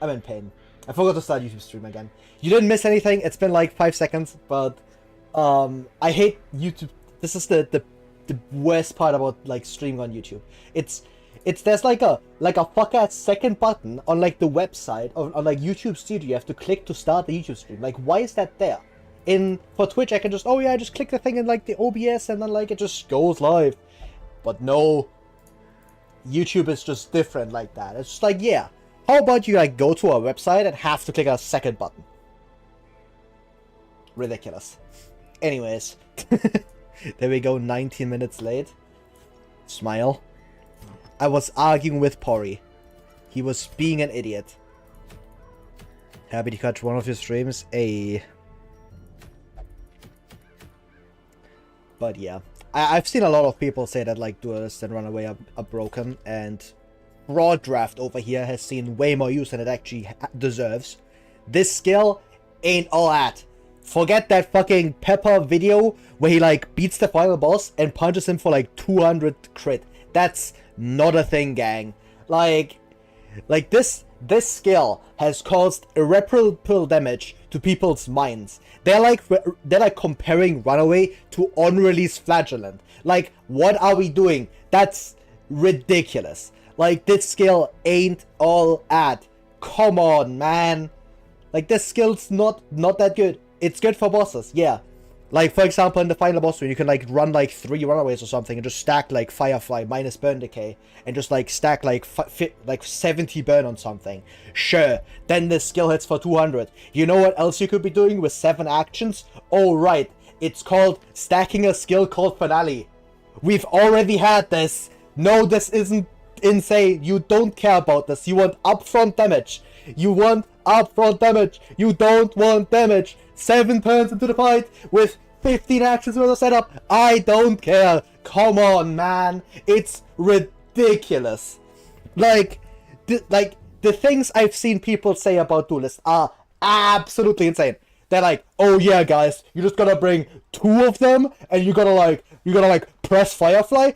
I'm in pain. I forgot to start YouTube stream again. You didn't miss anything. It's been like 5 seconds, but I hate YouTube. This is the worst part about like streaming on YouTube. It's there's like a fuck ass second button on like the website on like YouTube Studio. You have to click to start the YouTube stream. Like, why is that there? For Twitch, I can just just click the thing in like the OBS and then like it just goes live. But no, YouTube is just different like that. It's just like, yeah, how about you like go to our website and have to click a second button? Ridiculous. Anyways, there we go. 19 minutes late. Smile. I was arguing with Pori. He was being an idiot. Happy to catch one of your streams. But yeah, I've seen a lot of people say that like Duelist and Runaway are broken, and Broad Draft over here has seen way more use than it actually deserves. This skill ain't all that. Forget that fucking Pepper video where he like beats the final boss and punches him for like 200 crit. That's not a thing, gang. Like this skill has caused irreparable damage to people's minds. They're like comparing Runaway to unreleased Flagellant. Like, what are we doing? That's ridiculous. Like, this skill ain't all that. Come on, man. Like, this skill's not that good. It's good for bosses, yeah. Like, for example, in the final boss room, you can, like, run, like, 3 Runaways or something and just stack, like, Firefly minus Burn Decay and just, like, stack, like, 70 burn on something. Sure, then the skill hits for 200. You know what else you could be doing with 7 actions? Oh, right. It's called stacking a skill called Finale. We've already had this. No, this isn't insane. You don't care about this. You want upfront damage. You want upfront damage. You don't want damage. 7 turns into the fight with 15 actions worth of setup. I don't care. Come on, man. It's ridiculous. Like the things I've seen people say about Duelist are absolutely insane. They're like, oh yeah, guys, you just gotta bring 2 of them, and you gotta press Firefly,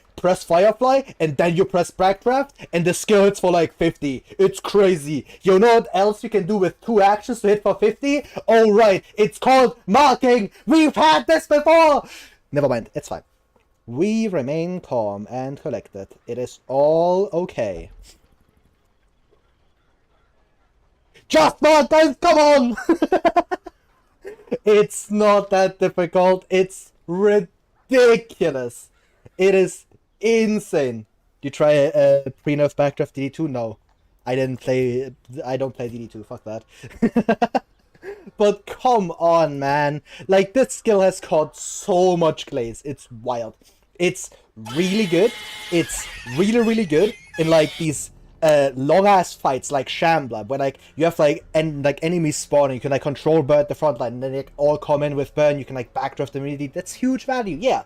and then you press Backdraft, and the skill hits for like 50. It's crazy. You know what else you can do with 2 actions to hit for 50? Oh right, it's called marking. We've had this before. Never mind, it's fine. We remain calm and collected. It is all okay. Just mark, guys, come on! It's not that difficult. It's ridiculous. It is insane. You try a pre-nerf Backdraft DD2? No. I don't play DD2. Fuck that. But come on, man. Like, this skill has caught so much glaze. It's wild. It's really good. It's really, really good in, like, these long ass fights like Shambler, where like you have like enemies spawning, you can like control burn at the front line, and then they all come in with burn, you can like backdraft immediately. That's huge value, yeah.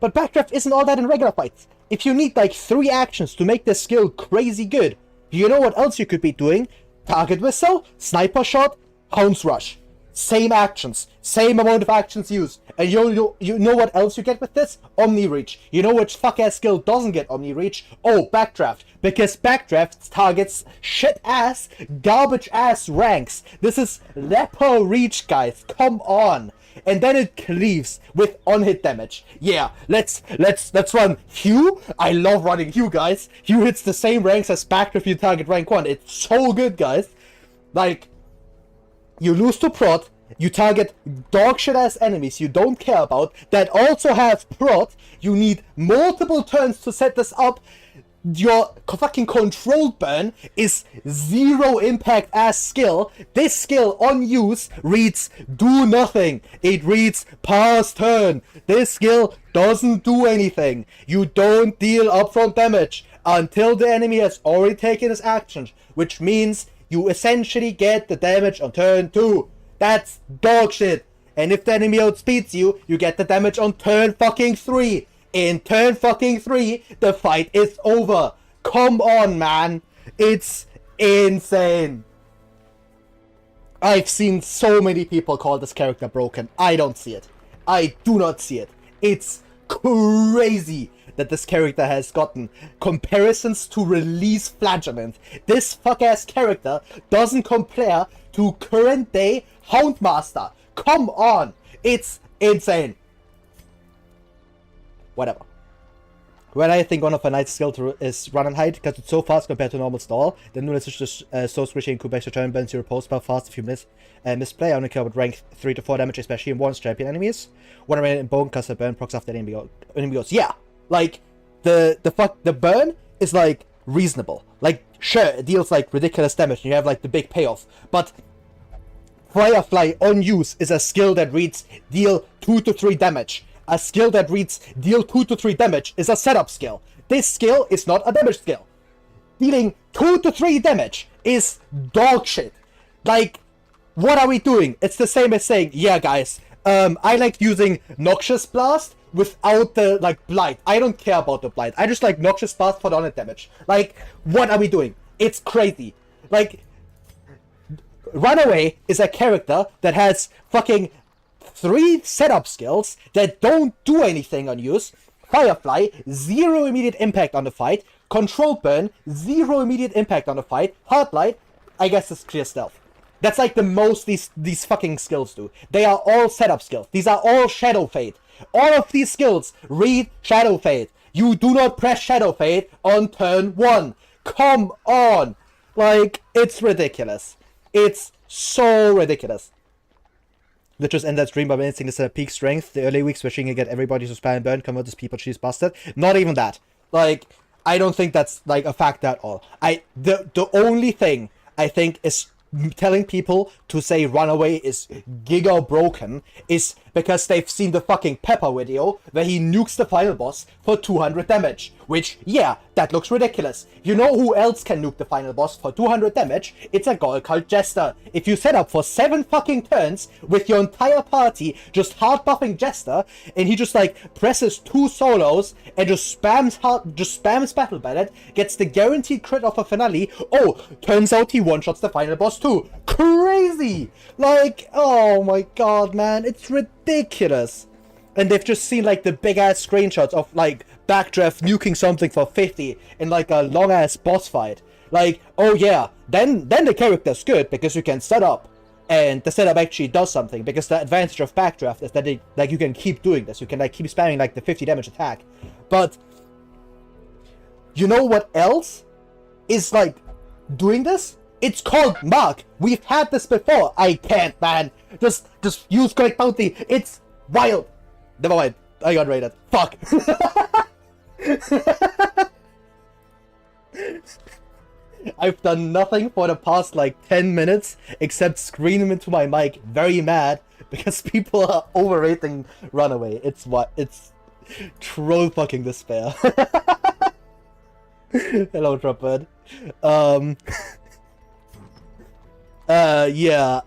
But backdraft isn't all that in regular fights. If you need like 3 actions to make this skill crazy good, you know what else you could be doing? Target Whistle, Sniper Shot, Hound's Rush. Same actions, same amount of actions used. And you know what else you get with this? Omni Reach. You know which fuck-ass skill doesn't get Omni Reach? Oh, Backdraft. Because Backdraft targets shit-ass, garbage-ass ranks. This is Leper Reach, guys. Come on. And then it cleaves with on-hit damage. Yeah, let's run Hugh. I love running Hugh, guys. Hugh hits the same ranks as Backdraft if you target rank 1. It's so good, guys. Like, you lose to prot, you target dogshit ass enemies you don't care about that also have prot, you need multiple turns to set this up, your fucking controlled burn is 0 impact ass skill. This skill on use reads do nothing. It reads pass turn. This skill doesn't do anything. You don't deal upfront damage until the enemy has already taken his actions, which means you essentially get the damage on turn 2. That's dog shit. And if the enemy outspeeds you, you get the damage on turn fucking 3. In turn fucking 3, the fight is over. Come on, man. It's insane. I've seen so many people call this character broken. I don't see it. I do not see it. It's crazy that this character has gotten comparisons to Release Flagellant. This fuck-ass character doesn't compare to current day Houndmaster. Come on! It's insane. Whatever. When I think one of a knight's skill is run and hide, because it's so fast compared to normal stall, the Duelist is just so squishy and cool back to turn, burns your post bar fast if you misplay. I only care about rank 3 to 4 damage, especially in Warren's champion enemies. When I ran in bone, cast a burn procs after the enemy goes. Yeah! Like, the burn is like reasonable. Like, sure, it deals like ridiculous damage and you have like the big payoff, but Firefly on use is a skill that reads deal 2 to 3 damage. A skill that reads deal 2 to 3 damage is a setup skill. This skill is not a damage skill. Dealing 2 to 3 damage is dog shit. Like, what are we doing? It's the same as saying, yeah guys, I like using Noxious Blast without the, like, Blight. I don't care about the Blight. I just like Noxious Blast for the on-hit damage. Like, what are we doing? It's crazy. Like, Runaway is a character that has fucking 3 setup skills that don't do anything on use. Firefly, 0 immediate impact on the fight. Controlled Burn, 0 immediate impact on the fight. Heartlight, I guess it's clear stealth. That's like the most these fucking skills do. They are all setup skills. These are all Shadow Fade. All of these skills read Shadow Fade. You do not press Shadow Fade on turn 1. Come on! Like, it's ridiculous. It's so ridiculous. Let's just end that stream by mentioning this at peak strength. The early weeks where she can get everybody to spam and burn, convert this people she's busted. Not even that. Like, I don't think that's like a factor at all. The only thing I think is telling people to say Runaway is giga broken is because they've seen the fucking Pepper video where he nukes the final boss for 200 damage. Which, yeah, that looks ridiculous. You know who else can nuke the final boss for 200 damage? It's a Gol Cult Jester. If you set up for 7 fucking turns with your entire party just hard buffing Jester, and he just like presses 2 solos and just spams Battle Ballad, gets the guaranteed crit of a finale. Oh, turns out he one-shots the final boss too. Crazy! Like, oh my god, man, it's ridiculous. And they've just seen like the big ass screenshots of like Backdraft nuking something for 50 in like a long ass boss fight. Like, oh yeah, then the character's good because you can set up, and the setup actually does something, because the advantage of Backdraft is that you can keep doing this. You can like keep spamming like the 50 damage attack. But you know what else is like doing this? It's called Mark. We've had this before. I can't, man. Just use correct bounty. It's wild. Never mind. I got raided. Fuck. I've done nothing for the past like 10 minutes except scream into my mic very mad because people are overrating Runaway. It's troll fucking despair. Hello, Dropbird. Yeah,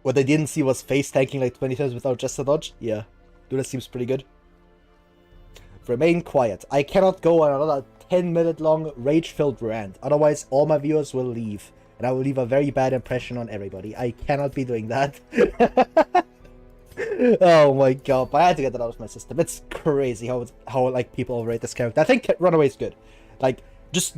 What I didn't see was face tanking like 20 times without just a dodge. Yeah, dude, that seems pretty good. Remain quiet. I cannot go on another 10-minute long rage-filled rant. Otherwise, all my viewers will leave. And I will leave a very bad impression on everybody. I cannot be doing that. Oh my god, but I had to get that out of my system. It's crazy how like people overrate this character. I think Runaway is good. Like, just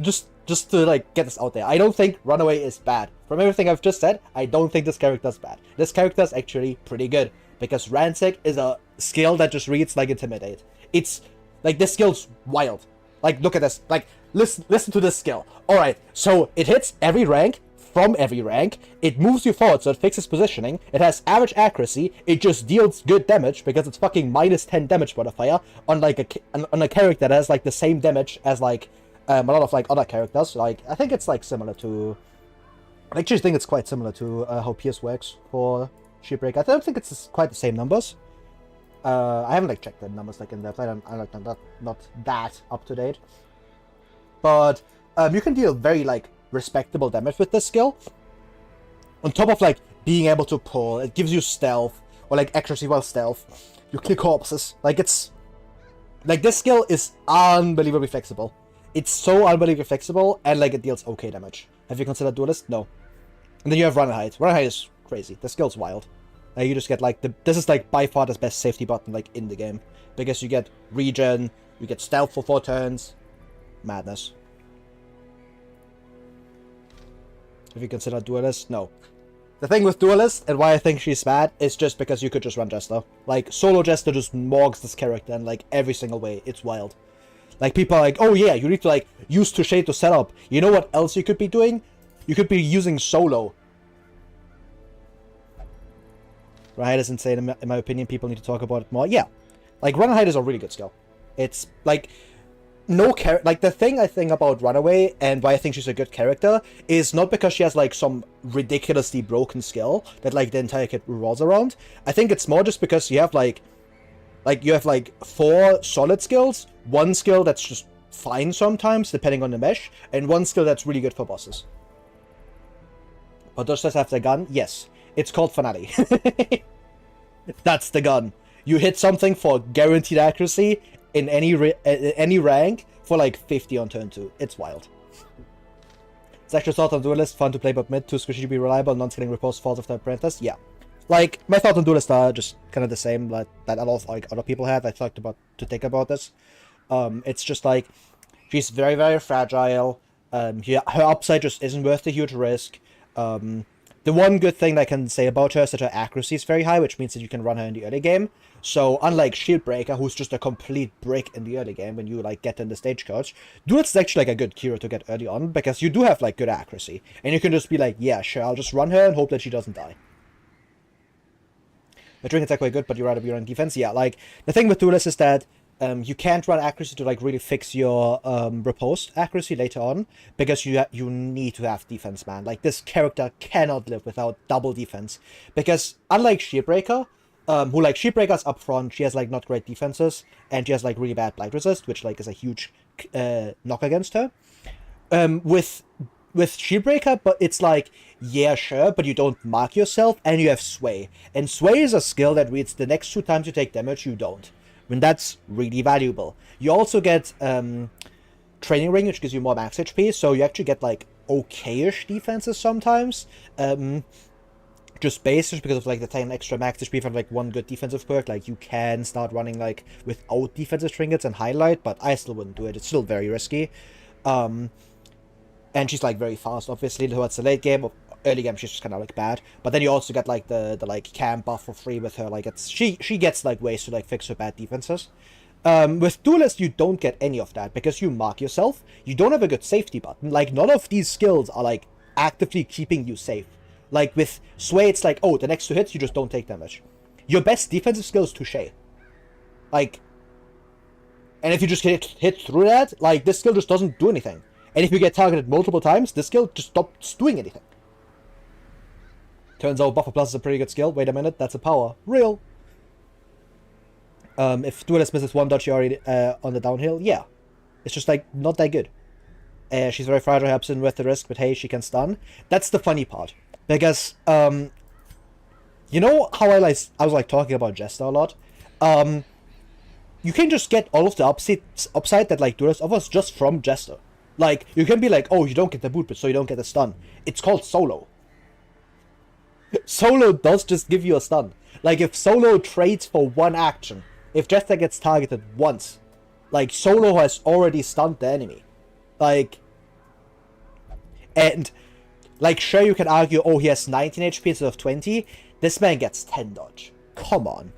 to like get this out there. I don't think Runaway is bad. From everything I've just said, I don't think this character is bad. This character is actually pretty good, because Ransack is a skill that just reads like Intimidate. It's like, this skill's wild. Like, look at this. Like, listen to this skill. Alright, so it hits every rank, from every rank, it moves you forward so it fixes positioning, it has average accuracy, it just deals good damage because it's fucking minus 10 damage modifier on like on a character that has like the same damage as like a lot of like other characters. Like, I think it's like similar to, I actually think it's quite similar to how Pierce works for Shipwreck. I don't think it's quite the same numbers. I haven't like checked the numbers like in depth. I'm like not that up to date. But you can deal very like respectable damage with this skill. On top of like being able to pull, it gives you stealth, or like accuracy while stealth. You kill corpses. Like, it's like, this skill is unbelievably flexible. It's so unbelievably flexible, and like it deals okay damage. Have you considered Duelist? No. And then you have Run and Hide. Run and Hide is crazy. The skill's wild. You just get like this is like by far the best safety button like in the game, because you get regen, you get stealth for 4 turns, madness. If you consider Duelist, no. The thing with Duelist, and why I think she's bad, is just because you could just run Jester. Like, solo Jester just morgs this character in, like, every single way. It's wild. Like, people are like, oh yeah, you need to, like, use Touché to set up. You know what else you could be doing? You could be using solo. Run Hide is insane, in my opinion. People need to talk about it more. Yeah. Like, Run Hide is a really good skill. It's, like... like, the thing I think about Runaway and why I think she's a good character is not because she has, like, some ridiculously broken skill that, like, the entire kit revolves around. I think it's more just because you have, like, you have, like, 4 solid skills, 1 skill that's just fine sometimes, depending on the mesh, and 1 skill that's really good for bosses. But does this have the gun? Yes. It's called Finale. That's the gun. You hit something for guaranteed accuracy in any rank for like 50 on turn 2. It's wild. It's actually thought on Duelist, fun to play but mid, too squishy to be reliable, non-scaling repose falls of the apprentice. Yeah. Like, my thoughts on Duelist are just kind of the same that a lot of like other people have. I talked about to think about this. It's just like, she's very, very fragile. Her upside just isn't worth the huge risk. The one good thing I can say about her is that her accuracy is very high, which means that you can run her in the early game. So, unlike Shieldbreaker, who's just a complete brick in the early game when you, like, get in the stagecoach, Duelist is actually, like, a good hero to get early on, because you do have, like, good accuracy. And you can just be like, yeah, sure, I'll just run her and hope that she doesn't die. The drink attack quite good, but you'd rather be running defense. Yeah, like, the thing with Duelist is that you can't run accuracy to, like, really fix your riposte accuracy later on, because you need to have defense, man. Like, this character cannot live without double defense. Because, unlike Shieldbreaker, who, like, Shieldbreaker's up front, she has, like, not great defenses, and she has, like, really bad blight resist, which, like, is a huge knock against her. With Shieldbreaker, but it's like, yeah, sure, but you don't mark yourself, and you have Sway. And Sway is a skill that reads the next 2 times you take damage, you don't. I mean, that's really valuable. You also get Training Ring, which gives you more max HP, so you actually get, like, okay-ish defenses sometimes. Just basic because of, like, the 10 extra max HP from, like, 1 good defensive perk. Like, you can start running, like, without defensive trinkets and highlight, but I still wouldn't do it. It's still very risky. And she's, like, very fast, obviously, towards the late game. Early game, she's just kind of, like, bad. But then you also get, like, the like, camp buff for free with her. Like, it's she gets, like, ways to, like, fix her bad defenses. With Duelist, you don't get any of that, because you mark yourself. You don't have a good safety button. Like, none of these skills are, like, actively keeping you safe. Like, with Sway, it's like, oh, the next 2 hits, you just don't take damage. Your best defensive skill is Touché. Like, and if you just hit through that, like, this skill just doesn't do anything. And if you get targeted multiple times, this skill just stops doing anything. Turns out Buffer Plus is a pretty good skill. Wait a minute, that's a power. Real. If Duelist misses 1 dodge, you're already on the downhill. Yeah. It's just, like, not that good. She's very fragile, helps in with the risk, but hey, she can stun. That's the funny part. Because, you know how I was, like, talking about Jester a lot? You can just get all of the upside that, like, Duelist offers just from Jester. Like, you can be like, oh, you don't get the boot, but so you don't get the stun. It's called Solo. Solo does just give you a stun. Like, if Solo trades for 1 action, if Jester gets targeted once, like, Solo has already stunned the enemy. Like, and, like, sure, you can argue, oh, he has 19 HP instead of 20. This man gets 10 dodge. Come on.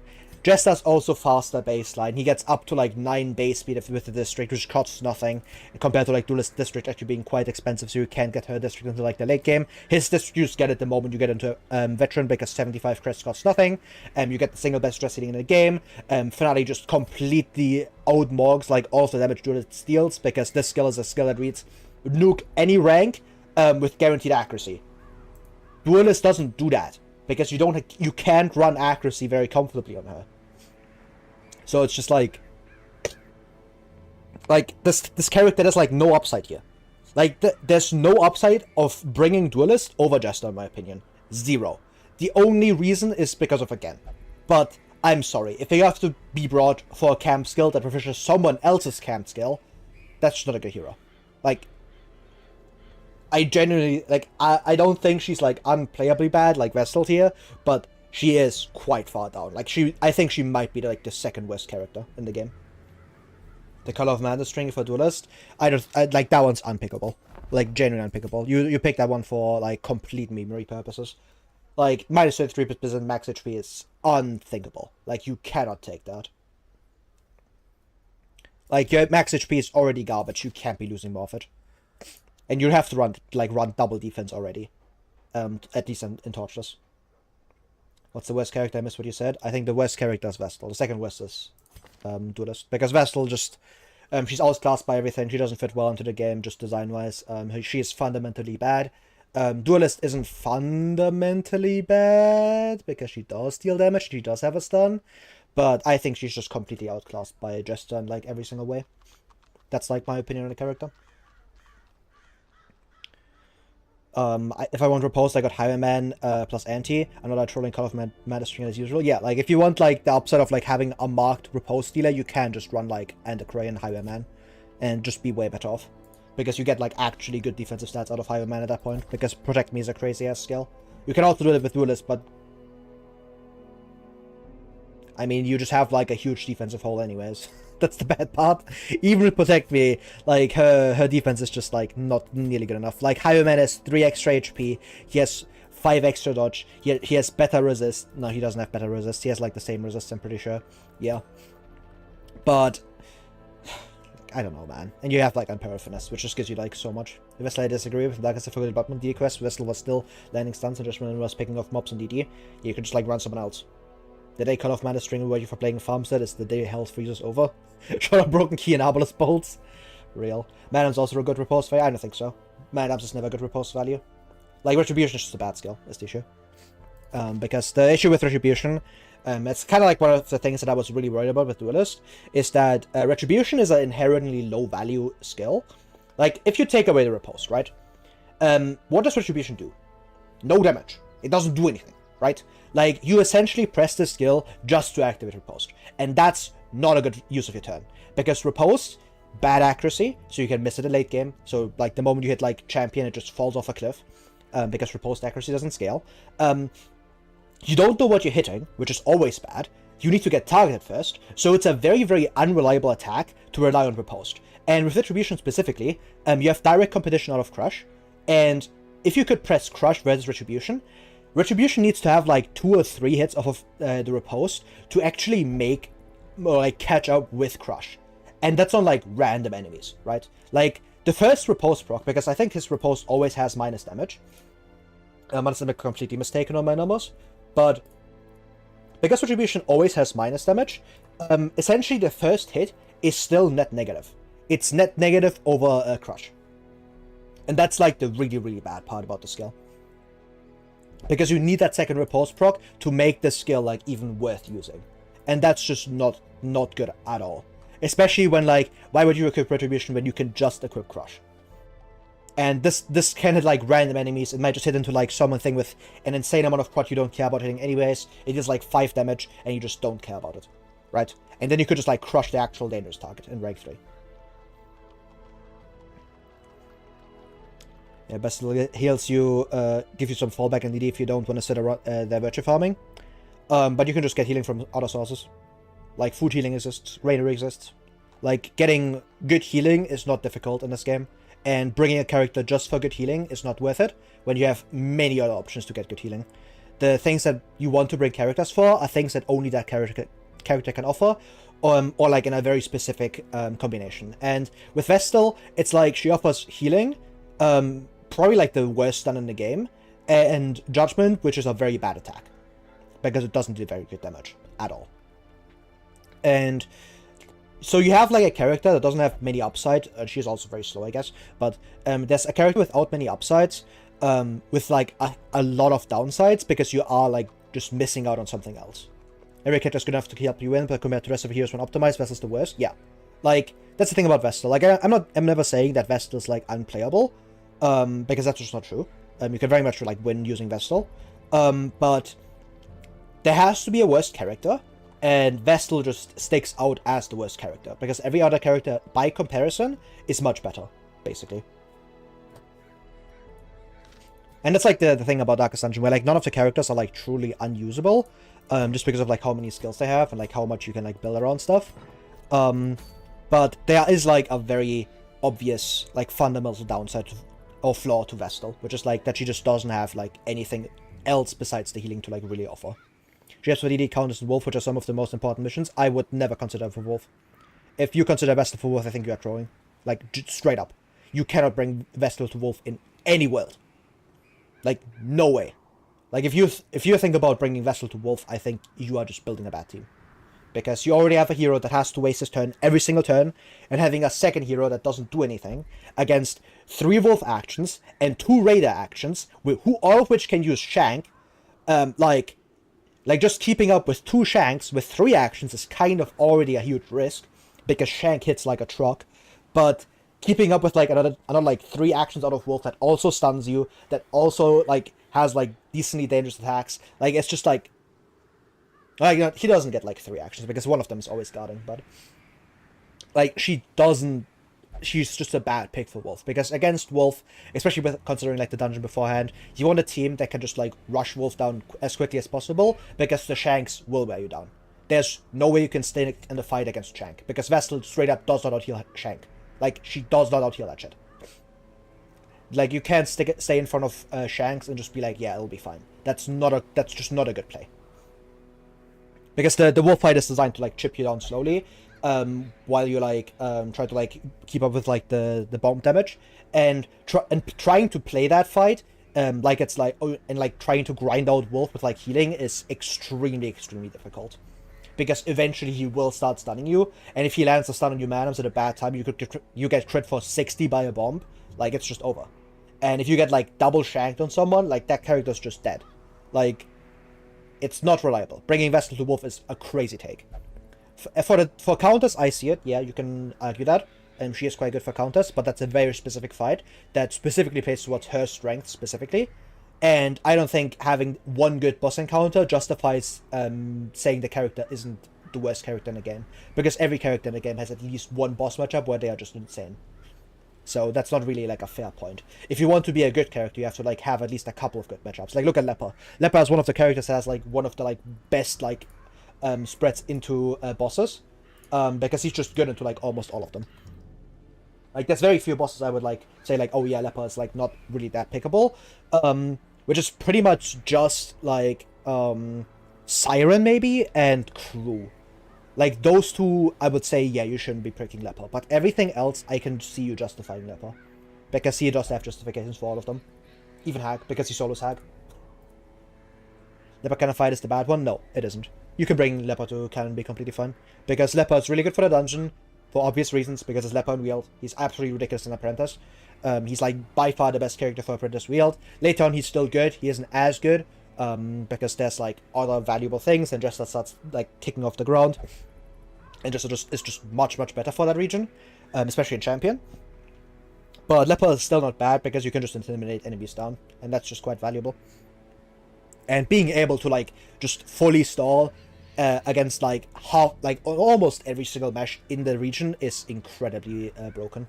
Jester's also faster baseline. He gets up to, like, 9 base speed with the District, which costs nothing, compared to, like, Duelist District actually being quite expensive, so you can't get her District until, like, the late game. His District you just get it the moment you get into Veteran, because 75 crest costs nothing. You get the single best stress hitting in the game. Finale just completely outmorgs, like, all of the damage Duelist deals, because this skill is a skill that reads nuke any rank with guaranteed accuracy. Duelist doesn't do that, because you can't run accuracy very comfortably on her. So it's just like this character has, like, no upside here. Like, there's no upside of bringing Duelist over Jester, in my opinion. 0. The only reason is because of again. But I'm sorry, if you have to be brought for a camp skill that refreshes someone else's camp skill, that's just not a good hero. Like, I genuinely, like, I don't think she's, like, unplayably bad, like Vestal here, but she is quite far down. Like, I think she might be like the second worst character in the game. The Color of Madness string for Duelist, like, that one's unpickable. Like, genuinely unpickable. You pick that one for, like, complete memory purposes. Like, minus 33% max HP is unthinkable. Like, you cannot take that. Like, your max HP is already garbage. You can't be losing more of it. And you have to run double defense already. At least in Torches. What's the worst character? I missed what you said. I think the worst character is Vestal. The second worst is Duelist. Because Vestal just... she's outclassed by everything. She doesn't fit well into the game, just design-wise. She is fundamentally bad. Duelist isn't fundamentally bad, because she does deal damage. She does have a stun. But I think she's just completely outclassed by Jester in, like, every single way. That's, like, my opinion on the character. If I want to repose, I got Highwayman plus Anti. I'm not trolling Call of Madness string as usual. Yeah, like, if you want, like, the upside of, like, having a marked repose dealer, you can just run, like, Anticray and Highwayman and just be way better off. Because you get, like, actually good defensive stats out of Highwayman at that point, because Protect Me is a crazy-ass skill. You can also do it with Duelist, but... I mean, you just have, like, a huge defensive hole anyways. That's the bad part. Even with Protect Me, like, her defense is just, like, not nearly good enough. Like, Highwayman has 3 extra HP, he has 5 extra dodge, he has better resist. No, he doesn't have better resist, he has, like, the same resist, I'm pretty sure. Yeah. But... I don't know, man. And you have, like, Unparalleled Finesse, which just gives you, like, so much. If I disagree with that, it's a forgotten button DD quest. Vestal was still landing stuns and just when it was picking off mobs on DD, you could just, like, run someone else. The day Call of Madness string reward you for playing Farmstead is the day health freezes over. Shot a broken key and Arbalest bolts. Real. Manam's also a good repose value? I don't think so. Manam's is never a good repose value. Like, Retribution is just a bad skill, is the issue. Because the issue with Retribution, it's kind of like one of the things that I was really worried about with Duelist, is that Retribution is an inherently low value skill. Like, if you take away the repose, right? What does Retribution do? No damage. It doesn't do anything, right? Like, you essentially press the skill just to activate Riposte. And that's not a good use of your turn. Because Riposte, bad accuracy, so you can miss it in late game. So, like, the moment you hit, like, Champion, it just falls off a cliff. Because Riposte accuracy doesn't scale. You don't know what you're hitting, which is always bad. You need to get targeted first. So it's a very, very unreliable attack to rely on Riposte. And with Retribution specifically, you have direct competition out of Crush. And if you could press Crush versus Retribution, Retribution needs to have, like, 2 or 3 hits off of the Riposte to actually make, or, like, catch up with Crush. And that's on, like, random enemies, right? Like, the first Riposte proc, because I think his Riposte always has minus damage. I must have been completely mistaken on my numbers. But, because Retribution always has minus damage, essentially the first hit is still net negative. It's net negative over Crush. And that's, like, the really, really bad part about the skill. Because you need that second Riposte proc to make the skill, like, even worth using. And that's just not good at all. Especially when, like, why would you equip Retribution when you can just equip Crush? And this can hit, like, random enemies. It might just hit into, like, something with an insane amount of prot you don't care about hitting anyways. It is, like, 5 damage, and you just don't care about it. Right? And then you could just, like, crush the actual dangerous target in rank 3. Yeah, Vestal heals you, give you some fallback in DD if you don't want to sit around their virtue farming. But you can just get healing from other sources. Like, food healing exists, granary exists. Like, getting good healing is not difficult in this game. And bringing a character just for good healing is not worth it, when you have many other options to get good healing. The things that you want to bring characters for are things that only that character can offer, or like in a very specific combination. And with Vestal, it's like she offers healing, probably like the worst stun in the game, and Judgment, which is a very bad attack, because it doesn't do very good damage at all. And so you have, like, a character that doesn't have many upside. She's also very slow, I guess, but there's a character without many upsides, with, like, a lot of downsides, because you are, like, just missing out on something else. Every character is good enough to help you win, but compared to the rest of the heroes when optimized, Vestal's the worst. Yeah, like, that's the thing about Vestal. Like, I'm never saying that Vestal's, like, unplayable, because that's just not true. You can very much, like, win using Vestal, but there has to be a worst character, and Vestal just sticks out as the worst character, because every other character, by comparison, is much better, basically. And that's like the thing about Darkest Dungeon, where like none of the characters are like truly unusable, just because of like how many skills they have and like how much you can like build around stuff. But there is like a very obvious like fundamental downside or flaw to Vestal, which is like that she just doesn't have like anything else besides the healing to like really offer. She has DD Countess and Wolf, which are some of the most important missions. I would never consider for Wolf. If you consider Vestal for Wolf, I think you are trolling. Like, straight up. You cannot bring Vestal to Wolf in any world. Like, no way. Like, if you think about bringing Vestal to Wolf, I think you are just building a bad team. Because you already have a hero that has to waste his turn every single turn, and having a second hero that doesn't do anything against 3 Wolf actions and 2 Raider actions, all of which can use Shank, like just keeping up with 2 Shanks with 3 actions is kind of already a huge risk, because Shank hits like a truck, but keeping up with like another like 3 actions out of Wolf that also stuns you, that also like has like decently dangerous attacks, like it's just like you know, he doesn't get like 3 actions because one of them is always guarding, but like she's just a bad pick for Wolf, because against Wolf, especially with considering like the dungeon beforehand, you want a team that can just like rush Wolf down as quickly as possible, because the Shanks will wear you down. There's no way you can stay in the fight against Shank, because Vestal straight up does not out-heal Shank. Like, she does not out-heal that shit. Like, you can't stay in front of Shanks and just be like, yeah, it'll be fine. That's just not a good play. Because the Wolf fight is designed to like chip you down slowly, while you like try to like keep up with like the bomb damage, and trying to play that fight like it's like and like trying to grind out Wolf with like healing is extremely difficult, because eventually he will start stunning you, and if he lands a stun on you Manams at a bad time, you get crit for 60 by a bomb, like it's just over. And if you get like double shanked on someone, like that character's just dead. Like, it's not reliable. Bringing Vestal to Wolf is a crazy take. For counters, I see it. Yeah, you can argue that. She is quite good for counters, but that's a very specific fight that specifically plays towards her strength specifically. And I don't think having one good boss encounter justifies saying the character isn't the worst character in the game. Because every character in the game has at least one boss matchup where they are just insane. So that's not really like a fair point. If you want to be a good character, you have to like have at least a couple of good matchups. Like, look at Leper. Leper is one of the characters that has like one of the like best like spreads into bosses, because he's just good into like almost all of them. Like, there's very few bosses I would like say like, oh yeah, Leper is like not really that pickable, which is pretty much just like Siren maybe and Crew. Like, those two, I would say, yeah, you shouldn't be picking Leper. But everything else, I can see you justifying Leper. Because he does have justifications for all of them. Even Hag, because he solos Hag. Leper Cannon Fight is the bad one? No, it isn't. You can bring Leper to Cannon, be completely fine. Because Leper is really good for the dungeon, for obvious reasons, because it's Leper and Wield. He's absolutely ridiculous in Apprentice. He's like by far the best character for Apprentice Wield. Later on, he's still good. He isn't as good, because there's like other valuable things, and Jester starts like kicking off the ground, and Jester is just much better for that region, especially in Champion. But Leper is still not bad, because you can just intimidate enemies down, and that's just quite valuable. And being able to like just fully stall against like almost every single mesh in the region is incredibly broken.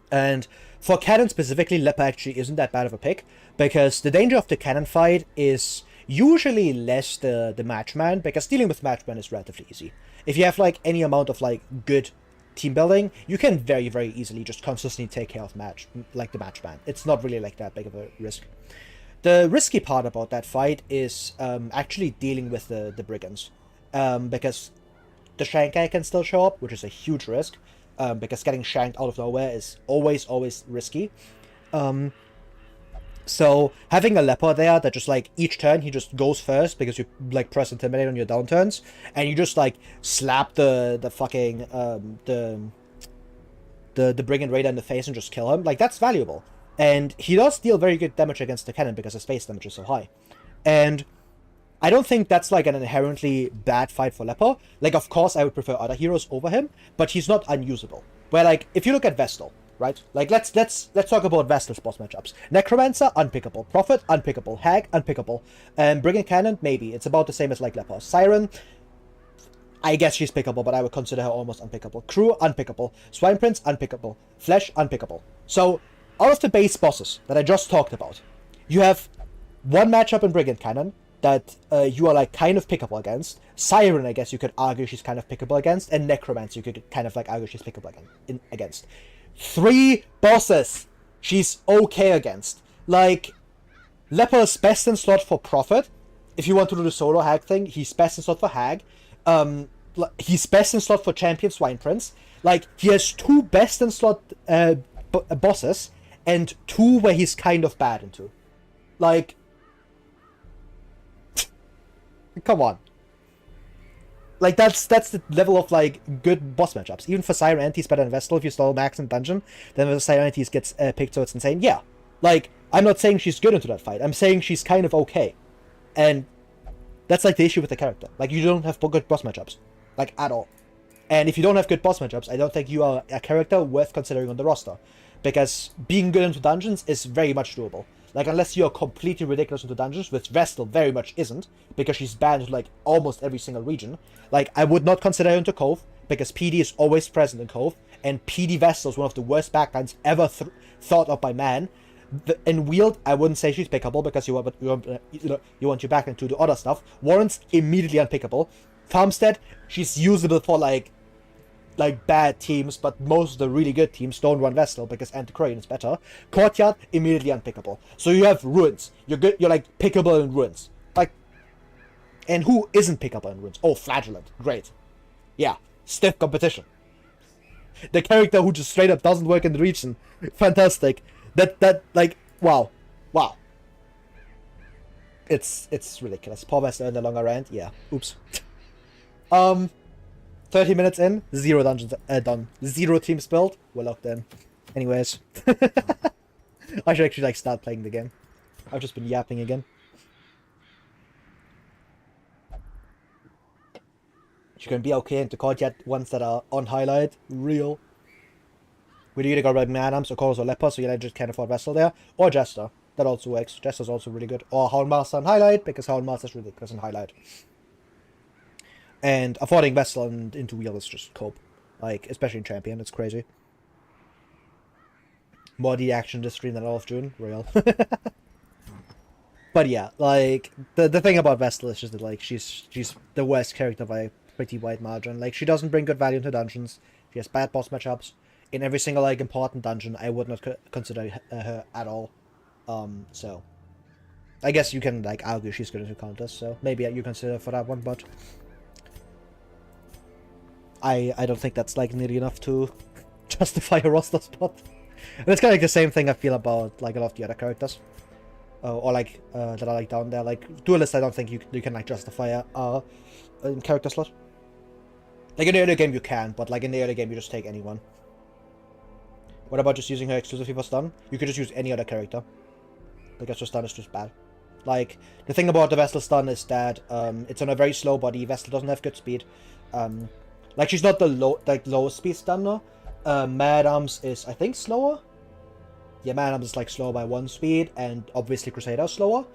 And for Cannon specifically, Leper actually isn't that bad of a pick, because the danger of the Cannon fight is usually less the Matchman, because dealing with Matchman is relatively easy. If you have like any amount of like good team building, you can very easily just consistently take care of the Matchman. It's not really like that big of a risk. The risky part about that fight is actually dealing with the Brigands, because the Shank guy can still show up, which is a huge risk. Because getting shanked out of nowhere is always risky. So having a Leper there that just like each turn he just goes first, because you like press Intimidate on your down turns, and you just like slap the fucking the Brigand Raider in the face and just kill him, like that's valuable. And he does deal very good damage against the cannon because his face damage is so high. And I don't think that's like an inherently bad fight for Leper. Like, of course, I would prefer other heroes over him, but he's not unusable. Where, like, if you look at Vestal, right? Like, let's talk about Vestal's boss matchups. Necromancer, unpickable. Prophet, unpickable. Hag, unpickable. Brigand Cannon, maybe. It's about the same as, like, Leper. Siren, I guess she's pickable, but I would consider her almost unpickable. Crew, unpickable. Swine Prince, unpickable. Flesh, unpickable. So, out of the base bosses that I just talked about, you have one matchup in Brigand Cannon that you are like kind of pickable against. Siren, I guess you could argue she's kind of pickable against, and Necromancer you could kind of like argue she's pickable against. 3 bosses she's okay against. Like, Leper is best in slot for Prophet. If you want to do the solo Hag thing, he's best in slot for Hag. He's best in slot for Champion Swine Prince. Like, he has 2 best in slot bosses, and 2 where he's kind of bad into. Like, come on. Like, that's the level of, like, good boss matchups. Even for Siren Antis better than Vestal if you stall max in dungeon, then the Siren Antis gets picked, so it's insane. Yeah. Like, I'm not saying she's good into that fight. I'm saying she's kind of okay. And that's, like, the issue with the character. Like, you don't have good boss matchups. Like, at all. And if you don't have good boss matchups, I don't think you are a character worth considering on the roster. Because being good into dungeons is very much doable. Like, unless you're completely ridiculous into dungeons, which Vestal very much isn't, because she's banned into, like, almost every single region. Like, I would not consider her into Cove, because PD is always present in Cove, and PD Vestal is one of the worst backlines ever thought of by man. In Wield, I wouldn't say she's pickable, because you want your backline to do other stuff. Warren's immediately unpickable. Farmstead, she's usable for, like bad teams, but most of the really good teams don't run Vestal because Antiquarian is better. Courtyard, immediately unpickable. So you have Ruins. You're good. You're like pickable in Ruins. Like, and who isn't pickable in Ruins? Oh, Flagellant, great. Yeah, stiff competition. The character who just straight up doesn't work in the region, fantastic. That like wow. It's ridiculous. Poor Vestal in the longer rant. Yeah. Oops. 30 minutes in, 0 dungeons done. 0 teams built, we're locked in. Anyways. I should actually, like, start playing the game. I've just been yapping again. You can be okay into Courtyard ones that are on highlight. Real. We either got like Madams or Chorus or Leper, so you just can't afford Vestal there. Or Jester. That also works. Jester's also really good. Or Houndmaster on highlight, because Houndmaster's ridiculous on highlight. And affording Vestal and into Wheel is just cope. Like, especially in Champion, it's crazy. More the action this stream than all of June, real. But yeah, like, the thing about Vestal is just that, like, she's the worst character by a pretty wide margin. Like, she doesn't bring good value into dungeons. She has bad boss matchups. In every single, like, important dungeon, I would not consider her at all. So I guess you can, like, argue she's good into counters, so maybe you consider for that one, but I don't think that's, like, nearly enough to justify a roster spot. And it's kind of like the same thing I feel about, like, a lot of the other characters. Or, like, that are, like, down there. Like, Duelist, I don't think you can, like, justify a character slot. Like, in the early game you can, but, like, in the early game you just take anyone. What about just using her exclusively for stun? You could just use any other character. Because her stun is just bad. Like, the thing about the Vestal stun is that it's on a very slow body. Vestal doesn't have good speed. Like, she's not the lowest speed stunner. Madams is, I think, slower. Yeah, Madams is, like, slower by 1 speed, and obviously Crusader is slower.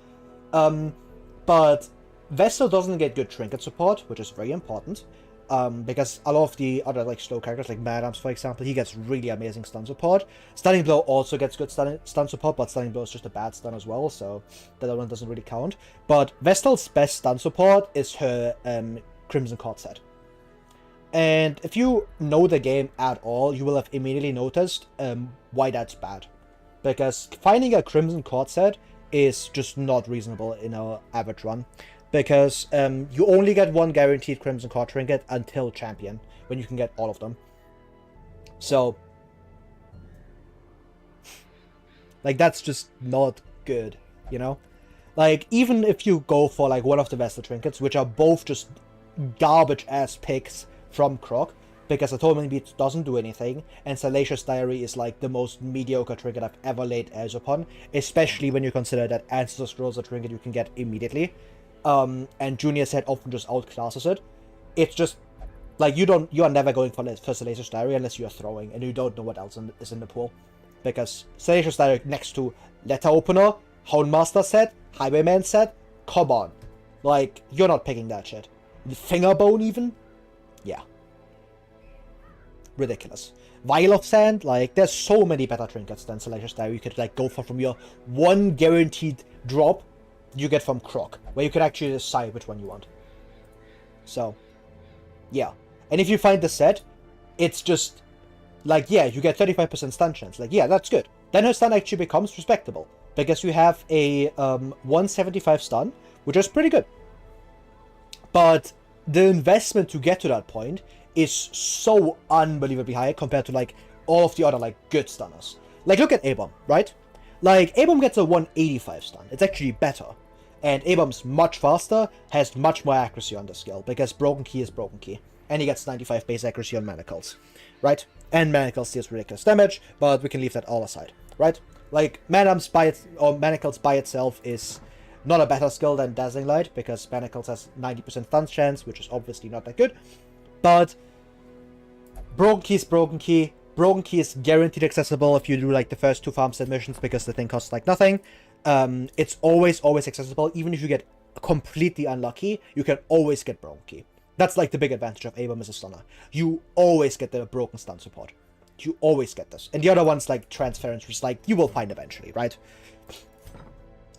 But Vestal doesn't get good trinket support, which is very important. Because a lot of the other, like, slow characters, like Madams, for example, he gets really amazing stun support. Stunning Blow also gets good stun support, but Stunning Blow is just a bad stun as well, so that one doesn't really count. But Vestal's best stun support is her Crimson Court set. And if you know the game at all, you will have immediately noticed why that's bad. Because finding a Crimson Court set is just not reasonable in our average run. Because you only get 1 guaranteed Crimson Court trinket until Champion, when you can get all of them. So, like, that's just not good, you know? Like, even if you go for, like, one of the Vestal trinkets, which are both just garbage-ass picks from Croc, because Atonement Beat doesn't do anything, and Salacious Diary is, like, the most mediocre trinket I've ever laid eyes upon, especially when you consider that Ancestor Scrolls are a trinket you can get immediately. And Junior Set often just outclasses it. It's just, like, you are never going for Salacious Diary unless you're throwing, and you don't know what else is in the pool. Because Salacious Diary next to Letter Opener, Houndmaster set, Highwayman set, come on. Like, you're not picking that shit. Fingerbone even? Yeah. Ridiculous. Vial of Sand, like, there's so many better trinkets than Salacious Diary you could, like, go for from your one guaranteed drop you get from Croc, where you could actually decide which one you want. So, yeah. And if you find the set, it's just, like, yeah, you get 35% stun chance. Like, yeah, that's good. Then her stun actually becomes respectable, because you have a 175 stun, which is pretty good. But the investment to get to that point is so unbelievably high compared to, like, all of the other, like, good stunners. Like, look at A-Bomb, right? Like, A-Bomb gets a 185 stun. It's actually better. And A-Bomb's much faster, has much more accuracy on the skill, because Broken Key is Broken Key. And he gets 95 base accuracy on Manacles, right? And Manacles deals ridiculous damage, but we can leave that all aside, right? Like, Manacles by itself is not a better skill than Dazzling Light, because Manacles has 90% stun chance, which is obviously not that good. But Broken Key is Broken Key. Broken Key is guaranteed accessible if you do, like, the first 2 farmstead missions, because the thing costs, like, nothing. It's always accessible. Even if you get completely unlucky, you can always get Broken Key. That's, like, the big advantage of A-Bomb as a stunner. You always get the broken stun support. You always get this. And the other one's, like, Transference, which is, like, you will find eventually, right?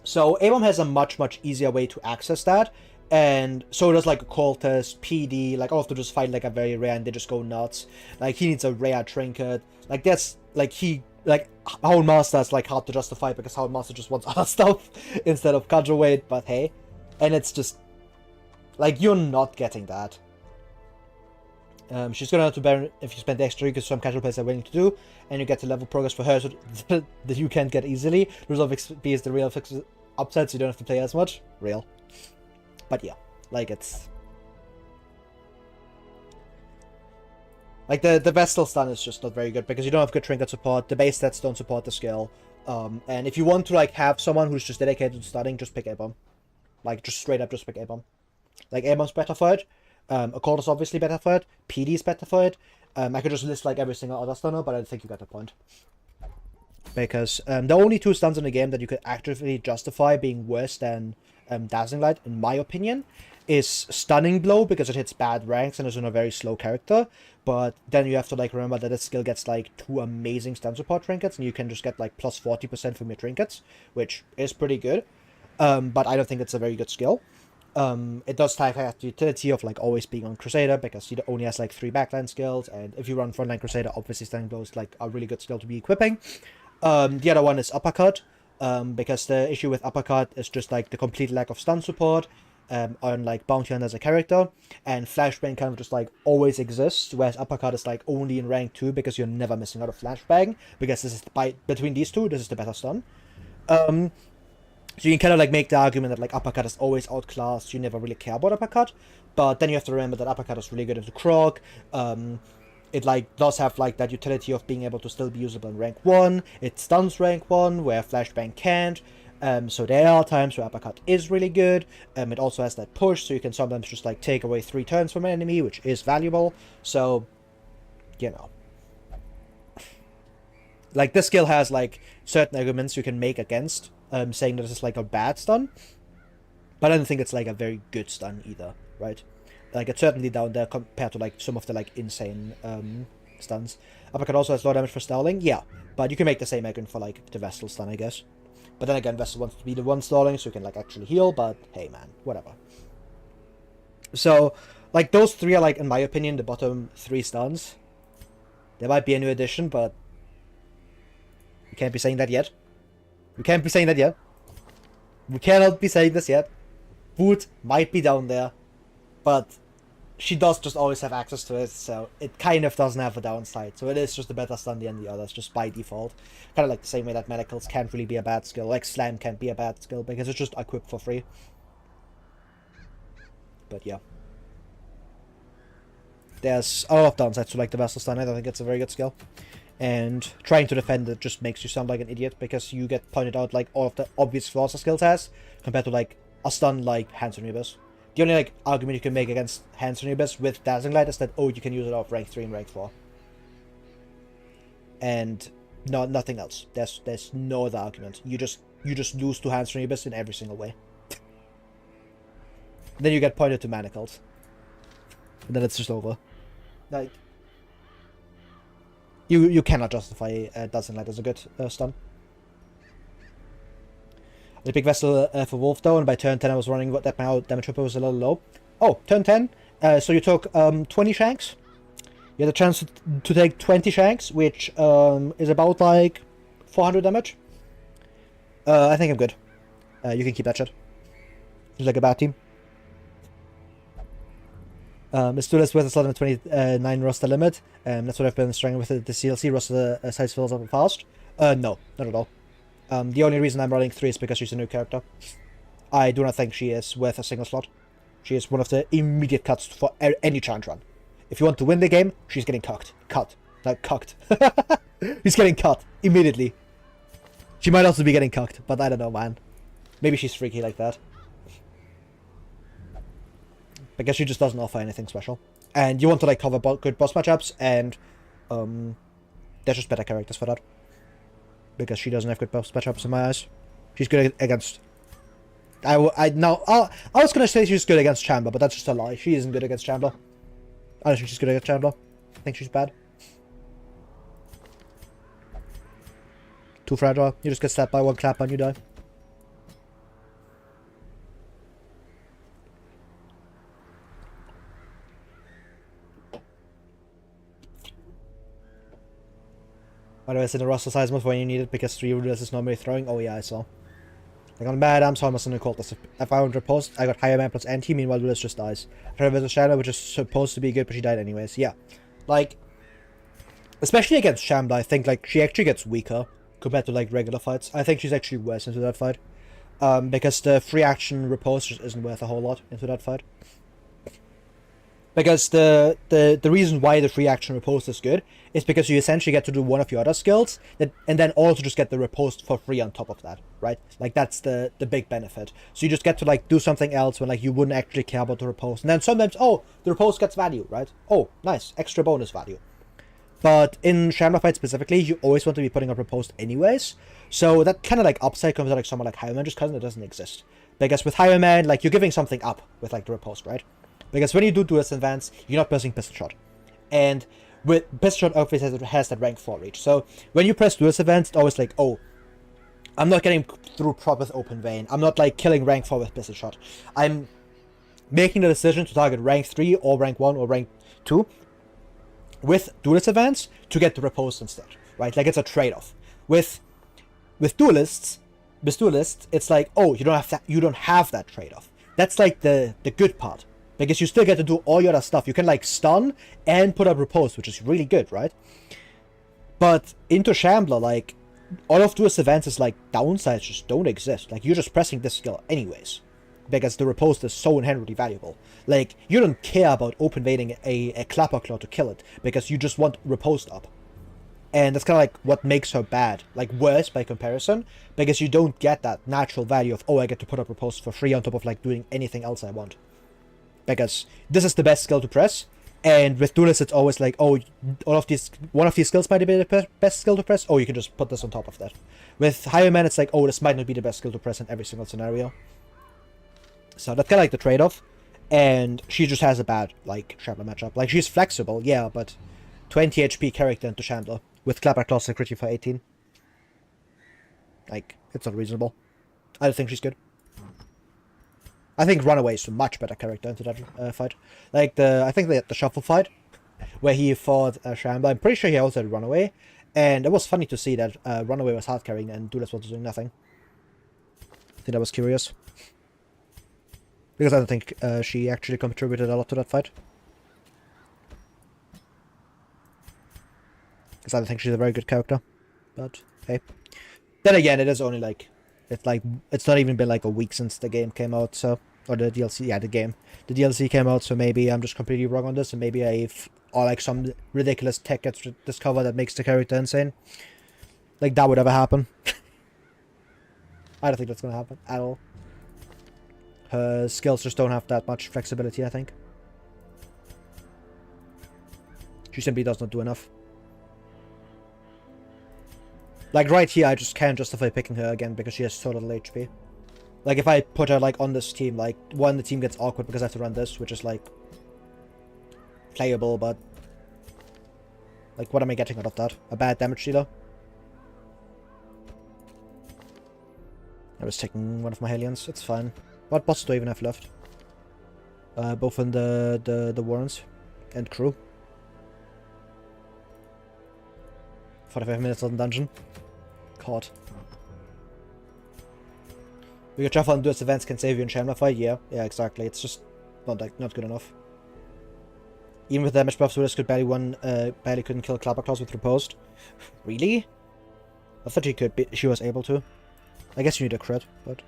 So A-Bomb has a much easier way to access that. And so does, like, Cultist, PD, like, all of them just find, like, a very rare and they just go nuts. Like, he needs a rare trinket. Like, that's, like, Hound Master is, like, hard to justify because Hound Master just wants other stuff instead of Cudgel Weight, but hey. And it's just, like, you're not getting that. She's gonna have to bear if you spend extra, because some casual players are willing to do, and you get the level progress for her so that you can't get easily. Lose of XP is the real upside, so you don't have to play as much. Real. But yeah, like, it's... Like, the Vestal stun is just not very good, because you don't have good trinket support, the base stats don't support the skill, and if you want to, like, have someone who's just dedicated to stunning, just pick A-Bomb. Like, just straight up just pick A-Bomb. Like, A-Bomb's better for it, Accord is obviously better for it, PD is better for it, I could just list, like, every single other stunner, but I think you got the point. Because the only 2 stuns in the game that you could actively justify being worse than Dazzling Light, in my opinion, is Stunning Blow, because it hits bad ranks and is on a very slow character, but then you have to, like, remember that this skill gets, like, 2 amazing stun support trinkets, and you can just get, like, plus 40% from your trinkets, which is pretty good, but I don't think it's a very good skill. It does have the utility of, like, always being on Crusader, because he only has, like, 3 backline skills, and if you run frontline Crusader, obviously Stunning Blow is, like, a really good skill to be equipping. The other one is Uppercut, because the issue with Uppercut is just, like, the complete lack of stun support on, like, Bounty Hunter as a character, and Flashbang kind of just, like, always exists, whereas Uppercut is, like, only in rank 2, because you're never missing out of Flashbang, because this is, between these two, this is the better stun. So you can kind of, like, make the argument that, like, Uppercut is always outclassed, you never really care about Uppercut, but then you have to remember that Uppercut is really good into Croc, it, like, does have, like, that utility of being able to still be usable in rank 1, it stuns rank 1, where Flashbang can't, so there are times where Uppercut is really good, it also has that push, so you can sometimes just, like, take away 3 turns from an enemy, which is valuable, so, you know. Like, this skill has, like, certain arguments you can make against saying that this is, like, a bad stun, but I don't think it's, like, a very good stun either, right? Like, it's certainly down there compared to, like, some of the, like, insane stuns. Uppercut also has low damage for stalling, yeah, but you can make the same argument for, like, the Vestal stun, I guess. But then again, Vestal wants to be the one stalling, so you can, like, actually heal, but hey, man, whatever. So, like, those 3 are, like, in my opinion, the bottom 3 stuns. There might be a new addition, but we can't be saying that yet. We can't be saying that yet. We cannot be saying this yet. Wood might be down there, but she does just always have access to it, so it kind of doesn't have a downside. So it is just a better stun than the others, just by default. Kind of like the same way that Manacles can't really be a bad skill, like Slam can't be a bad skill, because it's just equipped for free. But yeah. There's a lot of downsides to, like, the Vestal stun. I don't think it's a very good skill. And trying to defend it just makes you sound like an idiot, because you get pointed out, like, all of the obvious flaws the skills has, compared to, like, a stun like Hands on Abyss. The only, like, argument you can make against Hands on Abyss with Dazzling Light is that, oh, you can use it off rank 3 and rank 4. And no, nothing else. There's no other argument. You just lose to Hands on Abyss in every single way. Then you get pointed to Manacles. And then it's just over. Like, You cannot justify Dazzling Light as a good stun. The big vessel for Wolf though, and by turn 10 I was running that my damage tripper was a little low. Oh, turn 10. So you took 20 shanks. You had a chance to take 20 shanks, which is about like 400 damage. I think I'm good. You can keep that shit. Seems like a bad team. Miss Duelist with a slot of 29 roster limit. That's what I've been struggling with the CLC. Roster size fills up fast. No, not at all. The only reason I'm running 3 is because she's a new character. I do not think she is worth a single slot. She is one of the immediate cuts for any challenge run. If you want to win the game, she's getting cucked. Cut. Like, cucked. He's getting cut. Immediately. She might also be getting cucked, but I don't know, man. Maybe she's freaky like that. Because she just doesn't offer anything special. And you want to, like, cover good boss matchups, and there's just better characters for that. Because she doesn't have good boss matchups in my eyes. She's good against... I was gonna say she's good against Chandler, but that's just a lie. She isn't good against Chandler. I don't think she's good against Chandler. I think she's bad. Too fragile. You just get slapped by one clap and you die. By the way, it's in the roster size mode when you need it because 3 rulers is normally throwing. Oh yeah, I saw. Like on Mad Arms, almost in the cult. If I want to post, I got higher man plus anti, meanwhile Duelist just dies. Try versus Shadow, which is supposed to be good, but she died anyways. Yeah. Like, especially against Shambler, I think like she actually gets weaker compared to like regular fights. I think she's actually worse into that fight. Because the free action riposte just isn't worth a whole lot into that fight. Because the reason why the free action riposte is good is because you essentially get to do one of your other skills and then also just get the riposte for free on top of that, right? Like that's the big benefit. So you just get to like do something else when like you wouldn't actually care about the riposte. And then sometimes, oh, the riposte gets value, right? Oh, nice, extra bonus value. But in Shambler fight specifically, you always want to be putting up riposte anyways. So that kind of like upside comes out like someone like Higher Man just because it doesn't exist. Because with Higher Man, like you're giving something up with like the riposte, right? Because when you do Duelist Advance, you're not pressing Pistol Shot. And with Pistol Shot obviously has that rank 4 reach. So when you press Duelist Advance, it's always like, oh, I'm not getting through prop with Open Vein. I'm not like killing rank 4 with Pistol Shot. I'm making the decision to target rank 3 or rank 1 or rank 2 with Duelist Advance to get the riposte instead, right? Like it's a trade-off. With Duelists, it's like, oh, you don't have that trade-off. That's like the good part. Because you still get to do all your other stuff. You can like stun and put up riposte, which is really good, right? But into Shambler, like all of Duelist Advance's like downsides just don't exist. Like you're just pressing this skill anyways. Because the riposte is so inherently valuable. Like, you don't care about open veining a Clapper Claw to kill it, because you just want riposte up. And that's kind of like what makes her bad. Like, worse by comparison, because you don't get that natural value of, oh, I get to put up riposte for free on top of, like, doing anything else I want. Because this is the best skill to press, and with Duelist it's always like, oh, one of these skills might be the best skill to press, oh, you can just put this on top of that. With Higher Man, it's like, oh, this might not be the best skill to press in every single scenario. So that's kind of like the trade-off, and she just has a bad, like, Shambler matchup. Like, she's flexible, yeah, but 20 HP character into Shambler, with Clapper Claw security for 18. Like, it's not reasonable. I don't think she's good. I think Runaway is a much better character into that fight. Like, I think the Shuffle fight, where he fought Shambler, I'm pretty sure he also had Runaway, and it was funny to see that Runaway was hard carrying and Duelist was doing nothing. I think that was curious. Because I don't think she actually contributed a lot to that fight. Because I don't think she's a very good character. But, hey. Then again, it is only like... It's not even been like a week since the game came out, so... Or the DLC, yeah, the game. The DLC came out, so maybe I'm just completely wrong on this, and maybe or like some ridiculous tech gets discovered that makes the character insane. Like, that would ever happen. I don't think that's gonna happen at all. Her skills just don't have that much flexibility, I think. She simply does not do enough. Like, right here, I just can't justify picking her again because she has so little HP. Like, if I put her, like, on this team, like, one, the team gets awkward because I have to run this, which is, like, playable, but... Like, what am I getting out of that? A bad damage dealer? I was taking one of my Hellions. It's fine. What boss do I even have left? Both in the Warrens and crew. 45 minutes on dungeon. Caught. We could shuffle and do this events can save you in Chandler fight. Yeah, exactly. It's just not good enough. Even with damage buffs, Duelist could barely couldn't kill Clapperclaws with Riposte. Really? I thought she could. She was able to. I guess you need a crit, but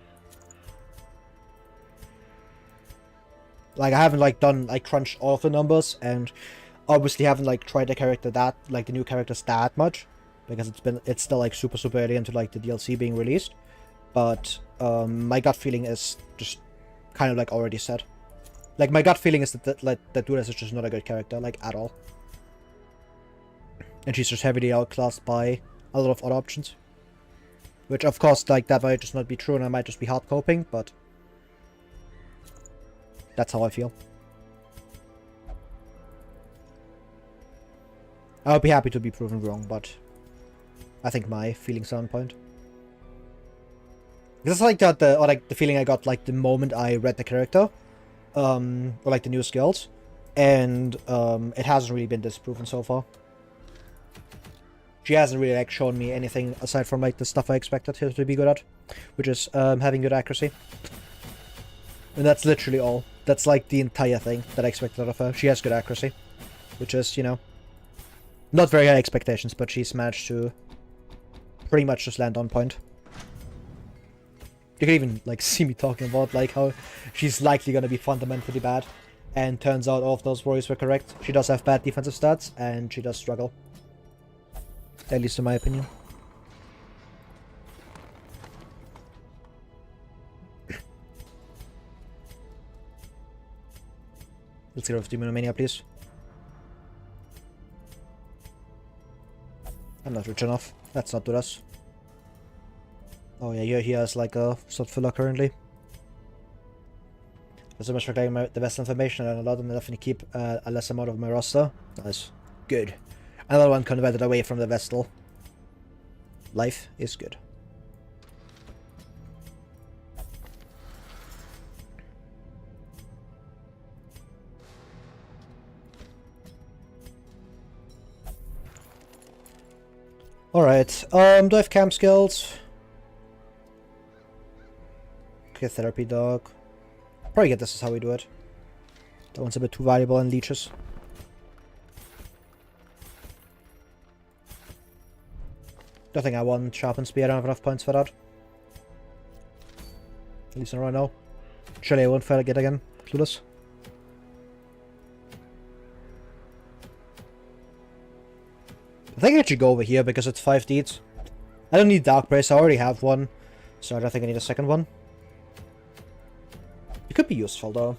like I haven't like done like crunched all of the numbers, and obviously haven't like tried the character that like the new characters that much because it's still like super early into like the DLC being released. But my gut feeling is just kind of like already set. Like my gut feeling is that Duelist is just not a good character like at all, and she's just heavily outclassed by a lot of other options. Which, of course, like, that might just not be true and I might just be hard coping, but that's how I feel. I would be happy to be proven wrong, but I think my feelings are on point. It's like that, or like the feeling I got like the moment I read the character, or like the new skills, and it hasn't really been disproven so far. She hasn't really like shown me anything aside from like the stuff I expected her to be good at, which is having good accuracy. And that's literally all. That's like the entire thing that I expected out of her. She has good accuracy, which is, you know, not very high expectations, but she's managed to pretty much just land on point. You can even like see me talking about like how she's likely going to be fundamentally bad, and turns out all of those worries were correct. She does have bad defensive stats, and she does struggle. At least in my opinion. Let's get rid of Demonomania, please. I'm not rich enough. Let's not do this. Oh yeah, you're here as like a slot filler currently. There's so much for getting the best information and allowed them to definitely keep a less amount of my roster. Nice. Good. Another one converted away from the Vestal. Life is good. Alright, do I have camp skills? Okay, therapy dog. Probably get this is how we do it. That one's a bit too valuable in leeches. Don't think I want sharpened spear. I don't have enough points for that. At least not right now. Surely I won't fail it again. Clueless. I think I should go over here because it's 5 deeds. I don't need Dark Brace. I already have one, so I don't think I need a second one. It could be useful though.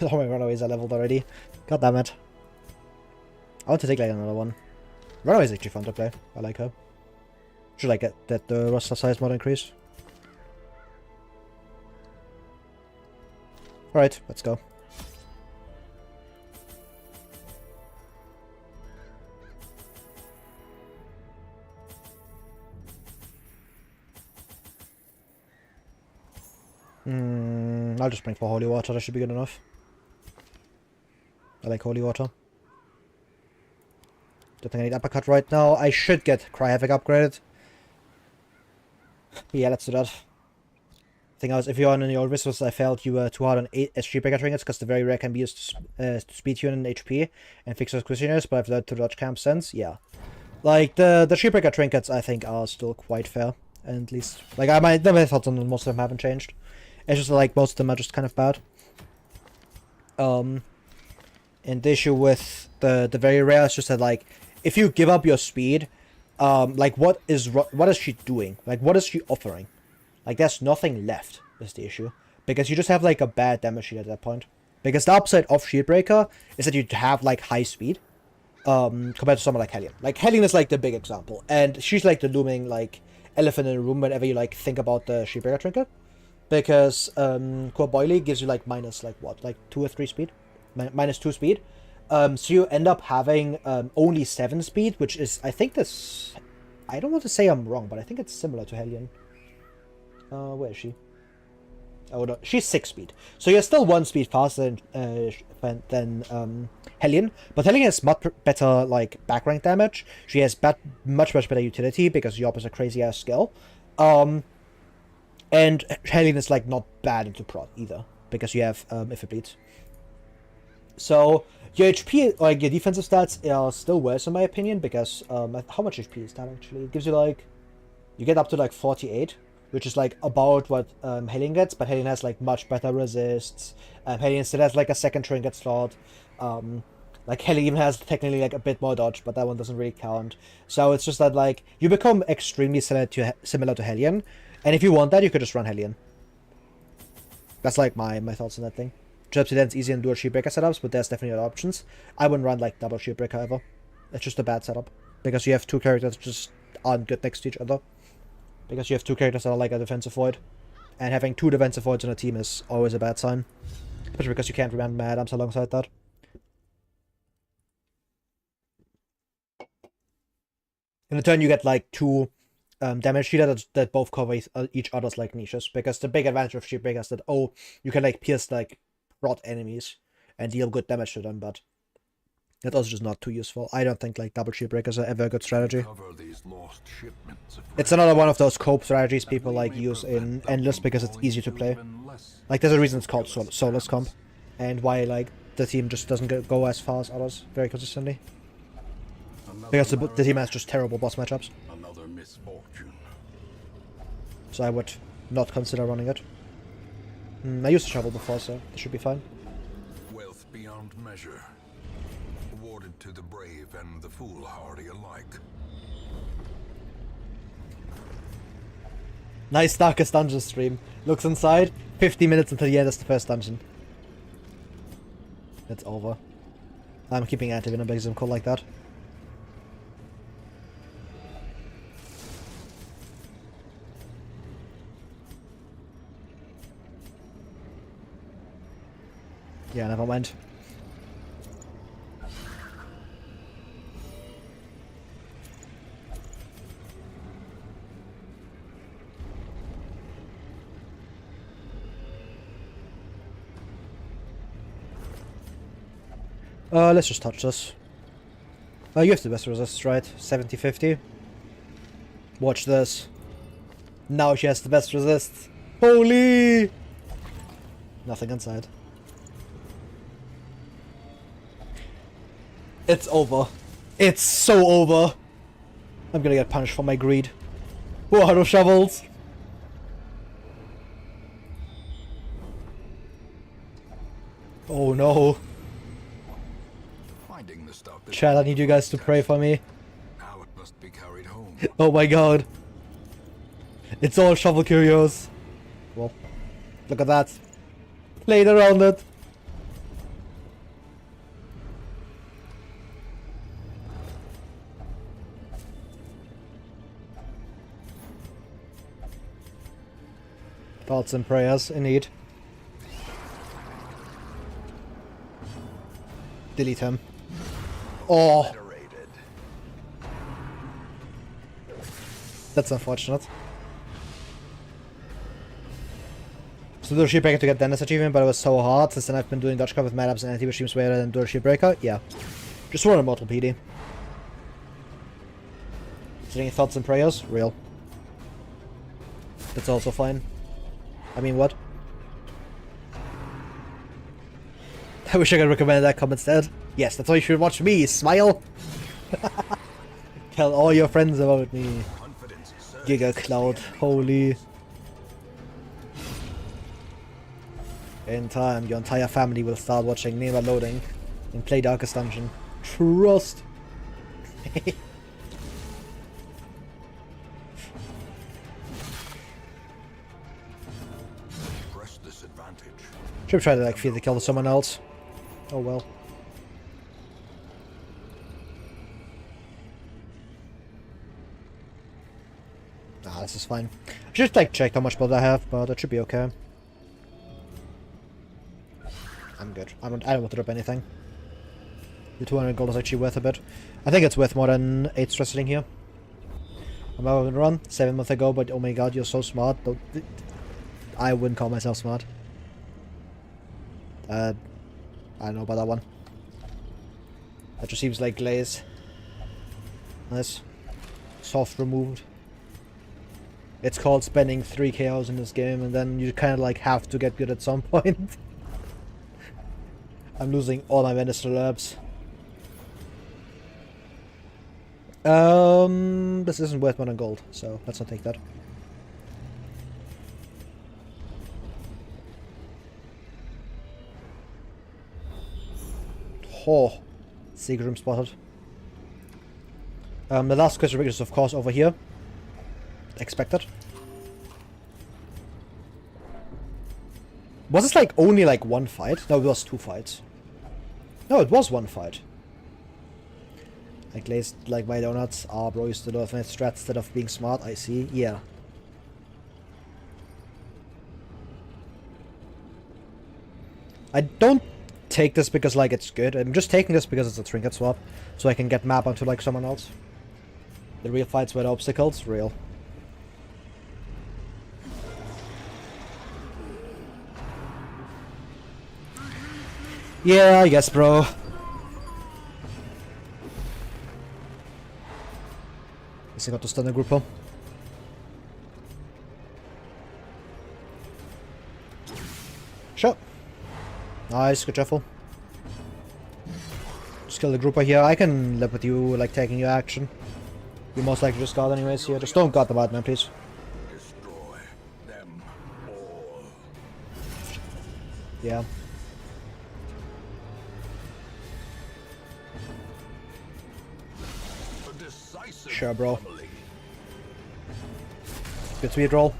All my runaways are leveled already. God damn it. I want to take like another one. Runaway is actually fun to play. I like her. Should I get that the roster size mod increase? Alright, let's go. I'll just bring for holy water, that should be good enough. I like holy water. Don't think I need uppercut right now. I should get Cry Havoc upgraded. Yeah, let's do that. Thing was, if you're on any old whistles, I felt you were too hard on SG Breaker trinkets because the very rare can be used to speed you in HP and fix those questionnaires, but I've learned to dodge camp since. Yeah. Like, the Shield Breaker trinkets, I think, are still quite fair. And at least, like, my thoughts on most of them haven't changed. It's just like most of them are just kind of bad. And the issue with the very rare is just that, like, if you give up your speed, like, what is she doing? Like, what is she offering? Like, there's nothing left, is the issue. Because you just have, like, a bad damage sheet at that point. Because the upside of Shield Breaker is that you have, like, high speed. Compared to someone like Hellion. Like, Hellion is, like, the big example. And she's, like, the looming, like, elephant in the room whenever you, like, think about the Shield Breaker trinket. Because, Core Boily gives you, like, minus, like, what? Like, 2 or 3 speed? -2 speed. So you end up having only 7 speed, which is, I think this... I don't want to say I'm wrong, but I think it's similar to Hellion. Where is she? Oh no, she's 6 speed. So you're still 1 speed faster than Hellion, but Hellion has much better like back rank damage. She has much better utility because Yop is a crazy ass skill. And Hellion is like not bad into prot either because you have if it bleeds. So your HP, like your defensive stats, are still worse in my opinion because how much HP is that actually? It gives you like, you get up to like 48, which is like about what Hellion gets, but Hellion has like much better resists. Hellion still has like a second trinket slot. Like Hellion even has technically like a bit more dodge, but that one doesn't really count. So it's just that like you become extremely similar to Hellion, and if you want that, you could just run Hellion. That's like my thoughts on that thing. Just it's easy in dual shield breaker setups, but there's definitely other options. I wouldn't run like double shield breaker ever. It's just a bad setup because you have two characters that just aren't good next to each other. Because you have two characters that are like a defensive void, and having two defensive voids on a team is always a bad sign. Especially because you can't remember Adams alongside that. In return, you get like two damage healers that both cover each other's like niches. Because the big advantage of shield breaker is that, oh, you can like pierce like rot enemies and deal good damage to them, but that's also just not too useful. I don't think like double shield breakers are ever a good strategy. It's another one of those cope strategies people like use in Endless because it's easy to play. Like there's a reason it's called Soulless comp, and why like the team just doesn't go as far as others very consistently. Because the team has just terrible boss matchups. So I would not consider running it. I used to shovel before, so this should be fine. Wealth beyond measure, awarded to the brave and the foolhardy alike. Nice Darkest Dungeon stream. Looks inside, 50 minutes until the end of the first dungeon. It's over. I'm keeping active in a big call like that. Yeah, never mind. Let's just touch this. You have the best resist, right? 70-50. Watch this. Now she has the best resist. Holy! Nothing inside. It's over. It's so over. I'm gonna get punished for my greed. Whoa, no shovels. Oh no. Chad, I need you guys to pray for me. Now it must be carried home. Oh my god. It's all shovel curios. Well, look at that. Played around it. Thoughts and prayers, indeed. Delete him. Oh! That's unfortunate. So Dual Shield Breaker to get Dennis achievement, but it was so hard since then I've been doing dodge cover with Mad Ups and anti-machines way better than Dual Shield Breaker. Yeah. Just run a Mortal PD. Is there any thoughts and prayers? Real. That's also fine. I mean, what? I wish I could recommend that comp instead. Yes, that's why you should watch me, smile! Tell all your friends about me. Giga Cloud, holy. In time, your entire family will start watching Nema Loading and play Darkest Dungeon. Trust! Should try to like feed the kill to someone else. Oh well. Nah, this is fine. I should like check how much blood I have, but that should be okay. I'm good. I don't want to drop anything. The 200 gold is actually worth a bit. I think it's worth more than 8 stress sitting here. I'm out on the run 7 months ago, but oh my god, you're so smart. I wouldn't call myself smart. I don't know about that one. That just seems like glaze. Nice. Soft removed. It's called spending 3k hours in this game, and then you kind of like have to get good at some point. I'm losing all my medicinal herbs. This isn't worth more than gold, so let's not take that. Oh, secret room spotted. The last question is of course over here. Expected. Was this like only like one fight? No, it was 2 fights. No, it was 1 fight. I glazed like my donuts. Ah, bro, you still have my strats instead of being smart. I see. Yeah. I don't take this because like it's good. I'm just taking this because it's a trinket swap, so I can get map onto like someone else. The real fights were the obstacles, real. Yeah, I guess, bro. Guess I got to stun the group home. Sure. Nice, good shuffle. Just kill the grouper here. I can live with you, like, taking your action. You most likely just guard anyways here. Just don't guard the bad man, please. Destroy them all. Yeah. Sure, bro. Good speed roll.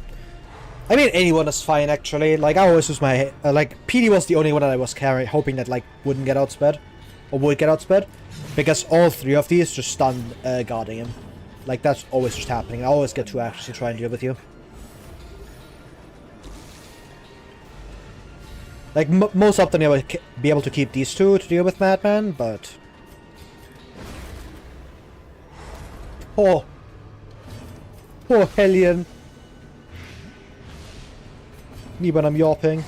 I mean, anyone is fine, actually. Like, I always use my... like, PD was the only one that I was hoping that, like, wouldn't get outsped. Or would get outsped. Because all 3 of these just stun guarding him. Like, that's always just happening. I always get 2 actions to try and deal with you. Like, most often I would be able to keep these 2 to deal with Madman, but... Oh. Oh, Hellion. Me when I'm yawping.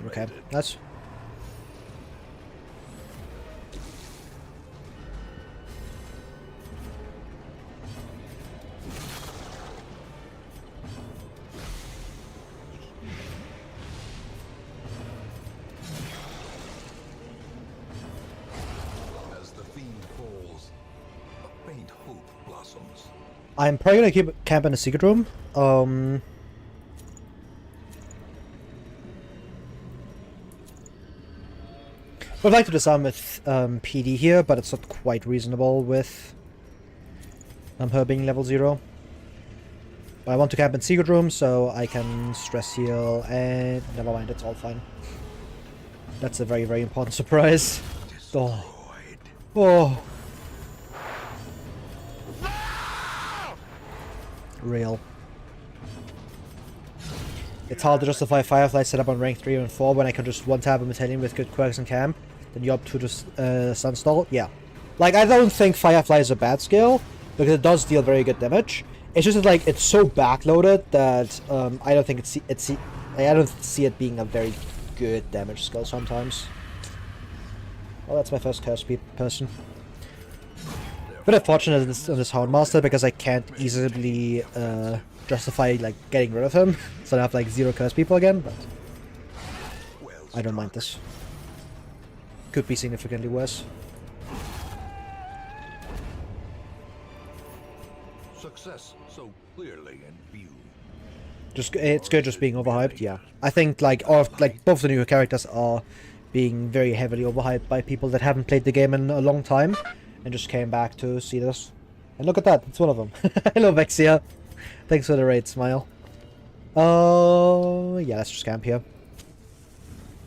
Okay, that's... I'm probably gonna keep camp in the secret room. I'd like to disarm with PD here, but it's not quite reasonable with her being level 0. But I want to camp in secret room so I can stress heal and never mind, it's all fine. That's a very, very important surprise. Oh. Oh. Real. It's hard to justify Firefly setup on rank 3 and 4 when I can just one-tap a Metallion with good quirks and camp, then you up to just Sunstall. Yeah. Like, I don't think Firefly is a bad skill, because it does deal very good damage. It's just that, like, it's so backloaded that I don't think I don't see it being a very good damage skill sometimes. Well, that's my first curse person. Bit unfortunate on this Houndmaster because I can't easily justify like getting rid of him, so I have like 0 curse people again, but I don't mind this. Could be significantly worse. Success so clearly in view. It's good just being overhyped, yeah. I think like both the new characters are being very heavily overhyped by people that haven't played the game in a long time and just came back to see this. And look at that, it's one of them. Hello Vexia. Thanks for the raid, smile. Oh, yeah, let's just camp here.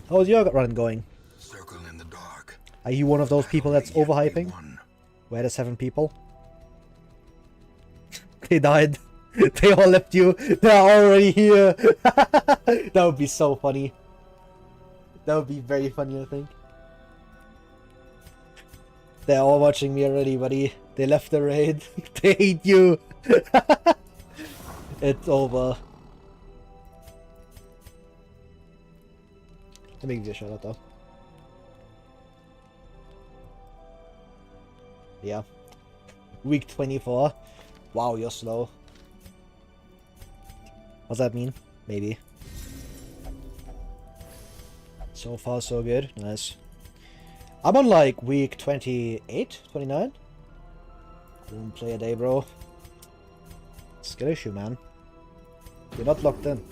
How's your run going? Circle in the dark. Are you one of those people that's overhyping? Where are the 7 people? They died. They all left you. They're already here. That would be so funny. That would be very funny, I think. They're all watching me already, buddy. They left the raid. They hate you. It's over. Let me give you a shout out though. Yeah. Week 24. Wow, you're slow. What's that mean? Maybe. So far, so good. Nice. I'm on like week 28, 29. Didn't play a day, bro. Skill issue, man. You're not locked in.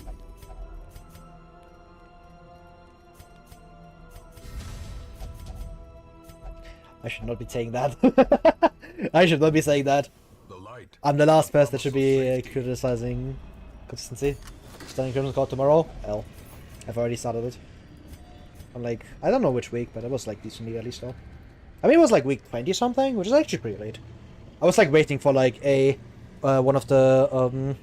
I should not be saying that. I should not be saying that. I'm the last person that should be criticizing consistency. Starting Crimson Code tomorrow? Hell. I've already started it. I'm like, I don't know which week, but it was like decently at least though. I mean, it was like week 20 something, which is actually pretty late. I was like waiting for like a one of the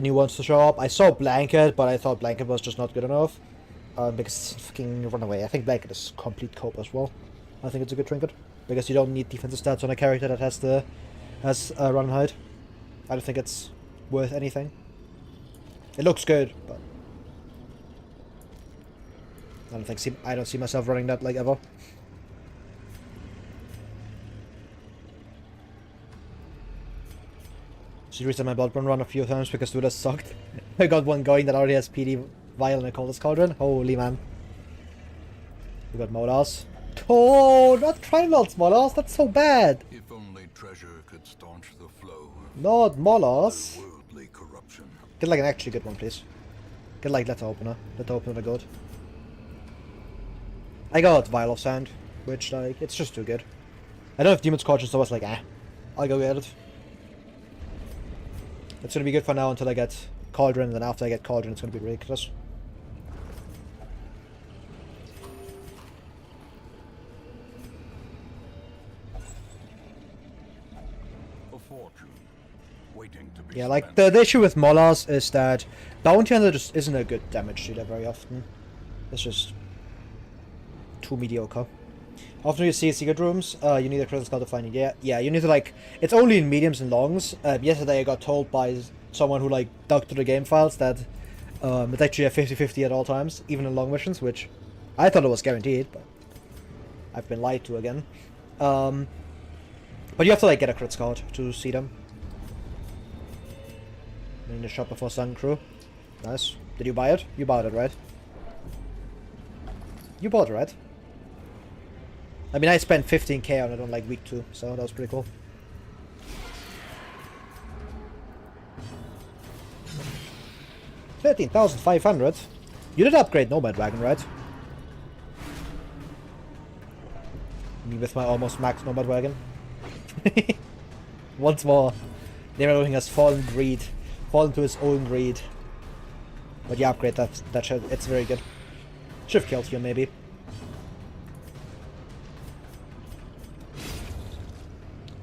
new ones to show up. I saw Blanket, but I thought Blanket was just not good enough. Because it's fucking Runaway. I think Blanket is complete cope as well. I think it's a good trinket. Because you don't need defensive stats on a character that has run and hide. I don't think it's worth anything. It looks good, but I don't see myself running that like ever. Should reset my Bloodborne run a few times because Duelist sucked. I got one going that already has PD Vial and a Coldest Cauldron. Holy man. We got Molars. Oh, not Trimalts, Molars. That's so bad. If only treasure could staunch the flow. Not Molars. Worldly corruption. Get like an actually good one, please. Get like Letter Opener. Letter Opener good. I got Vial of Sand, which like it's just too good. I don't have Demon's Scourge, so I was like, I'll go get it. It's gonna be good for now until I get Cauldron, and then after I get Cauldron, it's gonna be ridiculous. A fortune waiting to be Yeah, like the issue with Molars is that Bounty Hunter just isn't a good damage dealer very often. It's just too mediocre. Often you see secret rooms, you need a critical skill to find it. Yeah, you need to like, it's only in mediums and longs. Yesterday I got told by someone who like dug through the game files that it's actually a 50-50 at all times, even in long missions, which I thought it was guaranteed, but I've been lied to again. But you have to like get a crit scout to see them. In the shop before Sun Crew. Nice. Did you buy it? You bought it, right? You bought it, right? I mean, I spent 15k on it on like week 2, so that was pretty cool. $13,500. You did upgrade Nomad Wagon, right? Me with my almost max Nomad Wagon. Once more, Neverlooking has fallen to his own greed. But yeah, upgrade that shit. It's very good. Should have killed you maybe.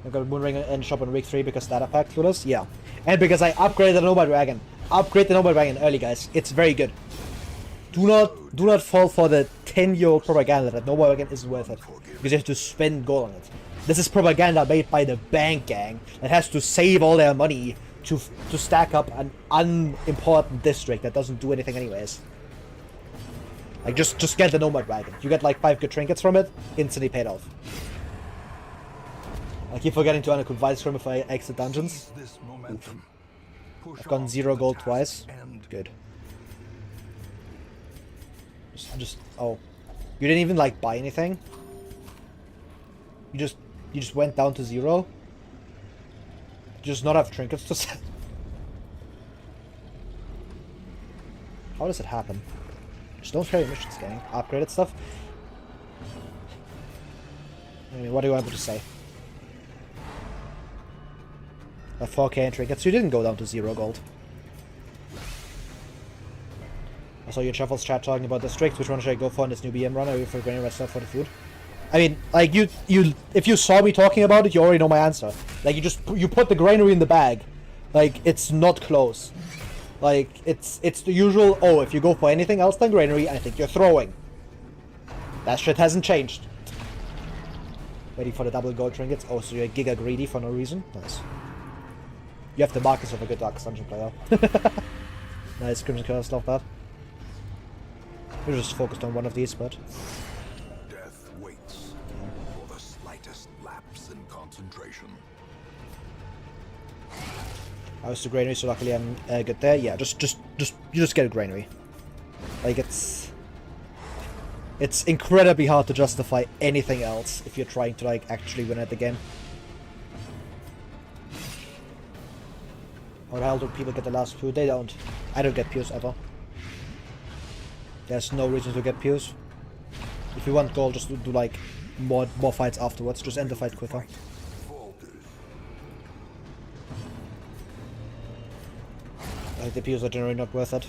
I got a Moonring and shop on week 3 because that attack with us. Yeah. And because I upgraded the Nomad Wagon. Upgrade the Nomad Wagon early, guys. It's very good. Do not fall for the 10-year-old propaganda that Nomad Wagon isn't worth it. Because you have to spend gold on it. This is propaganda made by the bank gang that has to save all their money to stack up an unimportant district that doesn't do anything anyways. Like, just get the Nomad Wagon. You get like 5 good trinkets from it, instantly paid off. I keep forgetting to unequip Vice from if I exit dungeons. I've gotten 0 gold twice. Good. Oh. You didn't even like buy anything? You just went down to 0? You just not have trinkets to sell? How does it happen? Just don't fail your missions, gang. Upgraded stuff? I mean, what do you want me to say? A 4k in trinkets. You didn't go down to 0 gold. I saw your Shuffles chat talking about districts. Which one should I go for in this new BM run? Are you for graining red stuff for the food? I mean, like, if you saw me talking about it, you already know my answer. Like, you put the granary in the bag. Like, it's not close. Like, it's the usual, oh, if you go for anything else than granary, I think you're throwing. That shit hasn't changed. Waiting for the double gold trinkets. Oh, so you're giga greedy for no reason? Nice. You have the markers of a good Dark Dungeon player. Nice, Crimson Curse, love that. We're just focused on one of these, but... Death waits for the slightest lapse in concentration. I was to granary, so luckily I'm good there. Yeah, you just get a granary. Like, it's incredibly hard to justify anything else if you're trying to, like, actually win at the game. How the hell do people get the last pew? They don't. I don't get pews ever. There's no reason to get pews. If you want gold, just do like more fights afterwards. Just end the fight quicker. Like, the pews are generally not worth it.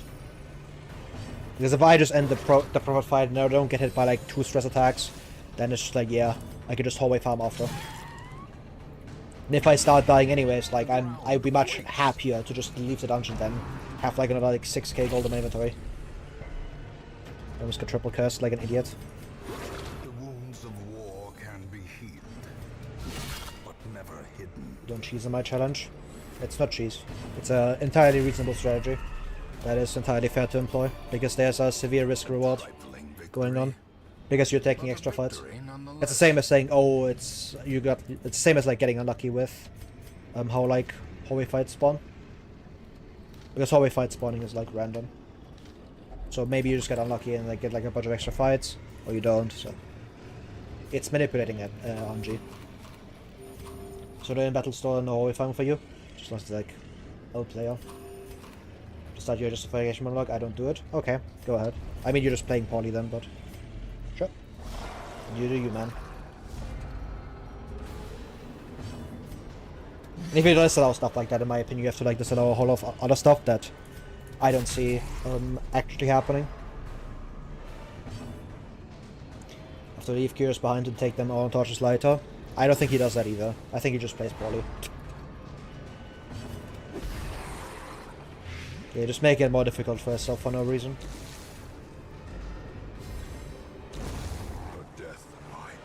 Because if I just end the profit fight and I don't get hit by like 2 stress attacks, then it's just like, yeah, I could just hallway farm after. And if I start dying anyways, like, I'd be much happier to just leave the dungeon then. Have like another like 6k gold in my inventory. I almost got triple cursed like an idiot. The wounds of war can be healed, but never hidden. Don't cheese on my challenge. It's not cheese. It's an entirely reasonable strategy. That is entirely fair to employ, because there's a severe risk reward going on. Because you're taking extra fights. It's the same as saying, oh, it's the same as like getting unlucky with how like hallway fights spawn. Because hallway fight spawning is like random. So maybe you just get unlucky and like get like a bunch of extra fights, or you don't. So it's manipulating it, RNG. So the battle store no hallway farm for you, just as like L player. To start your justification monologue, I don't do it. Okay, go ahead. I mean, you're just playing poorly then, but sure. You do you, man. And if you don't disallow stuff like that, in my opinion, you have to like disallow a whole lot of other stuff that I don't see actually happening. Have to leave Curious behind and take them all on torches later. I don't think he does that either. I think he just plays poorly. Yeah, just make it more difficult for yourself for no reason.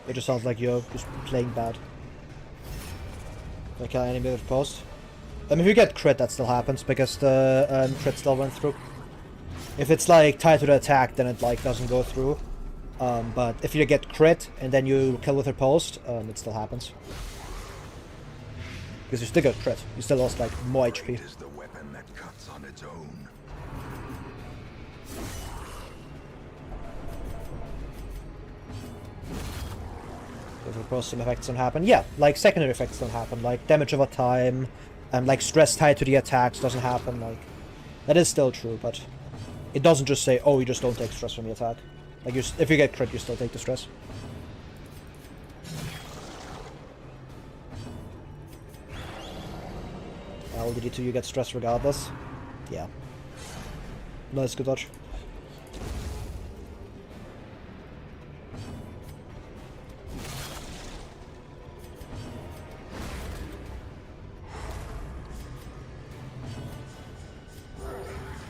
It just sounds like you're just playing bad. Like an enemy with post. If you get crit, that still happens because the crit still went through. If it's like tied to the attack, then it like doesn't go through. But if you get crit and then you kill with your post, it still happens. Because you still got crit. You still lost like more HP. Is the weapon that cuts on its own. Of course, some effects don't happen. Yeah, like secondary effects don't happen. Like damage over time, and like stress tied to the attacks doesn't happen. Like that is still true, but it doesn't just say, "Oh, you just don't take stress from the attack." Like if you get crit, you still take the stress. LDD2, you get stress regardless. Yeah. Nice, good dodge.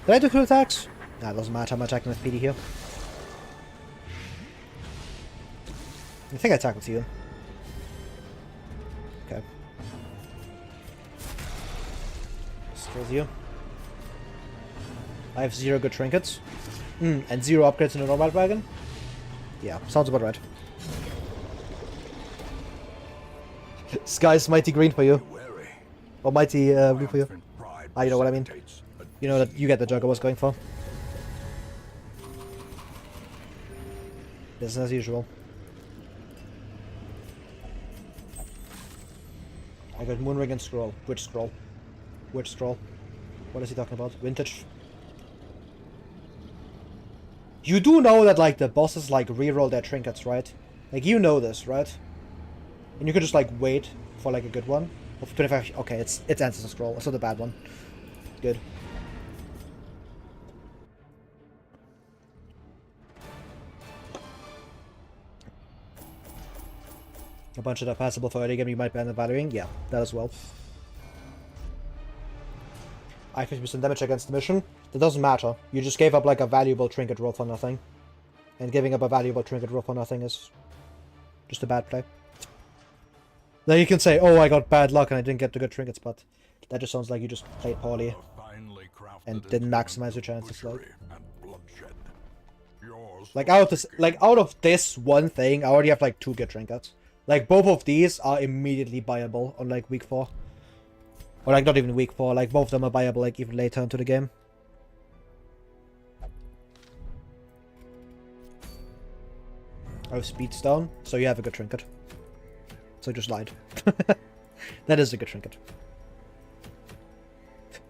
Did I do crit attacks? Nah, it doesn't matter, I'm attacking with PD here. I think I attack with you. Okay. Kills you. I have 0 good trinkets. And 0 upgrades in a normal wagon? Yeah, sounds about right. Sky's mighty green for you. Or mighty blue for you. Ah, you know what I mean. You know that you get the jug I was going for. Business as usual. I got Moonring and Scroll. Which Scroll? Which Scroll? What is he talking about? Vintage? You do know that, like, the bosses, like, reroll their trinkets, right? Like, you know this, right? And you could just, like, wait for, like, a good one. Of 25... Okay, it's Ancestor Scroll. It's not a bad one. Good. A bunch that are passable for early game you might be undervaluing. Yeah, that as well. I 50% damage against the mission. That doesn't matter. You just gave up like a valuable trinket roll for nothing. And giving up a valuable trinket roll for nothing is just a bad play. Now you can say, oh, I got bad luck and I didn't get the good trinkets, but that just sounds like you just played poorly and didn't maximize your chances. Like out of this one thing, I already have like 2 good trinkets. Like both of these are immediately buyable on like week 4. Or like not even week 4, like both of them are buyable like even later into the game. I have Speedstone, so you have a good trinket. So I just lied. That is a good trinket.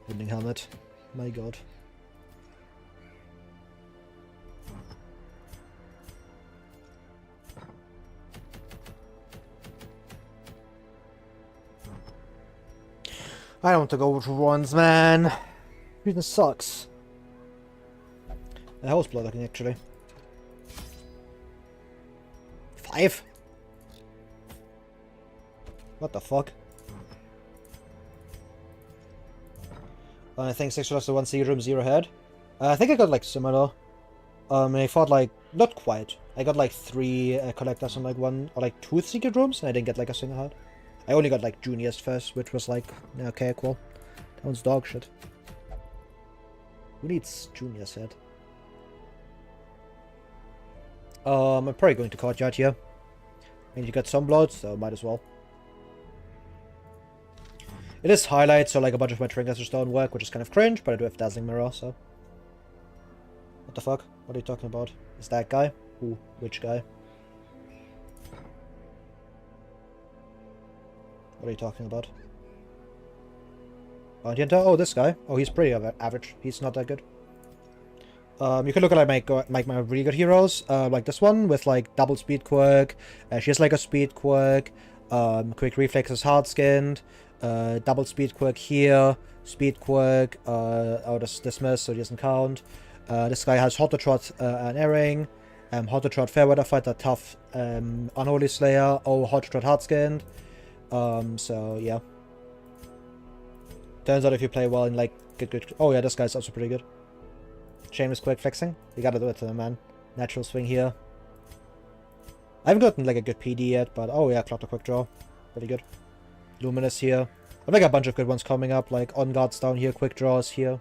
Winding helmet. My god. I don't want to go with ones, man. This sucks. The hell's blood looking actually? 5? What the fuck? I think 6 plus the 1 secret room, 0 head. I think I got like similar. I fought like not quite. I got like 3 collectors and like 1 or like 2 secret rooms, and I didn't get like a single head. I only got like juniors first, which was like okay, cool. That one's dog shit. Who needs juniors head? I'm probably going to courtyard here. And you got some blood, so might as well. It is highlight, so like a bunch of my trinkets just don't work, which is kind of cringe, but I do have Dazzling Mirror, so. What the fuck? What are you talking about? Is that guy? Who? Which guy? What are you talking about? Bounty Hunter? Oh, this guy. Oh, he's pretty average. He's not that good. You can look at like my really good heroes, like this one with like double speed quirk. She has like a speed quirk. Quick reflexes, hard skinned. Double speed quirk here. Speed quirk. Oh, this dismiss, so it doesn't count. This guy has Hotter Trot and Airing. Hotter Trot Fairweather Fighter, tough. Unholy Slayer. Oh, Hotter Trot hard skinned. So yeah. Turns out if you play well in like good. Oh yeah, this guy's also pretty good. Shameless quick flexing. You gotta do it to him, man. Natural swing here. I haven't gotten like a good PD yet, but oh yeah, Clock the Quick Draw. Pretty good. Luminous here. I've got a bunch of good ones coming up, like On Guards down here, Quick Draws here.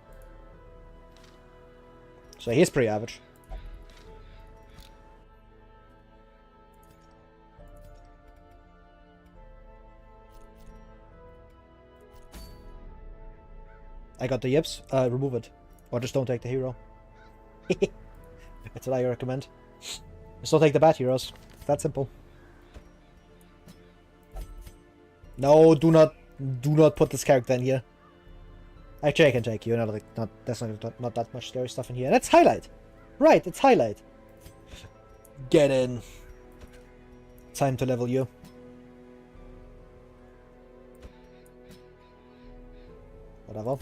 So he's pretty average. I got the yips. Remove it. Or just don't take the hero. That's what I recommend. Just don't take the bad heroes. It's that simple. No, do not put this character in here. Actually, I can take you. There's not that much scary stuff in here. And it's highlight. Right, it's highlight. Get in. Time to level you. Whatever.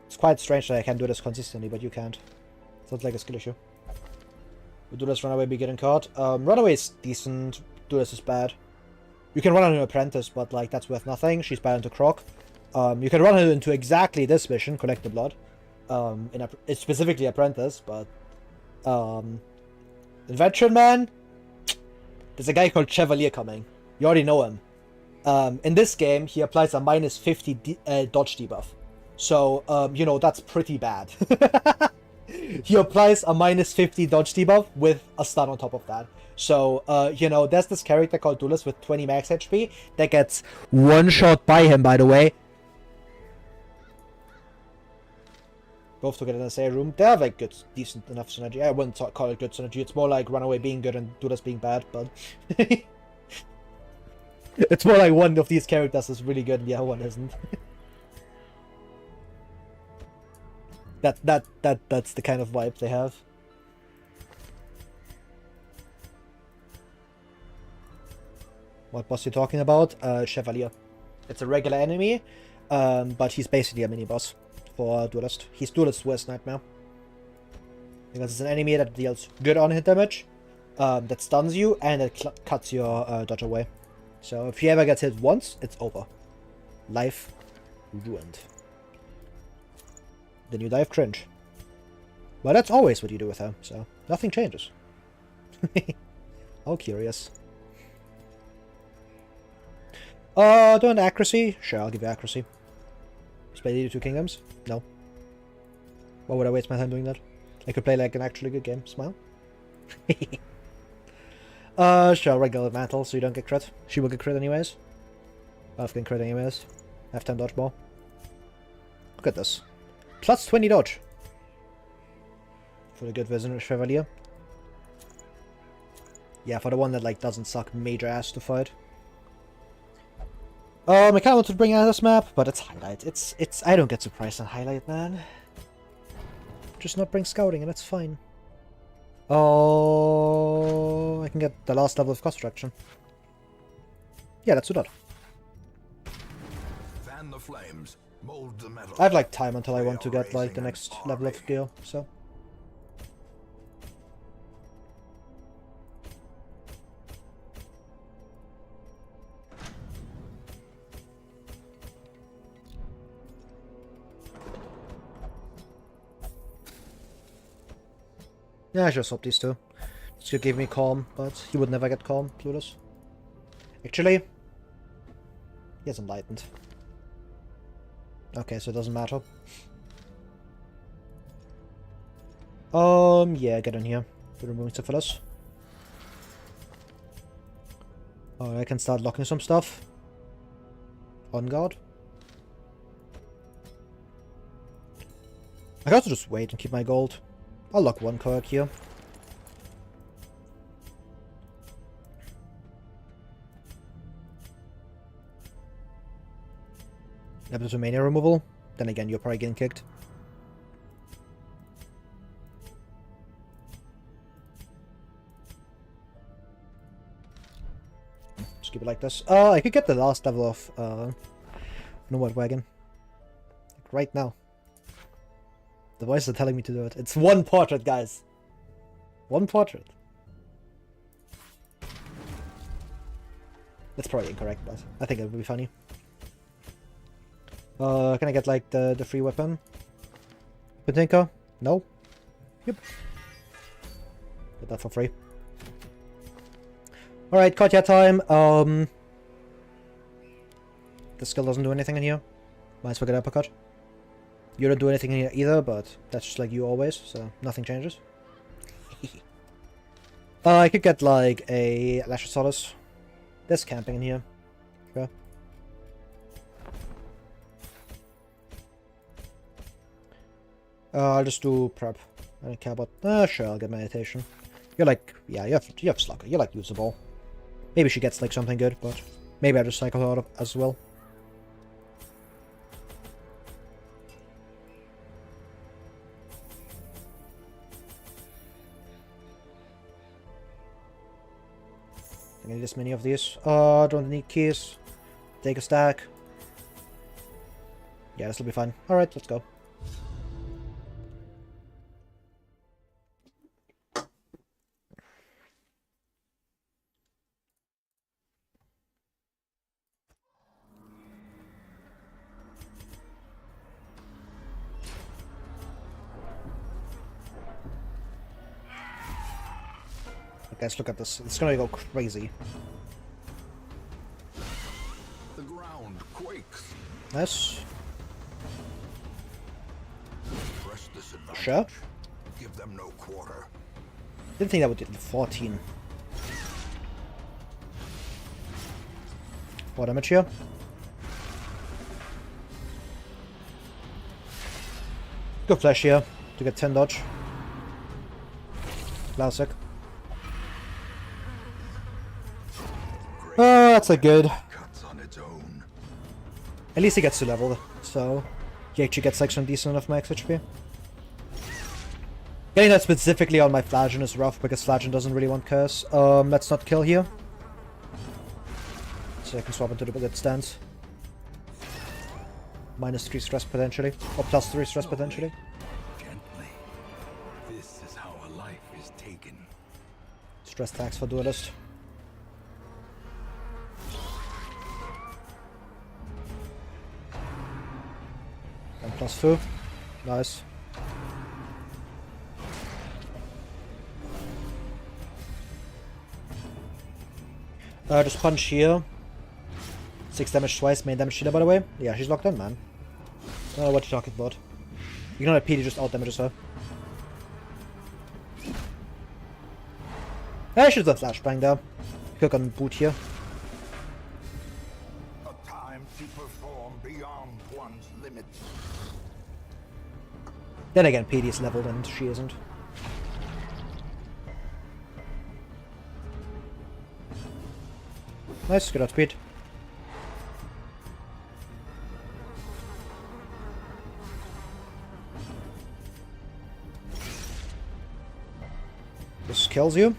It's quite strange that I can do this consistently, but you can't. Sounds like a skill issue. We do this Runaway be getting caught. Runaway is decent. Duelist is bad. You can run her into Apprentice, but like that's worth nothing. She's bad into Croc. You can run her into exactly this mission, Collect the Blood. It's specifically Apprentice, but Invention Man. There's a guy called Chevalier coming. You already know him. In this game, he applies a minus 50 dodge debuff. So, you know, that's pretty bad. He applies a minus 50 dodge debuff with a stun on top of that. So, you know, there's this character called Duelist with 20 max HP that gets one shot by him, by the way. Both together in the same room. They have like good, decent enough synergy. I wouldn't call it good synergy. It's more like Runaway being good and Duelist being bad, but... It's more like one of these characters is really good and the other one isn't. That's the kind of vibe they have. What boss you talking about? Chevalier. It's a regular enemy, but he's basically a mini boss for Duelist. He's Duelist's worst nightmare. Because it's an enemy that deals good on hit damage, that stuns you, and it cuts your dodge away. So if she ever gets hit once, it's over. Life ruined. Then you die of cringe. Well, that's always what you do with her, so nothing changes. How curious. Do you want accuracy? Sure, I'll give you accuracy. Play the 2 kingdoms? No. Why would I waste my time doing that? I could play like an actually good game. Smile. Sure, regular mantle, so you don't get crit. She will get crit anyways. I've get crit anyways. Have 10 dodge more. Look at this. Plus 20 dodge. For the good Vision Chevalier. Yeah, for the one that like doesn't suck major ass to fight. I kinda want to bring out this map, but it's highlight. It's I don't get surprised on highlight, man. Just not bring scouting and that's fine. Oh, I can get the last level of cost reduction. Yeah, let's do that. Fan the flames, mold the metal. I have like time until I want to get like the next level of gear, so. Yeah, I should swap these two. This could give me calm, but he would never get calm, clueless. Actually, he has enlightened. Okay, so it doesn't matter. Yeah, get in here. We're removing syphilis. Oh, I can start locking some stuff. On guard. I got to just wait and keep my gold. I'll lock one quirk here. Episode Mania removal. Then again, you're probably getting kicked. Just keep it like this. I could get the last level of Nomad Wagon. Like right now. The voices are telling me to do it. It's one portrait, guys. One portrait. That's probably incorrect, but I think it would be funny. Can I get like the free weapon? Patinka? No? Yep. Get that for free. Alright, Katya time. The skill doesn't do anything in here. Might as well get uppercut. You don't do anything in here either, but that's just like you always, so nothing changes. I could get like a Lash of Solace. There's camping in here. Okay. I'll just do prep. I don't care about. Sure, I'll get meditation. You're like, yeah, you have Slugger. You're like usable. Maybe she gets like something good, but maybe I just cycle her out as well. I need this many of these. Don't need keys. Take a stack. Yeah, this will be fine. Alright, let's go. Guys, look at this. It's gonna go crazy. The ground quakes. Nice. Press this advantage. Sure. Give them no quarter. Didn't think that would do 14. What damage here? Good flash here to get 10 dodge. Classic. Oh, that's a good. Cuts on its own. At least he gets to level, so he actually gets like some decent enough max HP. Getting that specifically on my Flagon is rough because Flagon doesn't really want curse. Let's not kill here. So I can swap into the good stance. -3 stress potentially, or +3 stress potentially. Gently. This is how a life is taken. It's Stress tax for Duelist. And +2. Nice. Just punch here. 6 damage twice, main damage healer by the way. Yeah, she's locked in, man. I don't know what you're talking about. You know that PD just out damages her. I should have done flashbang there. Cook on boot here. A time to perform beyond one's limits. Then again, PD is leveled and she isn't. Nice, good outspeed. This kills you.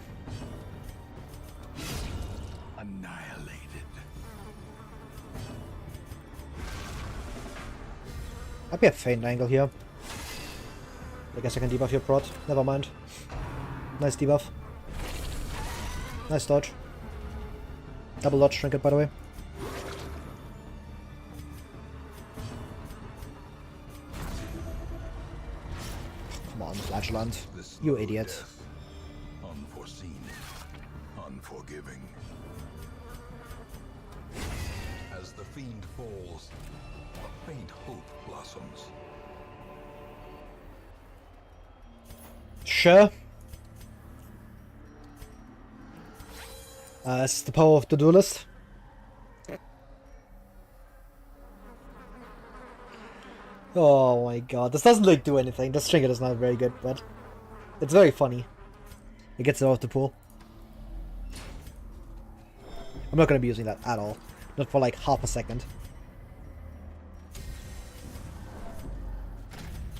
Annihilated. Might be a faint angle here. I guess I can debuff your prod. Never mind. Nice debuff. Nice dodge. Double dodge trinket, by the way. Come on, Flatland. You idiot. Death. Unforeseen. Unforgiving. As the fiend falls, a faint hope blossoms. Sure. This is the power of the Duelist. Oh my god, this doesn't like do anything. This trinket is not very good, but it's very funny. It gets it out of the pool. I'm not gonna be using that at all. Not for like half a second.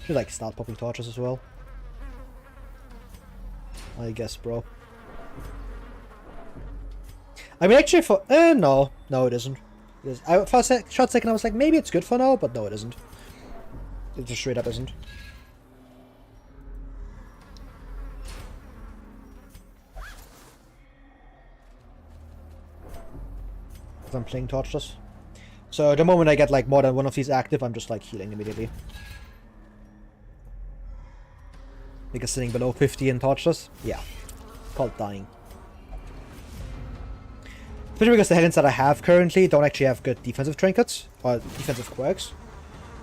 Should like start popping torches as well. I guess, bro. I mean, actually, for no, it isn't. It is. For a short second, I was like, maybe it's good for now, but no, it isn't. It just straight up isn't. If I'm playing torches. So the moment I get like more than one of these active, I'm just like healing immediately. Because sitting below 50 in torches, yeah, called dying. Especially because the Helens that I have currently don't actually have good defensive trinkets or defensive quirks.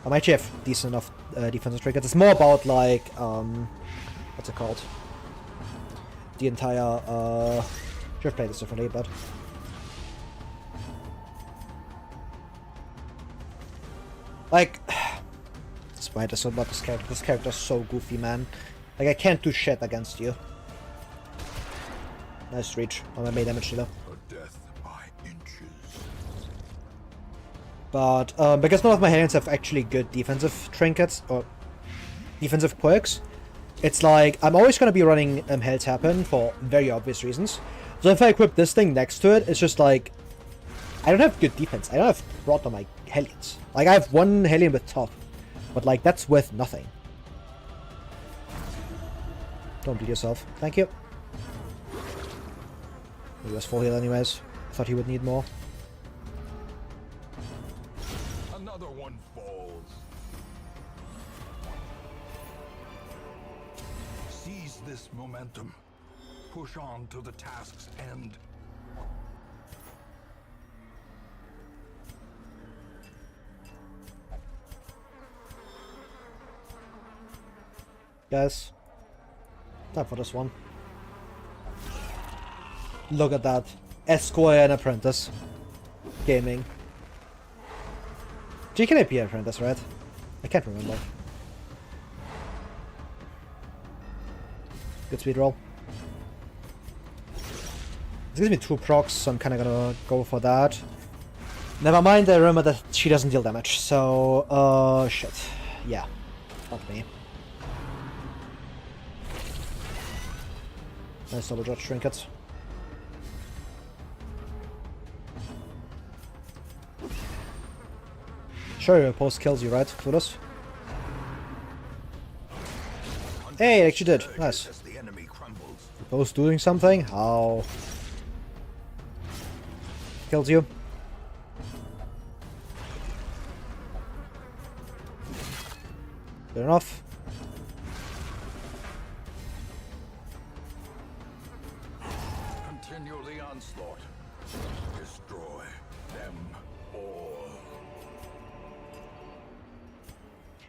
I actually have decent enough defensive trinkets. It's more about like what's it called? The entire should have played this differently, but like that's why I just about this character. This character is so goofy, man. Like I can't do shit against you. Nice reach on my main damage dealer. But because none of my Helens have actually good defensive trinkets or defensive quirks, it's like I'm always going to be running Hell Happen for very obvious reasons. So if I equip this thing next to it, it's just like I don't have good defense. I don't have brought on my Hellions. Like I have one Hellion with top, but like that's worth nothing. Don't bleed yourself. Thank you. He was full heal anyways. I thought he would need more. Another one falls. Seize this momentum. Push on to the task's end. Guys, time for this one. Look at that. Esquire and Apprentice. Gaming. G can be Apprentice, right? I can't remember. Good speed roll. This gives me 2 procs, so I'm kinda gonna go for that. Never mind, I remember that she doesn't deal damage, so, shit. Yeah. Not me. Nice double dodge trinkets. Sure, your post kills you, right, Clueless? Hey, it actually did. Nice. Those doing something? How? Kills you. Good enough. Continue the onslaught. Destroy them all.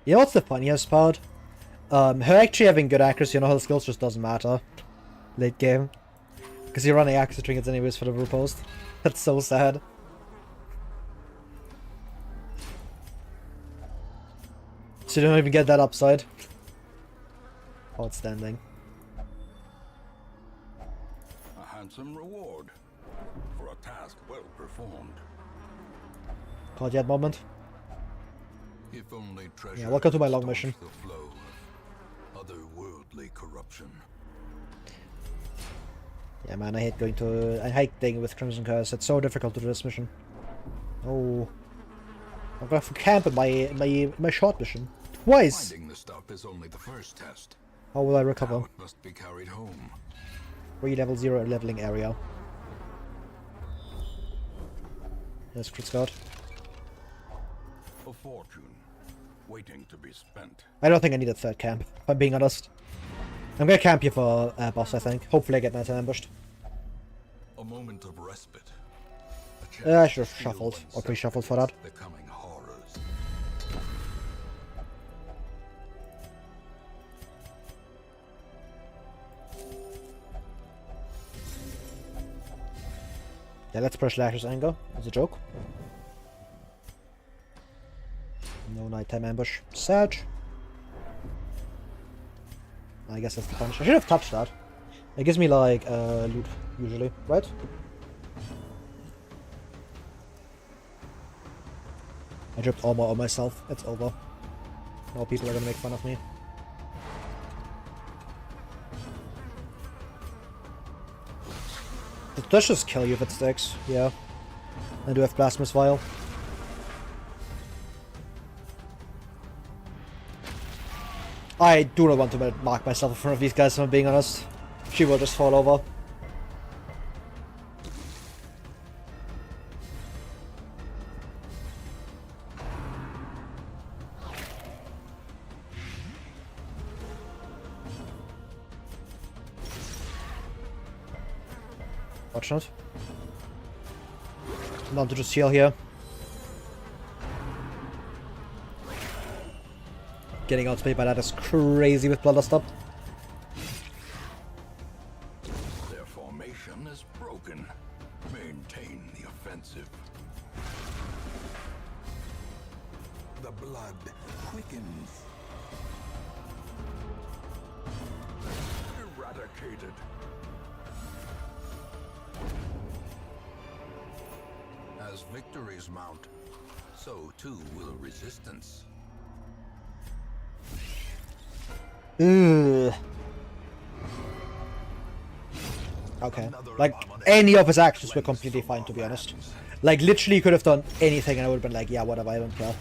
You know what's the funniest part? Her actually having good accuracy on all her skills just doesn't matter. Late game. Because you're running accuracy trinkets anyways for the riposte. That's so sad. So you don't even get that upside. Outstanding. A handsome reward for a task well performed. Caught yet moment. If only treasure Yeah, welcome to my long staunch mission. the flow of otherworldly corruption. Yeah, man, I hate thing with Crimson Curse. It's so difficult to do this mission. Oh, I'm gonna camp at my short mission twice. Finding the stuff is only the first test. How will I recover? Now it must be carried home. 3 level 0 leveling area. There's Crit Scout. A fortune waiting to be spent. I don't think I need a third camp, if I'm being honest. I'm gonna camp here for boss, I think. Hopefully I get nice and ambushed. A moment of respite. I should have shuffled, or pre-shuffled for that. The coming horrors. Yeah, let's push Lash's anger as a joke. No nighttime ambush. Surge. I guess that's the punch. I should have touched that. It gives me like loot usually, right? I dropped armor on myself. It's over. Now people are gonna make fun of me. It does just kill you if it sticks. Yeah. I do have Plasmus Vial. I do not want to mark myself in front of these guys, if I'm being honest. She will just fall over. Watch out. Not to just heal here. Getting outsplayed by that is crazy with Bloodlust. Their formation is broken. Maintain the offensive. The blood quickens. Eradicated. As victories mount, so too will resistance. Ugh. Okay. Like, any of his actions were completely fine, to be honest. Like, literally could have done anything and I would have been like, yeah, whatever, I don't care.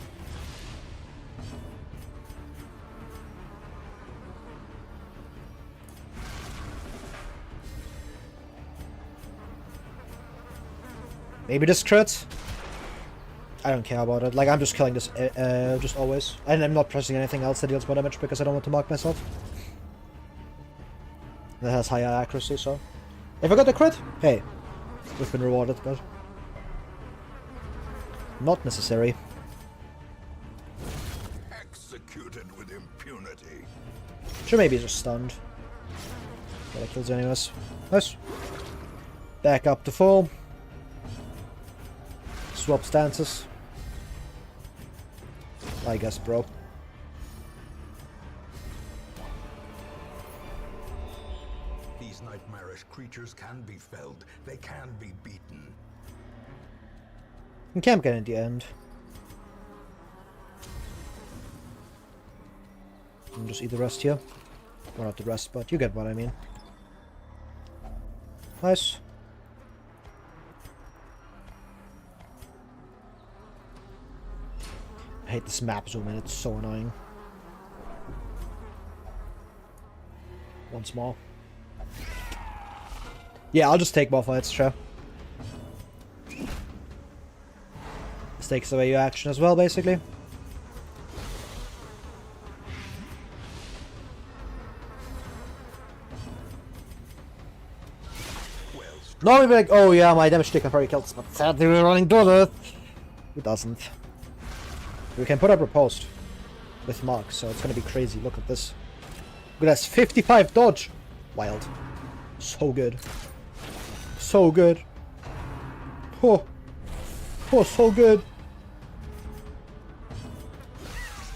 Maybe this crit? I don't care about it. Like, I'm just killing this just always. And I'm not pressing anything else that deals more damage because I don't want to mark myself. That has higher accuracy, so... If I got the crit, hey. We've been rewarded, but... Not necessary. Executed with impunity. Sure, maybe just stunned. But that kills anyways. Nice. Back up to full. Swap stances. I guess, bro. These nightmarish creatures can be felled. They can be beaten. And camp get in the end. And just eat the rest here. Well, not the rest, but you get what I mean. Nice. I hate this map zoom in, it's so annoying. Once more. Yeah, I'll just take more fights, sure. This takes away your action as well, basically. Normally be like, oh yeah, my damage taken probably kills, but sadly we're running Duelist. It doesn't. We can put up a post with Mark, so it's gonna be crazy. Look at this. Look at this, 55 dodge. Wild. So good. So good. Oh. Oh, so good.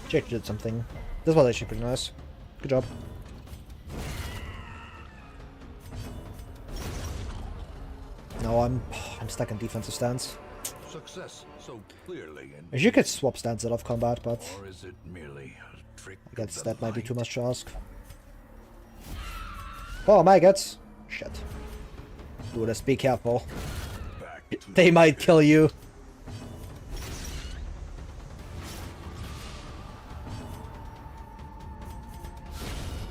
Jake did something. This was actually pretty nice. Good job. No, I'm stuck in defensive stance. Success so clearly in You could swap stance out of combat, but or is it merely a trick I guess of the that might be too light? much to ask. Oh, maggots! Shit. Duelist, be careful. Back to They might kill you.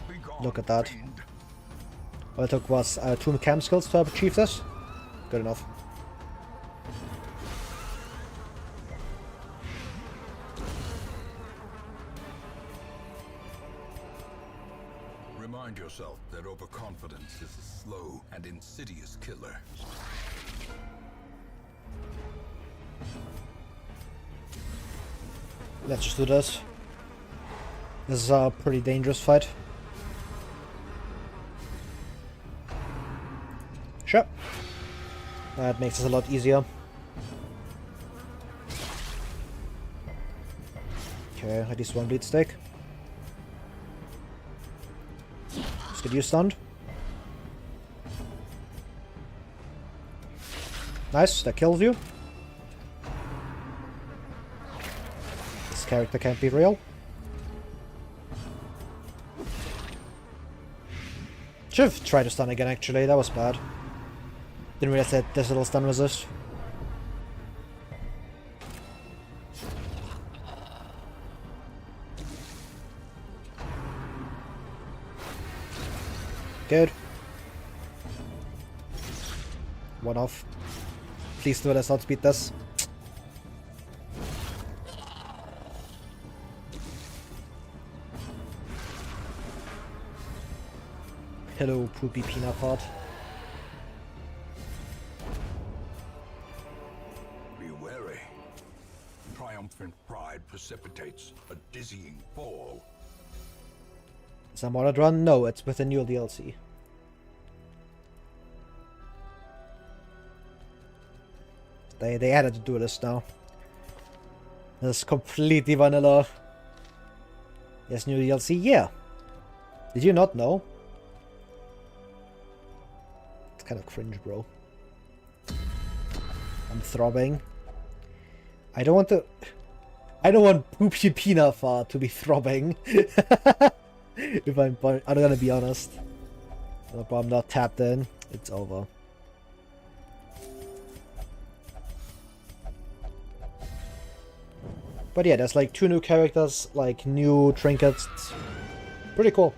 be gone, Look at that. fiend. All it took was 2 cam skills to achieve this. Good enough. Remind yourself that overconfidence is a slow and insidious killer. Let's just do this. This is a pretty dangerous fight. Sure. That makes this a lot easier. Okay, at least one bleed stick. Let's get you stunned. Nice, that kills you. This character can't be real. Should've tried to stun again actually, that was bad. Didn't realize that there's a little stun resist. Good. One off. Please do let us outspeed this. Hello, poopy peanut pot. Be wary. Triumphant pride precipitates a dizzying fall. Is that modded run? No, it's with the new DLC. They added the Duelist now. This is completely vanilla. Yes, new DLC? Yeah. Did you not know? It's kind of cringe, bro. I'm throbbing. I don't want poopy peanut fart to be throbbing. If I'm gonna be honest. If I'm not tapped in, it's over. But yeah, there's like 2 new characters, like new trinkets. It's pretty cool.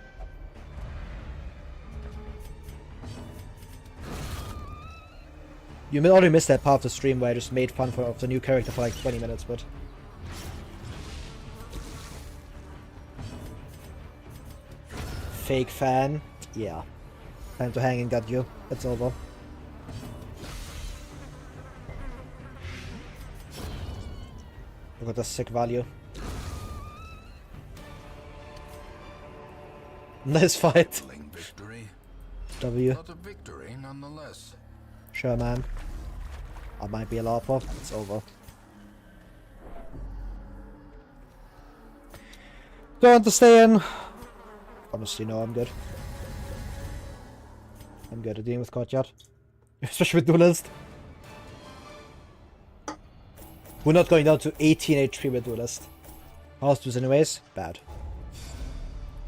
You may already missed that part of the stream where I just made fun of the new character for like 20 minutes, but... Fake fan? Yeah. Time to hanging that you. It's over. Look at the sick value. Nice fight. Victory, W. but a victory nonetheless. Sure, man. I might be a LARPer. It's over. Do I want to stay in? Honestly, no, I'm good. I'm good at dealing with Courtyard. Especially with Duelist. We're not going down to 18 HP with Duelist. House does anyways. Bad.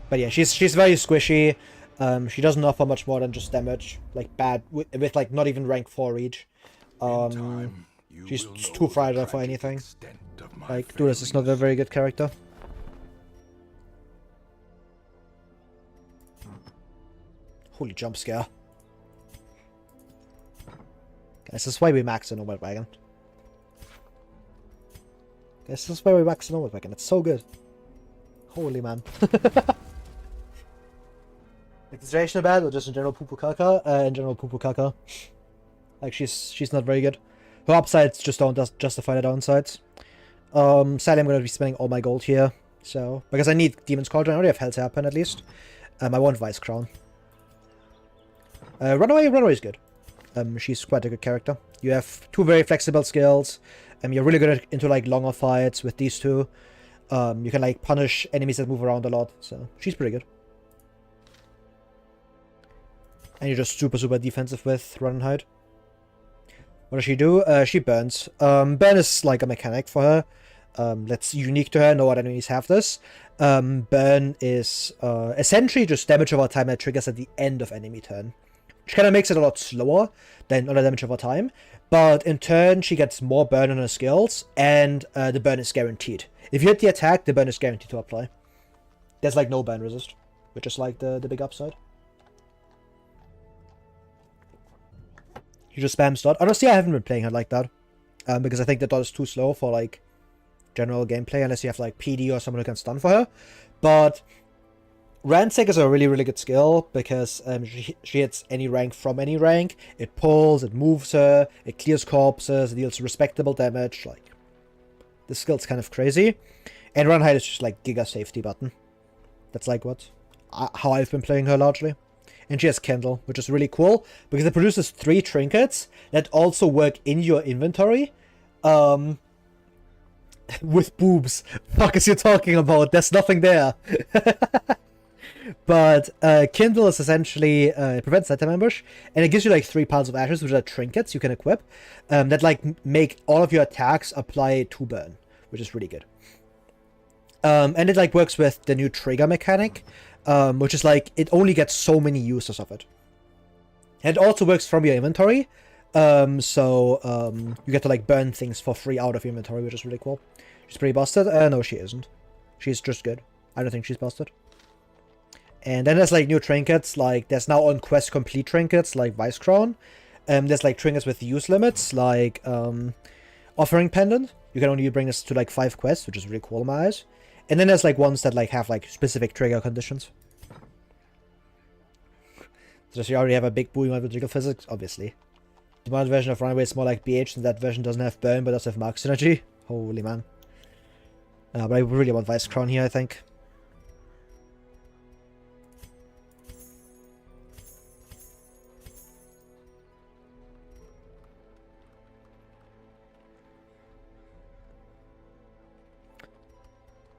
But yeah, she's very squishy. She doesn't offer much more than just damage. Like bad with like not even rank 4 reach. She's too fragile for anything. Like Duelist is not a very good character. Holy jump scare. Guys, this is why we max the Nomad Wagon. Guys, this is why we max the Nomad Wagon. It's so good. Holy man. Like, is Rachel bad or just in general poo-poo caca? In general poo-poo caca. Like, she's not very good. Her upsides just don't justify the downsides. Sadly, I'm going to be spending all my gold here. So, because I need Demon's Cauldron. I already have Hell's Hairpin at least. I want Vice Crown. Runaway is good. She's quite a good character. You have two very flexible skills. You're really good into like longer fights with these two. You can like punish enemies that move around a lot. So, she's pretty good. And you're just super defensive with Run and Hide. What does she do? She burns. Burn is like a mechanic for her. That's unique to her. No other enemies have this. Burn is essentially just damage over time that triggers at the end of enemy turn. Which kind of makes it a lot slower than other damage over time. But in turn, she gets more burn on her skills, and the burn is guaranteed. If you hit the attack, the burn is guaranteed to apply. There's like no burn resist, which is like the big upside. You just spam dot. Honestly, I haven't been playing her like that. Because I think the dot is too slow for like general gameplay, unless you have like PD or someone who can stun for her. But Ransack is a really good skill because she hits any rank from any rank. It pulls, it moves her, it clears corpses, it deals respectable damage. Like, this skill's kind of crazy. And Run Hide is just like giga safety button. That's like how I've been playing her largely. And she has Kindle, which is really cool, because it produces 3 trinkets that also work in your inventory. With boobs. Fuck is you talking about? There's nothing there. But Kindle is essentially, it prevents Item Ambush, and it gives you like 3 piles of ashes, which are trinkets you can equip, that like make all of your attacks apply 2 burn, which is really good. And it like works with the new trigger mechanic, which is like, it only gets so many uses of it. And it also works from your inventory, so you get to like burn things for free out of your inventory, which is really cool. She's pretty busted? No, she isn't. She's just good. I don't think she's busted. And then there's like new trinkets, like there's now on quest complete trinkets, like Vice Crown. There's like trinkets with use limits, like Offering Pendant. You can only bring this to like 5 quests, which is really cool in my eyes. And then there's like ones that like have like specific trigger conditions. So does she already have a big booming with jiggle physics? Obviously. The modern version of Runaway is more like BH, and that version doesn't have burn but does have Mark Synergy. Holy man. But I really want Vice Crown here, I think.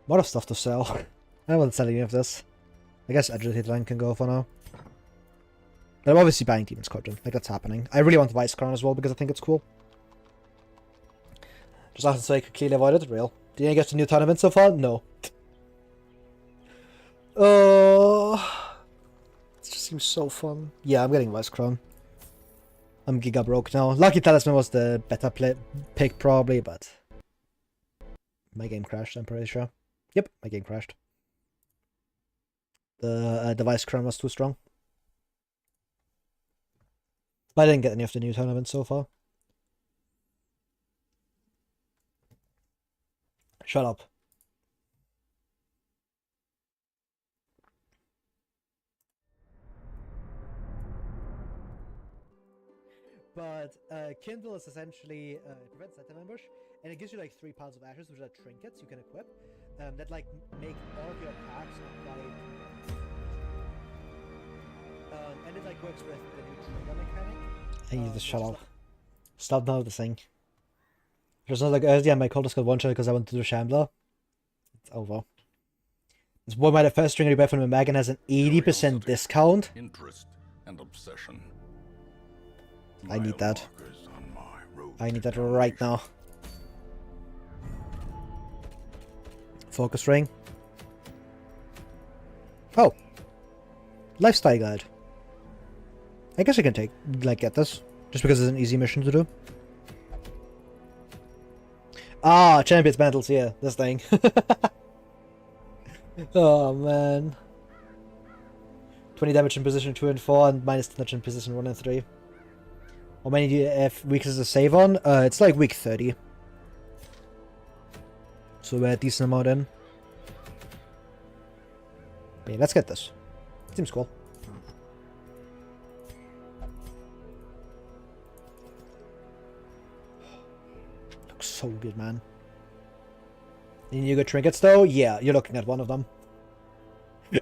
A lot of stuff to sell. I don't want to sell any of this. I guess Agility Line can go for now. But I'm obviously buying Demon's Cauldron. Like, that's happening. I really want the Vice Crown as well because I think it's cool. Just after so I could clearly avoid it. Real. Did you get the new tournament so far? No. Oh, it just seems so fun. Yeah, I'm getting Vice Crown. I'm giga broke now. Lucky Talisman was the better pick probably, but my game crashed, I'm pretty sure. Yep, my game crashed. The Vice Crown was too strong. But I didn't get any of the new tournaments so far. Shut up. But Kindle is essentially, it prevents Item Ambush, and it gives you like 3 piles of ashes, which are trinkets you can equip, that like make all of your attacks apply. And it like works with the new trigger mechanic. I need to shut up. Stop noticing. Just not like yeah, my coldest got one shot because I wanted to do Shambler. It's over. This one the first string weapon with Megan has an 80% discount. Interest and obsession. I need that. I need that right now. Focus ring. Oh. Lifestyle guide. I guess I can get this. Just because it's an easy mission to do. Ah, Champion's Mantles, yeah, this thing. Oh man. 20 damage in position 2 and 4 and minus damage in position 1 and 3. How many weeks is the save on? It's like week 30. So we're a decent amount in. But yeah, let's get this. Seems cool. Looks so good, man. Any good trinkets though? Yeah, you're looking at one of them.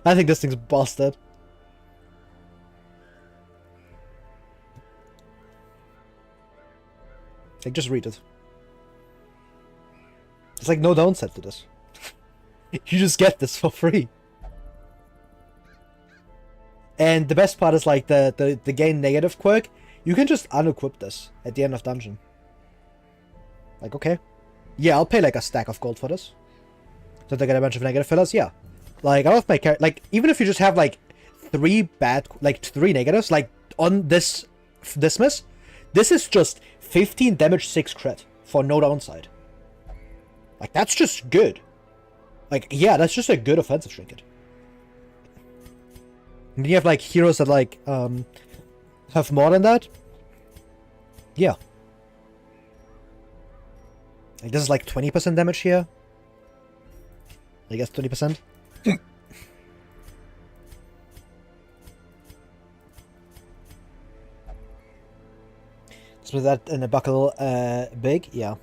I think this thing's busted. Like, just read it. There's like no downside to this. You just get this for free. And the best part is like the gain negative quirk. You can just unequip this at the end of dungeon. Like, okay. Yeah, I'll pay like a stack of gold for this. So they get a bunch of negative fillers, yeah. Like, I love my character. Like, even if you just have like 3 negatives, like on this dismiss, this is just 15 damage 6 crit for no downside. Like, that's just good. Like, yeah, that's just a good offensive trinket. And you have like heroes that like have more than that. Yeah. Like, this is like 20% damage here. I guess 20%. So that in a buckle big, yeah.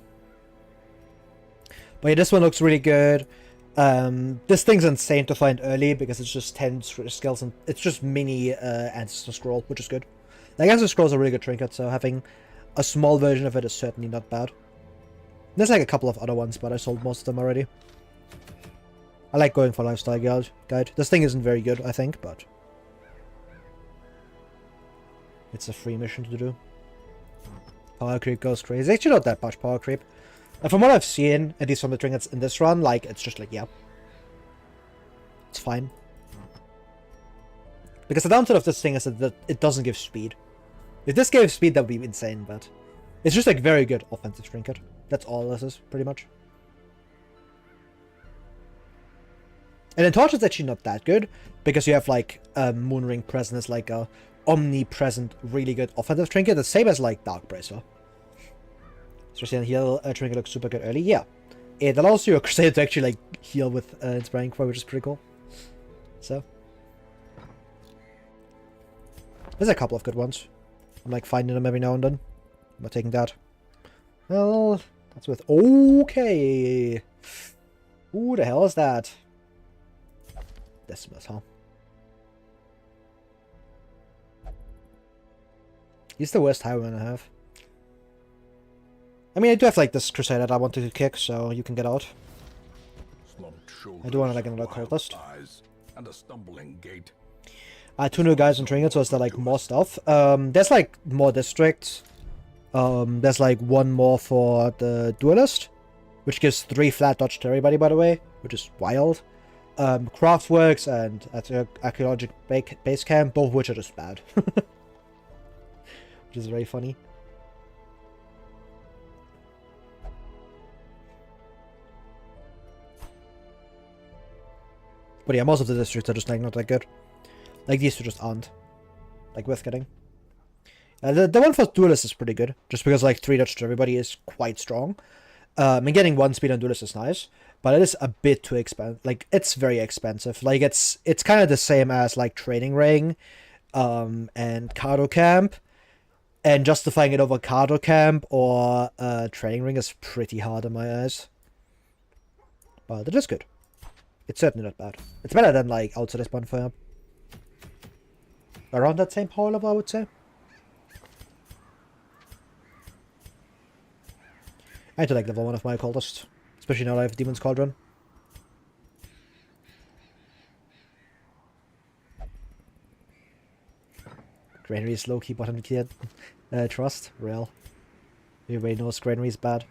But yeah, this one looks really good. This thing's insane to find early because it's just 10 skills and it's just mini Ancestor Scroll, which is good. Like, Ancestor Scroll's a really good trinket, so having a small version of it is certainly not bad. There's like a couple of other ones, but I sold most of them already. I like going for Lifestyle Guide. This thing isn't very good, I think, but it's a free mission to do. Power creep goes crazy. It's actually not that much power creep. And from what I've seen, at least from the trinkets in this run, like, it's just like, yeah. It's fine. Because the downside of this thing is that it doesn't give speed. If this gave speed, that would be insane, but it's just like very good offensive trinket. That's all this is, pretty much. And then Torch is actually not that good, because you have like Moonring Present is like a omnipresent, really good offensive trinket, the same as like Dark Bracer. Especially on heal trinket looks super good early. Yeah, it allows your Crusader to actually like heal with Inspiring Crow, which is pretty cool. So there's a couple of good ones. I'm like finding them every now and then. I'm not taking that. Well, that's with okay. Who the hell is that? Decimus, huh? He's the worst highwayman I have. I mean, I do have like this Crusader that I wanted to kick, so you can get out. I do want like another cultist. And a stumbling gait. I had 2 new guys in Trinket, so it's like more stuff. There's like more districts. There's like 1 more for the Duelist, which gives 3 flat dodge to everybody, by the way, which is wild. Craftworks and Archaeological Base Camp, both of which are just bad. Which is very funny. But yeah, most of the districts are just like not that good. Like, these two just aren't like worth getting. The one for Duelist is pretty good, just because like 3 dodge to everybody is quite strong. And getting 1 speed on Duelist is nice, but it is a bit too expensive. Like, it's very expensive. Like, it's kind of the same as like Training Ring, and Cardo Camp, and justifying it over Cardo Camp or Training Ring is pretty hard in my eyes. But it is good. It's certainly not bad. It's better than like Outsider's Bonfire. Around that same power level, I would say. I need to like level 1 of my cultists, especially now that I have Demon's Cauldron. Granary is low-key bottom tier. Trust? Real. Everybody knows Granary is bad.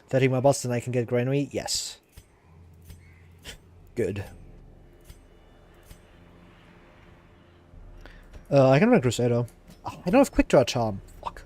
30 more boss and I can get Granary? Yes. Good. I can run Crusader. Oh, I don't have Quick Draw Charm. Fuck.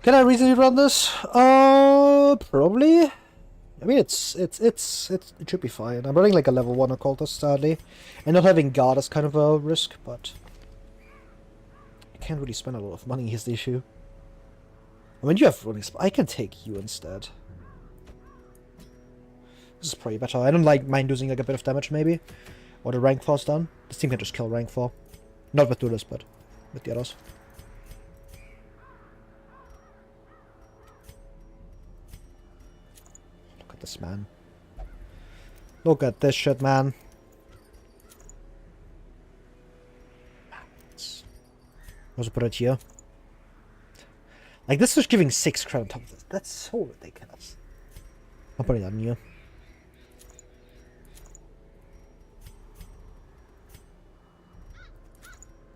Can I reasonably run this? Probably. I mean, it should be fine. I'm running like a level 1 occultist, sadly. And not having God is kind of a risk, but I can't really spend a lot of money is the issue. I mean, you have running I can take you instead. This is probably better. I don't like mind losing like a bit of damage, maybe. Or the rank 4's done. This team can just kill rank 4. Not with Duelist, but with the others. Look at this, man. Look at this shit, man. Also put it here. Like, this is giving 6 credit on top of this. That's so ridiculous. I'm putting that on you.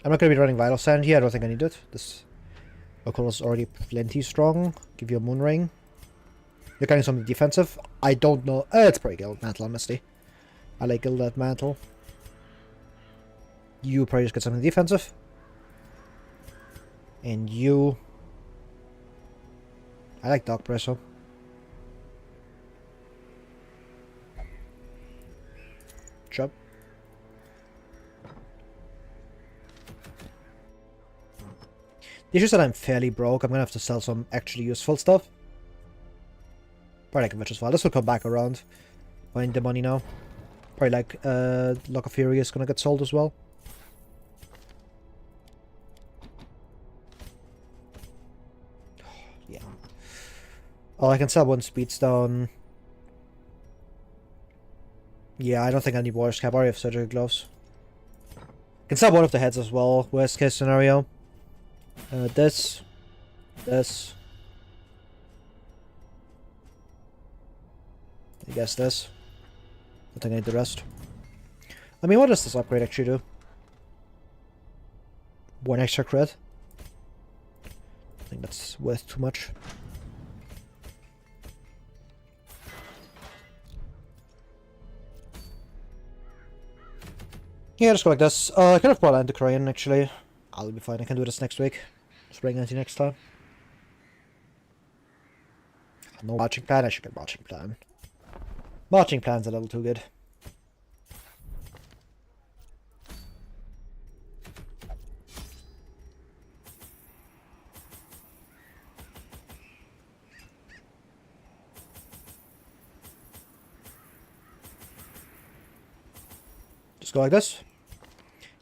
I'm not going to be running Vital Sand here. I don't think I need it. This Occult is already plenty strong. Give you a Moon Ring. You're getting something defensive. I don't know. It's probably Guild Mantle, honestly. I like Guild Mantle. You probably just get something defensive. And you... I like Dark Pressure. Chop. The issue is that I'm fairly broke. I'm gonna have to sell some actually useful stuff. Probably like a Witch's File. This will come back around. Find the money now. Probably like Lock of Fury is gonna get sold as well. Yeah. Oh, I can sell one Speedstone. Yeah, I don't think I need Warrior's Cap. I already have Surgical Gloves. I can sell one of the heads as well. Worst case scenario. This. I guess this. I think I need the rest. I mean, what does this upgrade actually do? 1 extra crit? I think that's worth too much. Yeah, just go like this. I could have brought Antiquarian actually. I'll be fine. I can do this next week. Spring anti next time. No marching plan. I should get marching plan. Marching plan's a little too good. Just go like this.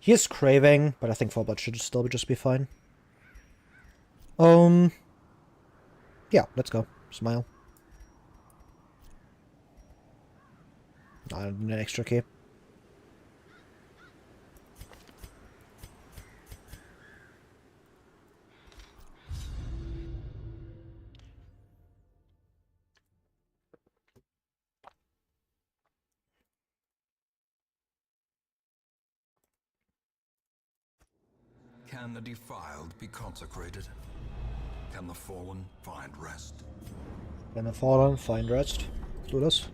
He is craving, but I think 4 blood should still just be fine. Yeah, let's go. Smile. I don't need an extra key. Can the defiled be consecrated? Can the fallen find rest? Can the fallen find rest? Let's do this.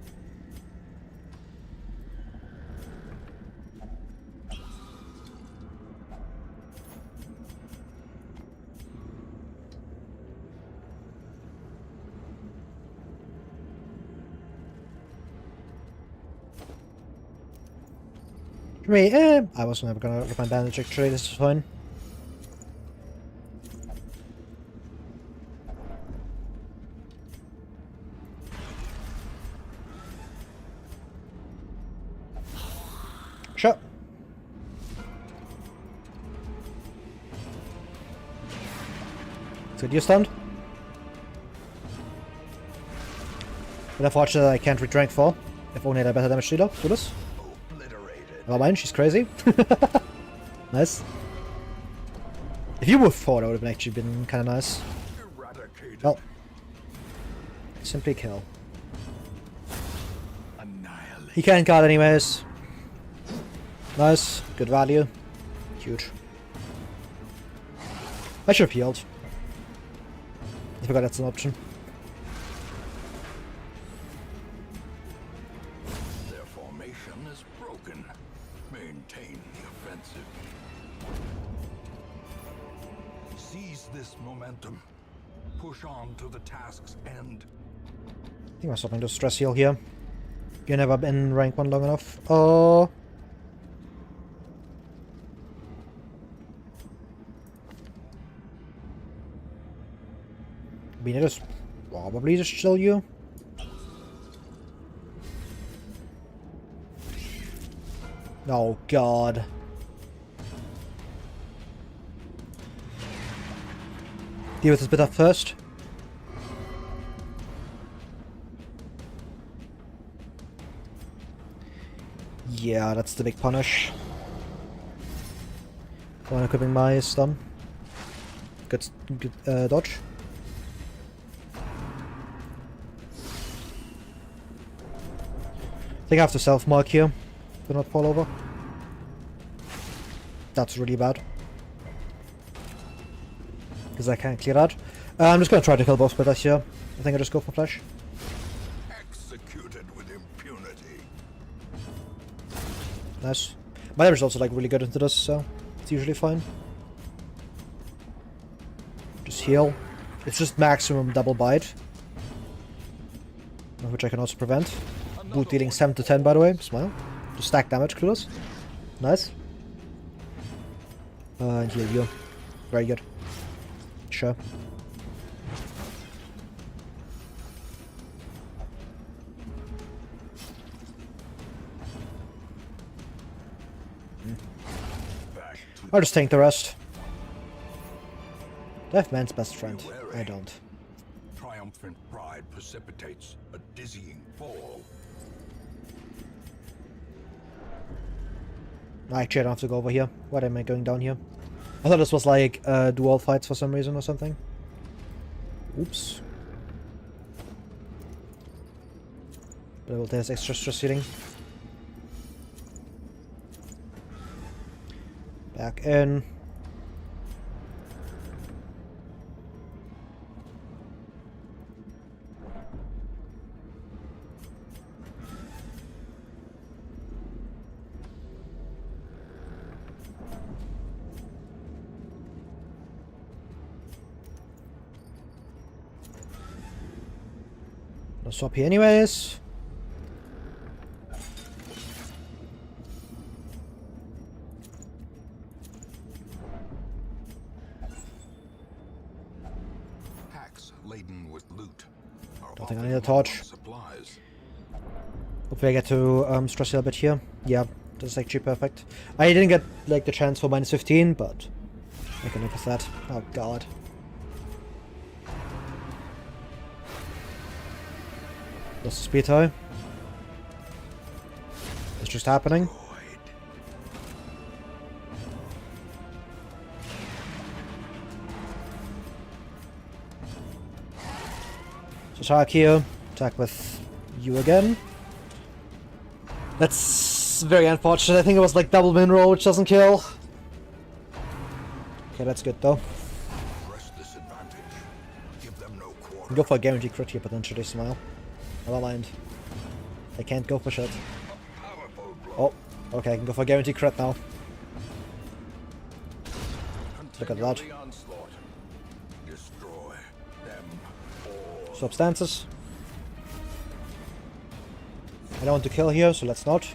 For me, I was never gonna rip my bandage actually, this is fine. Sure. So you're stunned. But unfortunately I can't read rank 4. If only I had a better damage dealer. Do this. Never mind, she's crazy. Nice. If you were 4, that would have actually been kind of nice. Well. Simply kill. He can't guard anyways. Nice. Good value. Huge. I should have healed. I forgot that's an option. Their formation is broken. Maintain the offensive. Seize this momentum. Push on to the task's end. I think I'm stopping the stress heal here. You've never been rank 1 long enough. Oh. We need to probably just chill you. Oh god. Deal with this bit up first. Yeah, that's the big punish. One equipping my stun. Good dodge. I think I have to self-mark here to not fall over. That's really bad. Because I can't clear that. I'm just going to try to kill both splitters here. I think I just go for flash. Executed with impunity. Nice. My damage is also like really good into this, so it's usually fine. Just heal. It's just maximum double bite. Which I can also prevent. Boot dealing 7 to 10 by the way. Smile. Just stack damage, clueless. Nice. And heal you. Very good. Sure. I'll just tank the rest. Do I have man's best friend? I don't. Triumphant pride precipitates a dizzying fall. Actually, I don't have to go over here. Why am I going down here? I thought this was like dual fights for some reason or something. Oops. But I will take extra stress healing. Back in. I'll swap here anyways. Packs laden with loot. Don't think I need a torch. Supplies. Hopefully I get to stress heal a bit here. Yeah, that's actually perfect. I didn't get like the chance for minus 15, but I can live with that. Oh god. Lost the speed tie. It's just happening. So attack here. Attack with you again. That's very unfortunate. I think it was like double min roll, which doesn't kill. Okay, that's good though. Press this advantage. Give them no quarter. Go for a guaranteed crit here potentially, smile. Never mind. I can't go for shit. Oh, okay, I can go for a guaranteed crit now. Look at that. Destroy them all. Swap stances. I don't want to kill here, so let's not.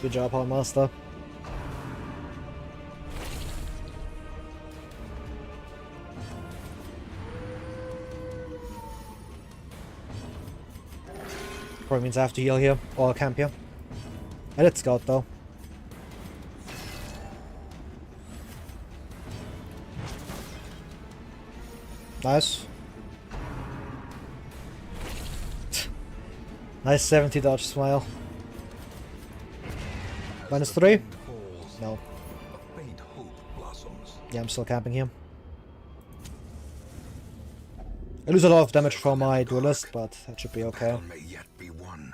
Good job, Horn Master. Probably means I have to heal here, or camp here. I did scout though. Nice. Nice 70 dodge smile. Minus 3? No. A faint hope blossoms. Yeah, I'm still camping here. I lose a lot of damage from my Duelist, but that should be okay. Battle may yet be won.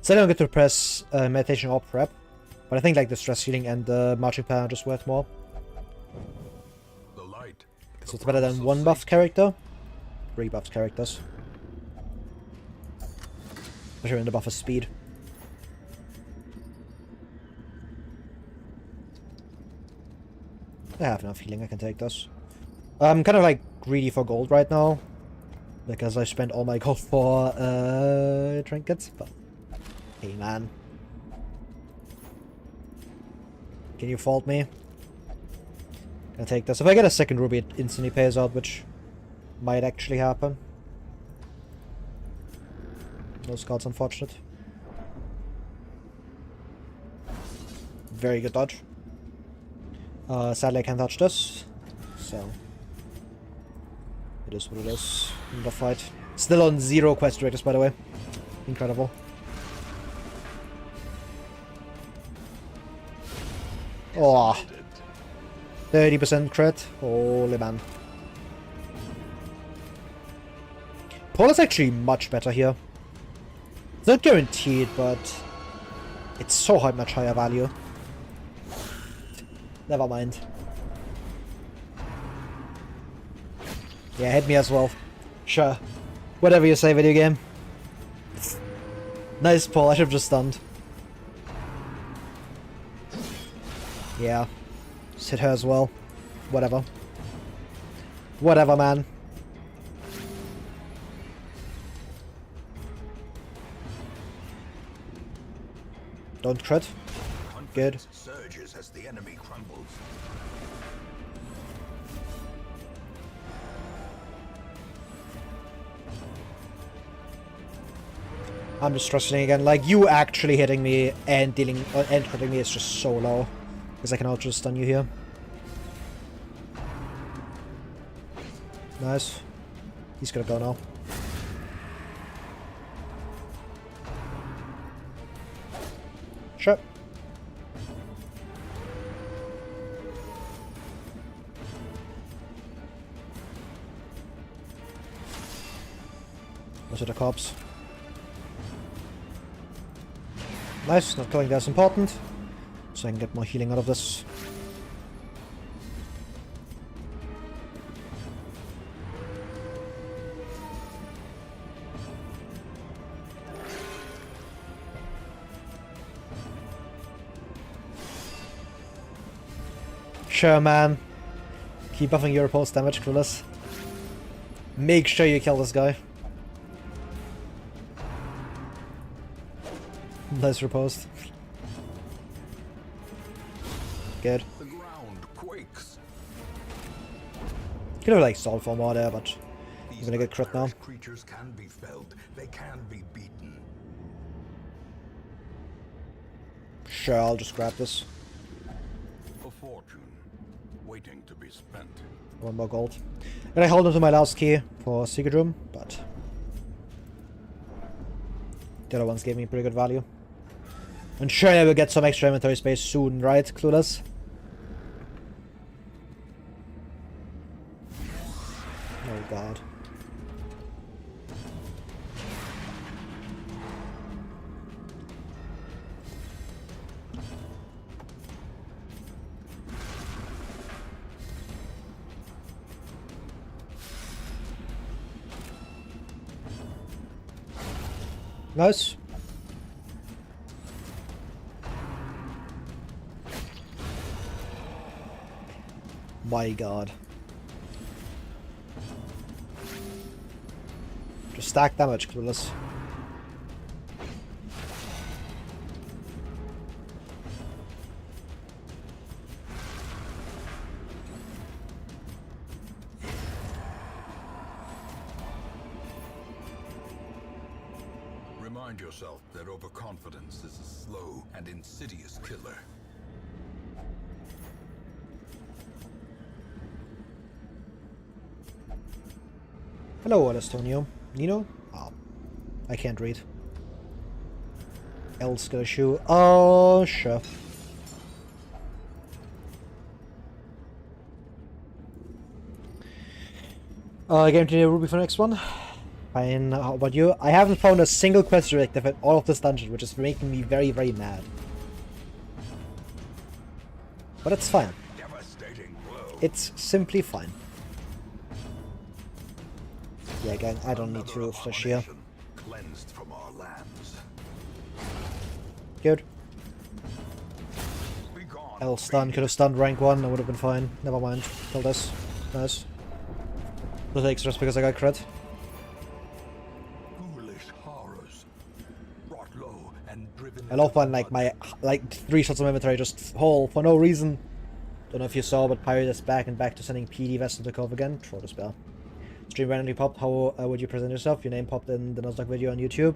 So I don't get to press meditation or prep, but I think like the stress healing and the marching plan are just worth more. The light. Because So it's better than one buff character. 3 buffs characters. Especially when the buff is speed. I have enough healing, I can take this. I'm kind of like greedy for gold right now. Because I spent all my gold for trinkets, but hey man. Can you fault me? Gonna take this. If I get a second ruby, it instantly pays out, which might actually happen. No scouts, unfortunate. Very good dodge. Sadly I can't touch this, so it is what it is in the fight. Still on 0 quest directors, by the way. Incredible. Oh, 30% crit. Holy man. Paul is actually much better here. It's not guaranteed, but it's so much higher value. Never mind. Yeah, hit me as well. Sure. Whatever you say, video game. Nice pull, I should have just stunned. Yeah. Just hit her as well. Whatever. Whatever, man. Don't crit. Good. Surges as the enemy crumbles. I'm just trusting again. Like, you actually hitting me and dealing and critting me is just so low. Because I can also just stun you here. Nice. He's gonna go now. Sure. Those are the cops. Nice, not killing that's important. So I can get more healing out of this. Sure, man. Keep buffing your repulse damage, clueless. Make sure you kill this guy. Nice riposte. Good. The ground quakes. Could have like stalled for more there, but I'm gonna get crit now. Creatures can be felled. They can be beaten. Sure, I'll just grab this. A fortune waiting to be spent. 1 more gold. And I hold onto my last key for Secret Room, but the other ones gave me pretty good value. And sure, I will get some extra inventory space soon, right, clueless? Oh god. Nice. My god. Just stack damage, clueless. Remind yourself that overconfidence is a slow and insidious killer. Hello, Estonio. Nino? Oh, I can't read. Else got a shoe. Oh, sure. Game to Ruby for the next one. Fine, how about you? I haven't found a single quest directive in all of this dungeon, which is making me very, very mad. But it's fine. Devastating blow. It's simply fine. Yeah, gang, I don't need to flash here. Cleansed from our lands. Good. Be gone. L stun, could have stunned rank 1, I would have been fine. Never mind. Kill this. Nice. The takes just because I got crit. Ghoulish horrors. Brought low and driven. I love when like my 3 shots of inventory just fall for no reason. Don't know if you saw, but Pirate is back and back to sending PD Vessel to Cove again. Throw the spell. Stream randomly popped. How would you present yourself? Your name popped in the Nuzlocke video on YouTube.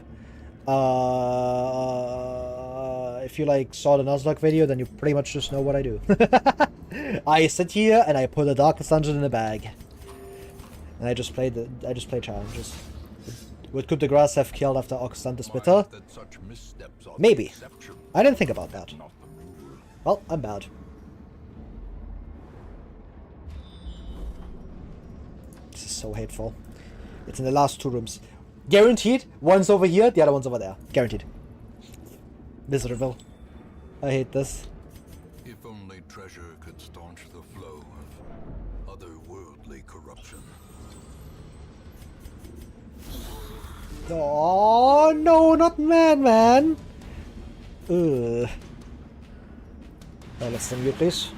If you like saw the Nuzlocke video, then you pretty much just know what I do. I sit here and I put a Darkest Dungeon in a bag, and I just play challenges. Would Coup de Grace have killed after Oxtant the Splitter? Maybe. I didn't think about that. Well, I'm bad. This is so hateful. It's in the last 2 rooms. Guaranteed. One's over here, the other one's over there. Guaranteed. Miserable. I hate this. If only treasure could staunch the flow of otherworldly corruption. Oh no, not man. Ugh. Let's send you, please.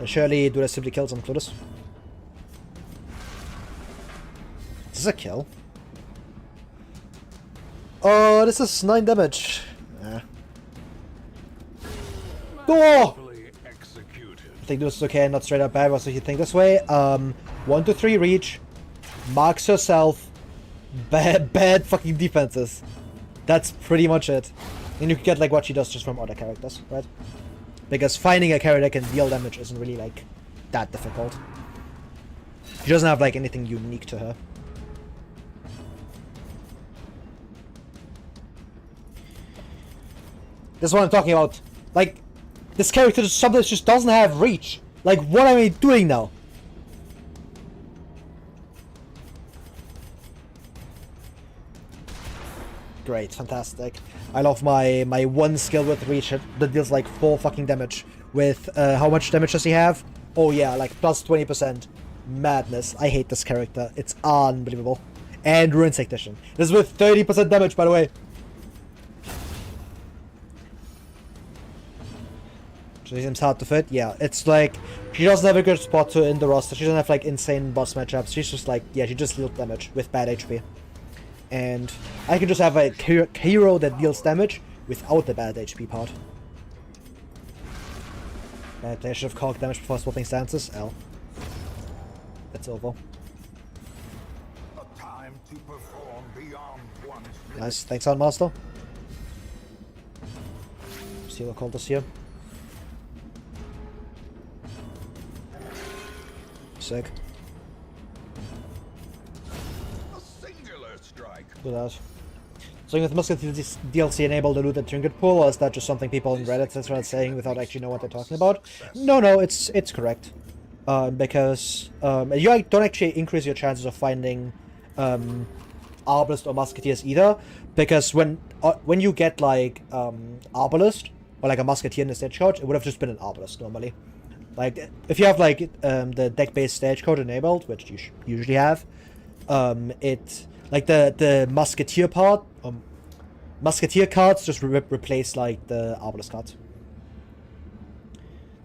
Surely do I simply kill some clueless. Is this a kill? Oh, this is 9 damage. Oh! I think this is okay, not straight up bad. Also, you think this way. 1 to 3 reach. Marks yourself. Bad fucking defenses. That's pretty much it. And you can get like what she does just from other characters, right? Because finding a character that can deal damage isn't really like that difficult. She doesn't have like anything unique to her. This is what I'm talking about. Like, this character sometimes just doesn't have reach. Like, what am I doing now? Great, fantastic. I love my one skill with reach that deals like 4 fucking damage. With, how much damage does he have? Oh yeah, like plus 20%. Madness. I hate this character. It's unbelievable. And Ruin Technician. This is with 30% damage, by the way. She seems hard to fit. Yeah, it's like she doesn't have a good spot to in the roster. She doesn't have like insane boss matchups. She's just like, yeah, she just deals damage with bad HP. And I can just have a hero that deals damage without the bad HP part. Bad player should have called damage before swapping stances. L. It's over. A time to perform beyond one's Nice. Thanks, Master. See what called us here. Sick. a singular strike. Good as. So with Musketeer DLC enable the loot and trinket pool, or is that just something people on Reddit are saying without actually know what they're talking about? No, it's correct. Because you don't actually increase your chances of finding Arbalist or Musketeers either, because when you get like Arbalist or like a Musketeer in the stagecoach, it would have just been an Arbalist normally. Like if you have like the deck-based stagecoach enabled, which you usually have, it like the Musketeer part, Musketeer cards just replace like the Arbalist cards.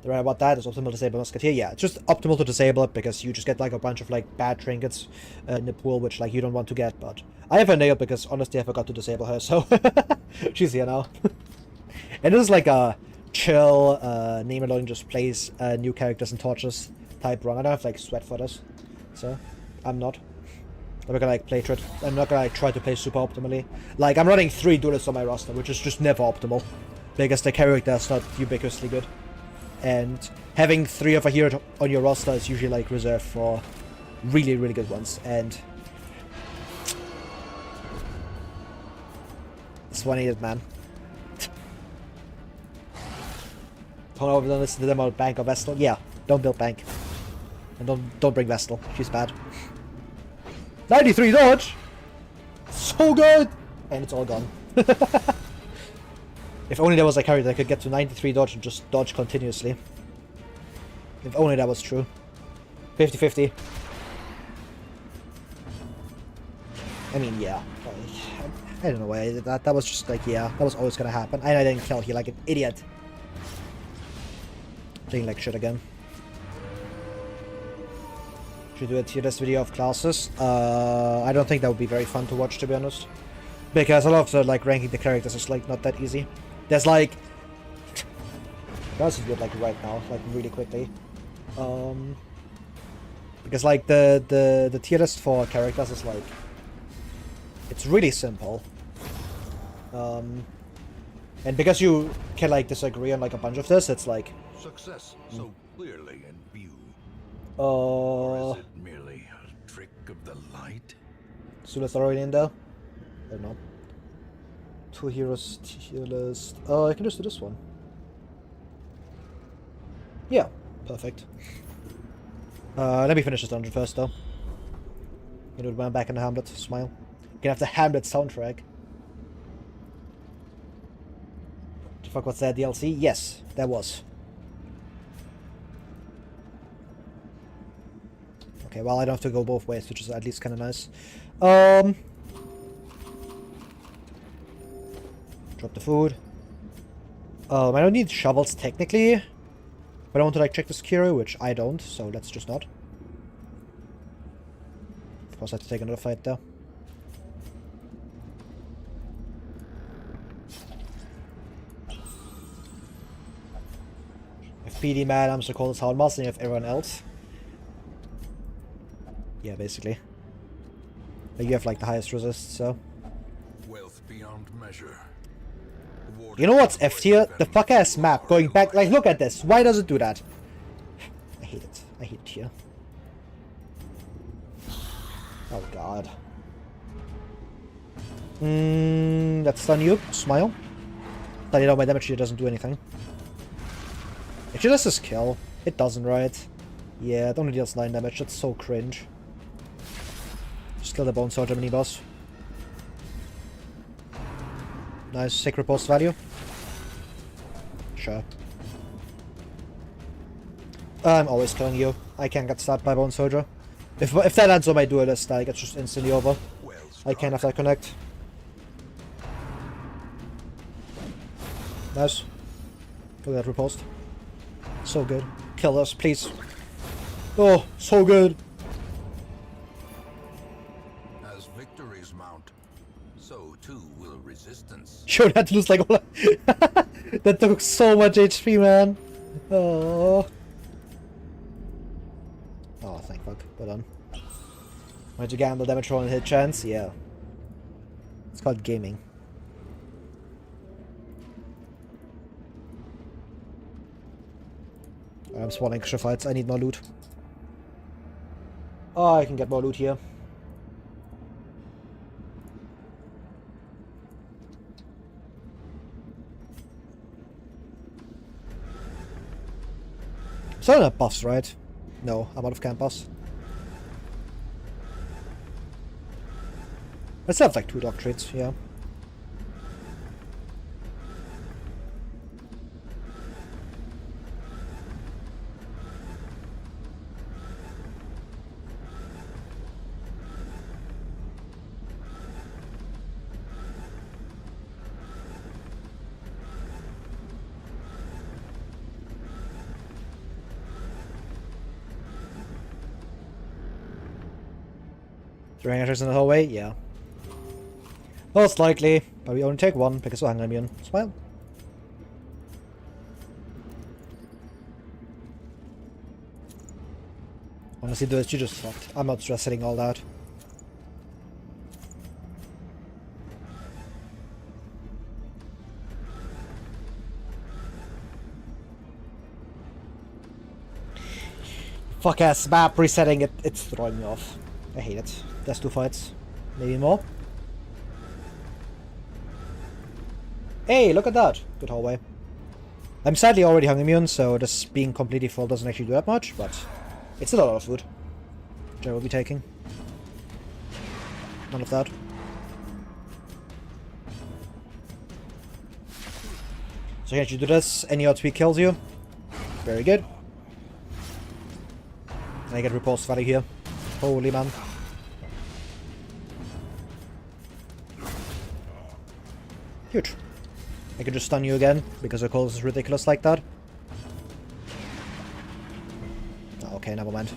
The right about that is optimal to disable Musketeer. Yeah, it's just optimal to disable it because you just get like a bunch of like bad trinkets in the pool, which like you don't want to get. But I have her nailed because honestly I forgot to disable her, so she's here now. And it is like a chill, name alone just plays new characters and torches type run. I don't have like sweat for this, so I'm not. I'm not gonna like play it. I'm not gonna like try to play super optimally. Like I'm running 3 duelists on my roster, which is just never optimal because the character is not ubiquitously good. And having 3 of a hero on your roster is usually like reserved for really, really good ones. And it's 1-8, man. Don't listen to them on Bank or Vestal. Yeah, don't build Bank. And don't bring Vestal. She's bad. 93 dodge! So good! And it's all gone. If only there was a character that could get to 93 dodge and just dodge continuously. If only that was true. 50-50. I mean, yeah. I don't know why. That was just like, yeah, that was always gonna happen. And I didn't kill here like an idiot. Playing like shit again. Should do a tier list video of classes. I don't think that would be very fun to watch, to be honest. Because a lot of the, like, ranking the characters is, like, not that easy. There's, like... This is good, like, right now, like, really quickly. Because, like, the tier list for characters is, like... It's really simple. And because you can, like, disagree on, like, a bunch of this, it's, like... Success so clearly in view. Or Or is it merely a trick of the light? Duelist already in there? I don't know. 2 heroes tier list. I can just do this one. Yeah, perfect. Let me finish this dungeon first, though. You know, when I'm back in the Hamlet, smile. You can have the Hamlet soundtrack. The fuck, what's that, DLC? Yes, there was. Okay, well, I don't have to go both ways, which is at least kind of nice. Drop the food. I don't need shovels, technically. But I want to, like, check the security, which I don't, so let's just not. Of course, I have to take another fight, though. If PD mad, I'm so called as Hound Master, and you have everyone else. Yeah, basically. But you have, like, the highest resist, so... Wealth beyond measure. You know what's F tier? The fuck-ass map going back. Like, look at this. Why does it do that? I hate it. I hate it here. Oh, God. Let's stun you. Smile. But you know, my damage here doesn't do anything. It should just kill. It doesn't, right? Yeah, it only deals 9 damage. That's so cringe. Just kill the Bone Soldier mini-boss. Nice. Sacred Post value. Sure. I'm always killing you. I can't get stabbed by Bone Soldier. If that lands on my Duelist, like, it's just instantly over. I can't have that connect. Nice. Look at that riposte. So good. Kill us, please. Oh, so good. As victories mount, so too will resistance. Sure, had to lose like all that took so much HP, man. Oh. Oh, thank fuck. Well done. Why'd you gamble damage roll and hit chance? Yeah. It's called gaming. I'm spawning extra fights. I need more loot. Oh, I can get more loot here. So I'm not buffs, right? No, I'm out of camp buffs. I still have like 2 dog traits, yeah. Throwing enters in the hallway? Yeah. Most likely, but we only take 1 because we're hunger immune. Smile. Honestly, Duelist, you just fucked. I'm not stressing all that. Fuck ass map resetting it. It's throwing me off. I hate it. There's 2 fights. Maybe more. Hey, look at that. Good hallway. I'm sadly already hunger immune, so this being completely full doesn't actually do that much, but it's still a lot of food, which I will be taking. None of that. So can't you do this? Any odds we kills you? Very good. And I get repulse value here. Holy man. Huge. I can just stun you again, because the coolest is ridiculous like that. Oh, okay, never mind.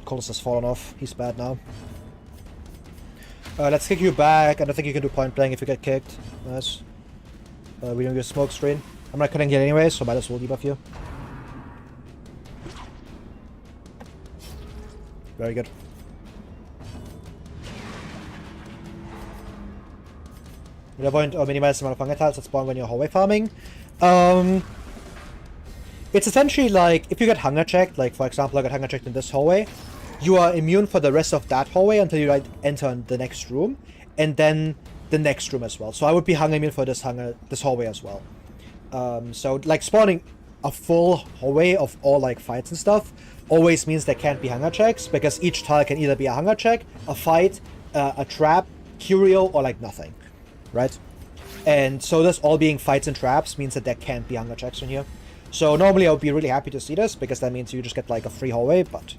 Coolest has fallen off. He's bad now. Let's kick you back. I don't think you can do point blank if you get kicked. Nice. We don't use smoke screen. I'm not cutting it anyway, so might as well debuff you. Very good. You avoid or minimize the amount of hunger tiles that spawn when you're hallway farming. It's essentially like, if you get hunger checked, like for example I got hunger checked in this hallway, you are immune for the rest of that hallway until you like enter the next room, and then the next room as well. So I would be hunger immune for this hallway as well. So like spawning a full hallway of all like fights and stuff always means there can't be hunger checks, because each tile can either be a hunger check, a fight, a trap, curio, or like nothing, right? And so this all being fights and traps means that there can't be hunger checks in here. So normally I would be really happy to see this, because that means you just get like a free hallway, but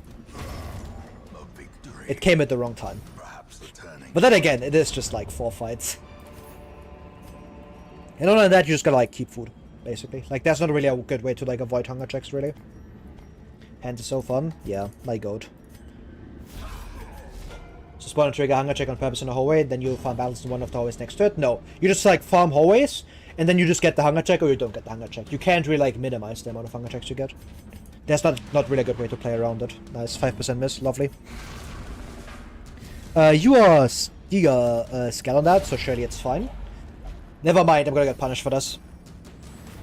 it came at the wrong time. But then again, it is just like 4 fights. And other than that, you just gotta like keep food, basically. Like there's not really a good way to like avoid hunger checks, really. Hands is so fun. Yeah, my goat. So spawn and trigger hunger check on purpose in a hallway, then you farm balance in one of the hallways next to it. No, you just like farm hallways, and then you just get the hunger check or you don't get the hunger check. You can't really like minimize the amount of hunger checks you get. There's not really a good way to play around it. Nice, 5% miss, lovely. You are scale on that, so surely it's fine. Never mind, I'm gonna get punished for this.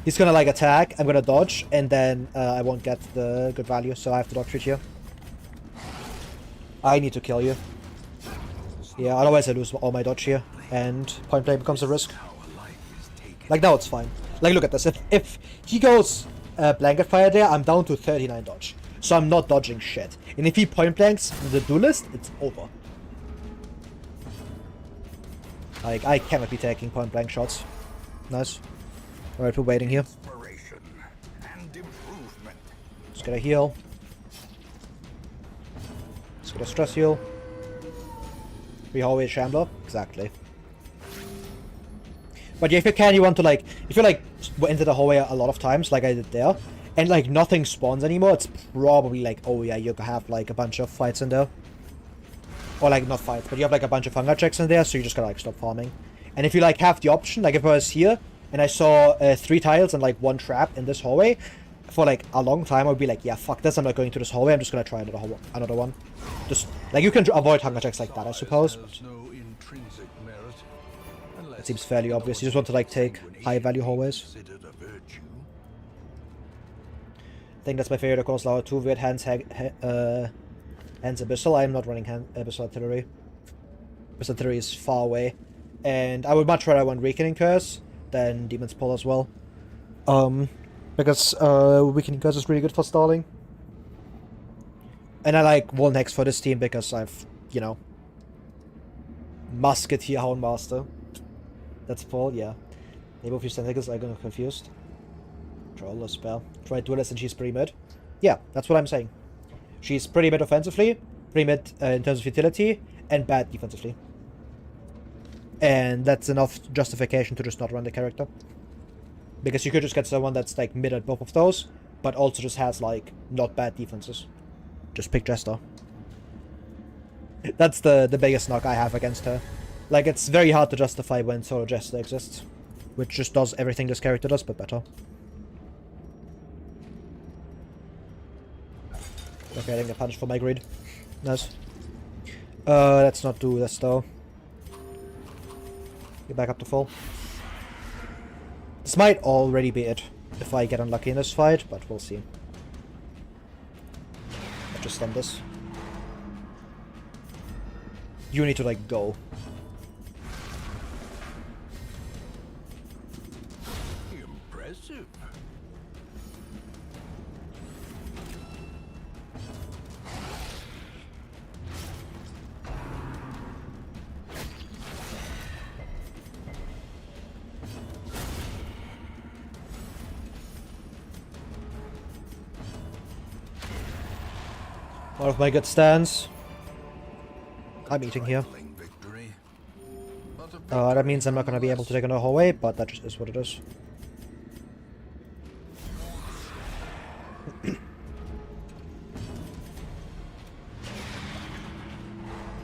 He's gonna like attack, I'm gonna dodge, and then I won't get the good value, so I have to dodge it here. I need to kill you. Yeah, otherwise I lose all my dodge here, and point blank becomes a risk. Like now it's fine. Like look at this, if he goes blanket fire there, I'm down to 39 dodge. So I'm not dodging shit. And if he point blanks the Duelist, it's over. Like, I cannot be taking point blank shots. Nice. Alright, we're waiting here. Just gotta heal. Just gotta stress heal. We always shambler. Exactly. But yeah, if you can, you want to like, if you like enter the hallway a lot of times, like I did there, and like nothing spawns anymore, it's probably like, oh yeah, you have like a bunch of fights in there. Or like, not fights, but you have like a bunch of hunger checks in there, so you just gotta like stop farming. And if you like have the option, like if I was here, and I saw 3 tiles and like 1 trap in this hallway, for like a long time I would be like, yeah, fuck this, I'm not going to this hallway, I'm just gonna try another one. Just, like you can avoid hunger checks like that, I suppose. It seems fairly obvious, you just want to like take high value hallways. I think that's my favorite, of course, Laura 2 with Hands Abyssal. I'm not running Abyssal Artillery. Abyssal Artillery is far away. And I would much rather run Weakening Curse than Demon's Pull as well. Because Weakening Curse is really good for stalling. And I like Wall Next for this team because I've, you know, Musketeer Houndmaster. That's Paul, yeah. Maybe if you send Nichols, I'm gonna confused. Troll or spell. Try Duelist and she's pretty mid. Yeah, that's what I'm saying. She's pretty mid offensively, pretty mid in terms of utility, and bad defensively. And that's enough justification to just not run the character. Because you could just get someone that's like mid at both of those, but also just has like not bad defenses. Just pick Jester. That's the biggest knock I have against her. Like, it's very hard to justify when solo Jester exists. Which just does everything this character does, but better. Okay, I didn't get punished for my greed. Nice. Let's not do this though. Get back up to full. This might already be it if I get unlucky in this fight, but we'll see. I'll just stun this. You need to like go. Impressive. One of my good stands. I'm eating here. Victory, but a That means I'm not gonna be able to take another hallway, but that just is what it is.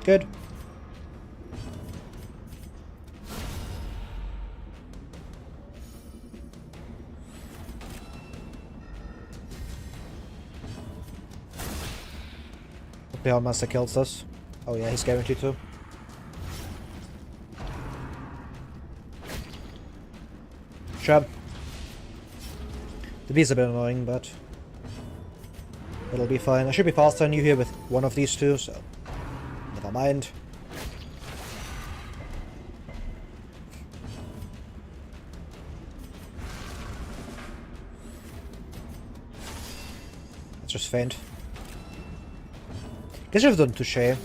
Good. Hope the Master kills us. Oh yeah, he's guaranteed to. Sure. The bee's a bit annoying, but it'll be fine. I should be faster than you here with one of these two, so never mind. Let's just faint. Guess you've done touche.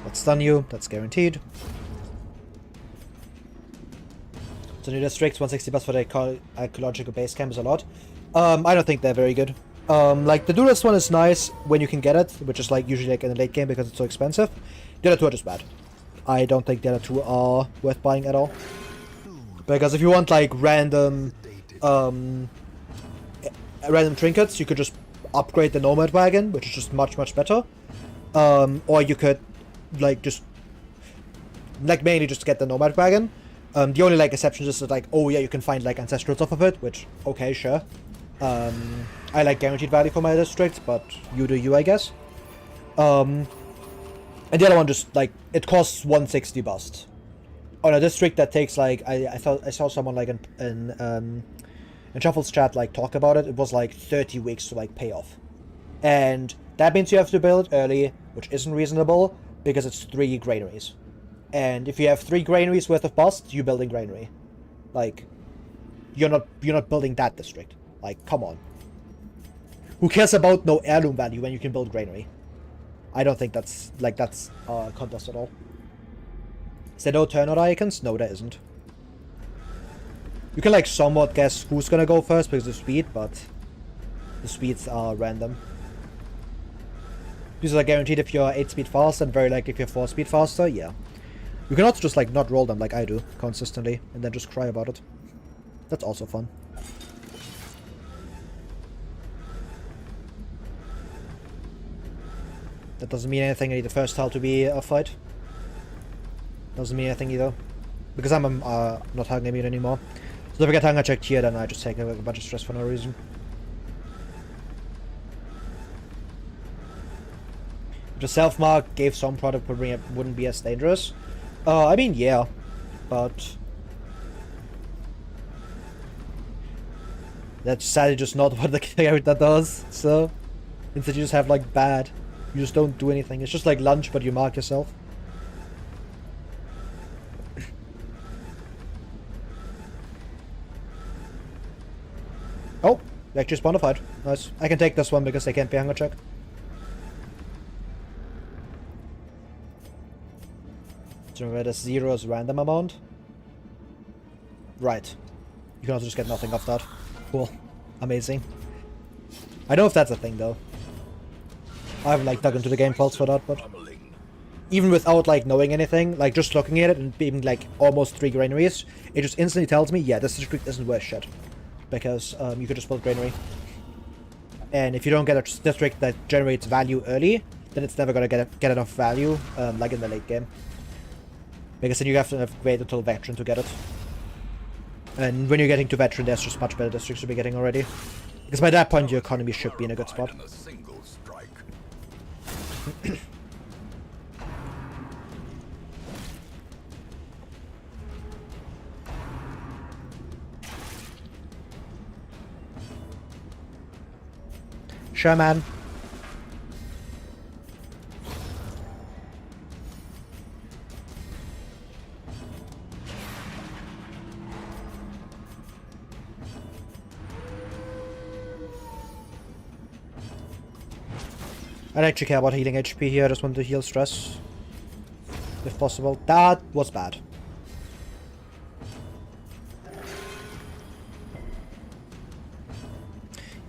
Let's stun you, that's guaranteed. So new districts, 160 bucks for the ecological base camp is a lot. I don't think they're very good. Like the Duelist one is nice when you can get it, which is like usually like in the late game because it's so expensive. The other two are just bad. I don't think the other two are worth buying at all. Because if you want like random trinkets, you could just upgrade the Nomad Wagon, which is just much better. Or you could like just like mainly just get the Nomad Wagon. The only like exception is that like, oh yeah, you can find like ancestrals off of it, which okay, sure. I like guaranteed value for my district, but you do you, I guess. And the other one just like it costs 160 bust on a district that takes like I saw someone like in Shuffle's chat like talk about it. It was like 30 weeks to like pay off, and that means you have to build early, which isn't reasonable because it's 3 granaries. And if you have 3 granaries worth of bust, you're building granary. Like, you're not building that district. Like, come on. Who cares about no heirloom value when you can build granary? I don't think that's a contest at all. Is there no turnout icons? No, there isn't. You can like somewhat guess who's gonna go first because of speed, but the speeds are random. These are guaranteed if you're 8 speed faster, and very likely if you're 4 speed faster, yeah. You can also just like not roll them like I do consistently and then just cry about it. That's also fun. That doesn't mean anything. I need the first tile to be a fight. Doesn't mean anything either. Because I'm not hugging immune anymore. So if I get hunger checked here, then I just take a bunch of stress for no reason. If the self-mark gave some product wouldn't be as dangerous. I mean, yeah, but that's sadly just not what the character does, so instead you just have like bad. You just don't do anything. It's just like lunch, but you mark yourself. Oh, they actually spawned a fight. Nice. I can take this one because they can't be hunger check. So remember the 0 is random amount? Right. You can also just get nothing off that. Cool. Amazing. I don't know if that's a thing though. I haven't like dug into the game files for that, but even without like knowing anything, like just looking at it and being like almost 3 granaries, it just instantly tells me, yeah, this district isn't worth shit. Because you could just build granary. And if you don't get a district that generates value early, then it's never gonna get enough value, like in the late game. Because then you have to wait until Veteran to get it. And when you're getting to Veteran, there's just much better districts to be getting already. Because by that point, your economy should be in a good spot. Sure, man. I don't actually care about healing HP here, I just want to heal stress. If possible. That was bad.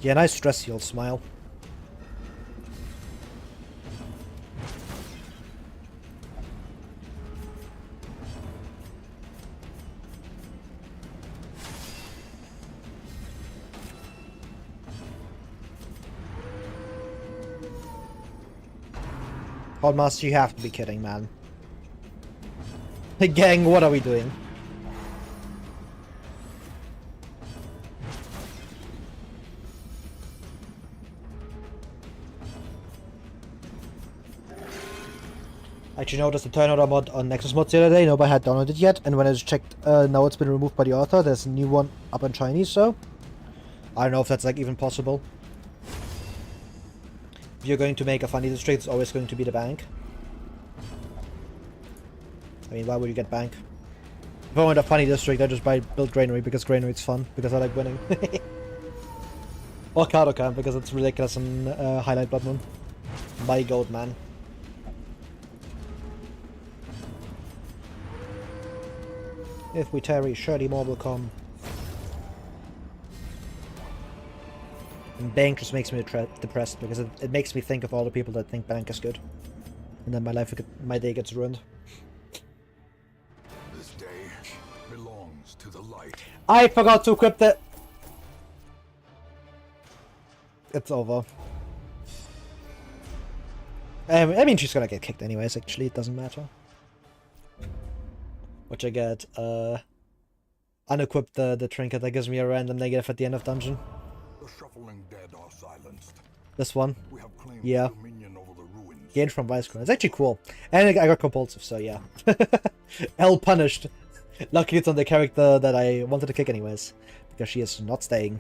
Yeah, nice stress heal, smile. Hardmaster, you have to be kidding, man. Gang, what are we doing? I actually noticed the turnout mod on Nexus Mods the other day. Nobody had downloaded it yet, and when I checked, now it's been removed by the author. There's a new one up in Chinese, so I don't know if that's like even possible. If you're going to make a funny district, it's always going to be the bank. I mean, why would you get bank? If I want a funny district, I just build granary because granary's fun, because I like winning. Or Cardo Camp because it's ridiculous and highlight Blood Moon. My goat, man. If we tarry, surely more will come. And bank just makes me depressed because it makes me think of all the people that think bank is good. And then my day gets ruined. This day belongs to the light. I forgot to equip the... It's over. I mean, she's gonna get kicked anyways, actually, it doesn't matter. Which I get, unequip the trinket that gives me a random negative at the end of dungeon. The shuffling dead are silenced. This one. We have claimed Yeah. dominion over the ruins. Gained from Vice Crown. It's actually cool. And I got compulsive, so yeah. L punished. Luckily it's on the character that I wanted to kick anyways. Because she is not staying.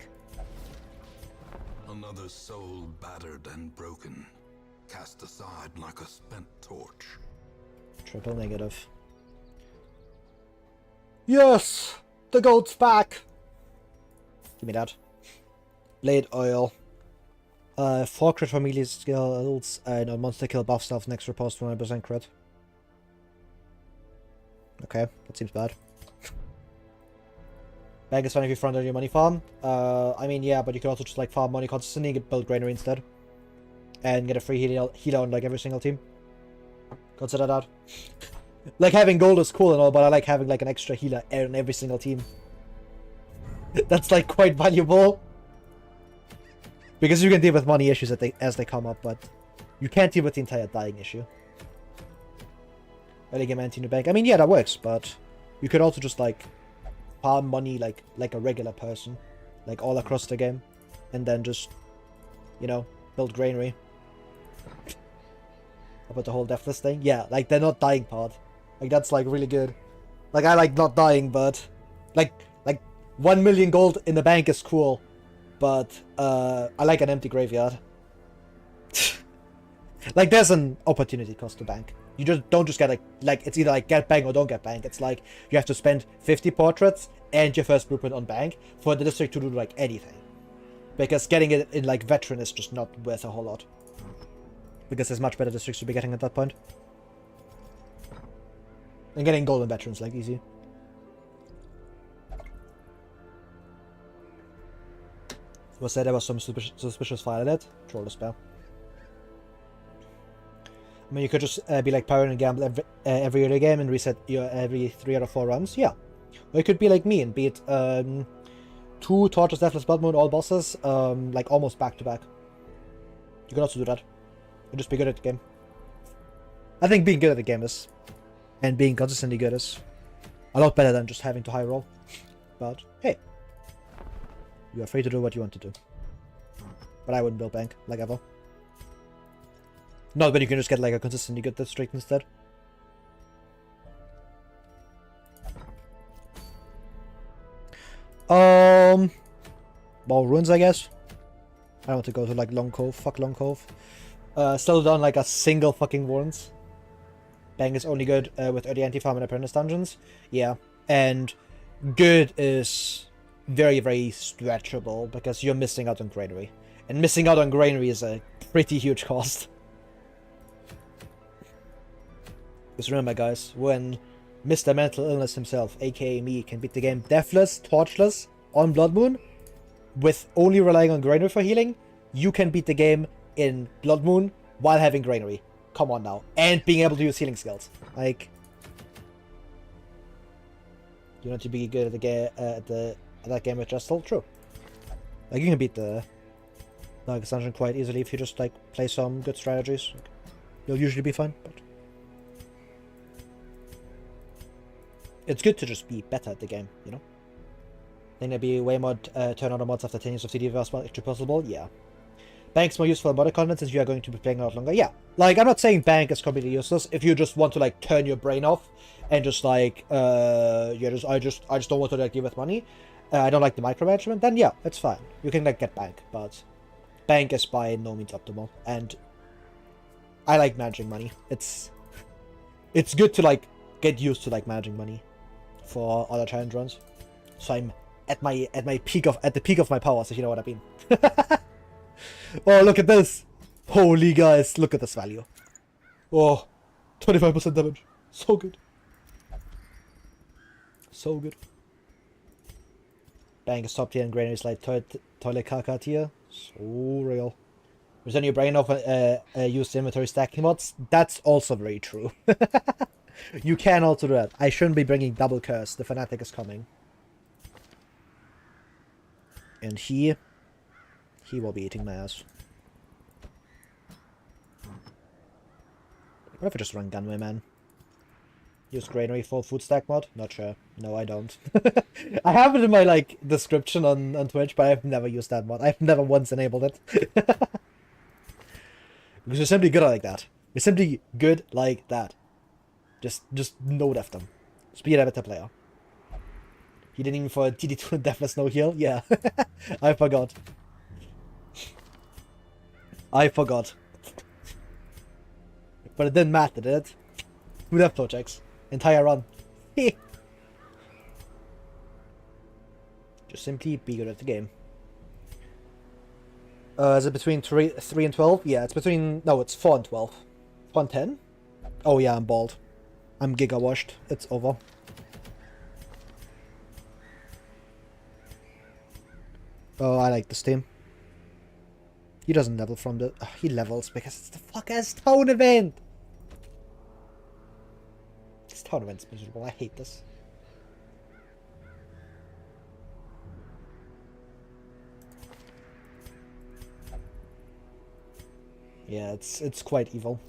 Another soul battered and broken. Cast aside like a spent torch. Triple negative. Yes! The gold's back! Give me that. Blade oil. 4 crit for melee skills, and on monster kill buff stuff next riposte 100% crit. Okay, that seems bad. Bank is fine if you front on your money farm. I mean, yeah, but you could also just like farm money consistently and build granary instead. And get a free healer on like every single team. Consider that. Like having gold is cool and all, but I like having like an extra healer on every single team. That's like quite valuable. Because you can deal with money issues as they come up, but you can't deal with the entire dying issue. Early game anti-new bank. I mean, yeah, that works, but you could also just like farm money like a regular person, like all across the game, and then just, you know, build granary. About the whole deathless thing, yeah, like the not dying part, like that's like really good. Like I like not dying, but like 1 million gold in the bank is cool. But, I like an empty graveyard. Like, there's an opportunity cost to bank. You just don't just get, like, it's either, like, get bank or don't get bank. It's like, you have to spend 50 portraits and your first blueprint on bank for the district to do, like, anything. Because getting it in, like, veteran is just not worth a whole lot. Because there's much better districts to be getting at that point. And getting gold in veterans, like, easy. Was said there was some suspicious file in it. Troll the spell. I mean, you could just be like Pyro and gamble every other game and reset your every 3 out of 4 runs. Yeah. Or you could be like me and beat 2 Torches, Deathless Blood Moon, all bosses, like almost back to back. You can also do that. And just be good at the game. I think being good at the game is, and being consistently good is, a lot better than just having to high roll. But hey. You are free to do what you want to do. But I wouldn't build bank, like ever. Not when you can just get like a consistently good district instead. More ruins, I guess. I don't want to go to like Long Cove. Fuck Long Cove. Still done like a single fucking ruins. Bank is only good with early anti-farm and apprentice dungeons. Yeah. And good is very, very stretchable because you're missing out on granary. And missing out on granary is a pretty huge cost. Because remember guys, when Mr. Mental Illness himself, aka me, can beat the game deathless, torchless, on Blood Moon, with only relying on granary for healing, you can beat the game in Blood Moon while having granary. Come on now. And being able to use healing skills. Like, you want to be good at the game at that game with just still true. Like, you can beat the Darkest Dungeon quite easily if you just like play some good strategies. you'll usually be fine. But it's good to just be better at the game, you know? Think there'd be way more turn on the mods after 10 years of CD was actually possible? Yeah. Bank's more useful in modern content since you are going to be playing a lot longer. Yeah. Like, I'm not saying bank is completely useless. If you just want to, like, turn your brain off and just, like, I just don't want to, like, deal with money. I don't like the micromanagement. Then, yeah, it's fine. You can, like, get bank. But bank is by no means optimal. And I like managing money. It's good to, like, get used to, like, managing money for other challenge runs. So I'm at the peak of my powers, if you know what I mean. Oh, look at this! Holy guys, look at this value. Oh, 25% damage. So good. So good. Bang is top tier and Granary is like toilet caca tier. So real. Return your brain off use inventory stacking mods. That's also very true. You can also do that. I shouldn't be bringing double curse. The fanatic is coming. And he will be eating my ass. What if I just run Gunway Man? Use Granary for food stack mod? Not sure. No, I don't. I have it in my, like, description on Twitch, but I've never used that mod. I've never once enabled it. Because we're simply good like that. We're simply good like that. Just no def them. Just be a better player. He didn't even for a TD2 and Deathless no heal? Yeah. I forgot. I forgot. But it didn't matter, did it? 2 death projects. Entire run. Just simply be good at the game. Is it between 3 and 12? Yeah, it's between... No, it's 4 and 12. 4 and 10? Oh yeah, I'm bald. I'm giga washed. It's over. Oh, I like this team. He doesn't level from the... Oh, he levels because it's the fuck-ass town event! This town event's miserable. I hate this. Yeah, it's quite evil.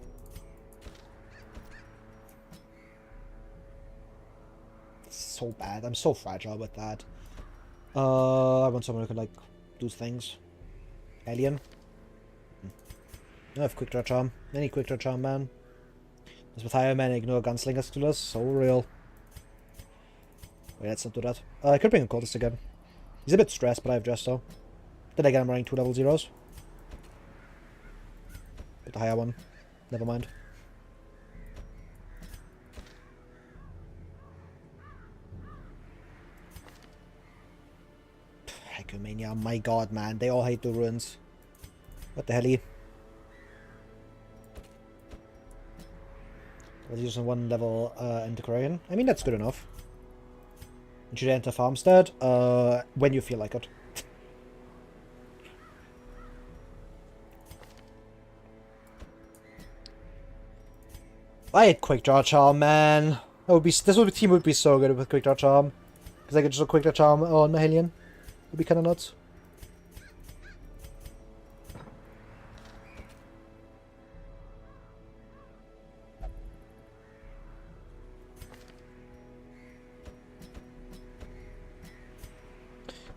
It's so bad. I'm so fragile with that. I want someone who can, like, do things. Alien. I have quick draw charm. Any quick draw charm, man. This with higher man, ignore gunslingers clueless. So real. Wait, let's not do that. I could bring a cultist again. He's a bit stressed, but I have just so. Then again, I'm running 2 level 0s. But the higher one. Never mind. Ecumania, my god, man. They all hate the ruins. What the hell? I was using 1 level Antiquarian. I mean, that's good enough. You should enter Farmstead when you feel like it. I had Quick Draw Charm, man. This team would be so good with Quick Draw Charm. Because I could just Quick Draw Charm on Hellion. Would be kind of nuts.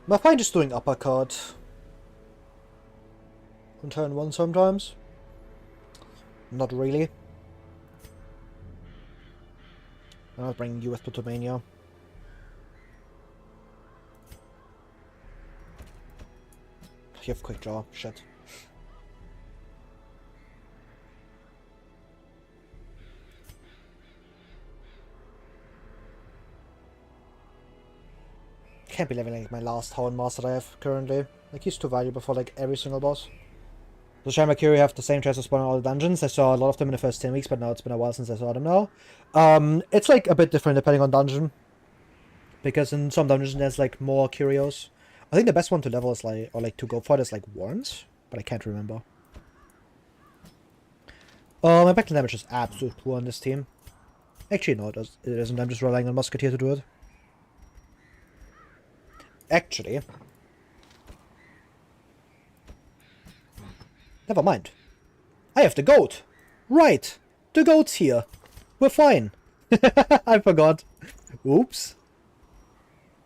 I'm fine just doing uppercut on turn 1 sometimes. Not really. I'll bring you with Plutomania. You have quick draw, shit. Can't be leveling like my last Hound Master that I have currently. Like, he's too valuable for like every single boss. Does Shamakiri have the same chance to spawn in all the dungeons? I saw a lot of them in the first 10 weeks, but now it's been a while since I saw them now. It's like a bit different depending on dungeon. Because in some dungeons there's like more curios. I think the best one to level is like, or like to go for it is like Worms, but I can't remember. My backline damage is absolute poor on this team. Actually, no, it isn't. I'm just relying on Musketeer to do it. Actually, never mind. I have the goat. Right. The goat's here. We're fine. I forgot. Oops.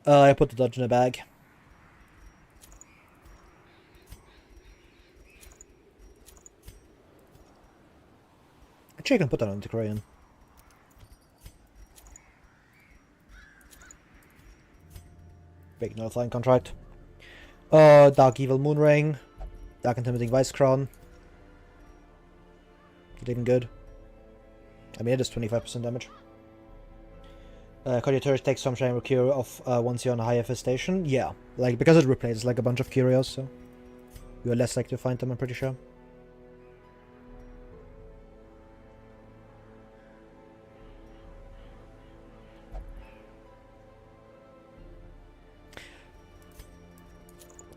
I put the dodge in a bag. Actually, I can put that on the Korean. Big Northline contract. Dark Evil Moonring. Dark Intimidating Vice Crown. Looking good. I mean, it is 25% damage. Could turret takes some shine cure off once you're on a high infestation? Yeah. Like, because it replaces like a bunch of curios, so you're less likely to find them, I'm pretty sure.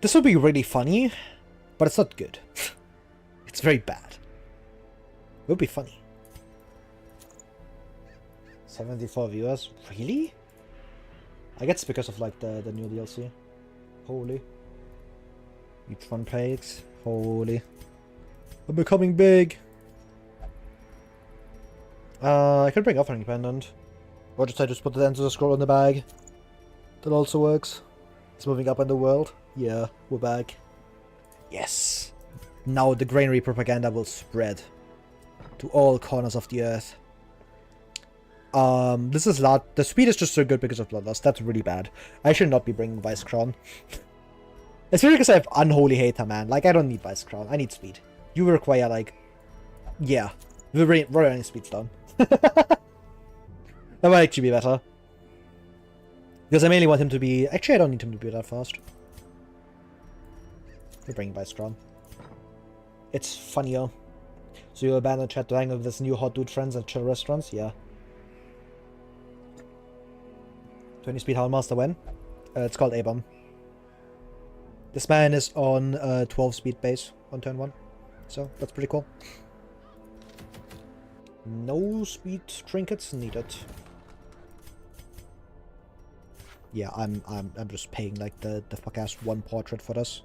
This would be really funny, but it's not good. It's very bad. It would be funny. 74 viewers? Really? I guess it's because of like the new DLC. Holy. Each one plays. Holy. I'm becoming big. I could bring Offering Pendant. Or just I just put the end of the scroll in the bag. That also works. It's moving up in the world. Yeah, we're back. Yes. Now the Granary propaganda will spread to all corners of the earth. This is lot. The speed is just so good because of Bloodlust. That's really bad. I should not be bringing Vice Crown. Especially because I have Unholy Hater, man. Like, I don't need Vice Crown. I need speed. You require, like... Yeah. We're running speeds down. That might actually be better. Because I mainly want him to be... Actually, I don't need him to be that fast. We're bringing Vice Crown. It's funnier. So you abandon chat to hang with this new hot dude friends and chill restaurants? Yeah. 20 speed Houndmaster when? It's called A-Bomb. This man is on 12 speed base on turn 1. So that's pretty cool. No speed trinkets needed. Yeah, I'm just paying like the fuck ass 1 portrait for this.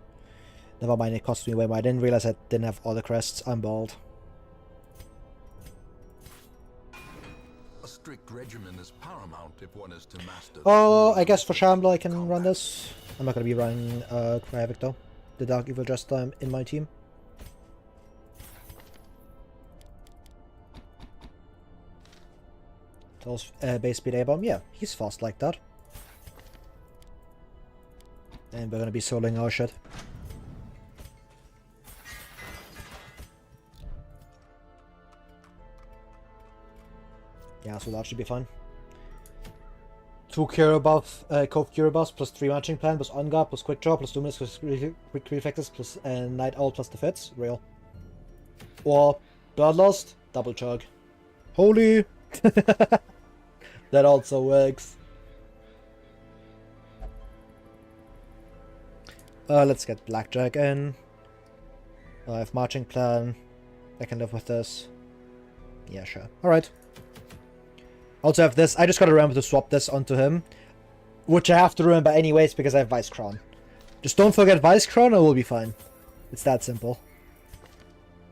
Never mind, it cost me way more. I didn't realize I didn't have all the crests. I'm bald. A strict regimen is paramount if one is to master. Oh, I guess for Shambler I can run this. I'm not gonna be running Havoc though. The Dark Evil Jester in my team. Tells base speed A-Bomb. Yeah, he's fast like that. And we're gonna be soloing our shit. Yeah, so that should be fun. 2 Cure buff, Cove Cure buffs, plus 3 matching plan, plus On Guard, plus Quick Draw, plus Luminous, plus Quick Reflexes, plus Night Owl, plus Defense. Real. Or Bloodlust, double chug. Holy! That also works. Let's get Blackjack in. I have Marching Plan. I can live with this. Yeah, sure. Alright. Also have this. I just gotta remember to swap this onto him. Which I have to remember anyways because I have Vice Crown. Just don't forget Vice Crown and we'll be fine. It's that simple.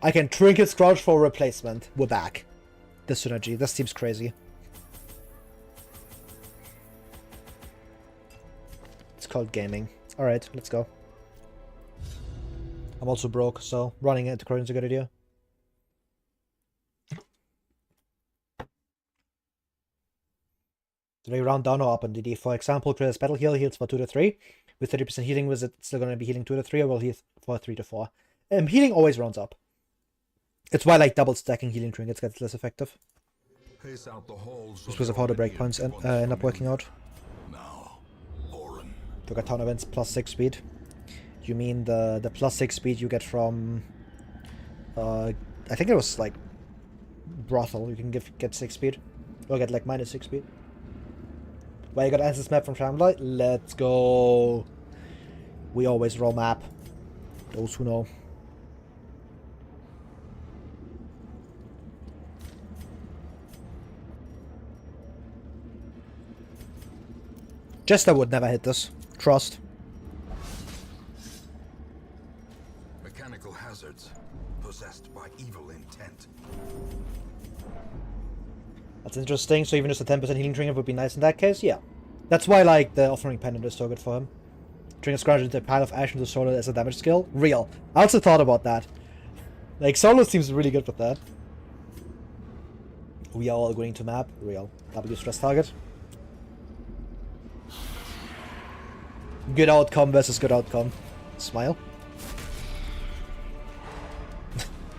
I can Trinket Scrouch for replacement. We're back. This synergy. This seems crazy. It's called gaming. Alright, let's go. I'm also broke, so running into Korean is a good idea. Do they round down or up on DD? For example, Creator's Battle Heal heals for 2 to 3. With 30% healing, was it still going to be healing 2 to 3 or will heal for 3 to 4? Healing always rounds up. It's why like double stacking healing trinkets gets less effective. Pace out the halls Just because of how the breakpoints end up working out. Now, Orin. To get town events plus 6 speed. You mean the plus 6 speed you get from... I think it was like... Brothel, you can get 6 speed. Or get like minus 6 speed. Well, you got Answers map from Shambler? Let's go. We always roll map. Those who know. Jester would never hit this. Trust. Mechanical hazards. possessed by evil intent. That's interesting. So even just a 10% healing trigger would be nice in that case. Yeah, that's why like the offering pendant is so good for him. Trigger scratch into a pile of ash into solo as a damage skill. Real. I also thought about that. Like solo seems really good with that. We are all agreeing to map. Real. W stress target. Good outcome versus good outcome. Smile.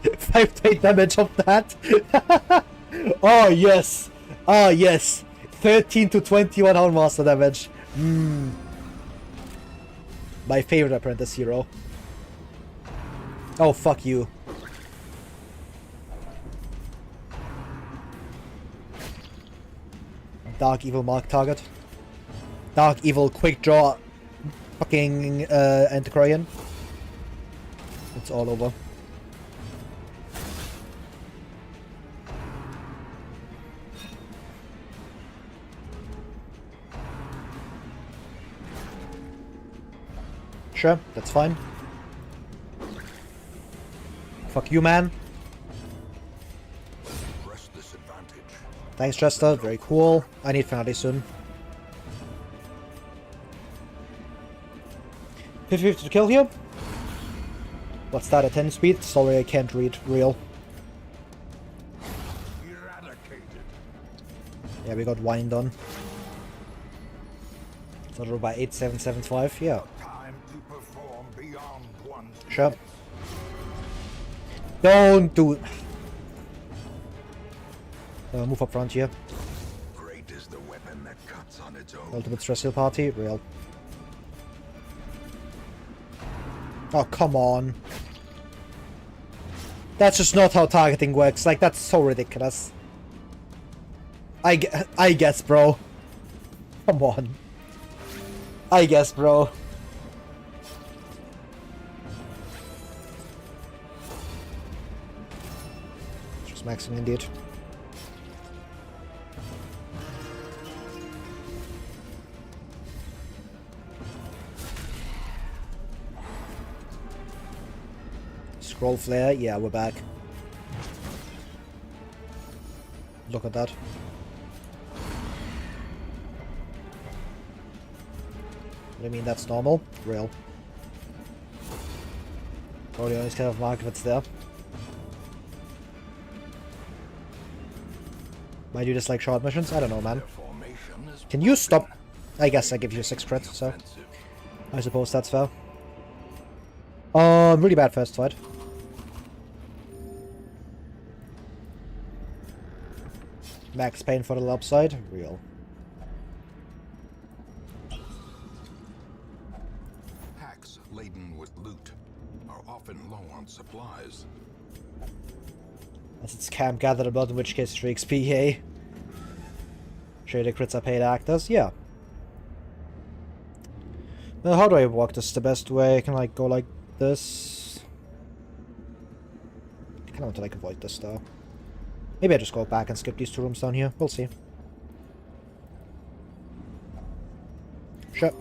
5 to 8 damage of that. Oh yes. Oh yes. 13 to 21 Houndmaster damage. My favorite apprentice hero. Oh fuck you. Dark Evil mark target. Dark Evil quick draw fucking Antiquarian. It's all over. Sure, that's fine. Fuck you, man. Thanks, Chester. Very cool. I need Finale soon. 50-50 to kill here. What's that at 10 speed? Sorry, I can't read. Real. Yeah, we got wine done. So by 8775, yeah. Sure. Don't do... move up front here. Great is the weapon that cuts on its own. Ultimate Stress Heal Party, real. Oh, come on. That's just not how targeting works. Like, that's so ridiculous. I guess, bro. Come on. I guess, bro. Just maxing indeed. Scroll flare, yeah, we're back. Look at that. What do you mean that's normal? Real. Probably only kind of mark if it's there. Might you just like short missions? I don't know, man. Can you stop? I guess I give you 6 crits, so I suppose that's fair. Really bad first fight. Max pain for the upside? Real. Packs laden with loot are often low on supplies. As it's camp gathered about, in which case 3 XP, yay. Sure, the crits are paid actors? Yeah. Now, how do I walk this the best way? I can like go like this. I kind of want to like avoid this though. Maybe I just go back and skip these 2 rooms down here. We'll see. Sure.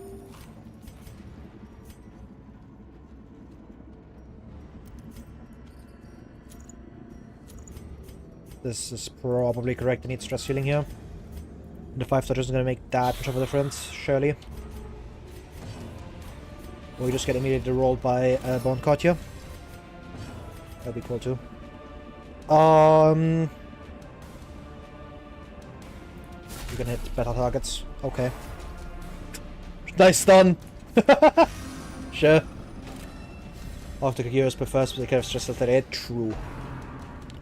This is probably correct. I need stress healing here. The 5 touch isn't going to make that much of a difference, surely. Or we just get immediately rolled by Bone Caught here. That'd be cool too. You can hit better targets. Okay. Nice stun! Sure. After Kagero's prefers specific of stress filter 8. True.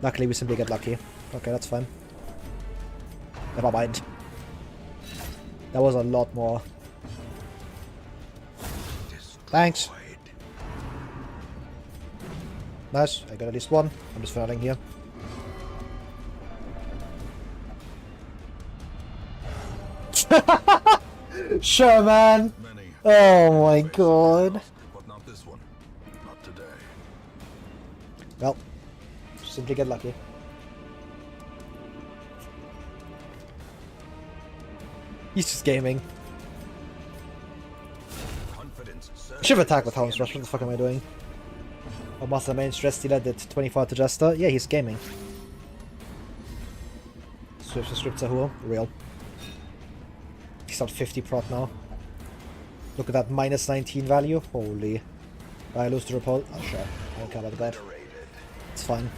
Luckily we simply get lucky. Okay, that's fine. Never mind. That was a lot more. Thanks. Nice, I got at least 1. I'm just fighting here. Sure, man. Oh my god. But not this one. Not today. Well, simply get lucky. He's just gaming. Should have attacked with Hound's Rush. What the fuck am I doing? Oh, Master Main Stress Dealer did 24 to Jester. Yeah, he's gaming. Scripts are real. He's at 50 prot now. Look at that minus 19 value. Holy. I lose to report. Oh, sure. I don't care about that. It's fine.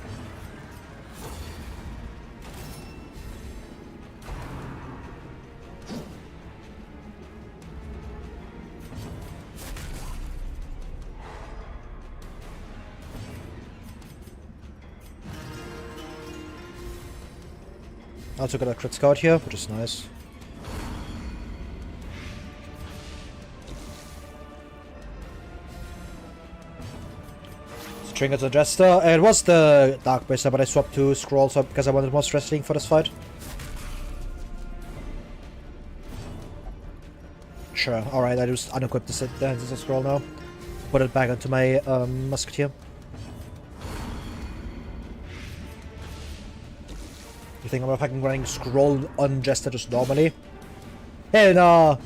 I also got a crit scout here, which is nice. Trinket to Jester. It was the Dark Bracer, but I swapped to Scrolls up because I wanted more stress for this fight. Sure, alright, I just unequipped the scroll now. Put it back onto my musketeer. You think I'm fucking running scroll on Jester just normally? Hell no!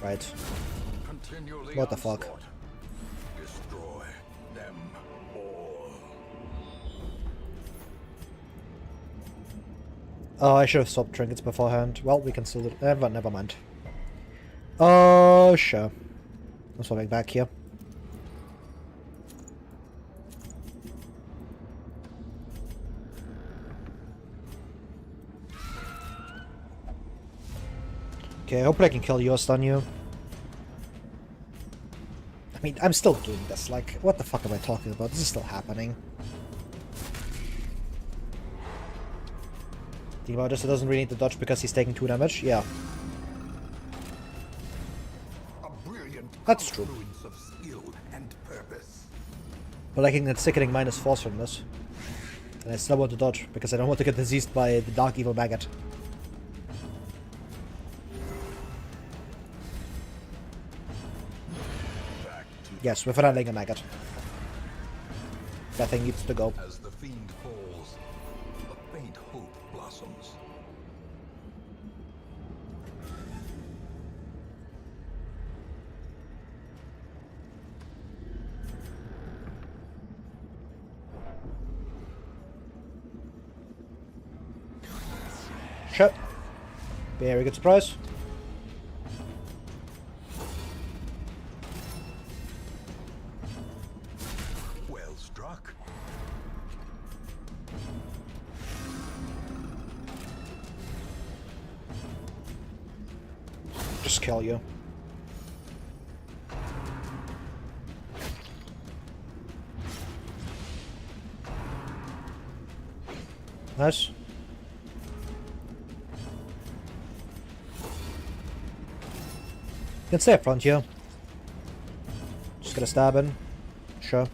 Right. What the fuck? Destroy them all. Oh, I should have swapped trinkets beforehand. Well, we can still do it. Never mind. Oh, sure. I'm swapping back here. Okay, hopefully I can kill you or stun you. I mean, I'm still doing this. Like, what the fuck am I talking about? This is still happening. Think about this, it doesn't really need to dodge because he's taking 2 damage. Yeah. That's true. Of skill and purpose. But I can get sickening -4 from this. And I still want to dodge because I don't want to get diseased by the Dark Evil Maggot. Yes, we're finally a maggot. That thing needs to go. As the fiend falls, a faint hope blossoms. Shut. Very good surprise. Well struck. Just kill you. Nice. You can stay up front here. Just gonna stab in. Sure.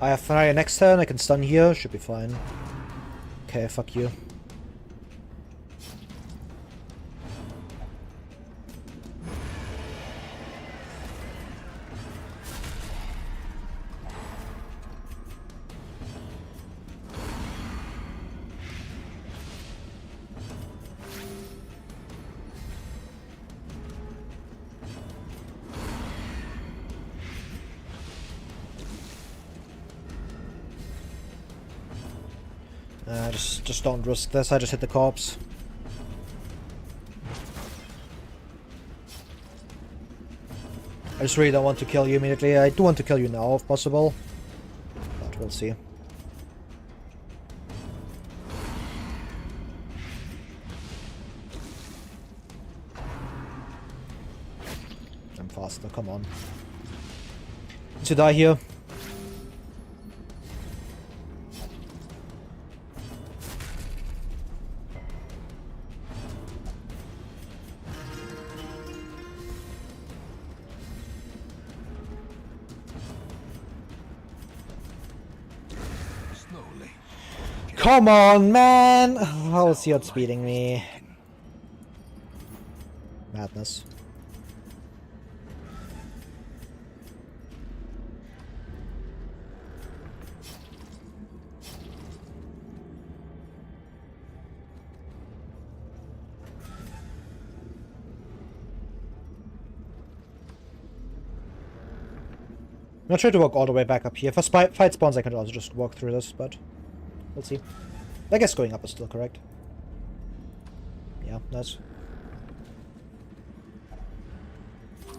I have fire next turn, I can stun here, should be fine. Okay, fuck you. Just don't risk this, I just hit the corpse. I just really don't want to kill you immediately. I do want to kill you now if possible. But we'll see. I'm faster, come on. Need to die here. Come on, man! How is he outspeeding me? Madness. I'm not sure to walk all the way back up here. For fight spawns I can also just walk through this, but we'll see. I guess going up is still correct. Yeah, nice.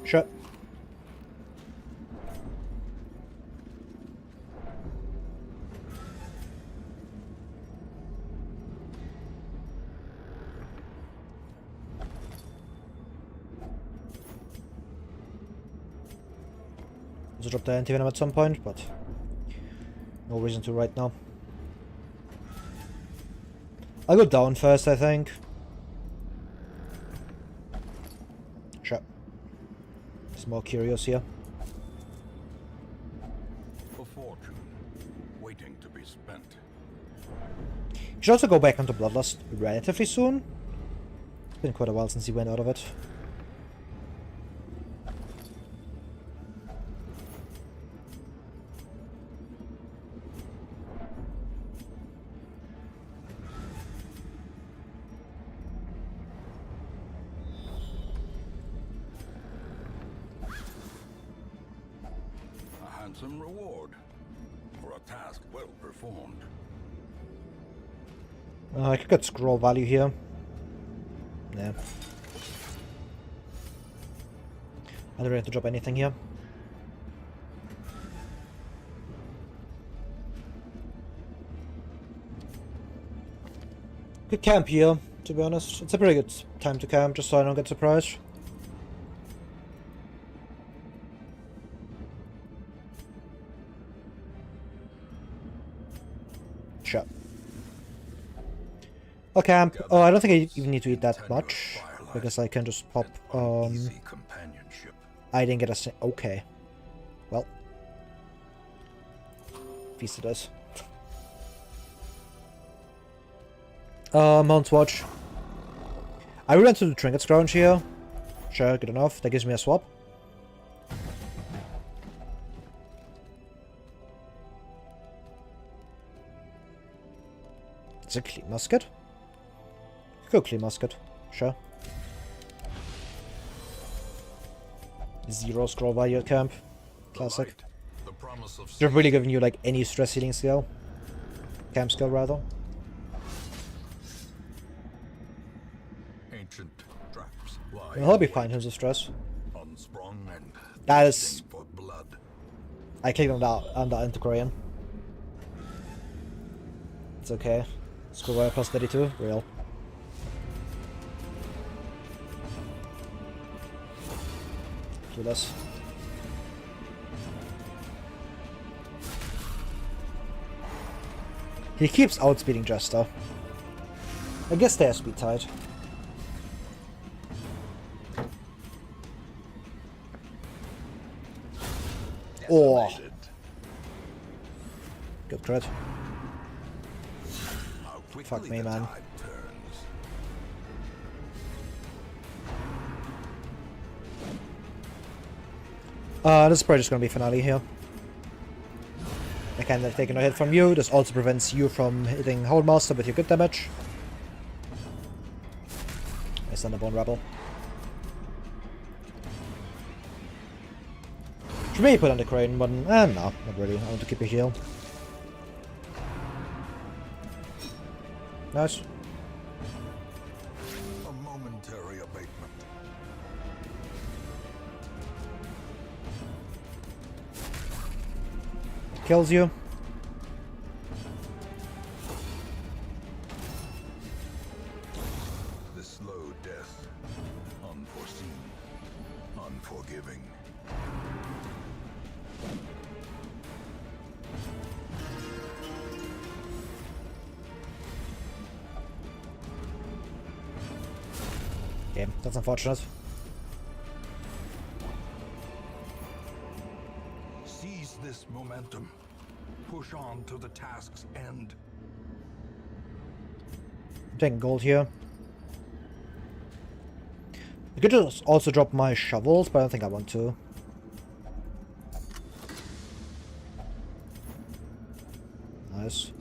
Sure. To drop the anti-venom at some point, but no reason to right now. I'll go down first, I think. Sure. Just more curious here. A fortune waiting to be spent. You should also go back onto Bloodlust relatively soon. It's been quite a while since he went out of it. Some reward for a task well performed. I could get scroll value here. Yeah. I don't really have to drop anything here. Could camp here, to be honest. It's a pretty good time to camp, just so I don't get surprised. Sure. I'll camp. Oh, I don't think I even need to eat that much, because I can just pop, I didn't get a okay. Well. Feast it is. Mount's Watch. I really want to do Trinket Scrounge here. Sure, good enough. That gives me a swap. It's a clean musket. Go clean musket. Sure. 0 scroll value at camp. Classic. They're really giving you like any stress healing skill. Camp skill rather. Ancient traps lie Well, he'll be fine in terms of stress. unsprung and That is. for blood. I clicked on that antiquarian. It's okay. Scroll value plus 32. Real. Clueless. He keeps outspeeding Jester. I guess they are speed tied. Oh. Good crit. Fuck me, man. This is probably just gonna be finale here. I can't take no hit from you. This also prevents you from hitting Holdmaster with your good damage. I send a Bone Rebel. Should maybe put on the Crane button. No, not really. I want to keep a heal. Nice. A momentary abatement. Kills you. The slow death. Unforeseen. Unforgiving. Okay, that's unfortunate. Seize this momentum. Push on to the task's end. I'm taking gold here. I could just also drop my shovels, but I don't think I want to. Nice.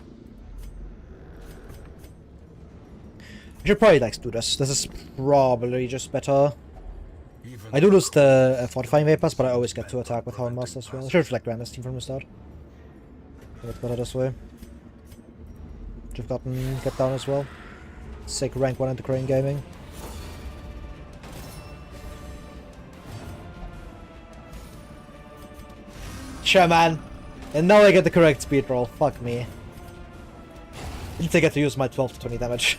I should probably like do this. This is probably just better. Even I do lose the Fortifying Vapors, but I always get to attack with Hornmaster as well. I should have ran this team from the start. But it's better this way. Should have gotten Get Down as well. Sick rank 1 into Crane Gaming. Sure, man. And now I get the correct speed roll. Fuck me. At least I get to use my 12 to 20 damage.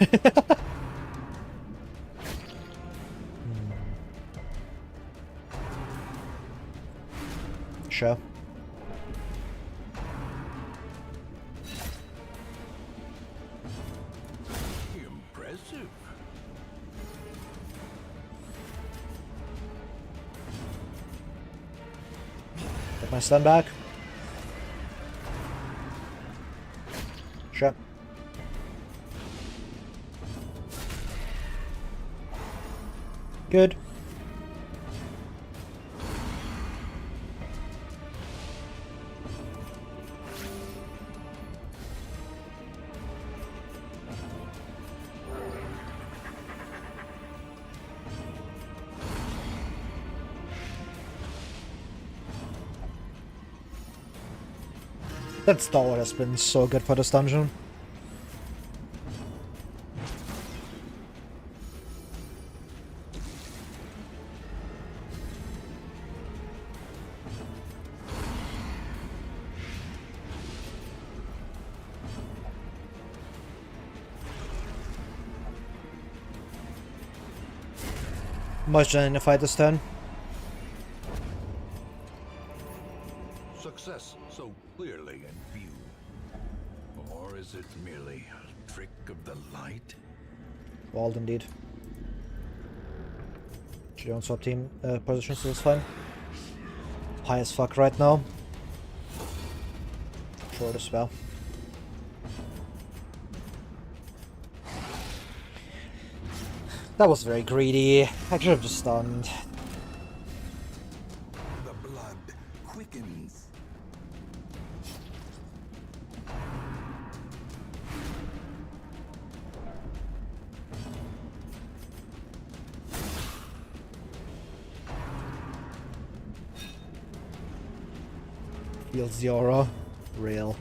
Sure. impressive. Get my stun back. Sure. Good. That Stalwart has been so good for this dungeon. Moisture in the fight this turn. Success so clearly in view. Or is it merely a trick of the light? Walled indeed. She don't swap team positions, so it's fine. High as fuck right now. Short as well. That was very greedy. I should have just stunned. The blood quickens. Feels the aura. Real.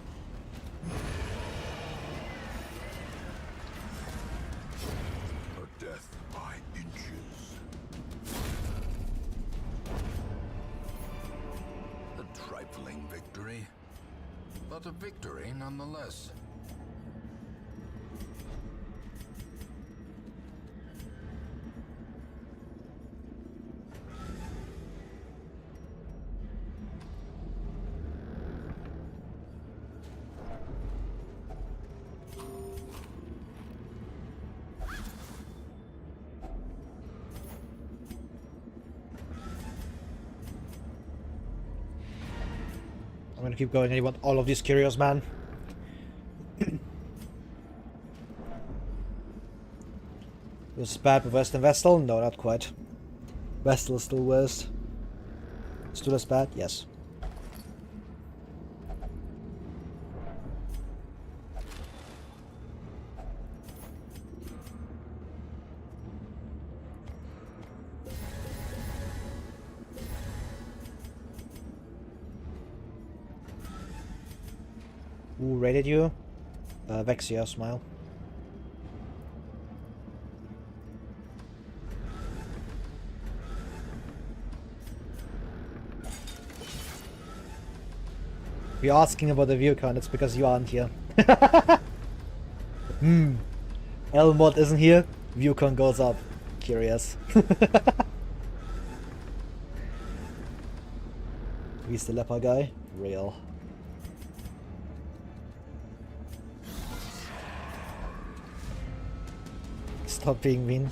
A death by inches. A trifling victory, but a victory nonetheless. I'm gonna keep going. I want all of these curios, man. Was this bad with West and Vestal? No, not quite. Vestal is still worst. Still as bad? Yes. Who rated you? Vexia, smile. If you're asking about the view count, it's because you aren't here. Elmod isn't here, view count goes up. Curious. He's the leper guy? Real. Stop being mean.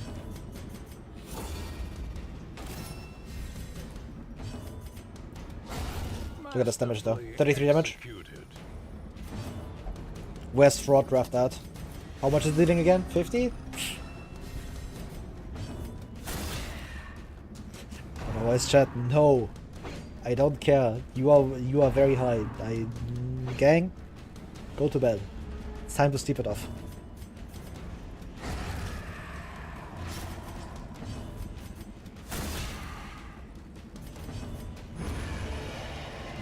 Look at this damage though. 33 damage. Where's Fraud Draft at? How much is it dealing again? 50? Voice chat, no. I don't care. You are very high. Gang, go to bed. It's time to sleep it off.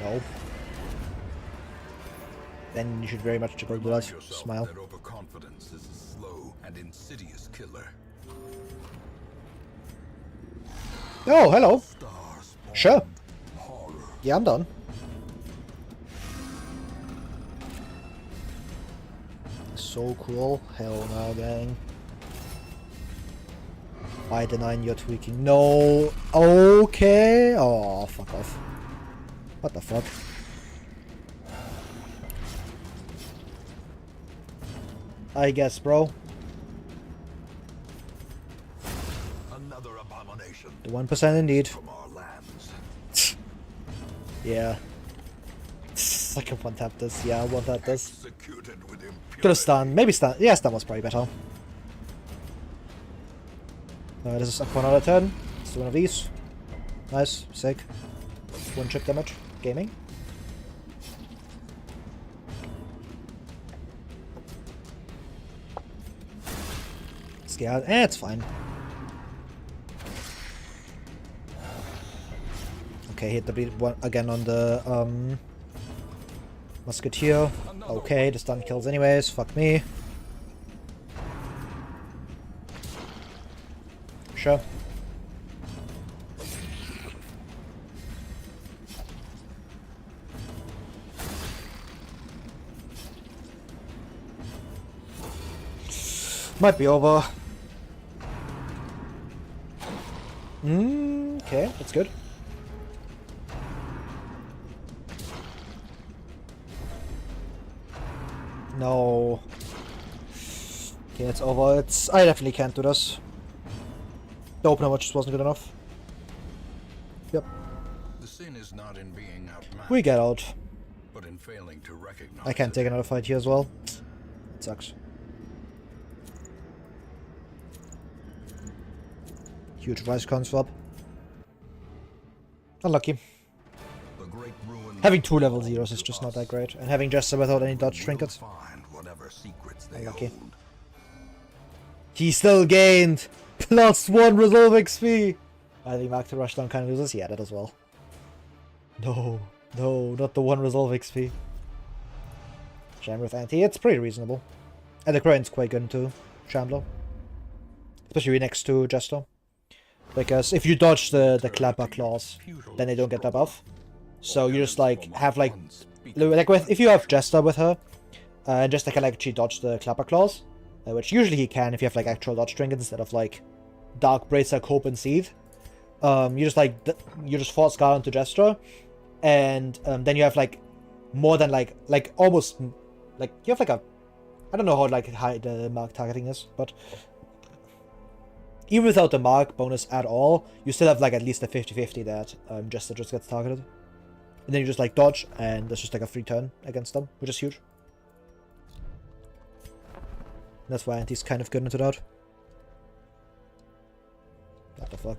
No. Then you should very much go do that. Smile. That overconfidence is a slow and insidious killer. Oh, hello. Stars Sure. horror. Yeah, I'm done. So cool. Hell no, gang. I deny you're tweaking. No. Okay. Oh, fuck off. What the fuck? I guess, bro. Another abomination. The 1% indeed. From our lands. Yeah. I can one tap this. Yeah, I one tap this. Executed with impunity. Could have stunned. Maybe stun. Yeah, stun was probably better. This is up for another turn. Let's do one of these. Nice. Sick. One chip damage. Gaming. Scared. It's fine. Okay, hit the beat one again on the Musketeer. Okay, the stun kills anyways. Fuck me. Sure. Might be over. Okay, that's good. No. Okay, it's over. I definitely can't do this. The opener just wasn't good enough. Yep. The sin is not in being outmatched, We get out. but in failing to recognize I can't take another fight here as well. It sucks. Huge vice con swap. Unlucky. the great ruin. Having 2 level 0s is just not that great. And having Jester without any dodge trinkets. Find whatever secrets they Unlucky. hold. He still gained +1 resolve XP! I think Mark to Rushdown kind of loses. Yeah, that as well. No, no, not the 1 resolve XP. Shambler with anti, it's pretty reasonable. And the Crane's quite good too, Shambler. Especially next to Jester. Because if you dodge the Clapper claws, then they don't get that buff. So you just like have like with if you have Jester with her, Jester can actually dodge the Clapper claws, which usually he can if you have like actual dodge trinkets instead of like Dark Bracer, Cope, and Seethe. You just like you just force guard onto Jester, and then you have like more than like almost like you have like a I don't know how like high the mark targeting is, but even without the mark bonus at all, you still have like at least a 50-50 that Jester just gets targeted. And then you just like dodge, and that's just like a free turn against them, which is huge. That's why Anti's kind of good into that. What the fuck?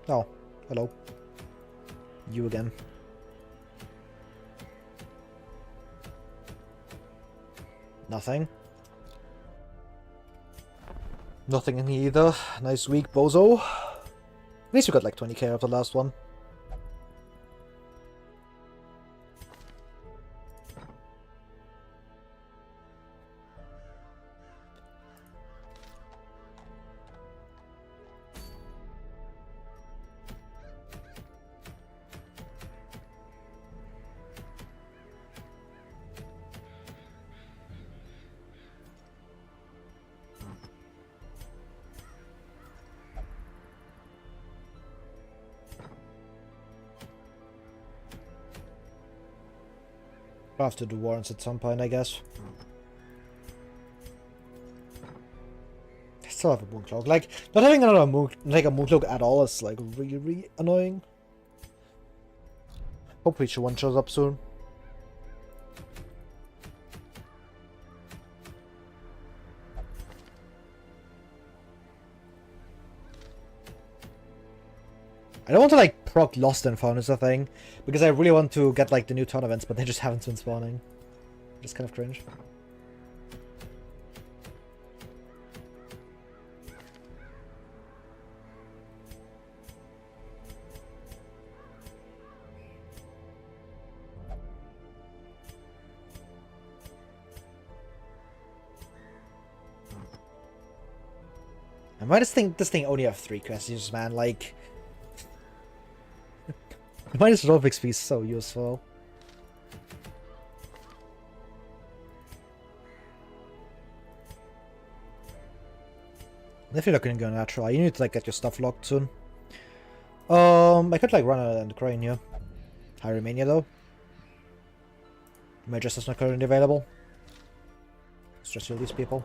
Oh, hello. You again. Nothing. Nothing in here either. Nice weak bozo. At least we got like 20k of the last one. I'll have to do warrants at some point, I guess. I still have a Mooncloak. Like, not having another Mooncloak at all is like really, really annoying. Hopefully one shows up soon. I don't want to like proc Lost and Found is a thing, because I really want to get like the new turn events, but they just haven't been spawning. Just kind of cringe. And why does this thing only have 3 questions, man? Like, why is Rob XP so useful? If you're looking to go natural, you need to like get your stuff locked soon. I could like run a crane here. High Romania though. Majestus not currently available. Let's just kill these people.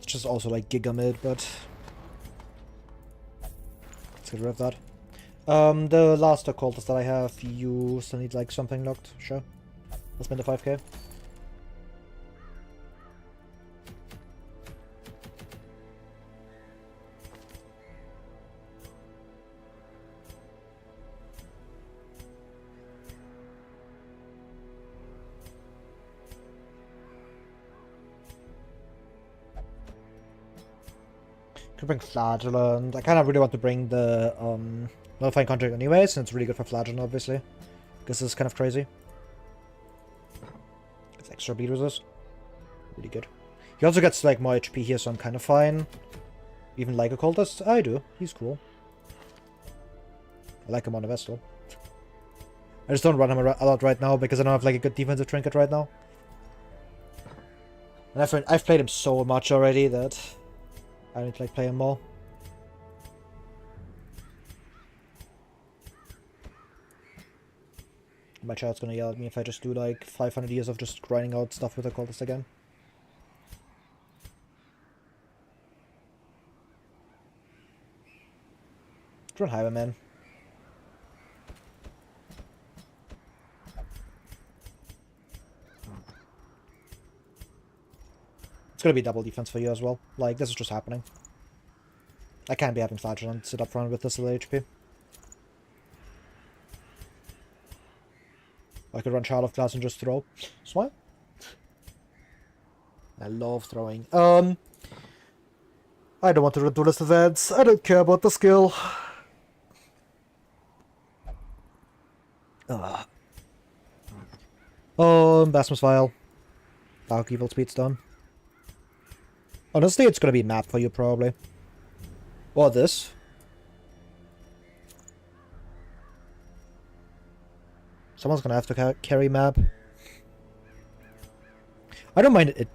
It's just also like Giga mid, but let's get rid of that. The last occultist that I have, you still need like something locked, sure. Let's spend the 5k. Could bring Flagellant. I kind of really want to bring the Nullifying Contract anyway, since it's really good for Flagellant, obviously. Because this is kind of crazy. It's extra beat resist. Really good. He also gets like more HP here, so I'm kind of fine. Even like Occultist? I do. He's cool. I like him on the Vestal. I just don't run him a lot right now because I don't have like a good defensive trinket right now. And I've played him so much already that I need to like play him more. My chat's gonna yell at me if I just do like 500 years of just grinding out stuff with Occultist again. Run Highwayman. It's gonna be double defense for you as well. Like, this is just happening. I can't be having Flagellant sit up front with this little HP. I could run Child of Glass and just throw. Smile. I love throwing. I don't want to run Duelist events. I don't care about the skill. Basmus Vial. Dark Evil Speed's done. Honestly, it's gonna be map for you, probably. Or this. Someone's gonna have to carry map. I don't mind it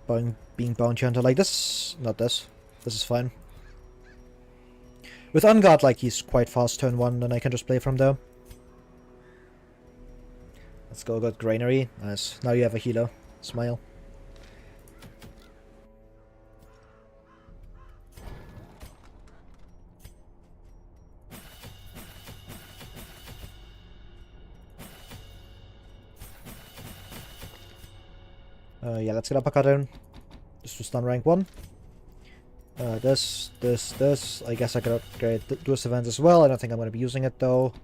being Bounty Hunter. Like, this... Not this. This is fine. With Unguard, like, he's quite fast turn 1, and I can just play from there. Let's go, got Granary. Nice. Now you have a healer. Smile. Yeah, let's get uppercut in. Just to stun rank 1. This. I guess I could upgrade Duelist events as well. I don't think I'm going to be using it though.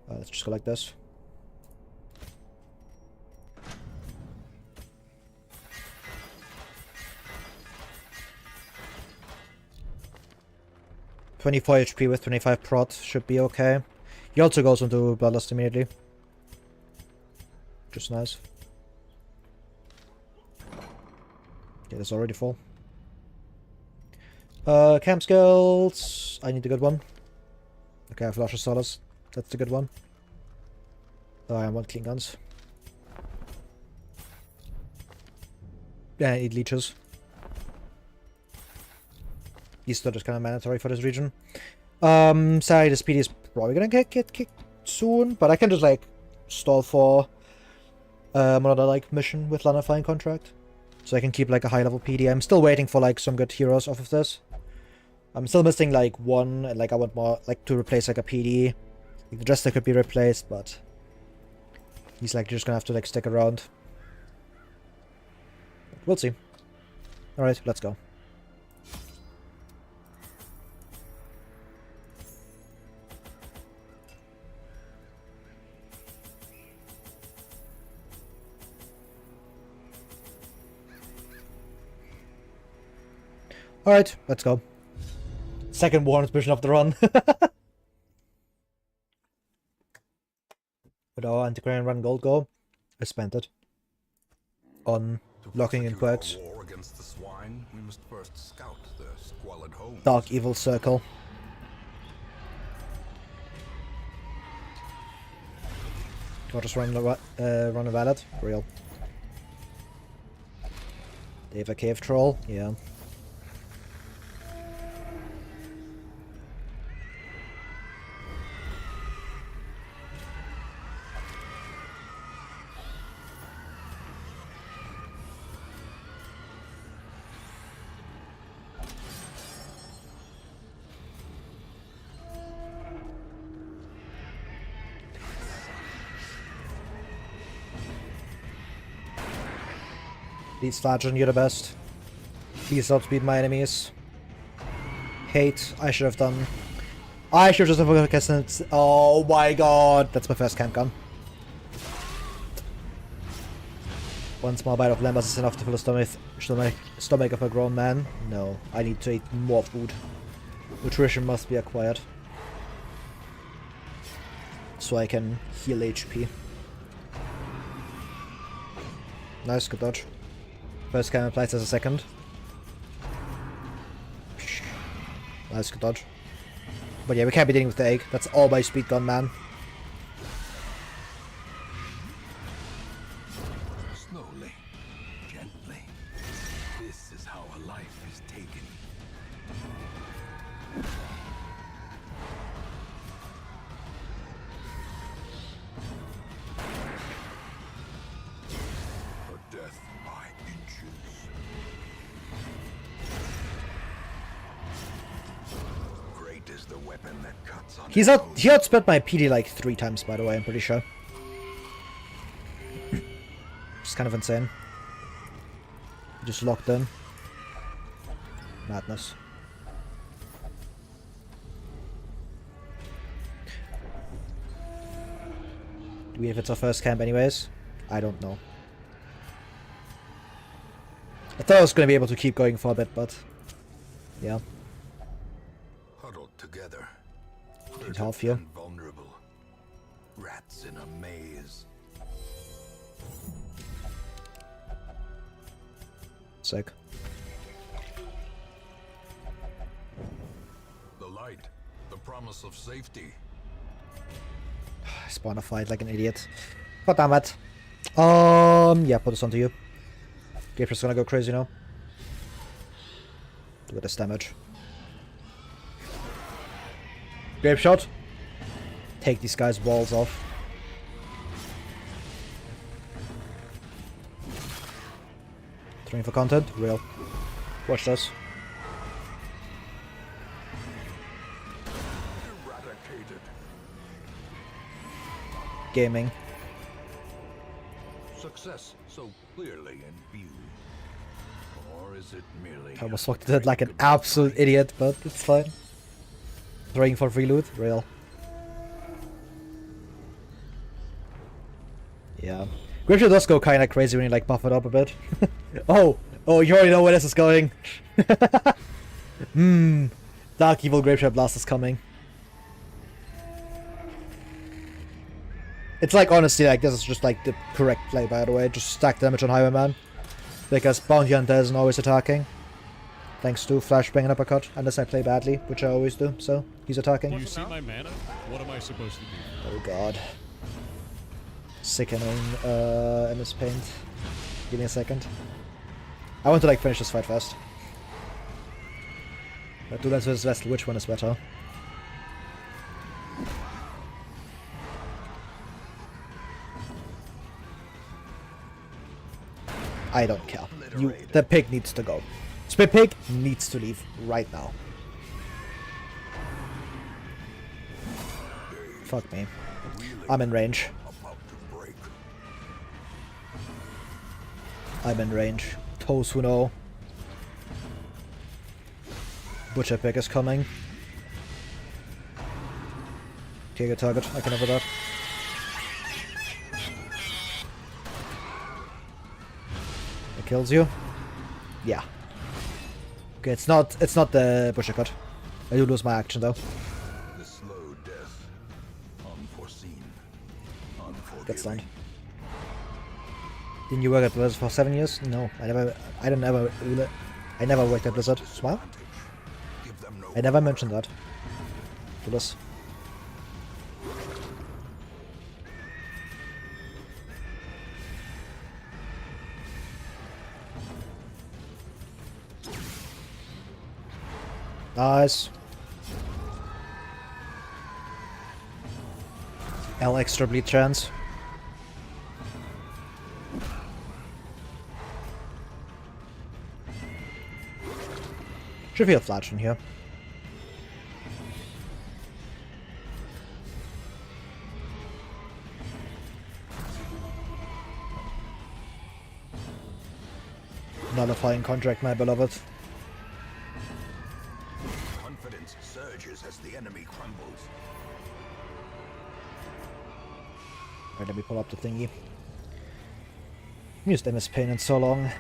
Let's just go like this. .24 HP with 25 prot should be okay. He also goes into Bloodlust immediately. Just nice. Okay, that's already full. Camp skills. I need a good one. Okay, I have Flash of Solace. That's the good one. I want clean guns. Yeah, I need leeches. These still just kind of mandatory for this region. Sorry, the speedy is probably gonna get kicked soon, but I can just like stall for another like mission with Nullifying Contract. So I can keep like a high level PD. I'm still waiting for like some good heroes off of this. I'm still missing like one, and like I want more like to replace like a PD. Like, the Jester could be replaced, but he's like just gonna have to like stick around. We'll see. Alright, let's go. Alright, let's go. Second Warren's mission of the run. With our antiquarian run gold go, I spent it on locking in quirks. War against the swine, we must first scout their squalid homes. Dark evil circle. I'll just run a valet. Real. They have a cave troll. Yeah. Please, Flagon, you're the best. Please outspeed my enemies. Hate, I should have done. I should have just never it. Oh my god, that's my first camp gun. One small bite of lembas is enough to fill the stomach of a grown man. No, I need to eat more food. Nutrition must be acquired. So I can heal HP. Nice, good dodge. First camp applies as a second. Nice, good dodge. But yeah, we can't be dealing with the egg. That's all by speed gun, man. Slowly, gently. This is how a life is taken. A death by inches. Great is the weapon that cuts on. He outspent my PD like 3 times, by the way, I'm pretty sure. Just kind of insane. Just locked in. Madness. Do we have it's our first camp anyways? I don't know. I thought I was going to be able to keep going for a bit, but yeah. Huddled together. Need help here. Vulnerable. Rats in a maze. Sick. The light. The promise of safety. Spawn a fight like an idiot. God damn it. Yeah, put this onto you. Gator's gonna go crazy now. Look at this damage. Grape shot. Take these guys' walls off. Throwing for content? Real. Watch this. Eradicated. Gaming. Success so clearly in view. Or is it merely... I almost walked it like an absolute idiot, but it's fine. Throwing for free loot? Real. Yeah. Gripshot does go kinda crazy when you like buff it up a bit. Oh, you already know where this is going. Dark Evil Grapeshot Blast is coming. It's like, honestly, like, this is just like the correct play, by the way. Just stack damage on Highwayman. Because Bounty Hunter isn't always attacking. Thanks to Flashbang and Uppercut, unless I play badly, which I always do, so he's attacking. You see my mana? What am I supposed to do? Oh god. Sickening MS Paint. Give me a second. I want to like finish this fight fast. But Duelist vs Vestal, which one is better? I don't care. The pig needs to go. Spit Pig needs to leave right now. Fuck me. I'm in range. I'm in range. Toes who know. Butcher Pig is coming. Okay, good target. I can over that. It kills you. Yeah. Okay, it's not the Butcher Cut. I do lose my action though. The slow death. Unforeseen. Unfortunate. get stunned. Didn't you work at Blizzard for 7 years? No, I never worked at Blizzard. Smile? I never mentioned that. Duelist. Nice. L extra bleed chance. Should be a flash in here. Nullifying contract, my beloved. Confidence surges as the enemy crumbles. Alright, let me pull up the thingy. Used MS Pain in so long.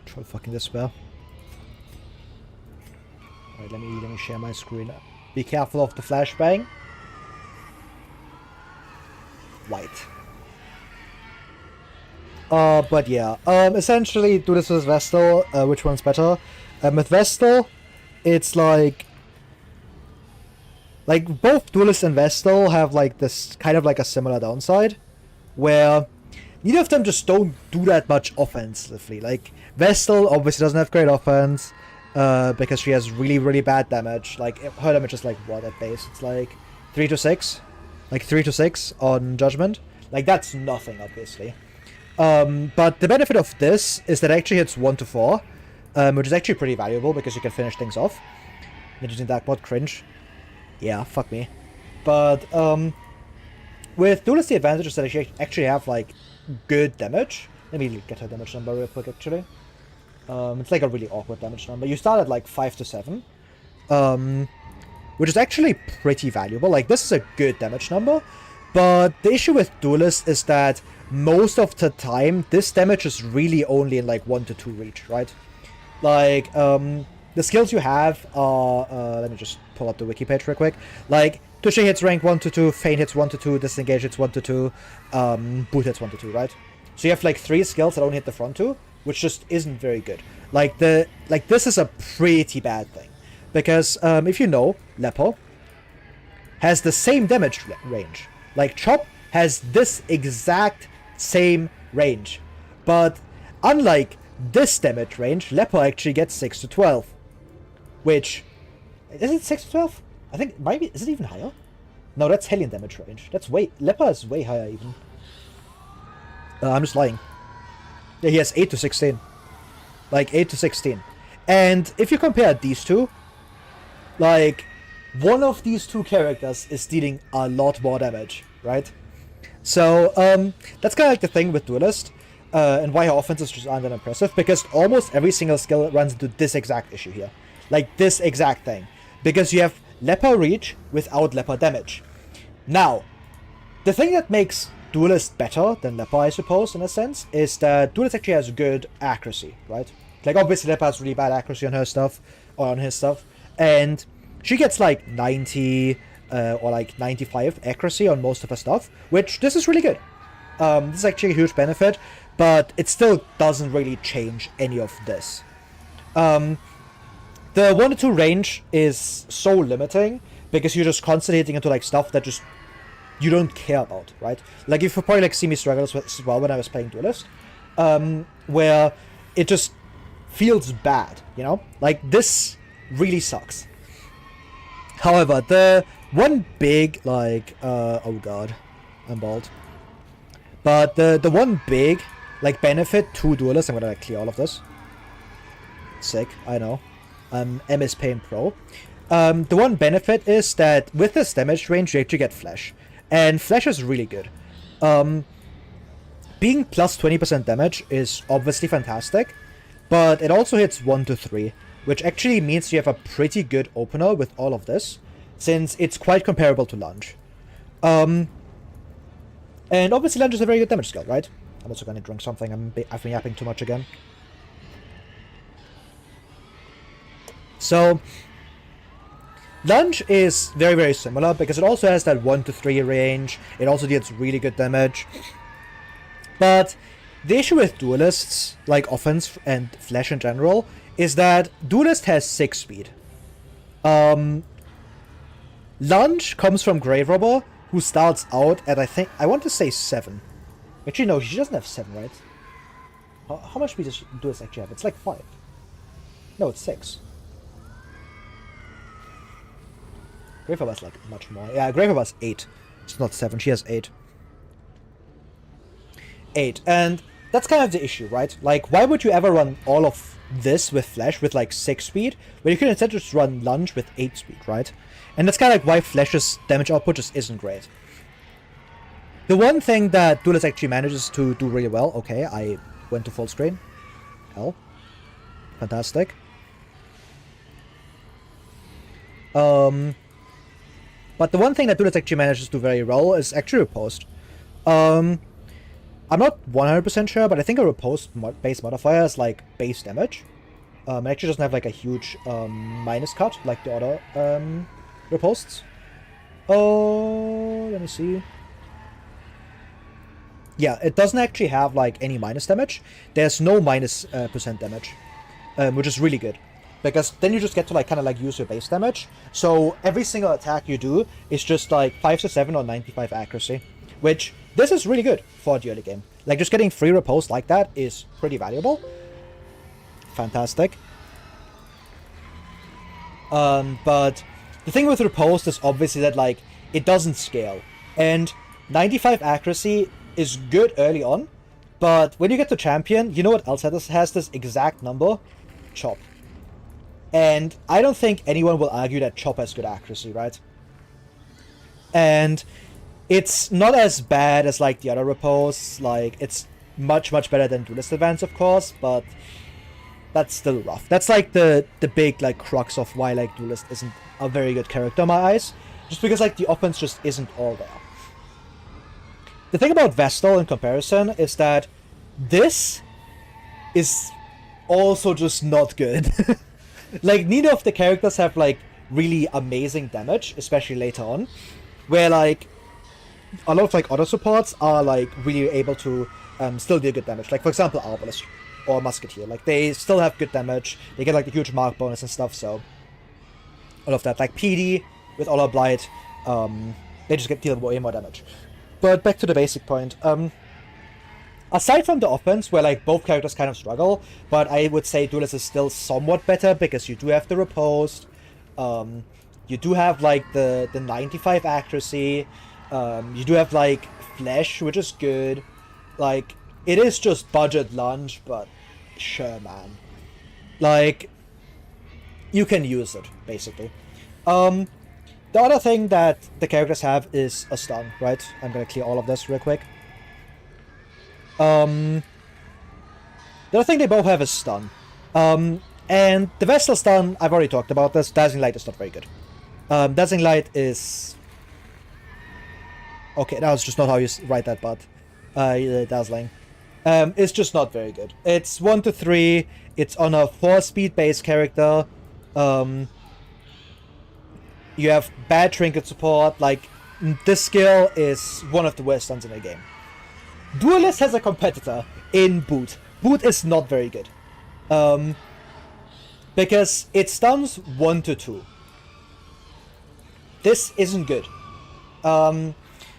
Try fucking despair. Alright, let me share my screen. Be careful of the flashbang. White. But yeah. Essentially, do this with Vestal. Which one's better? With Vestal, it's like both Duelist and Vestal have like this kind of like a similar downside, where neither of them just don't do that much offensively. Like Vestal obviously doesn't have great offense, because she has really, really bad damage. Like her damage is like what at base? It's like 3 to 6, like 3 to 6 on Judgment. Like that's nothing, obviously. But the benefit of this is that it actually hits 1 to 4, which is actually pretty valuable because you can finish things off. You're using Dark Mod, cringe. Yeah, fuck me. But with Duelist, the advantage is that you actually have like good damage. Let me get her damage number real quick. Actually, it's like a really awkward damage number. You start at like 5 to 7, which is actually pretty valuable. Like this is a good damage number. But the issue with Duelist is that most of the time, this damage is really only in like 1 to 2 reach, right? Like, the skills you have are, let me just pull up the wiki page real quick. Like, Touché hits rank 1 to 2, Feint hits 1 to 2, Disengage hits 1 to 2, Boot hits 1 to 2, right? So you have like 3 skills that only hit the front 2, which just isn't very good. Like, this is a pretty bad thing. Because, if you know, Lepo has the same damage range. Like, Chop has this exact same range. But unlike this damage range, Lepo actually gets 6 to 12. Which, is it 6 to 12? I think, maybe, is it even higher? No, that's Hellion damage range. That's way, Lepo is way higher even. I'm just lying. Yeah, he has 8 to 16. Like, 8 to 16. And if you compare these two, like, one of these two characters is dealing a lot more damage, right? So, that's kind of like the thing with Duelist, and why her offenses just aren't that impressive, because almost every single skill runs into this exact issue here. Like, this exact thing. Because you have Leper Reach without Leper Damage. Now, the thing that makes Duelist better than Leper, I suppose, in a sense, is that Duelist actually has good accuracy, right? Like, obviously Leper has really bad accuracy on her stuff, or on his stuff, and she gets like 90 or like 95 accuracy on most of her stuff, which this is really good. This is actually a huge benefit, but it still doesn't really change any of this. The 1 to 2 range is so limiting because you're just constantly hitting into like stuff that just you don't care about, right? Like you probably like see me struggle as well when I was playing Duelist, where it just feels bad, you know? Like this really sucks. However, the one big, like, oh god, I'm bald. But the one big, like, benefit to Duelist, I'm gonna like, clear all of this. Sick, I know. MS Paint Pro. The one benefit is that with this damage range, you actually get Flash. And Flash is really good. Being plus 20% damage is obviously fantastic, but it also hits 1 to 3. Which actually means you have a pretty good opener with all of this, since it's quite comparable to Lunge. And obviously Lunge is a very good damage skill, right? I'm also gonna drink something, I've been yapping too much again. So Lunge is very, very similar because it also has that 1 to 3 range. It also deals really good damage. But the issue with Duelists, like offense and flash in general, is that Duelist has 6 speed. Lunge comes from Grave Robber, who starts out at, I want to say 7. Actually, no, she doesn't have 7, right? How much speed does Duelist actually have? It's like 5. No, it's 6. Grave Robber's like much more. Yeah, Grave Robber's 8. It's not 7, she has 8. 8. And that's kind of the issue, right? Like, why would you ever run all of this with Flash with like 6 speed, when you can instead just run Lunge with 8 speed, right? And that's kind of like why Flash's damage output just isn't great. The one thing that Duelist actually manages to do really well, okay, I went to full screen. Hell. Fantastic. But the one thing that Duelist actually manages to do very well is actually riposte. I'm not 100% sure, but I think a riposte base modifier is like base damage. It actually doesn't have like a huge minus cut like the other ripostes. Oh, let me see. Yeah, it doesn't actually have like any minus damage. There's no minus percent damage, which is really good. Because then you just get to like kind of like use your base damage. So every single attack you do is just like 5 to 7 or 95 accuracy. Which, this is really good for a early game. Like just getting free riposte like that is pretty valuable. Fantastic. But the thing with riposte is obviously that like it doesn't scale. And 95 accuracy is good early on. But when you get to champion, you know what else has this exact number? Chop. And I don't think anyone will argue that Chop has good accuracy, right? And it's not as bad as like the other ripostes. Like it's much better than Duelist Advance, of course, but that's still rough. That's like the big like crux of why like Duelist isn't a very good character in my eyes, just because like the offense just isn't all there. The thing about Vestal in comparison is that this is also just not good. Like, neither of the characters have, like, really amazing damage, especially later on, where, like, a lot of, like, other supports are, like, really able to still deal good damage. Like, for example, Arbalist or Musketeer. Like, they still have good damage, they get, like, the huge mark bonus and stuff, so all of that. Like, PD with All Out Blight, they just deal way more damage. But back to the basic point, aside from the offense, where like both characters kind of struggle, but I would say Duelist is still somewhat better because you do have the riposte, you do have like the 95 accuracy, you do have like Flash, which is good. Like, it is just budget Lunge, but sure, man. Like, you can use it, basically. The other thing that the characters have is a stun, right? I'm gonna clear all of this real quick. The other thing they both have is stun. And the Vestal stun, I've already talked about this. Dazzling Light is not very good. Dazzling Light is... Okay, that was just not how you write that, but... Dazzling. It's just not very good. It's 1 to 3. It's on a 4-speed base character. You have bad trinket support. Like, this skill is one of the worst stuns in the game. Duelist has a competitor in Boot. Boot is not very good. Because it stuns 1 to 2. This isn't good.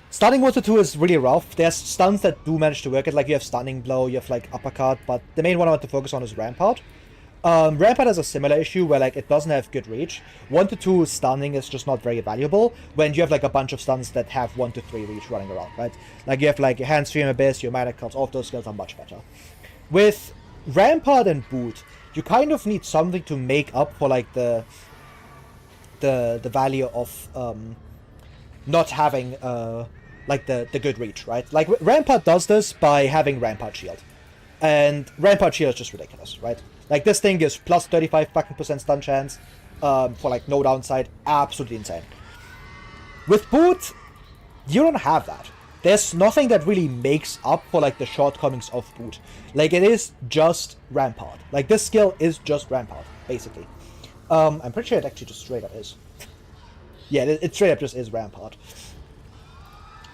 Stunning 1 to 2 is really rough. There's stuns that do manage to work it, like you have Stunning Blow, you have like Uppercut, but the main one I want to focus on is Rampart. Rampart has a similar issue where like it doesn't have good reach. 1 to 2 stunning is just not very valuable when you have like a bunch of stuns that have 1 to 3 reach running around, right? Like you have like your Handstream Abyss, your Mana Cults, all of those skills are much better. With Rampart and Boot, you kind of need something to make up for like the value of not having like the good reach, right? Like Rampart does this by having Rampart Shield. And Rampart Shield is just ridiculous, right? Like, this thing gives plus 35 fucking % stun chance for, like, no downside. Absolutely insane. With Boot, you don't have that. There's nothing that really makes up for, like, the shortcomings of Boot. Like, it is just Rampart. Like, this skill is just Rampart, basically. I'm pretty sure it actually just straight up is. Yeah, it straight up just is Rampart.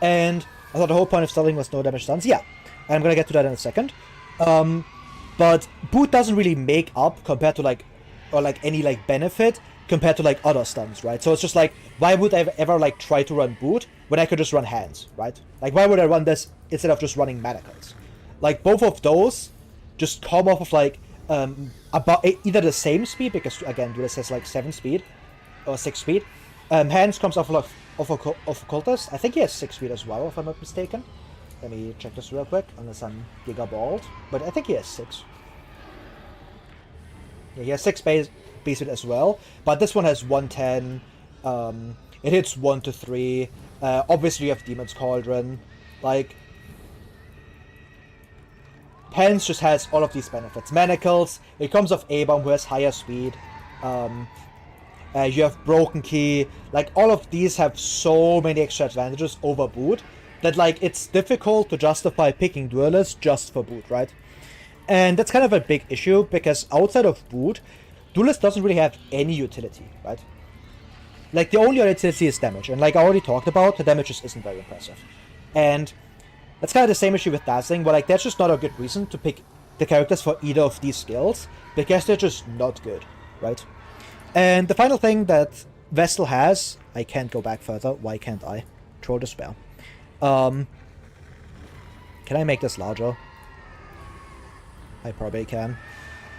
And I thought the whole point of studying was no damage stuns. Yeah, and I'm gonna get to that in a second. But boot doesn't really make up compared to like, or like any like benefit compared to like other stuns, right? So it's just like, why would I ever like try to run boot when I could just run hands, right? Like, why would I run this instead of just running manacles? Like, both of those just come off of like about either the same speed, because again, Duelist has like 7 speed or 6 speed. Hands comes off of Occultist. I think he has 6 speed as well, if I'm not mistaken. Let me check this real quick, unless I'm gigaballed. But I think he has 6. Yeah, he has 6 base speed as well. But this one has 110. It hits 1 to 3. Obviously, you have Demon's Cauldron. Like, Pens just has all of these benefits. Manacles, it comes off A-Bomb, who has higher speed. You have Broken Key. Like, all of these have so many extra advantages over boot that, like, it's difficult to justify picking Duelist just for boot, right? And that's kind of a big issue, because outside of boot, Duelist doesn't really have any utility, right? Like, the only utility is damage, and like I already talked about, the damage just isn't very impressive. And that's kind of the same issue with Dazzling, where like that's just not a good reason to pick the characters for either of these skills, because they're just not good, right? And the final thing that Vestal has, I can't go back further, why can't I? Troll Despair. Can I make this larger? I probably can,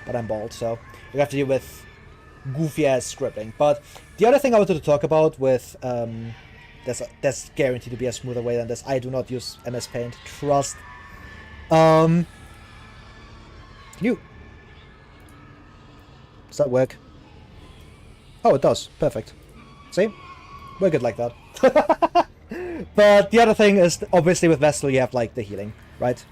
but I'm bald, so we have to deal with goofy ass scribbling. But the other thing I wanted to talk about with that's guaranteed to be a smoother way than this. I do not use MS Paint. Trust. Can you? Does that work? Oh, it does. Perfect. See? We're good like that. But the other thing is, obviously with Vestal you have like the healing, right?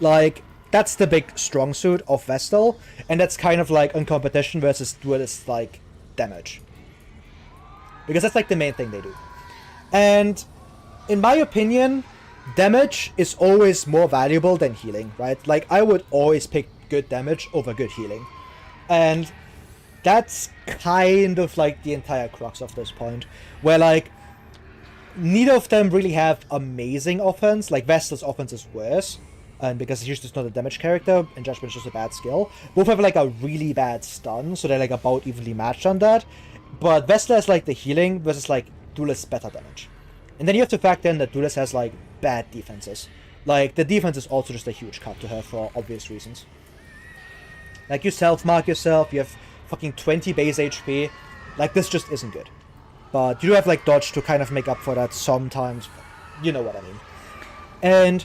Like, that's the big strong suit of Vestal, and that's kind of like on competition versus Duelist like damage. Because that's like the main thing they do. And in my opinion, damage is always more valuable than healing, right? Like, I would always pick good damage over good healing. And that's kind of like the entire crux of this point, where like neither of them really have amazing offense. Like, Vestal's offense is worse, and because he's just not a damage character, and Judgment is just a bad skill. Both have like a really bad stun, so they're like about evenly matched on that. But Vestal has like the healing versus like Duelist's better damage. And then you have to factor in that Duelist has like bad defenses. Like, the defense is also just a huge cut to her for obvious reasons. Like, you self-mark yourself, you have fucking 20 base HP. Like, this just isn't good. But you do have like dodge to kind of make up for that sometimes. You know what I mean. And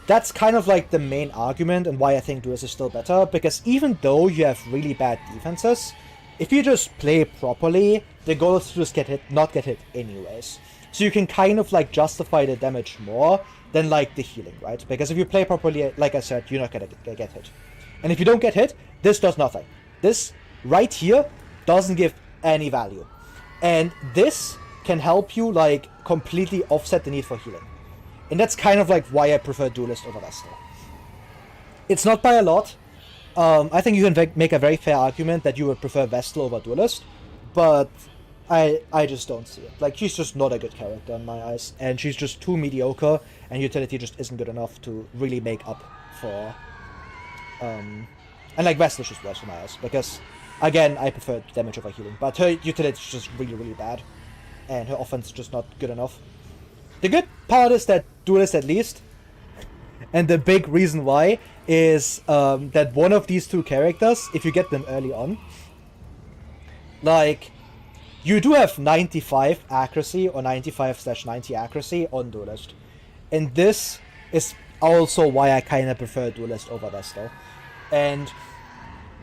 that's kind of like the main argument and why I think Duelist is still better. Because even though you have really bad defenses, if you just play properly, the goal is to just get hit, not get hit anyways. So you can kind of like justify the damage more than like the healing, right? Because if you play properly, like I said, you're not gonna get hit. And if you don't get hit, this does nothing. This right here doesn't give any value. And this can help you like completely offset the need for healing. And that's kind of like why I prefer Duelist over Vestal. It's not by a lot. I think you can make a very fair argument that you would prefer Vestal over Duelist, but I just don't see it. Like, she's just not a good character in my eyes, and she's just too mediocre, and utility just isn't good enough to really make up for... And like, Vestal's just worse in my eyes, because, again, I prefer damage over healing, but her utility is just really, really bad, and her offense is just not good enough. The good part is that Duelist, at least, and the big reason why, is that one of these two characters, if you get them early on, like, you do have 95 accuracy or 95/90 accuracy on Duelist. And this is also why I kind of prefer Duelist over Vestal. And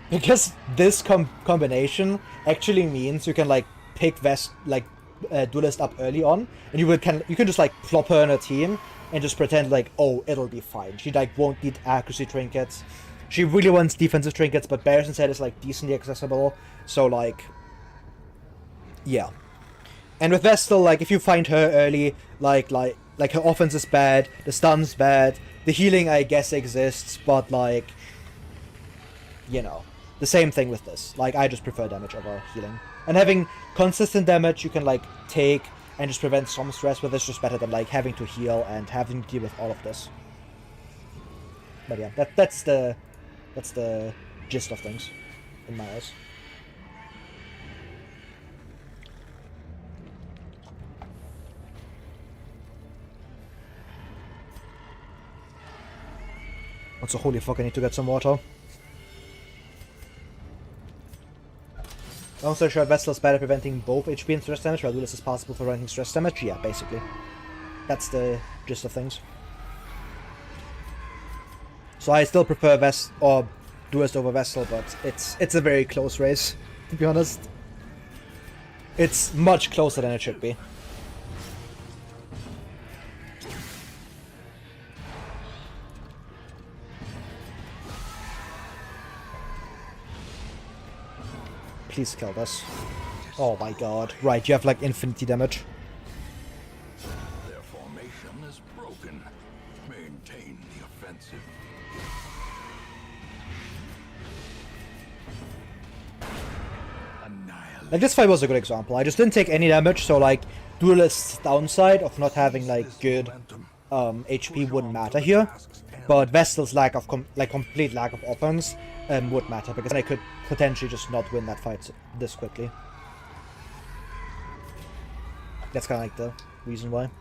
because this combination actually means you can like pick Duelist up early on, and you can just like plop her on a team and just pretend like, oh, it'll be fine. She like won't need accuracy trinkets. She really wants defensive trinkets, but Bears instead is like decently accessible. So like, yeah. And with Vestal, like, if you find her early, like her offense is bad, the stun's bad, the healing I guess exists, but like, you know, The same thing with this. Like, I just prefer damage over healing. And having consistent damage you can, like, take and just prevent some stress with is just better than, like, having to heal and having to deal with all of this. But yeah, that's the gist of things, in my eyes. Also, holy fuck, I need to get some water. Also, sure, Vestal is better at preventing both HP and stress damage, while Duelist is possible for preventing stress damage. Yeah, basically. That's the gist of things. So I still prefer Duelist over Vestal, but it's a very close race, to be honest. It's much closer than it should be. Please kill this. Oh my god. Right, you have like infinity damage. Their formation is broken. Maintain the offensive. Annihilate. Like, this fight was a good example. I just didn't take any damage, so like, Duelist's downside of not having like good HP wouldn't matter here. But Vestal's lack of complete lack of offense would matter, because I could potentially just not win that fight this quickly. That's kind of like the reason why.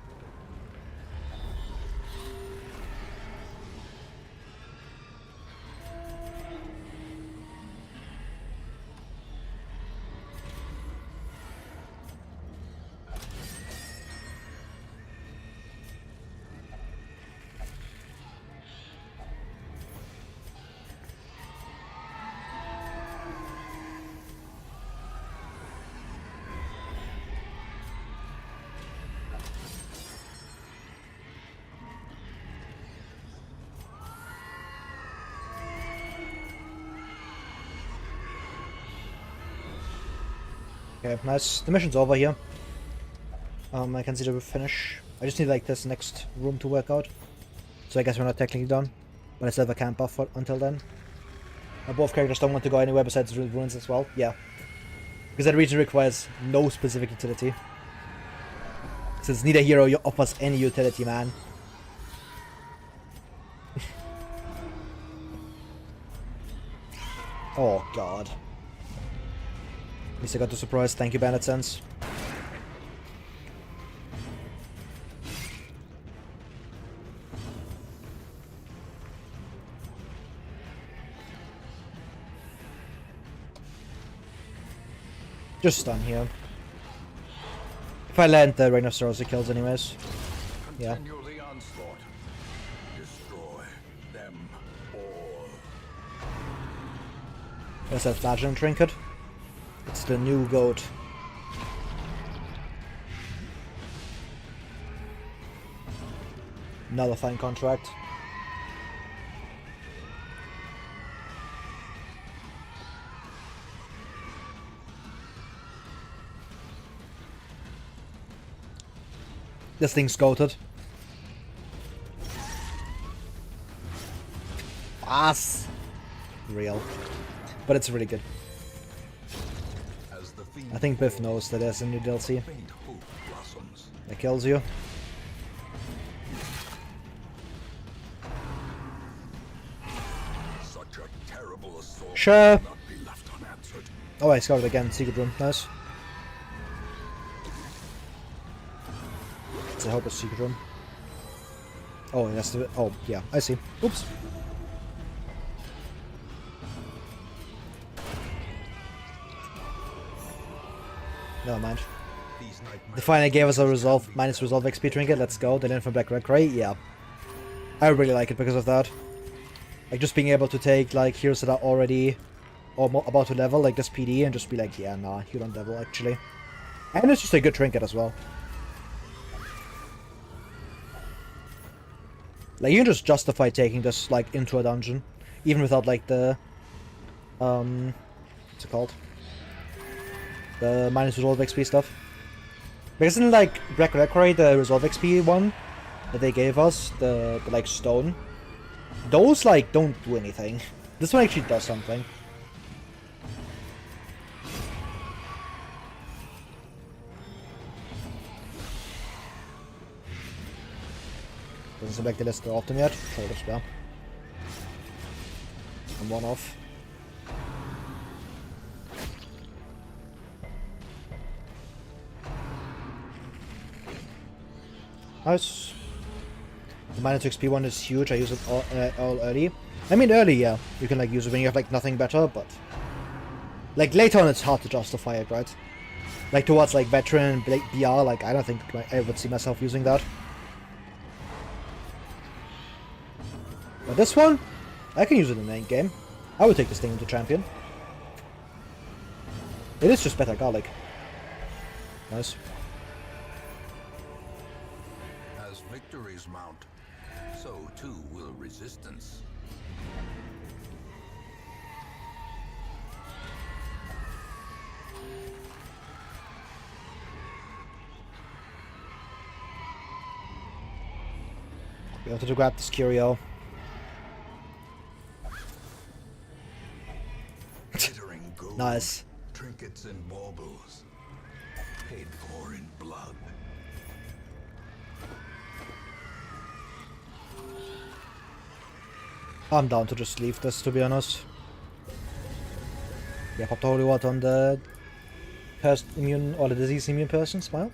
Okay, nice. The mission's over here. I can see the finish. I just need like this next room to work out. So I guess we're not technically done. But I still have a camp buff until then. Both characters don't want to go anywhere besides the ruins as well. Yeah. Because that region requires no specific utility. Since neither hero offers any utility, man. Oh god. At least I got the surprise. Thank you, Bandit Sense. Just stun here. If I land the Rain of Sorrows, it kills anyways. Yeah. Continue the onslaught. Destroy them all. There's that Flagellum Trinket. It's the new goat. Nullifying contract. This thing's goated. Ass. Real. But it's really good. I think Biff knows that there's a new DLC that kills you. Such a terrible assault Sure. cannot be left unanswered. Oh, I discovered it again. Secret room. Nice. I hope it's secret room. Oh, that's the. Oh, yeah. I see. Oops. Never mind. They finally gave us a resolve -resolve XP trinket. Let's go. They didn't from Black Red Cray. Yeah. I really like it because of that. Like just being able to take like heroes that are already or about to level, like this PD, and just be like, yeah, nah, you don't level actually. And it's just a good trinket as well. Like you can just justify taking this like into a dungeon, even without like the what's it called? The -resolve XP stuff. Because in like Black Record, the resolve XP one that they gave us, the like stone, those like don't do anything. This one actually does something. select the list of them yet. Sure, as well. I'm one off. Nice. The minus XP one is huge. I use it all early. I mean, early, yeah. You can like use it when you have like nothing better, but like later on, it's hard to justify it, right? Like towards like veteran BR, like I don't think I would see myself using that. But this one, I can use it in the end game. I would take this thing into champion. It is just better garlic. Nice. As victories mount, so too will resistance. We wanted to grab this curio. Glittering gold, Nice. trinkets and baubles, paid for in blood. I'm down to just leave this, to be honest. Yeah, pop the holy water on the immune or the disease immune person. Smile.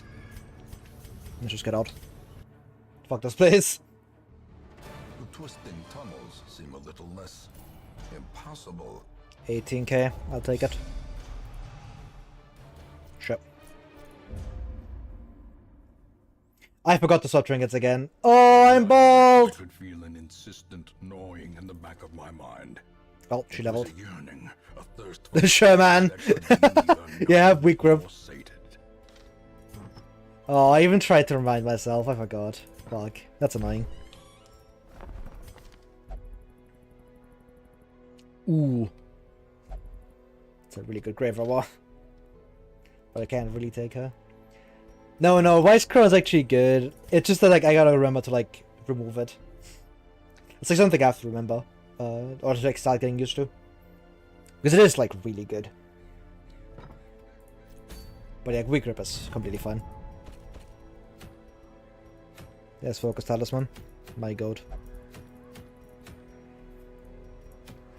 Let's just get out. Fuck this place. The twisting tunnels seem a little less impossible. 18k. I'll take it. Sure. I forgot to swap trinkets again. Oh, I'm I bald! could feel an insistent gnawing in the back of my mind. Oh, she It was leveled. a yearning, a thirst for Sure, man. that could neither Yeah, numb weak grip. nor sated. Oh, I even tried to remind myself. I forgot. Fuck. That's annoying. Ooh. It's a really good grave robber. But I can't really take her. No, Vice Crow is actually good. It's just that like I gotta remember to like remove it. It's like something I have to remember. Or to like start getting used to. Because it is like really good. But yeah, weak grip is completely fine. Yes, focus talisman. My god.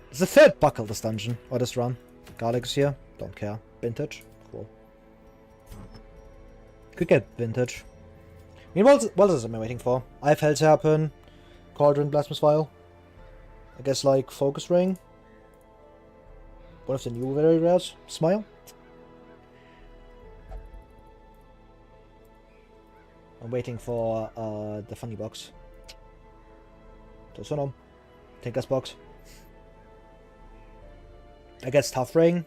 It's the third buckle this dungeon, or this run. Garlic is here. Don't care. Vintage. Cool. Could get vintage. I mean, what else am I waiting for? I have Hell's Harpoon, Cauldron, Blasphemous Vial. I guess like Focus Ring. One of the new very rares. Smile. I'm waiting for the funny box. Also no. Tinker's box. I guess Tough Ring.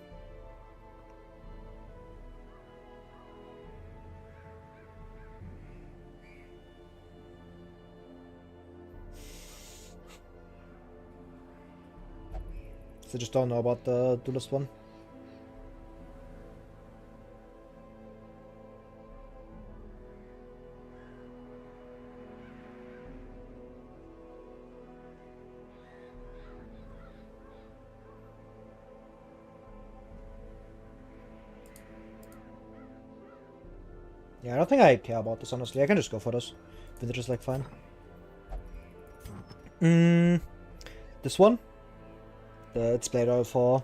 So just don't know about the Duelist one. Yeah, I don't think I care about this, honestly. I can just go for this. Vintage is like fine. This one? It's Blade Oil 4.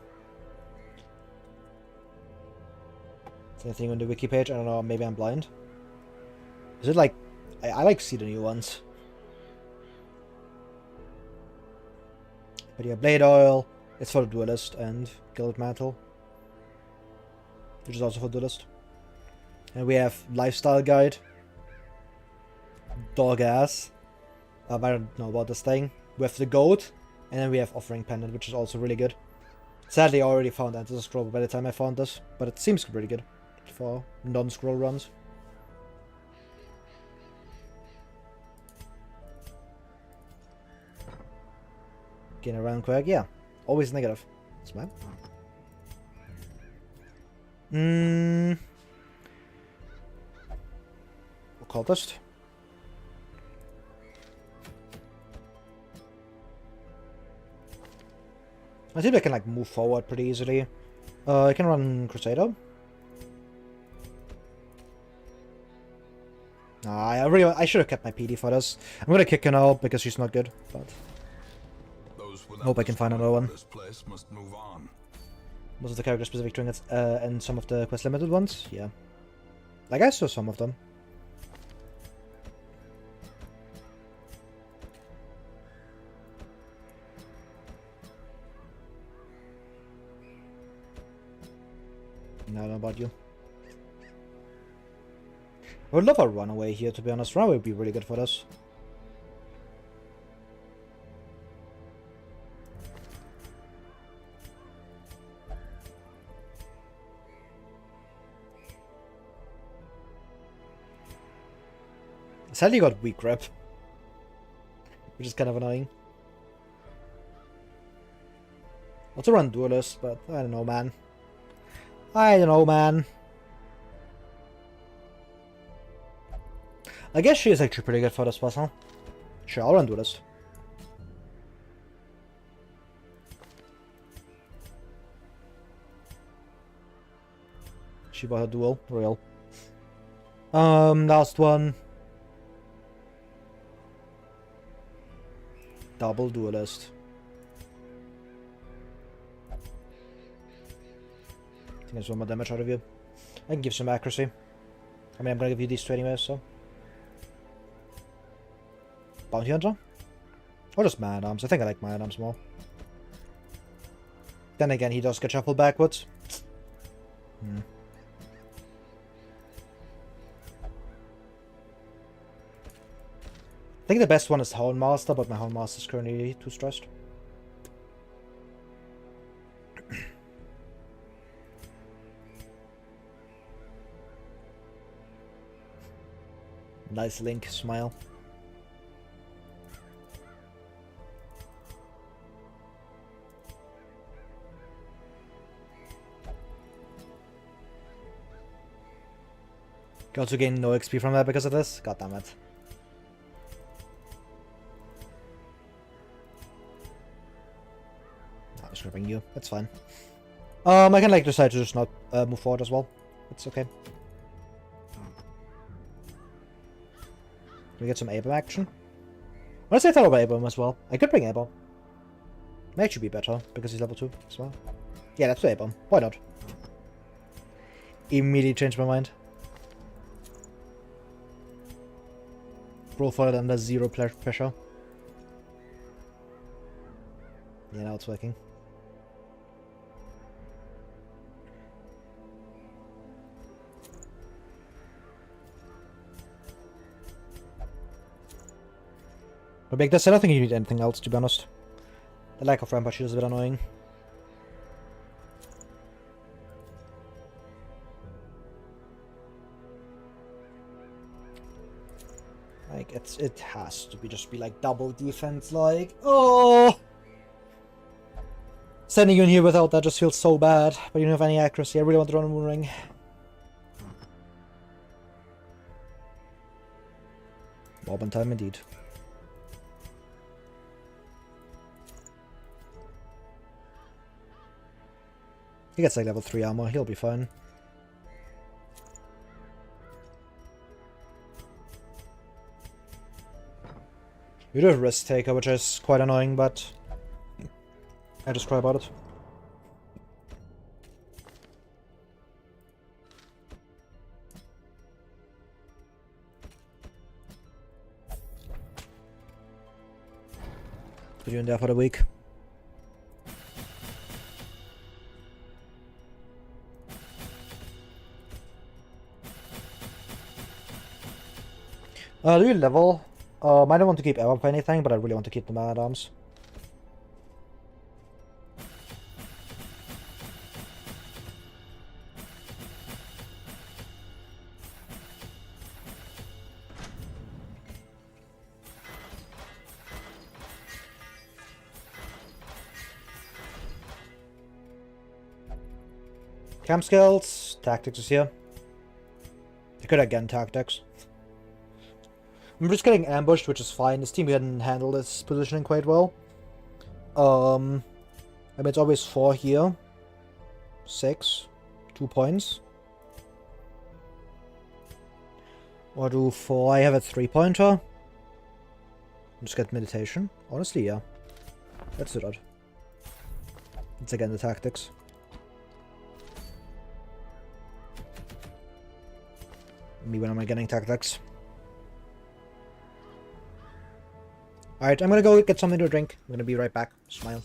Is anything on the wiki page? I don't know, maybe I'm blind. Is it like... I like to see the new ones. But yeah, Blade Oil. It's for the Duelist and Gilded Mantle. Which is also for Duelist. And we have Lifestyle Guide. Dog Ass. I don't know about this thing. We have the Goat. And then we have Offering Pendant, which is also really good. Sadly, I already found Enter the Scroll by the time I found this. But it seems pretty good for non-scroll runs. Gain a round quirk, yeah. Always negative. Smile. Occultist. I think I can like move forward pretty easily. I can run Crusader. Nah, I should have kept my PD for this. I'm gonna kick her now because she's not good, but hope I can find another one. This place must move on. Most of the character specific trinkets and some of the quest limited ones, yeah. Like I saw some of them. I don't know about you. I would love a runaway here, to be honest. Runaway would be really good for this. Sadly got weak grip, which is kind of annoying. Also run Duelist, but I don't know, man. I don't know, man. I guess she is actually pretty good for this puzzle. Sure, I'll run Duelist. She bought a duel, real. Last one. Double Duelist. I think there's one more damage out of you. I can give some accuracy. I mean, I'm gonna give you these two anyways, so. Bounty Hunter? Or just Man Arms. I think I like Man Arms more. Then again, he does get shuffled backwards. I think the best one is Houndmaster, but my Houndmaster is currently too stressed. Nice Link smile. You also gain no XP from that because of this? God damn it. I'm just grabbing you. That's fine. I can like decide to just not move forward as well. It's okay. Can we get some Abram action? Honestly, I thought about Abram as well. I could bring Abram. May actually be better because he's level 2 as well. Yeah, let's do Abram. Why not? Immediately changed my mind. Profile under 0 pressure. Yeah, now it's working. But make this, I don't think you need anything else, to be honest. The lack of rampage is a bit annoying. Like, it has to be just be like double defense, like, oh! Sending you in here without that just feels so bad, but you don't have any accuracy. I really want to run a Moon Ring. Bob time indeed. He gets like level 3 armor, he'll be fine. You do have Risk Taker, which is quite annoying, but I just cry about it. Put you in there for the week. Do you level? I don't want to keep Aaron for anything, but I really want to keep the Man at Arms. Camp skills, tactics is here. I could again tactics. I'm just getting ambushed, which is fine. This team can handle this positioning quite well. I mean, it's always 4 here. 6. 2 points. Or do 4, I have a 3-pointer. Just get meditation. Honestly, yeah. Let's do that. It's again the tactics. Me when am I getting tactics? Alright, I'm gonna go get something to drink. I'm gonna be right back. Smile.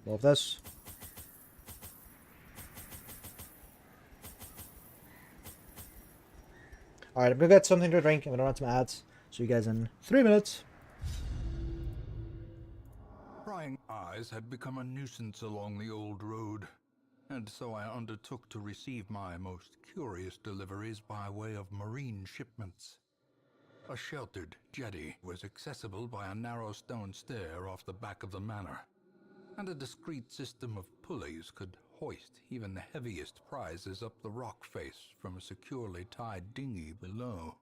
All of this. Alright, I'm gonna get something to drink. I'm gonna run some ads. See you guys in 3 minutes. Prying eyes had become a nuisance along the old road, and so I undertook to receive my most curious deliveries by way of marine shipments. A sheltered jetty was accessible by a narrow stone stair off the back of the manor, and a discreet system of pulleys could hoist even the heaviest prizes up the rock face from a securely tied dinghy below.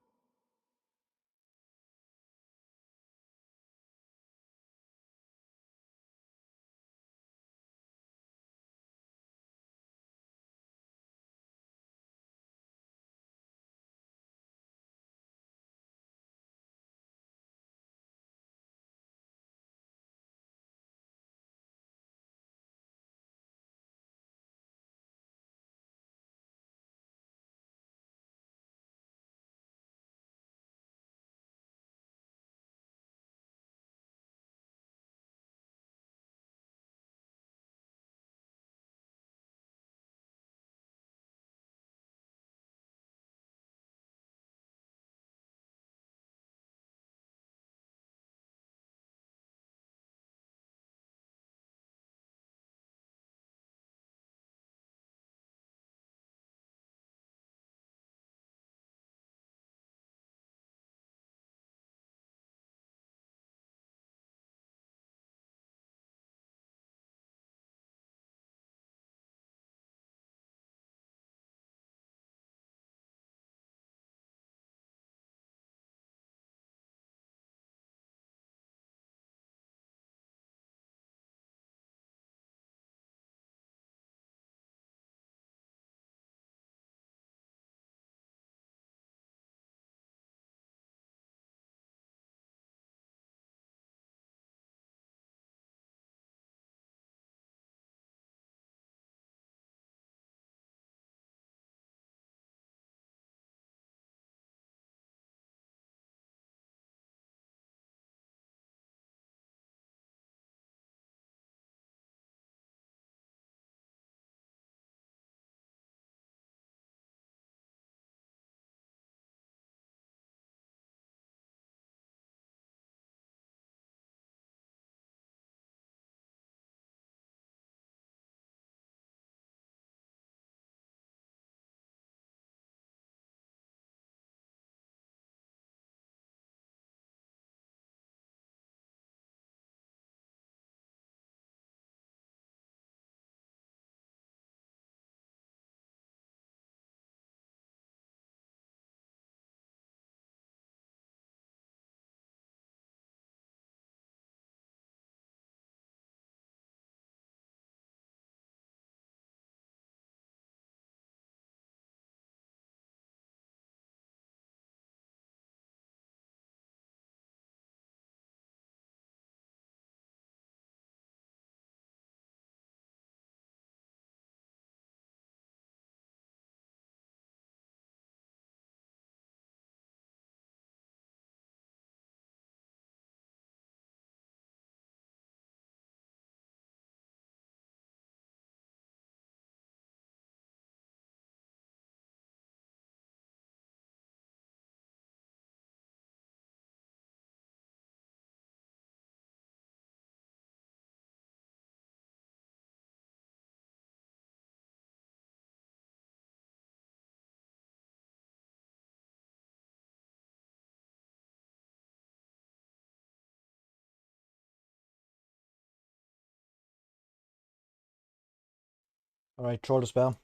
Alright, troll the spell.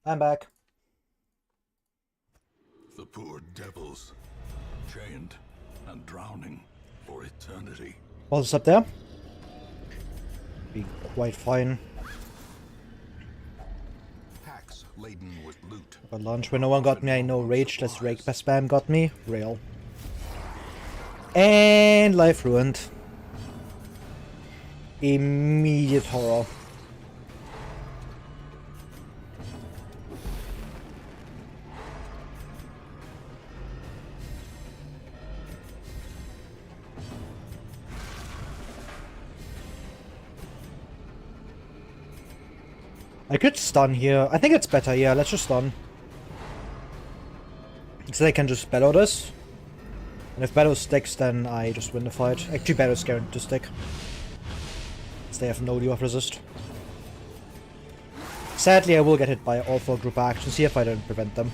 I'm back. The poor devils, chained and drowning for eternity. What's up there? Be quite fine. Packs laden with loot. For lunch when no one got me, I know Rageless Rake spam got me. Real. And life ruined. Immediate horror. I could stun here. I think it's better, yeah, let's just stun. So they can just battle this. And if battle sticks, then I just win the fight. Actually, battle's guaranteed to stick. So they have no deal of resist. Sadly, I will get hit by all 4 group actions here if I don't prevent them.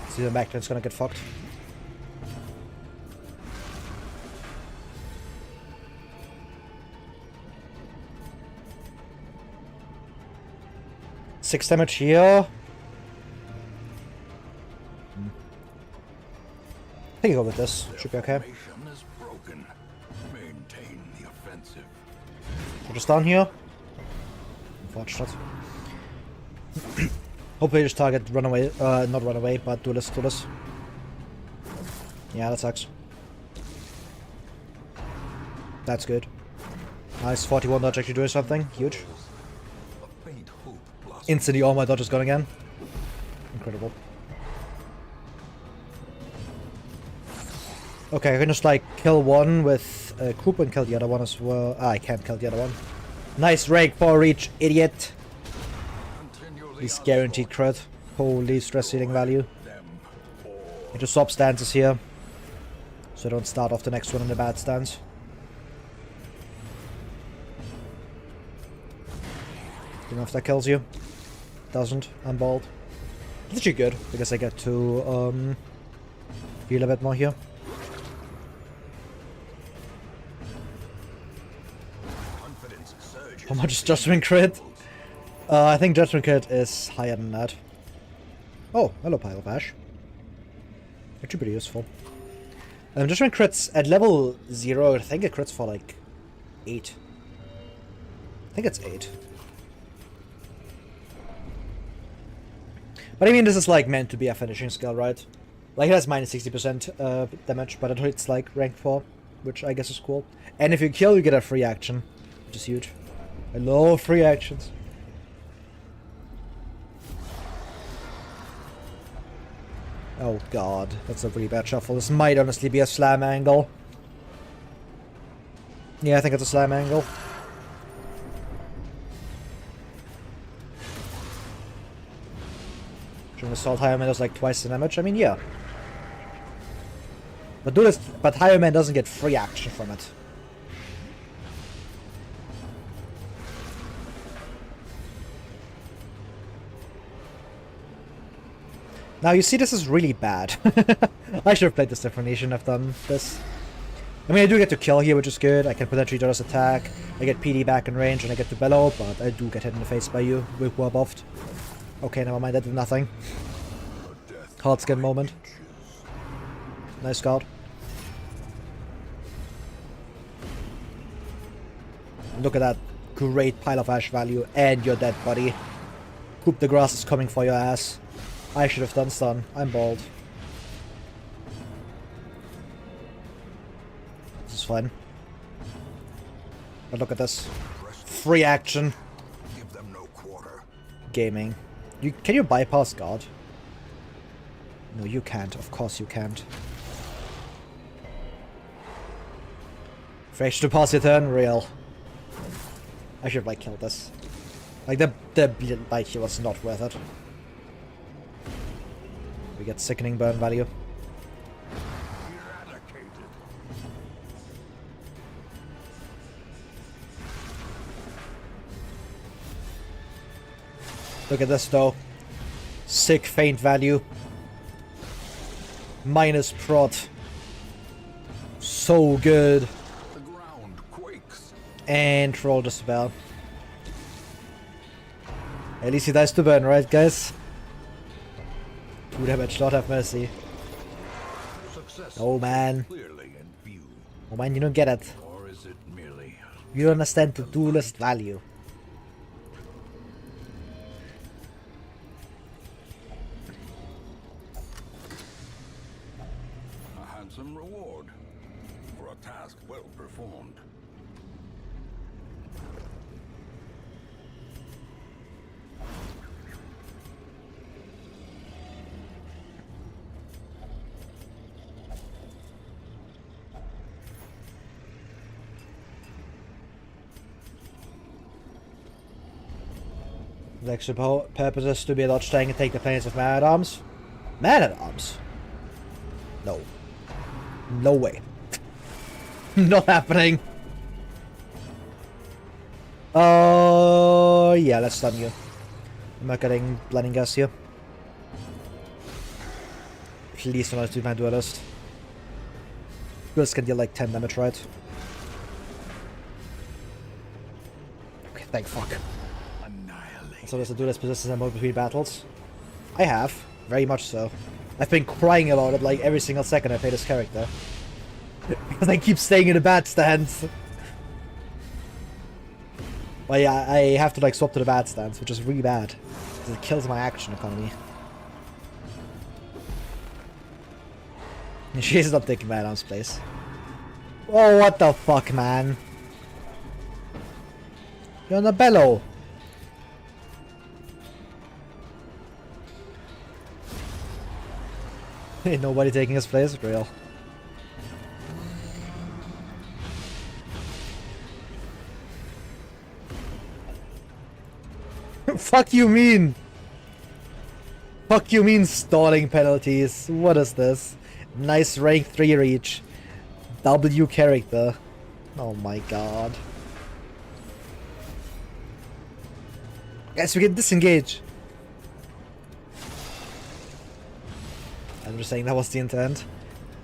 See, the Magnate's gonna get fucked. Six damage here. I think I'll go with this. Should be okay. Is broken. Maintain the offensive. We're just down here. Unfortunate. Hopefully just target runaway, not runaway, but duelist. Yeah, that sucks. That's good. Nice, 41 dodge actually doing something. Huge. Instantly all my dodges gone again. Incredible. Okay, I can just like kill one with a Coop and kill the other one as well. Ah, I can't kill the other one. Nice rake for reach, idiot. He's guaranteed crit. Holy stress healing value. I just swap stances here. So I don't start off the next one in a bad stance. Don't know if that kills you. Doesn't. I'm bald. It's actually good, because I get to heal a bit more here. How much is Judgment Crit? I think Judgment Crit is higher than that. Oh, hello Pile of Ash. Actually pretty useful. Judgment Crits at level 0, I think it crits for like 8. I think it's 8. But I mean, this is like meant to be a finishing skill, right? Like it has minus 60% damage, but it hits like rank 4, which I guess is cool. And if you kill, you get a free action, which is huge. I love free actions. Oh god, that's a really bad shuffle. This might honestly be a slam angle. Yeah, I think it's a slam angle. Should assault Higher Man does like twice the damage? I mean, yeah. But Duelist, but Higher Man doesn't get free action from it. Now you see, this is really bad. I should have played this differently. I shouldn't have done this. I mean, I do get to kill here, which is good. I can potentially just attack. I get PD back in range, and I get to bellow, but I do get hit in the face by you with war buffed. Okay, never mind. That did nothing. Hard skin moment. Nice guard. Look at that great pile of ash value, and you're dead, buddy. Coop the grass is coming for your ass. I should have done stun. I'm bald. This is fine. But look at this. Free action. Give them no quarter. Gaming. Can you bypass God? No, you can't. Of course you can't. Fresh to pass your turn? Real. I should have like killed this. Like the bite here was not worth it. We get sickening burn value. Look at this though. Sick feint value. Minus prod. So good. The ground quakes. And troll the spell. At least he dies to burn, right guys? 2 damage, Lord have mercy. Success Oh man. clearly in view. Oh man, you don't get it. Or is it merely You don't understand the duelist value. reward for a task well performed. The actual purpose is to be a dodge tank and take the place of Man-at-Arms. Man-at-Arms? No. No way. Not happening. Oh, yeah, let's stun you. I'm not getting blending gas here. Please do not do my Duelist. Duelist can deal like 10 damage, right? Okay, thank fuck. So does the Duelist possesses a mode between battles? I have. Very much so. I've been crying about it like every single second I play this character. Because I keep staying in a bad stance. Well, yeah, I have to like swap to the bad stance, which is really bad. Because it kills my action economy. She's not taking my arm's place. Oh, what the fuck, man? You're on a bellow. Ain't nobody taking his place, real. Fuck you mean? Fuck you mean stalling penalties? What is this? Nice rank 3 reach. W character. Oh my god. Guys, we can disengage. I'm just saying that was the intent.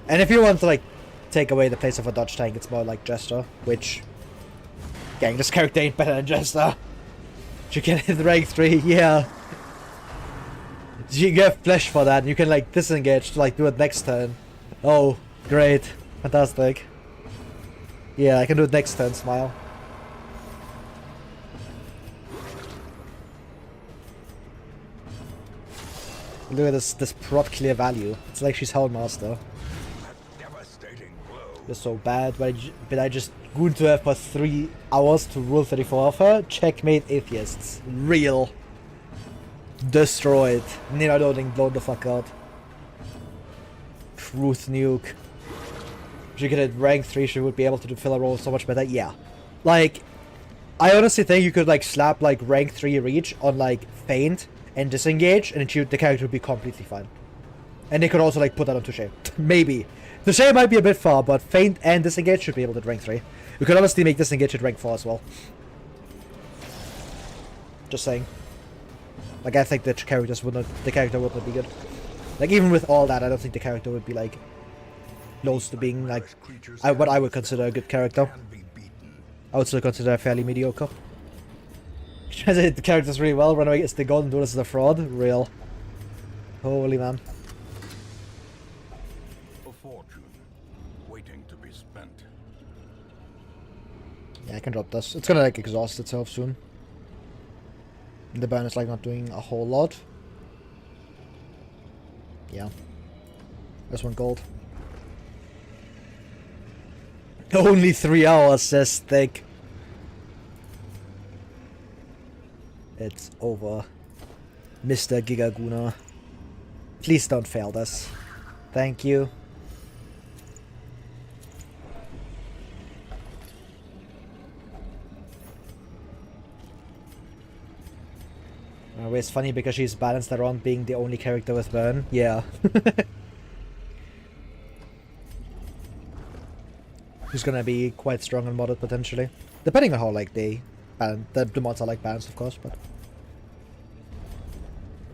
And if you want to like take away the place of a dodge tank, it's more like Jester, which gang, this character ain't better than Jester. You can hit rank 3, yeah. You get flesh for that, and you can like disengage to like do it next turn. Oh, great. Fantastic. Yeah, I can do it next turn, smile. Look at this prop clear value. It's like she's Houndmaster. You're so bad, but I just gooned to her for 3 hours to rule 34 of her. Checkmate atheists. Real. Destroyed. Nina loading, blown the fuck out. Truth nuke. If she could hit rank 3, she would be able to fill a role so much better. Yeah. Like, I honestly think you could like slap like rank 3 reach on like feint and disengage, and the character would be completely fine. And they could also like put that on Touche. Maybe. Touche might be a bit far, but feint and disengage should be able to rank 3. You could obviously make disengage at rank 4 as well. Just saying. Like, I think the character would not be good. Like, even with all that, I don't think the character would be like close to being like what I would consider a good character. I would still consider fairly mediocre. Tries to hit the characters really well, run away against the god and do this as a fraud. Real. Holy man. A fortune waiting to be spent. Yeah, I can drop this. It's gonna like exhaust itself soon. The burn is like not doing a whole lot. Yeah. There's 1 gold. Only 3 hours, says Thick. It's over. Mr. Gigaguna. Please don't fail this. Thank you. It's funny because she's balanced around being the only character with burn. Yeah. Who's gonna be quite strong and modded potentially. Depending on how like the mods are like balanced, of course, but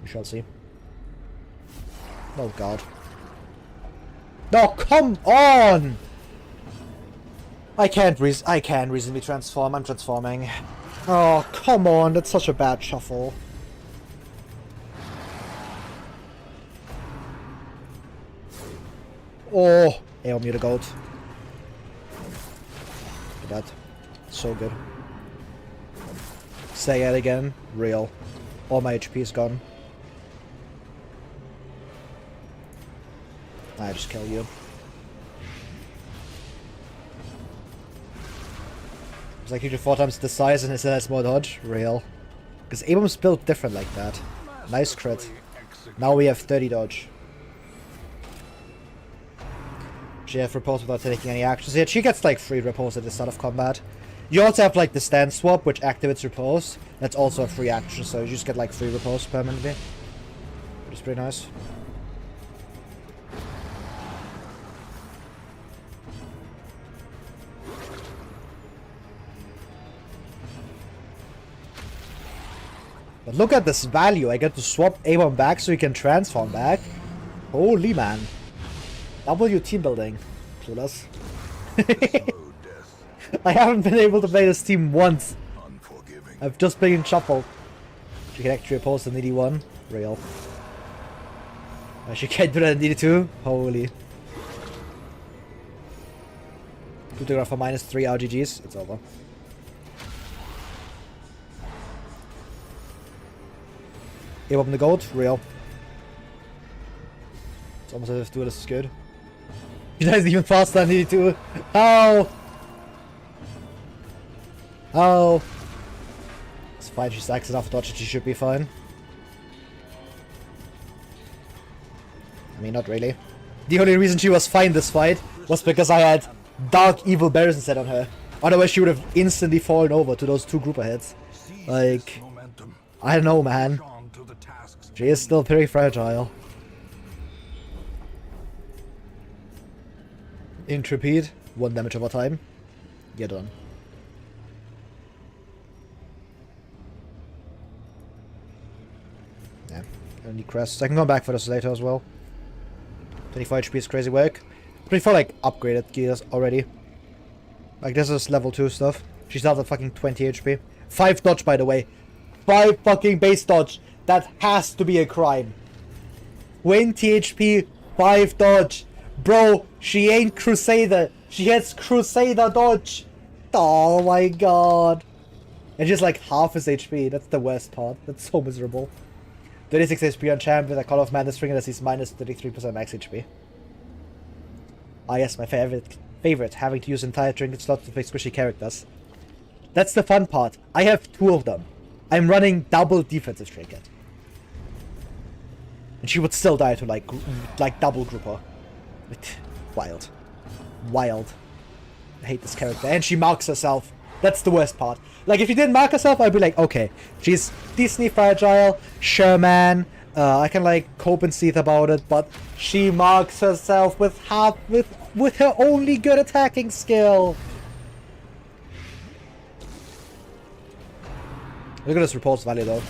we shall see. Oh god. No, come on! I can't reasonably transform. I'm transforming. Oh, come on, that's such a bad shuffle. Oh, AO me the gold. Look at that. So good. Say it again. Real. All my HP is gone. I just kill you. It's like usually 4 times the size and it still has more dodge. Real. Because Abram's built different like that. Nice crit. Now we have 30 dodge. She has repulse without taking any actions yet. She gets like 3 repulse at the start of combat. You also have like the stand swap, which activates repulse. That's also a free action, so you just get like 3 repulse permanently. Which is pretty nice. But look at this value. I get to swap Abram back so he can transform back. Holy man. W team building. Clueless. I haven't been able to play this team once. I've just been shuffled. She can actually oppose the needy one. Real. She can't do that in needy 2. Holy. Good to go for -3 RGGs. It's over. Abram the goat. Real. It's almost as if Duelist is good. He dies even faster than needy 2. How? Oh. It's fine, she stacks enough dodge that she should be fine. I mean, not really. The only reason she was fine this fight was because I had Dark Evil Barrison set on her. Otherwise she would have instantly fallen over to those 2 grouper hits. Like, I don't know, man. She is still pretty fragile. Intrepid, 1 damage over time. You're done. Yeah, only crest. I can come back for this later as well. 24 HP is crazy work. Pretty far like upgraded gears already. Like this is level 2 stuff. She starts at fucking 20 HP. 5 dodge by the way. 5 fucking base dodge. That has to be a crime. 20 HP, 5 dodge. Bro, she ain't Crusader. She has Crusader dodge. Oh my god. And just like half his HP. That's the worst part. That's so miserable. 36 HP on champ with a Call of Madness trigger that sees minus 33% max HP. Ah yes, my favorite. Having to use entire trinket slots to fix squishy characters. That's the fun part. I have 2 of them. I'm running double defensive trinket. And she would still die to like double grouper. Wild. Wild. I hate this character. And she marks herself. That's the worst part. Like, if she didn't mark herself, I'd be like, okay, she's decently fragile. Sure, man. I can, like, cope and seethe about it. But she marks herself with her only good attacking skill. Look at this repulse value, though.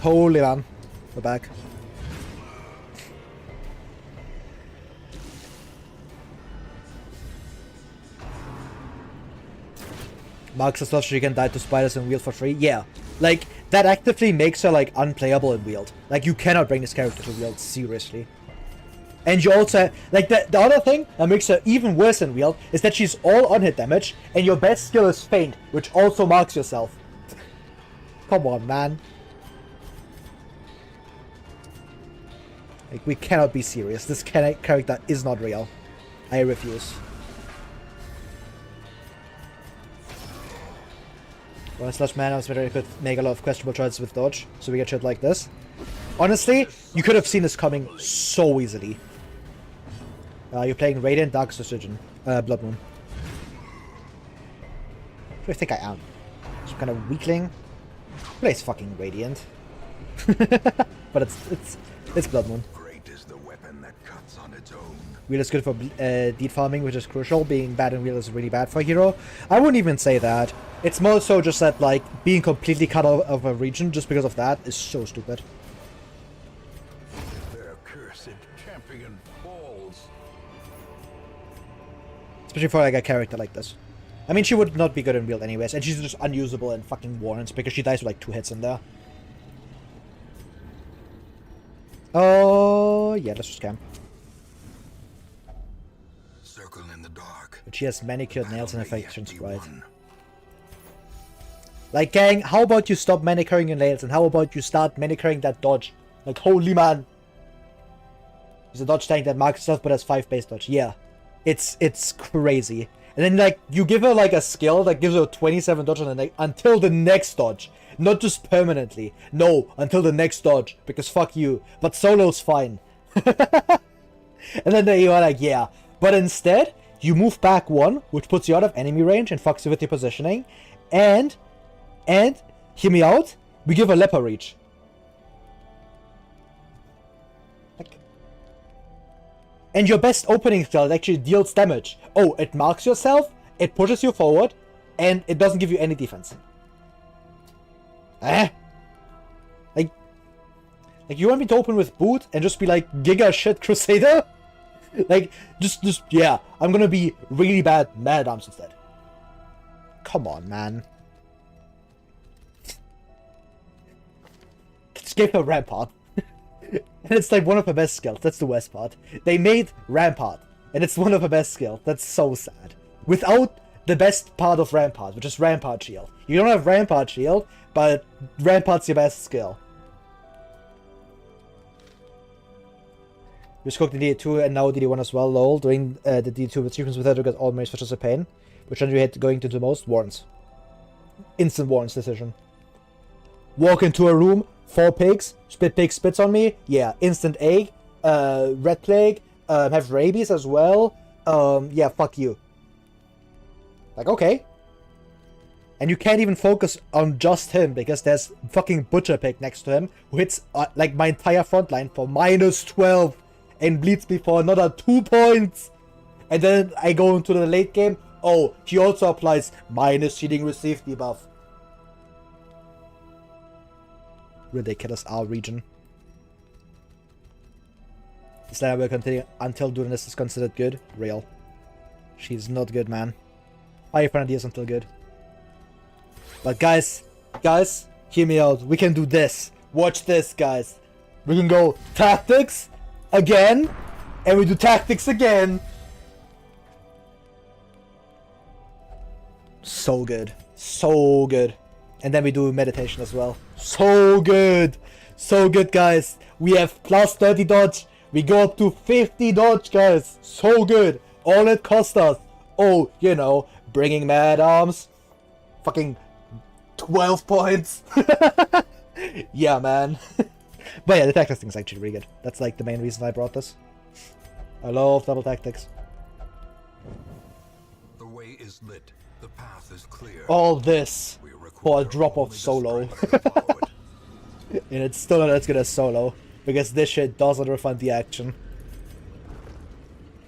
Holy man. We're back. Marks herself so she can die to spiders and wield for free. Yeah. Like, that actively makes her, like, unplayable in wield. Like, you cannot bring this character to wield, seriously. And you also, like, the other thing that makes her even worse in wield is that she's all on hit damage, and your best skill is feint, which also marks yourself. Come on, man. Like, we cannot be serious. This character is not real. I refuse. Well, slash man, I was better could make a lot of questionable choices with dodge, so we get shit like this. Honestly, you could have seen this coming so easily. You're playing Radiant, Dark Surgeon, Blood Moon. Who do I think I am? Some kind of weakling? Plays fucking Radiant. But it's Blood Moon. Great is the weapon that cuts on its own. Wheel is good for deed farming, which is crucial. Being bad in wheel is really bad for a hero. I wouldn't even say that. It's more so just that, like, being completely cut out of a region just because of that is so stupid. Their cursed champion falls. Especially for, like, a character like this. I mean, she would not be good in wield anyways, and she's just unusable in fucking warrants because she dies with, like, 2 hits in there. Oh, yeah, let's just camp. Circle in the dark. But she has manicured nails and affection sprite. Like, gang, how about you stop manicuring your nails and how about you start manicuring that dodge? Like, holy man. There's a dodge tank that marks itself but has 5 base dodge. Yeah. It's crazy. And then like you give her like a skill that gives her 27 dodge on the until the next dodge. Not just permanently. No, until the next dodge. Because fuck you. But solo's fine. And then you are like, yeah. But instead, you move back 1, which puts you out of enemy range and fucks you with your positioning. And, hear me out, we give a leper reach. Like, and your best opening skill actually deals damage. Oh, it marks yourself, it pushes you forward, and it doesn't give you any defense. Eh? Like you want me to open with boot and just be like giga shit crusader? Like, just, yeah, I'm gonna be really bad mad arms instead. Come on, man. Just gave her Rampart. And it's like one of her best skills, that's the worst part. They made Rampart, and it's one of her best skills, that's so sad. Without the best part of Rampart, which is Rampart Shield. You don't have Rampart Shield, but Rampart's your best skill. We scoped the D2 and now DD1 as well, lol. Doing the D2 with sequence with her to get all many switches of pain. Which one do you hate going to the most? Warrens. Instant Warrens decision. Walk into a room, 4 pigs, spit pig spits on me, yeah, instant egg, red plague, have rabies as well, yeah, fuck you. Like, okay. And you can't even focus on just him, because there's fucking Butcher Pig next to him, who hits, like, my entire front line for -12. And bleeds me for another 2 points. And then I go into the late game. Oh, he also applies minus shielding received debuff. Ridiculous R region. This line will continue until Duelist is considered good. Real. She's not good, man. 500 years until good. But guys, hear me out. We can do this. Watch this, guys. We can go tactics. Again, and we do tactics again. So good. So good. And then we do meditation as well. So good. So good, guys. We have plus 30 dodge. We go up to 50 dodge, guys. So good. All it cost us. Oh, you know, bringing mad arms. Fucking 12 points. Yeah, man. But yeah, the tactics thing is actually really good. That's like the main reason I brought this. I love double tactics. The way is lit. The path is clear. All this for a drop of solo. And it's still not as good as solo. Because this shit doesn't refund the action.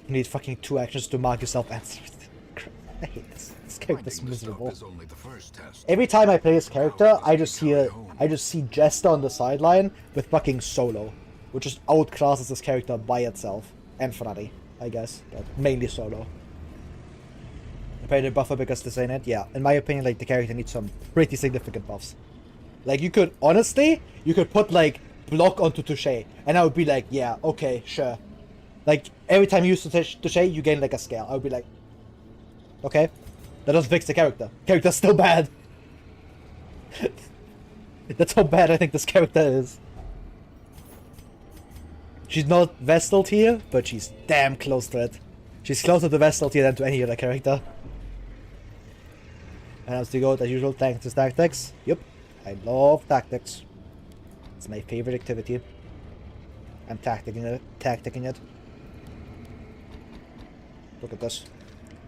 You need fucking 2 actions to mark yourself and... I hate this. This character's miserable. Every time I play this character, I just see Jester on the sideline with fucking solo, which just outclasses this character by itself, and Fnati, I guess, but mainly solo. Apparently buffer because this ain't it. Yeah, in my opinion, like the character needs some pretty significant buffs. Like you could honestly, you could put like block onto Touché, and I would be like, yeah, okay, sure. Like every time you use Touché, you gain like a scale. I would be like, okay. That doesn't fix the character. Character's still bad. That's how bad I think this character is. She's not Vestal tier, but she's damn close to it. She's closer to Vestal tier than to any other character. And as we go, as usual, tactics. Yep, I love tactics. It's my favorite activity. I'm tacticing it. Look at this.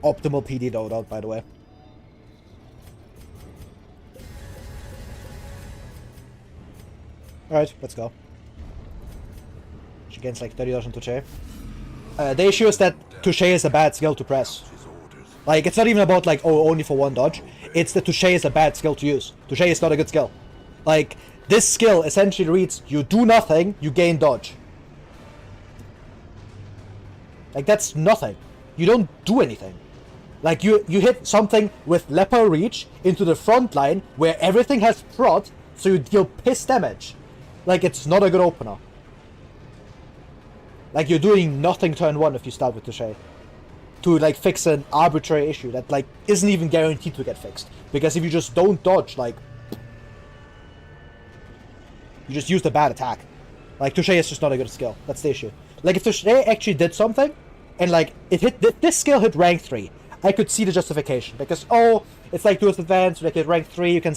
Optimal PD loadout, by the way. Alright, let's go. She gains like 30 dodge on Touché. The issue is that Touché is a bad skill to press. Like, it's not even about like, oh, only for 1 dodge. It's that Touché is a bad skill to use. Touché is not a good skill. Like, this skill essentially reads, you do nothing, you gain dodge. Like, that's nothing. You don't do anything. Like, you hit something with Leper Reach into the front line where everything has prot, so you deal piss damage. Like, it's not a good opener. Like, you're doing nothing turn 1 if you start with Touché. To, like, fix an arbitrary issue that, like, isn't even guaranteed to get fixed. Because if you just don't dodge, like... you just used a bad attack. Like, Touché is just not a good skill. That's the issue. Like, if Touché actually did something, And like, it hit, this skill hit rank 3. I could see the justification, because, oh, it's like Duelist Advanced, like at rank 3, you can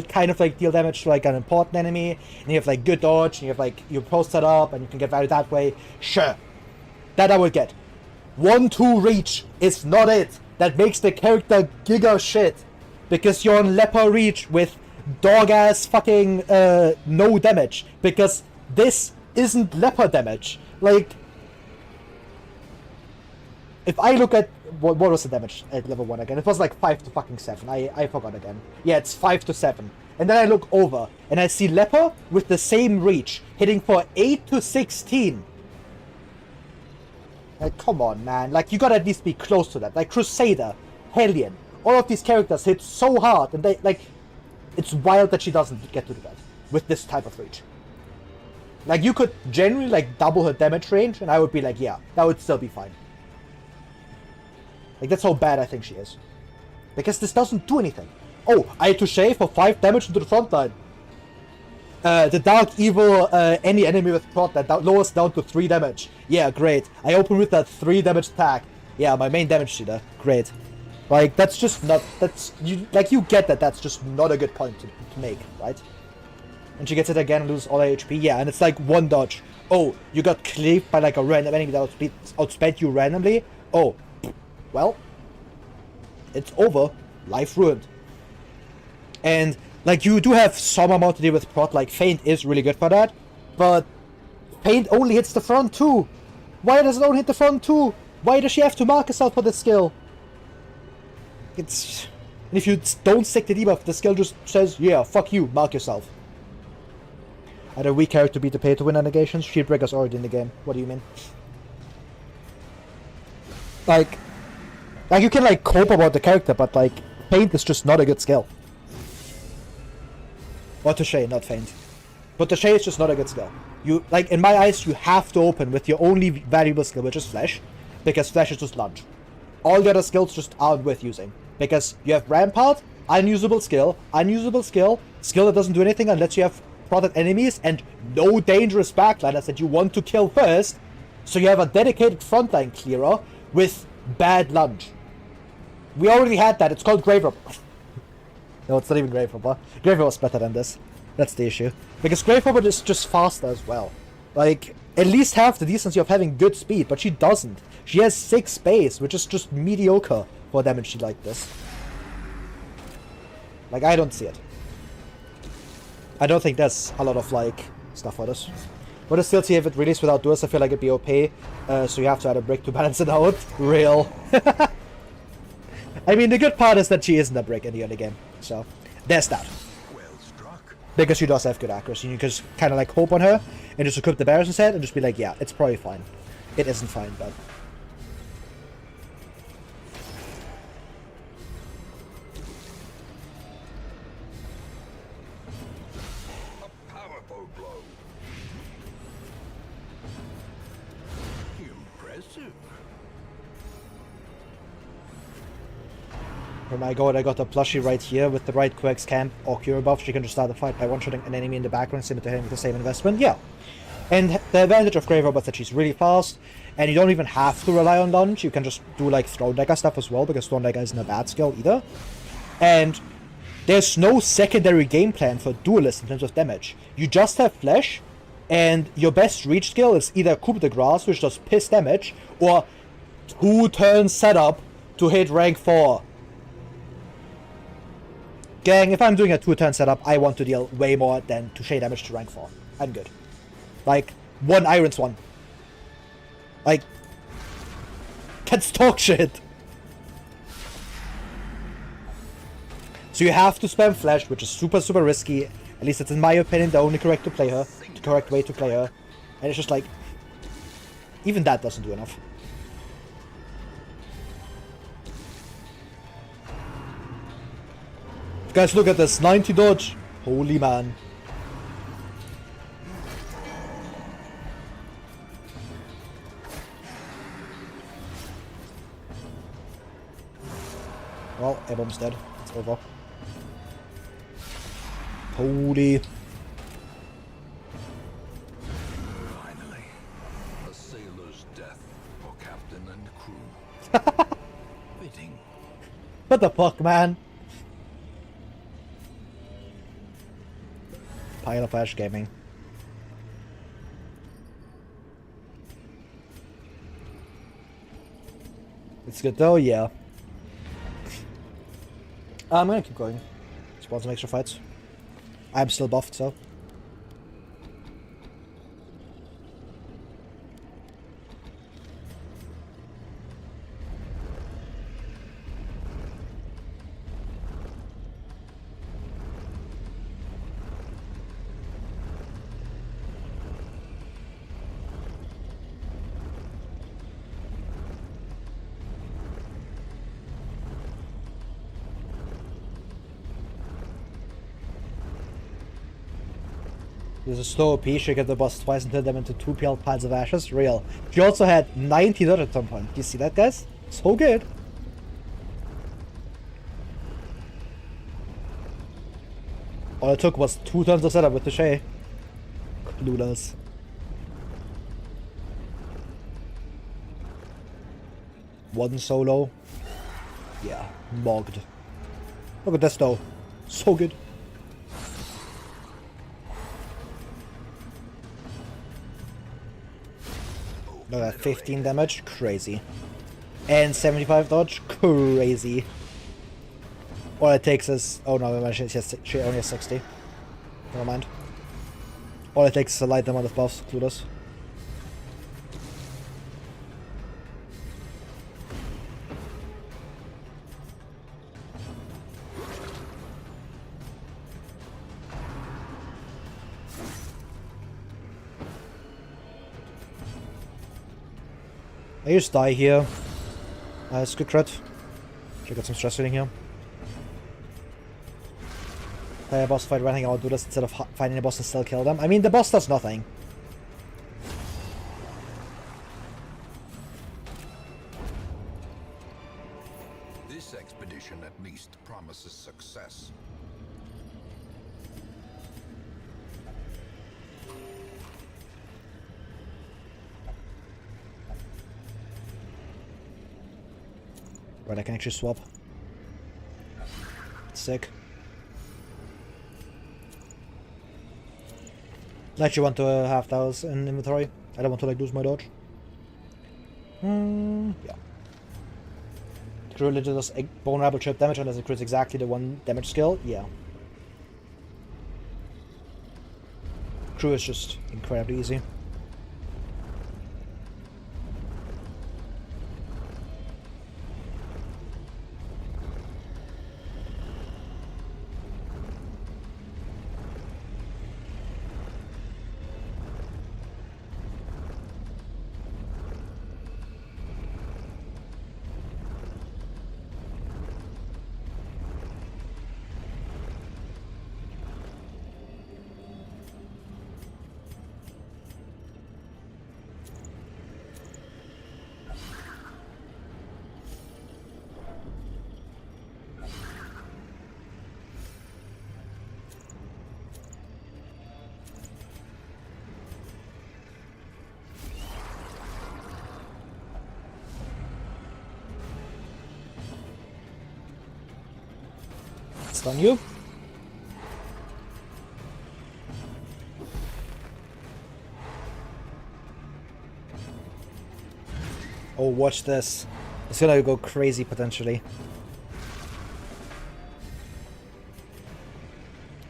kind of like deal damage to like an important enemy, and you have like good dodge, and you have like your post set up, and you can get value that way. Sure. That I would get. 1-2 reach is not it. That makes the character giga shit. Because you're on leper reach with dog ass fucking no damage. Because this isn't leper damage. Like, if I look at what was the damage at level 1 again? It was like 5 to fucking 7. I forgot again. Yeah, it's 5 to 7. And then I look over and I see leper with the same reach hitting for 8 to 16. Like, come on, man. Like, you gotta at least be close to that. Like, Crusader, Hellion, all of these characters hit so hard, and they, like, it's wild that she doesn't get to do that with this type of reach. Like, you could generally, like, double her damage range, and I would be like, yeah, that would still be fine. Like, that's how bad I think she is. Because this doesn't do anything. Oh, I had to shave for 5 damage into the front line. The Dark Evil, any enemy with prot that lowers down to 3 damage. Yeah, great. I open with that 3 damage attack. Yeah, my main damage cheater. Great. Like, that's just not, that's, you get that that's just not a good point to make, right? And she gets it again and loses all her HP. Yeah, and it's like 1 dodge. Oh, you got cleaved by like a random enemy that outspent you randomly. Oh, well, it's over. Life ruined. And like, you do have some amount to deal with prot, like Feint is really good for that, but Feint only hits the front 2. Why does it only hit the front 2? Why does she have to mark herself for this skill? It's... And if you don't stick the debuff, the skill just says, yeah, fuck you, mark yourself. I had a weak character beat the pay to win negations. Shield Breaker's already in the game. What do you mean? Like you can like cope about the character, but like, Feint is just not a good skill. Or Touché, not Feint. But Touché is just not a good skill. You, like, in my eyes, you have to open with your only valuable skill, which is Flash, because Flash is just lunge. All the other skills just aren't worth using. Because you have Rampart, unusable skill skill that doesn't do anything unless you have prodded enemies, and no dangerous backliners that you want to kill first, so you have a dedicated frontline clearer with bad lunge. We already had that, it's called Grave Robber. No, it's not even Grave Robber. Grave Robber's better than this. That's the issue. Because Grave Robber is just faster as well. Like, at least have the decency of having good speed, but she doesn't. She has 6 base, which is just mediocre for damage she like this. Like, I don't see it. I don't think there's a lot of, like, stuff for this. But I still see if it released without Duelist, I feel like it'd be OP. So you have to add a brick to balance it out. Real. I mean, the good part is that she isn't a brick in the early game. So, there's that. Well struck. Because she does have good accuracy. You can just kind of like hope on her and just equip the barriers instead and just be like, yeah, it's probably fine. It isn't fine, but... A powerful blow. Impressive. Oh my god, I got a plushie right here with the right QX camp or cure buff. She can just start the fight by one-shotting an enemy in the background, similar to him with the same investment. Yeah. And the advantage of Grave Robber is that she's really fast, and you don't even have to rely on lunge. You can just do like Throne Dagger stuff as well, because Throne Dagger isn't a bad skill either. And there's no secondary game plan for Duelist in terms of damage. You just have Flash, and your best reach skill is either Coup de Grace, which does piss damage, or 2-turn setup to hit rank 4. Gang, if I'm doing a 2-turn setup, I want to deal way more than Touché damage to rank 4. I'm good. Like, 1 Iron Swan. Like, that's talk shit. So you have to spam Flash, which is super, super risky. At least it's in my opinion the only correct way to play her. And it's just like, even that doesn't do enough. Guys, look at this, 90 dodge. Holy man. Well, Airbomb's dead. It's over. Holy. Finally, a sailor's death for Captain and exciting. What the fuck, man? Pile of Ash Gaming. It's good though, yeah. I'm gonna keep going. Spawn some extra fights. I'm still buffed, so. There's a slow OP, she get the boss twice and turn them into 2 piles of ashes. Real. She also had 90 dodge at some point. Do you see that, guys? So good. All it took was 2 turns of setup with the Shay. Clueless. One solo. Yeah, mogged. Look at this though. So good. Look at that, 15 damage, crazy. And 75 dodge, crazy. All it takes is... Oh no, she only has 60. Never mind. All it takes is a light amount of buffs, clueless. I just die here. It's good crit. Should get some stress reading here. Play a boss fight running out, do this instead of finding a boss and still kill them. I mean, the boss does nothing. This expedition at least promises success. Right, I can actually swap. Sick. I actually want to have those in inventory. I don't want to like lose my dodge. Yeah. Crew literally does vulnerable chip damage unless it crits exactly the 1 damage skill. Yeah. Crew is just incredibly easy. Stun you. Oh, watch this. It's gonna go crazy potentially.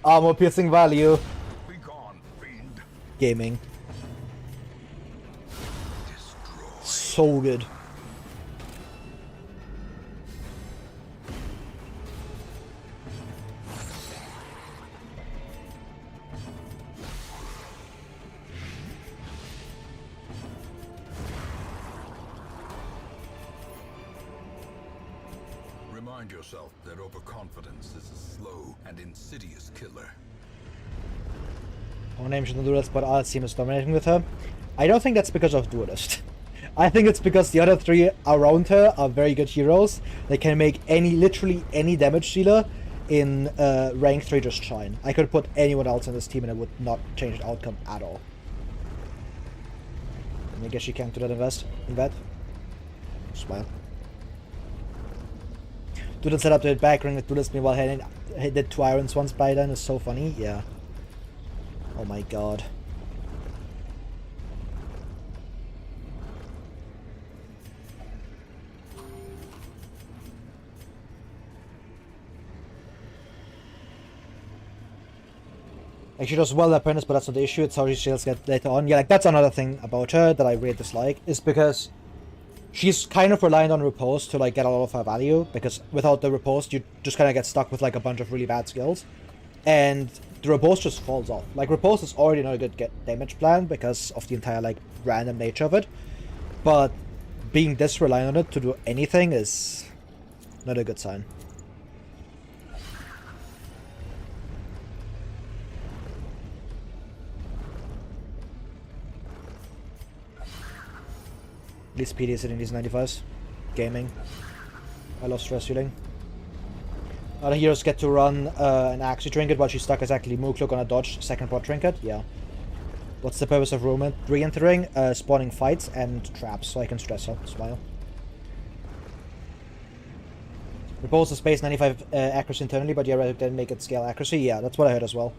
Armor piercing value. Be gone, fiend. Gaming. Destroy. So good. Remind yourself that overconfidence is a slow and insidious killer. Her name shouldn't do this, but our team is dominating with her. I don't think that's because of Duelist. I think it's because the other 3 around her are very good heroes. They can make literally any damage dealer in rank 3 just shine. I could put anyone else in this team and it would not change the outcome at all. I guess she can't do that invest. Smile. Do the setup to hit back ring with Duelist meanwhile hit the 2 irons once by then is so funny. Yeah. Oh my god. Like, she does well at apprentice, but that's not the issue. It's how she skills get later on. Yeah, like, that's another thing about her that I really dislike, is because she's kind of reliant on riposte to, like, get a lot of her value, because without the riposte, you just kind of get stuck with, like, a bunch of really bad skills. And the riposte just falls off. Like, riposte is already not a good damage plan because of the entire, like, random nature of it. But being this reliant on it to do anything is not a good sign. At least PD is hitting these 95s. Gaming. I love stress healing. Other heroes get to run an Axie Trinket while she's stuck as actually Mooklook on a dodge second bot trinket. Yeah. What's the purpose of re-entering? Spawning fights and traps so I can stress her. Smile. Repose the space 95 accuracy internally, but yeah, then make it scale accuracy. Yeah, that's what I heard as well.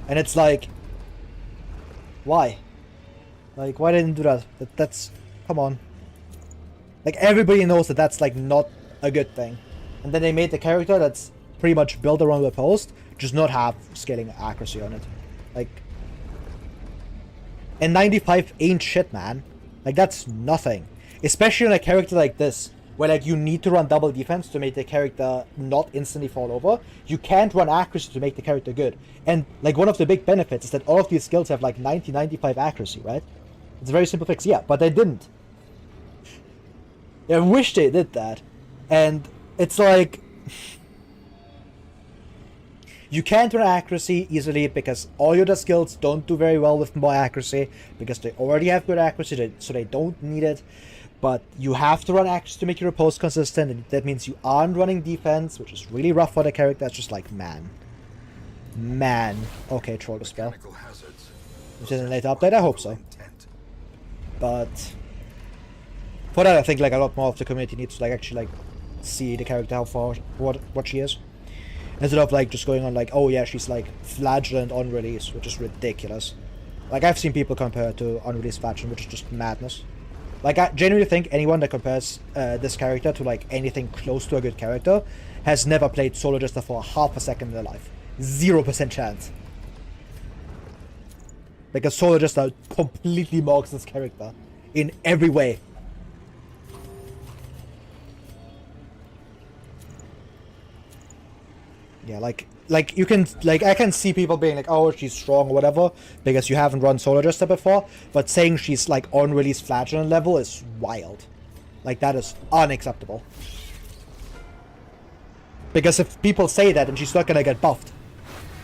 And it's like, why? Like, why didn't do that? That's come on. Like, everybody knows that that's, like, not a good thing. And then they made the character that's pretty much built around the post, just not have scaling accuracy on it. Like, and 95 ain't shit, man. Like, that's nothing. Especially on a character like this, where, like, you need to run double defense to make the character not instantly fall over. You can't run accuracy to make the character good. And, like, one of the big benefits is that all of these skills have, like, 90-95 accuracy, right? It's a very simple fix. Yeah, but they didn't. I wish they did that. And it's like, you can't run accuracy easily because all your other skills don't do very well with more accuracy because they already have good accuracy, so they don't need it. But you have to run accuracy to make your repose consistent, and that means you aren't running defense, which is really rough for the character. It's just like, man. Okay, troll the spell. Which is in a later update, I hope so. But for that, I think, like, a lot more of the community needs to, like, actually, like, see the character, how far, what she is. Instead of, like, just going on, like, oh yeah, she's, like, flagellant on release, which is ridiculous. Like, I've seen people compare her to unreleased flagellant, which is just madness. Like, I genuinely think anyone that compares this character to, like, anything close to a good character has never played Solo Jester for half a second in their life. 0% chance. Because Solo Jester completely mocks this character in every way. Yeah, like you can, like, I can see people being like, oh, she's strong or whatever, because you haven't run Solo Jester before, but saying she's, like, on release flagellant level is wild. Like, that is unacceptable. Because if people say that, then she's not gonna get buffed.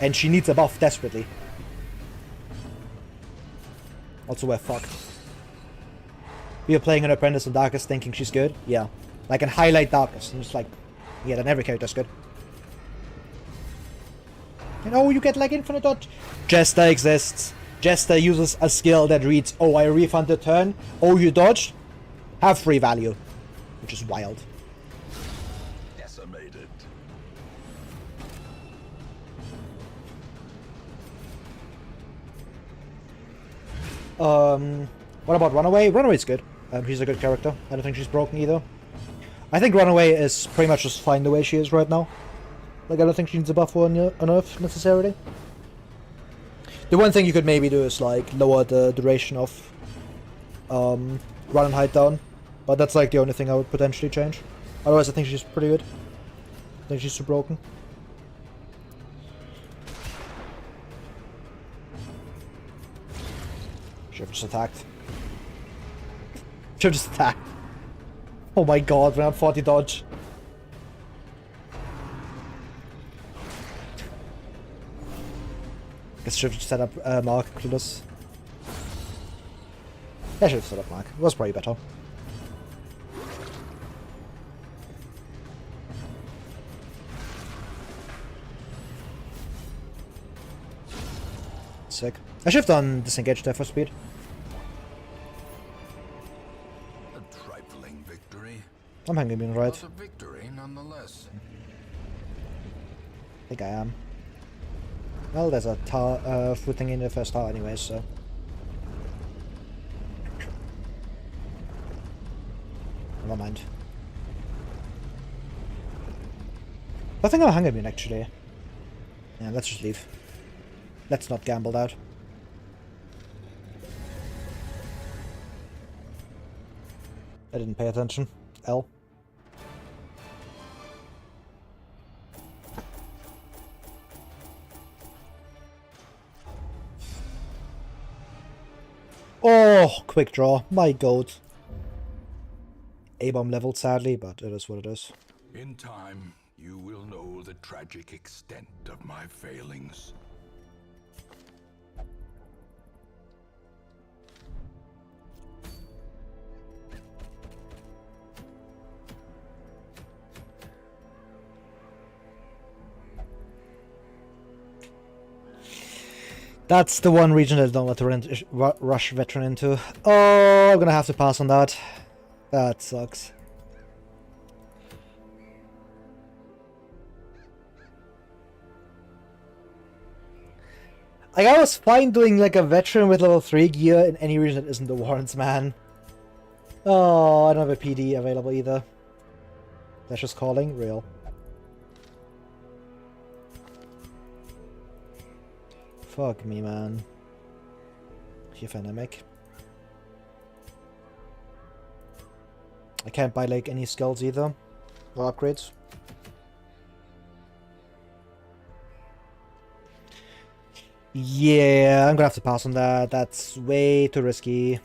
And she needs a buff desperately. Also, we're fucked. We are playing an Apprentice on Darkest thinking she's good? Yeah. Like, in Highlight Darkest, and just like, yeah, then every character's good. And oh, you get, like, infinite dodge. Jester exists. Jester uses a skill that reads, oh, I refund the turn. Oh, you dodged? Have free value. Which is wild. Decimated. What about Runaway? Runaway's good. She's a good character. I don't think she's broken either. I think Runaway is pretty much just fine the way she is right now. Like, I don't think she needs a buff on Earth, necessarily. The one thing you could maybe do is, like, lower the duration of run and hide down. But that's, like, the only thing I would potentially change. Otherwise, I think she's pretty good. I think she's too broken. Should've just attacked. Should've just attacked. Oh my god, we're at 40 dodge. Guess should have set up Mark clueless. Yeah, I should have set up Mark. It was probably better. Sick. I should have done disengage there for speed. A trifling victory. I'm hanging being right. But a victory nonetheless. nonetheless. I think I am. Well, there's a food thing in the first tower anyway, so. Never mind. I think I'll hunger immune actually. Yeah, let's just leave. Let's not gamble that. I didn't pay attention. L. Oh, quick draw. My god. A-bomb leveled sadly, but it is what it is. In time, you will know the tragic extent of my failings. That's the one region that I don't want to rush veteran into. Oh, I'm gonna have to pass on that. That sucks. Like, I was fine doing like a veteran with level 3 gear in any region that isn't the Warrens, man. Oh, I don't have a PD available either. That's just calling? Real. Fuck me, man. Dynamic. I can't buy like any skills either. Or upgrades. Yeah, I'm gonna have to pass on that. That's way too risky.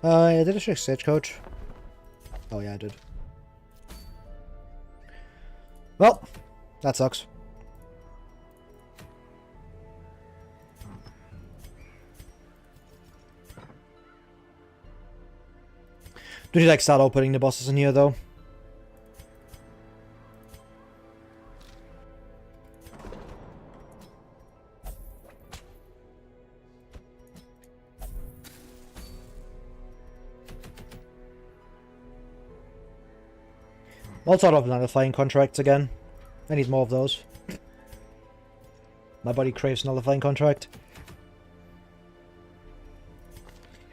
Did I check Stagecoach? Oh yeah, I did. Well, that sucks. Do you like start opening the bosses in here though? I'll start off nullifying contracts again. I need more of those. My body craves nullifying contract.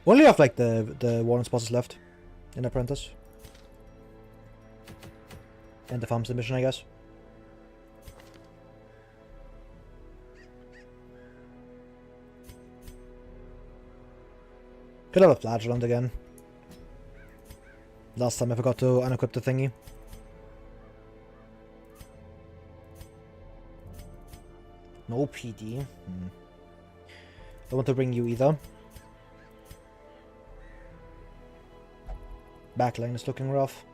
We only have like the Warren's bosses left in Apprentice. And the farm submission, I guess. Could have a flagellant again. Last time I forgot to unequip the thingy. No PD. Don't want to bring you either. Backline is looking rough.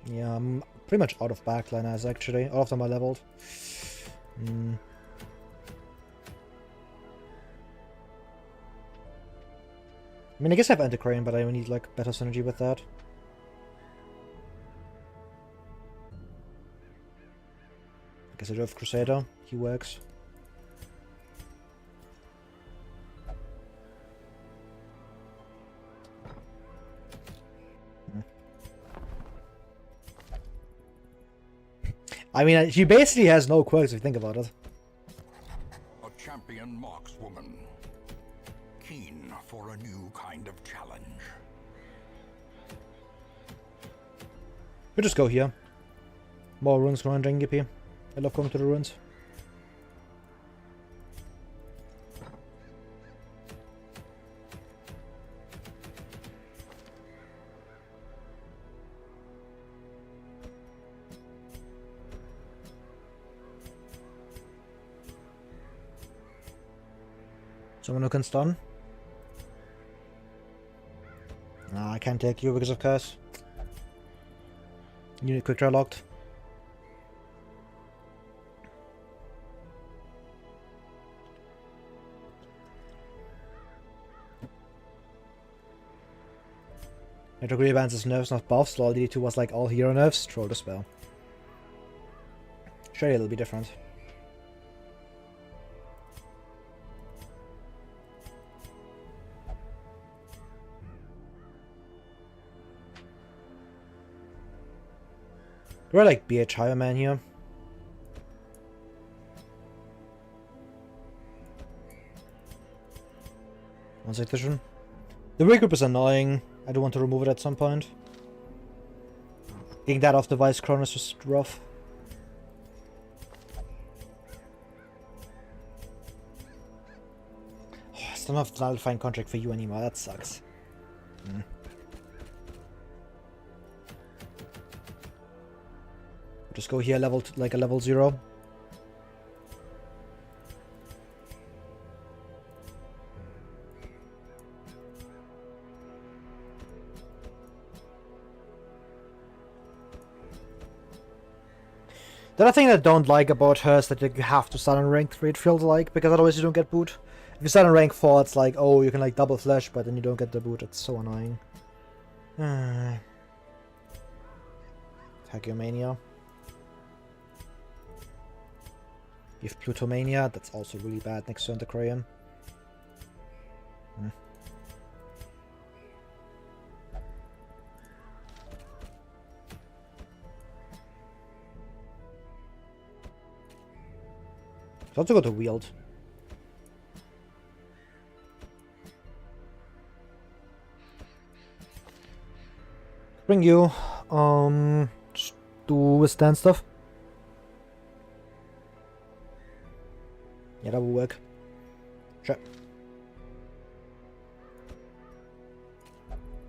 Yeah, I'm pretty much out of backliners actually. All of them are leveled. I mean, I guess I have Antiquarian, but I need like better synergy with that. I guess I do have Crusader. He works. I mean, she basically has no quirks if you think about it. A champion markswoman, keen for a new kind of challenge. We'll just go here. More runes grinding, yippee. I love going to the ruins. Someone who can stun? Nah, I can't take you because of curse. Unit quick draw locked. Retrograde bans his nerfs, not buffs. Lol, DD2 was like all hero nerfs. Troll the spell. Surely it'll be different. Do I like BH Higher Man here? One sec vision. The regroup is annoying. I do want to remove it at some point. Getting that off the Vice Crown is just rough. Oh, I still don't have nullifying contract for you anymore. That sucks. Just go here level like a level 0. The other thing that I don't like about her is that you have to start on rank 3, it feels like, because otherwise you don't get boot. If you start on rank 4, it's like, oh, you can like double flash, but then you don't get the boot. It's so annoying. Hagiomania. You have Plutomania, that's also really bad next to Antiquarian. So I have to go to Wield. Bring you. Just do withstand stuff. Yeah, that will work. Sure.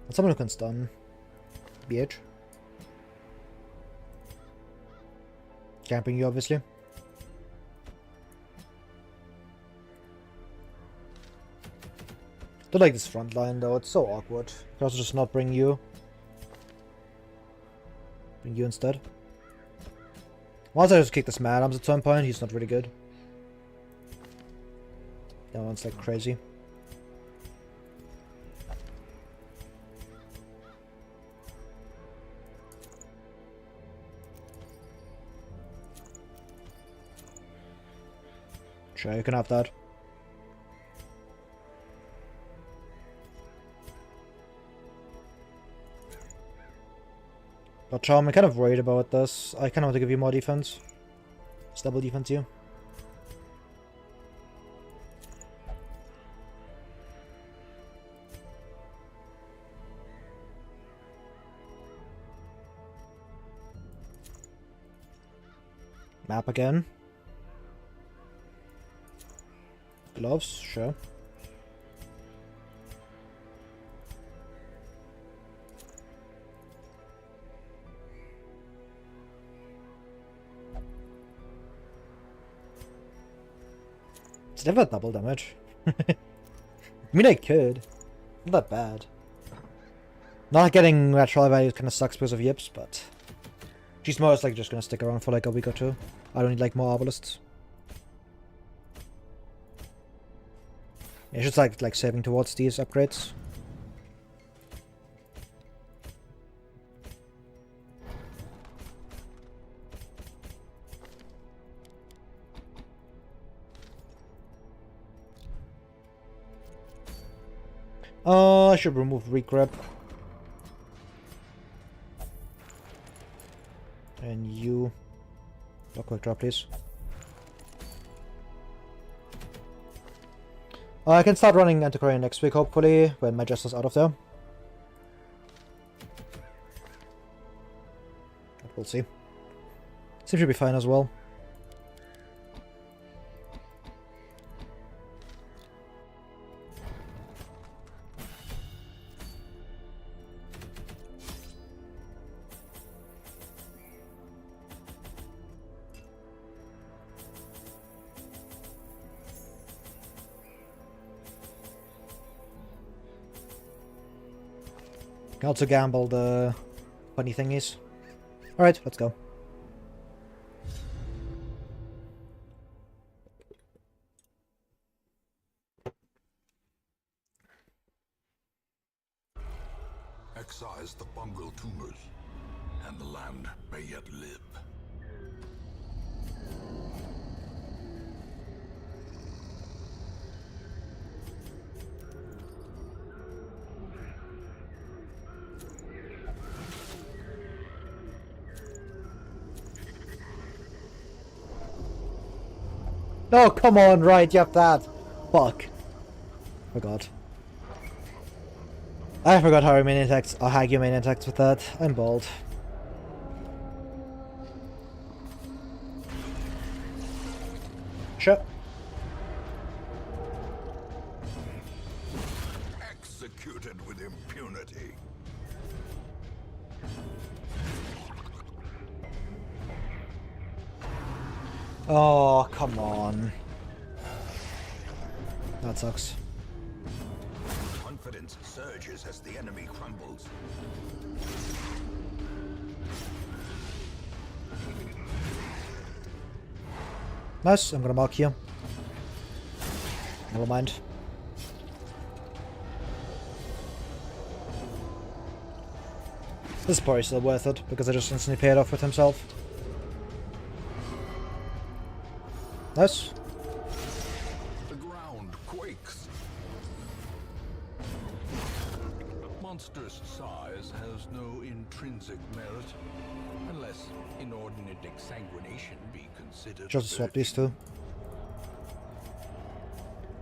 And someone who can stun. BH. Camping you, obviously. Don't like this front line though, it's so awkward. I can also just not bring you. Bring you instead. Once I just kick this Mad Arms at some point, he's not really good. That one's like crazy. Sure, you can have that. But Charm, I'm kind of worried about this. I kind of want to give you more defense. It's double defense here. Map again. Gloves, sure. It's never double damage. I mean, I could. Not that bad. Not getting natural value kind of sucks because of yips, but she's more like just gonna stick around for like a week or two. I don't need like more obelisks. Yeah, she's like saving towards these upgrades. I should remove regrab. And you... a quick drop, please. I can start running Antiquarian next week, hopefully, when my Jester's out of there. But we'll see. Seems to be fine as well. Can also gamble the funny thingies. Alright, let's go. Excise the fungal tumors, and the land may yet live. No, come on, right, you have that. Fuck. Forgot. I forgot how your main attacks, or how your main attacks with that. I'm bald. Sure. Executed with impunity. Oh, come on. That sucks. Confidence surges as the enemy crumbles. Nice, I'm gonna mark here. Never mind. This is probably still worth it, because I just instantly paid off with himself. Nice. The ground quakes. Monstrous size has no intrinsic merit, unless inordinate exsanguination be considered. Just swap these two.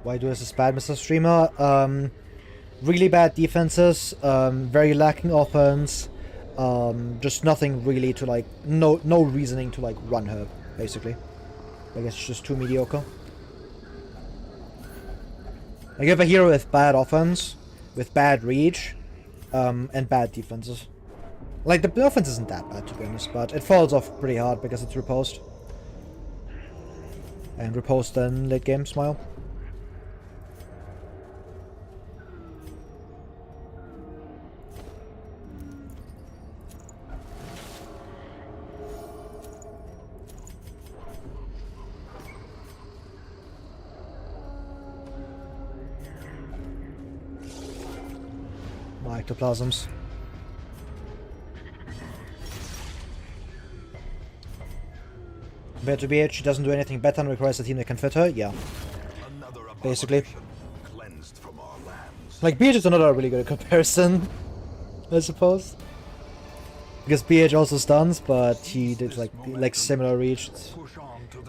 Why do this is bad, Mr. Streamer? Really bad defenses, very lacking offense, just nothing really to like, no reasoning to like run her, basically. I guess it's just too mediocre. I give a hero with bad offense, with bad reach, and bad defenses. Like, the offense isn't that bad, to be honest, but it falls off pretty hard because it's riposte. And riposte then late game, smile. My ectoplasms. Compared to BH, she doesn't do anything better and requires a team that can fit her. Yeah. Basically. Cleansed from our lands. Like, BH is another really good comparison, I suppose. Because BH also stuns, but he did like similar reach.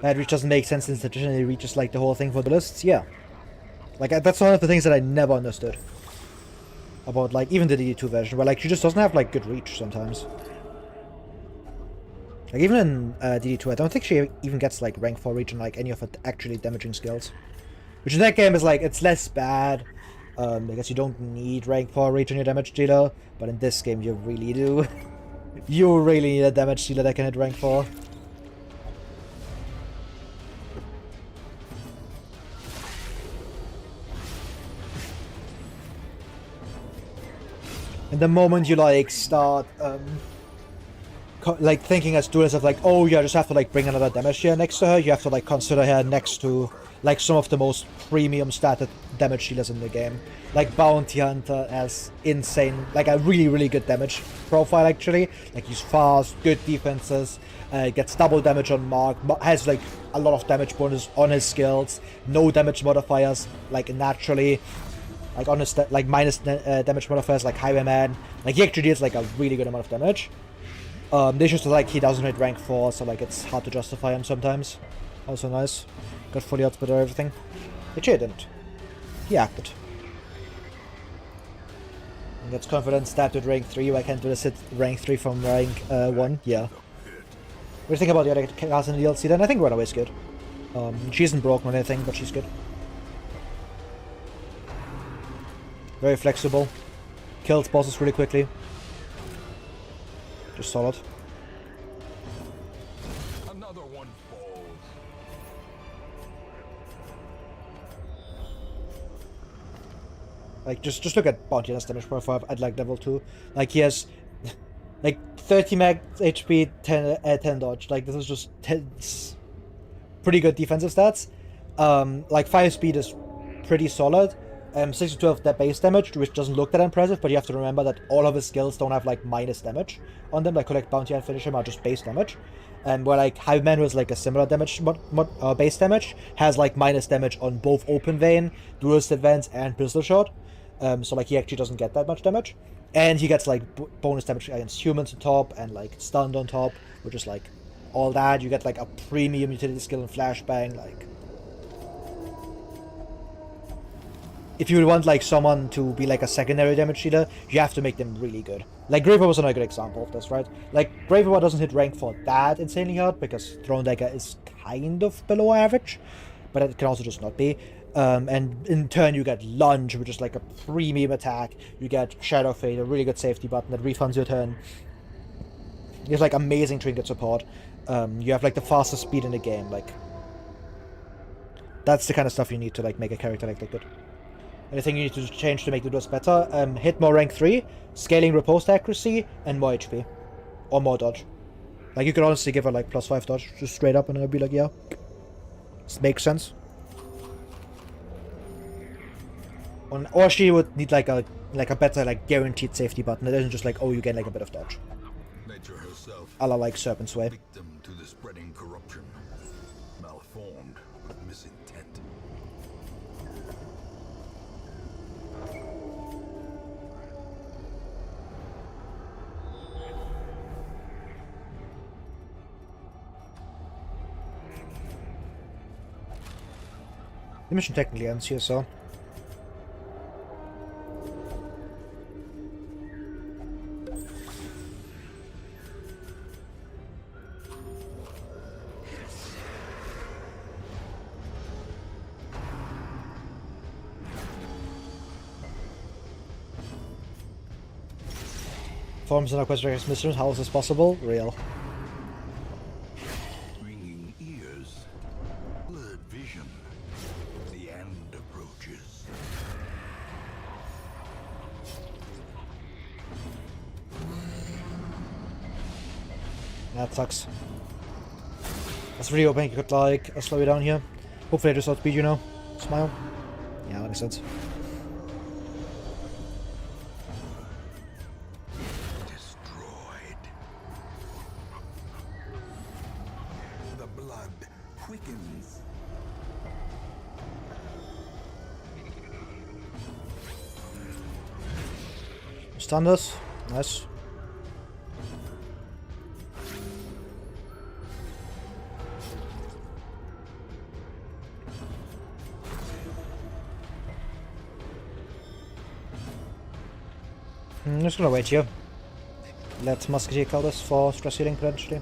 That reach doesn't make sense since traditionally reach is like the whole thing for duelists. Yeah. Like, that's one of the things that I never understood. About, like, even the DD2 version, where, like, she just doesn't have, like, good reach sometimes. Like, even in DD2, I don't think she even gets, like, rank 4 reach and, like, any of her actually damaging skills. Which in that game is, like, it's less bad, because you don't need rank 4 reach on your damage dealer, but in this game you really do. You really need a damage dealer that can hit rank 4. And the moment you like start like thinking as duelists of like, oh yeah, just have to like bring another damage dealer next to her, you have to like consider her next to like some of the most premium statted damage dealers in the game. Like Bounty Hunter has insane, like a really good damage profile actually. Like he's fast, good defenses, gets double damage on mark, has like a lot of damage bonus on his skills, no damage modifiers like naturally. Like on his like minus damage modifiers like Highwayman. Like he actually deals like a really good amount of damage. This just like he doesn't hit rank 4, so like it's hard to justify him sometimes. Also nice. Got fully outspit or everything. Actually I didn't. He acted. And gets confident, stabbed at rank 3. Why can't do this hit rank 3 from rank 1? Yeah. What do you think about the other cast in the DLC then? I think Runaway's good. She isn't broken or anything, but she's good. Very flexible. Kills bosses really quickly. Just solid. Another one falls. Like, just look at Bounty Hunter's damage profile at like level 2. Like, he has like 30 max HP, 10 dodge. Like, this is just 10, pretty good defensive stats. Like, 5 speed is pretty solid. 6 to 12 that base damage, which doesn't look that impressive, but you have to remember that all of his skills don't have like minus damage on them, like Collect Bounty and Finish him are just base damage. And where like Hiveman, who has like a similar damage base damage, has like minus damage on both Open Vein, Duelist Advance, and Pistol Shot. So like he actually doesn't get that much damage. And he gets like bonus damage against humans on top, and like stunned on top, which is like all that. You get like a premium utility skill in Flashbang, like if you want like someone to be like a secondary damage dealer, you have to make them really good. Like Grave Robber was another good example of this, right? Like Grave Robber doesn't hit rank for that insanely hard because Throne Dagger is kind of below average, but it can also just not be. And in turn you get Lunge, which is like a premium attack. You get Shadow Fade, a really good safety button that refunds your turn. You have like amazing trinket support. You have like the fastest speed in the game. Like that's the kind of stuff you need to like make a character like that good. Anything you need to change to make the Duelist better? Hit more rank 3, scaling riposte accuracy, and more HP. Or more dodge. Like, you could honestly give her, like, +5 dodge, just straight up, and it'll be like, yeah. This makes sense. Or she would need, like a better, like, guaranteed safety button. It isn't just like, oh, you get, like, a bit of dodge. Nature herself. A la, like, Serpent's Way. Victim to the spreading corruption. Malformed with misintent. The mission technically ends here, so... Forms in our quest records missions, how is this possible? Real. Ringing ears. Blurred vision. The end approaches. That sucks. I was really hoping you could, like, slow you down here. Hopefully I just outspeed you now. Smile. Yeah, that makes sense. Destroyed. The blood quickens. Stun this. Nice. I'm just gonna wait here. Let Musketeer kill this for stress healing potentially.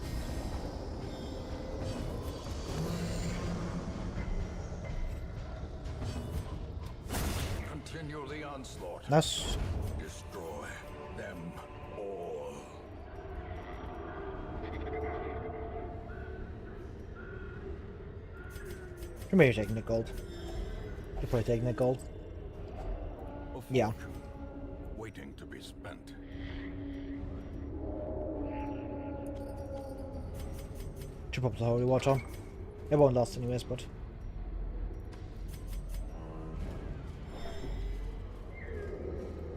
Continue the onslaught. Nice. Destroy them all. You're maybe taking the gold. You're probably taking the gold. A Yeah. fortune waiting to be spent. Should pop the holy water. It won't last anyways, but...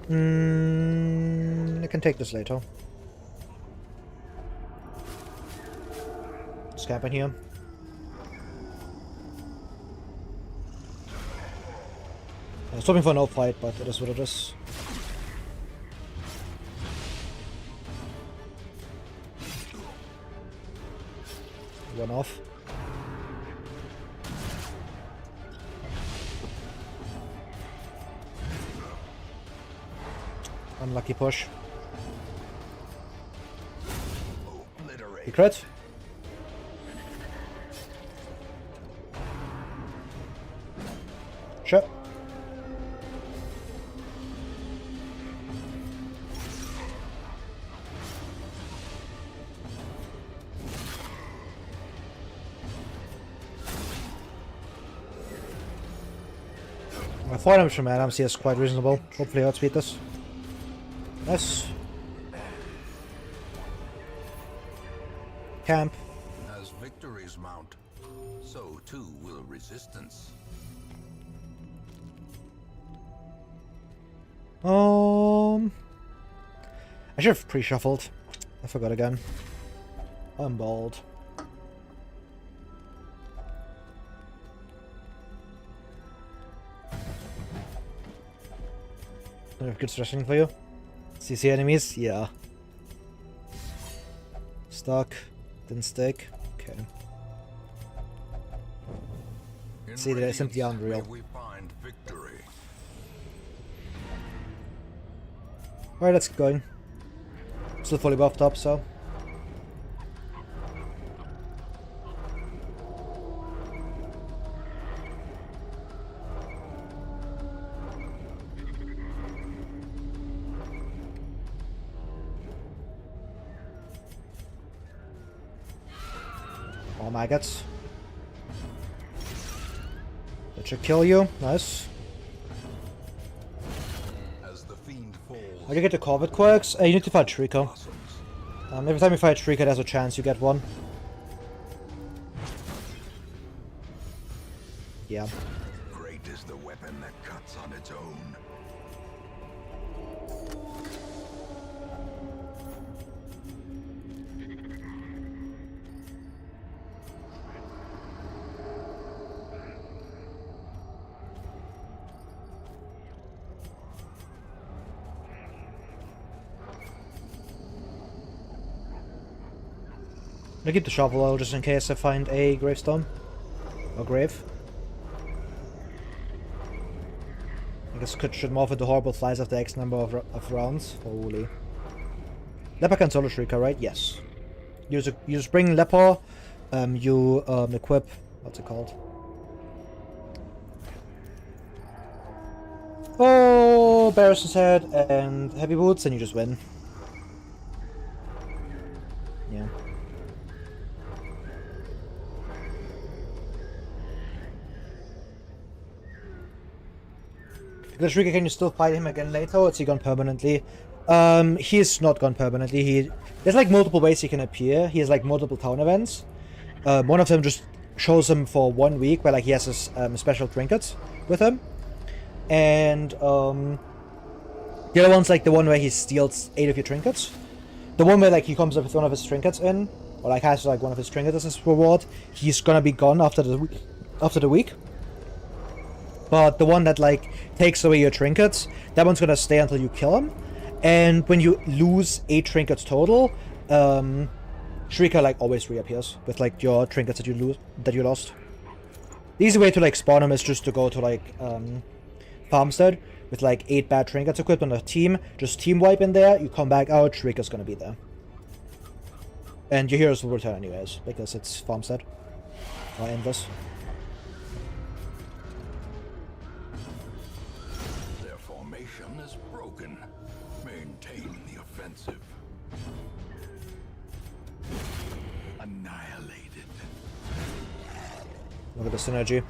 I can take this later. Scap in here. I was hoping for no fight, but it is what it is. One off. Unlucky push. He crit. Sure. My 4 damage from Adams here is quite reasonable. Hopefully I'll outspeed this. Nice. Camp. As victories mount, so too will resistance. I should have pre-shuffled. I forgot again. I'm bald. Do I have good stressing for you? CC enemies? Yeah. Stuck. Didn't stick. Okay. In See, that is simply radiance unreal. may we find victory. Alright, let's keep going. Still fully buffed up, so. Oh my god. That should kill you. Nice. As the fiend falls, How do you get the Corvid quirks? You need to fight Shrieker. blossoms. Every time you fight Shrieker, there's a chance you get one. Yeah. Great is the weapon that cuts on its own. I'll keep the shovel out just in case I find a gravestone. Or grave. I guess should morph into horrible flies after X number of rounds. Holy. Leper can solo Shrieker, right? Yes. You just bring Leper, you equip, what's it called? Oh, Barrison's Head and Heavy Boots, and you just win. Yeah. The Shrieker, can you still fight him again later, or is he gone permanently? He's not gone permanently. There's like multiple ways he can appear. He has like multiple town events. One of them just shows him for 1 week, where like he has his special trinkets with him. And the other one's like the one where he steals 8 of your trinkets. The one where like he comes up with one of his trinkets in, or like has like one of his trinkets as his reward, he's gonna be gone after the week. But the one that like takes away your trinkets, that one's gonna stay until you kill him. And when you lose 8 trinkets total, Shrieker like always reappears with like your trinkets that you lost. The easy way to like spawn him is just to go to like Farmstead with like 8 bad trinkets equipped on a team. Just team wipe in there, you come back out, Shrieker's gonna be there. And your heroes will return anyways, because it's Farmstead. Or Endless. Their formation is broken. Maintain the offensive. Annihilated. Look at the synergy.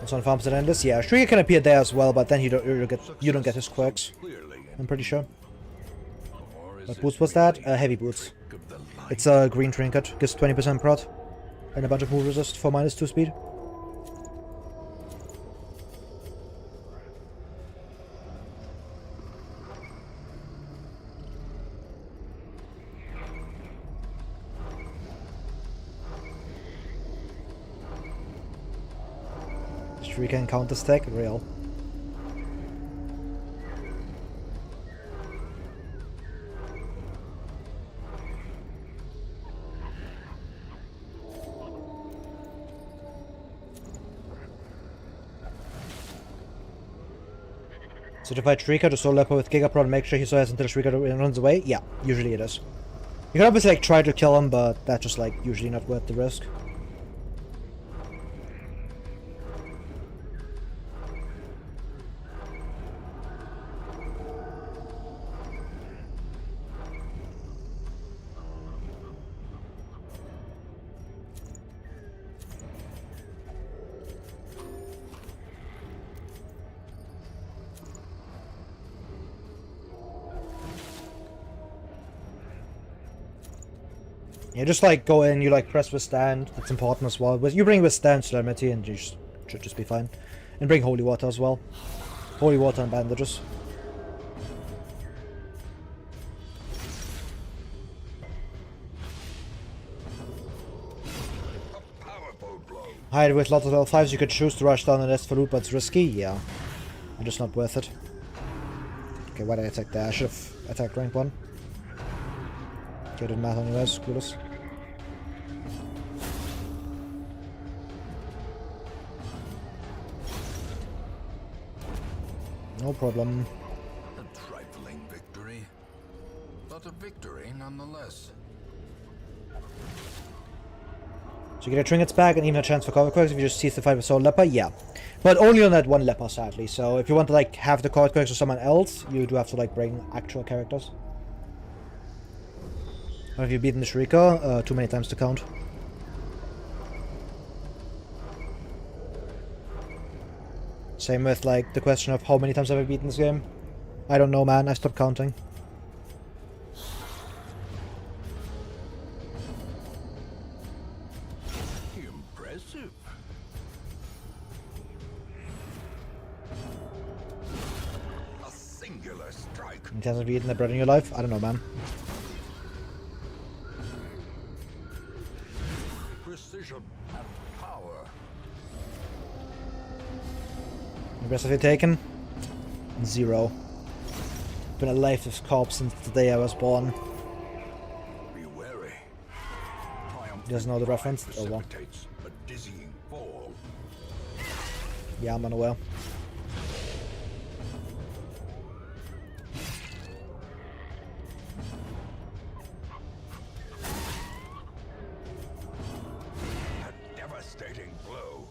It's on Farmstead Endless. Yeah, Shrieker can appear there as well, but then you don't get his quirks. I'm pretty sure. What boots was that? Heavy boots. It's a green trinket. Gives 20% prot. And a bunch of move resist for -2 speed. Shrieker can counter stack? Real. So to fight Shrieker, to solo Leper with Gigaprod, make sure he survives until Shrieker runs away? Yeah, usually it is. You can obviously like try to kill him, but that's just like usually not worth the risk. Yeah, just like go in, you like press withstand, that's important as well. You bring withstand to Calamity and you should just be fine. And bring holy water as well. Holy water and bandages. Hide with lots of level 5s, you could choose to rush down the nest for loot, but it's risky, yeah. Just not worth it. Okay, why did I attack there? I should have attacked rank 1. Okay, didn't matter anyways, clueless. No problem. A trifling victory, but a victory nonetheless. So you get a trinkets back and even a chance for card quirks if you just cease the fight with Soul Leper, yeah. But only on that one leper, sadly. So if you want to like have the card quirks or someone else, you do have to like bring actual characters. Or have you beaten the Shrieker? Too many times to count. Same with like the question of how many times have I beaten this game? I don't know, man. I stopped counting. Impressive. A singular strike. In terms of eating the bread in your life? I don't know, man. Precision and power. The rest of it taken? 0. Been a lifeless corpse since the day I was born. Be wary. He doesn't know the reference? Oh well. Precipitates a dizzying fall. Yeah, I'm unaware. A devastating blow.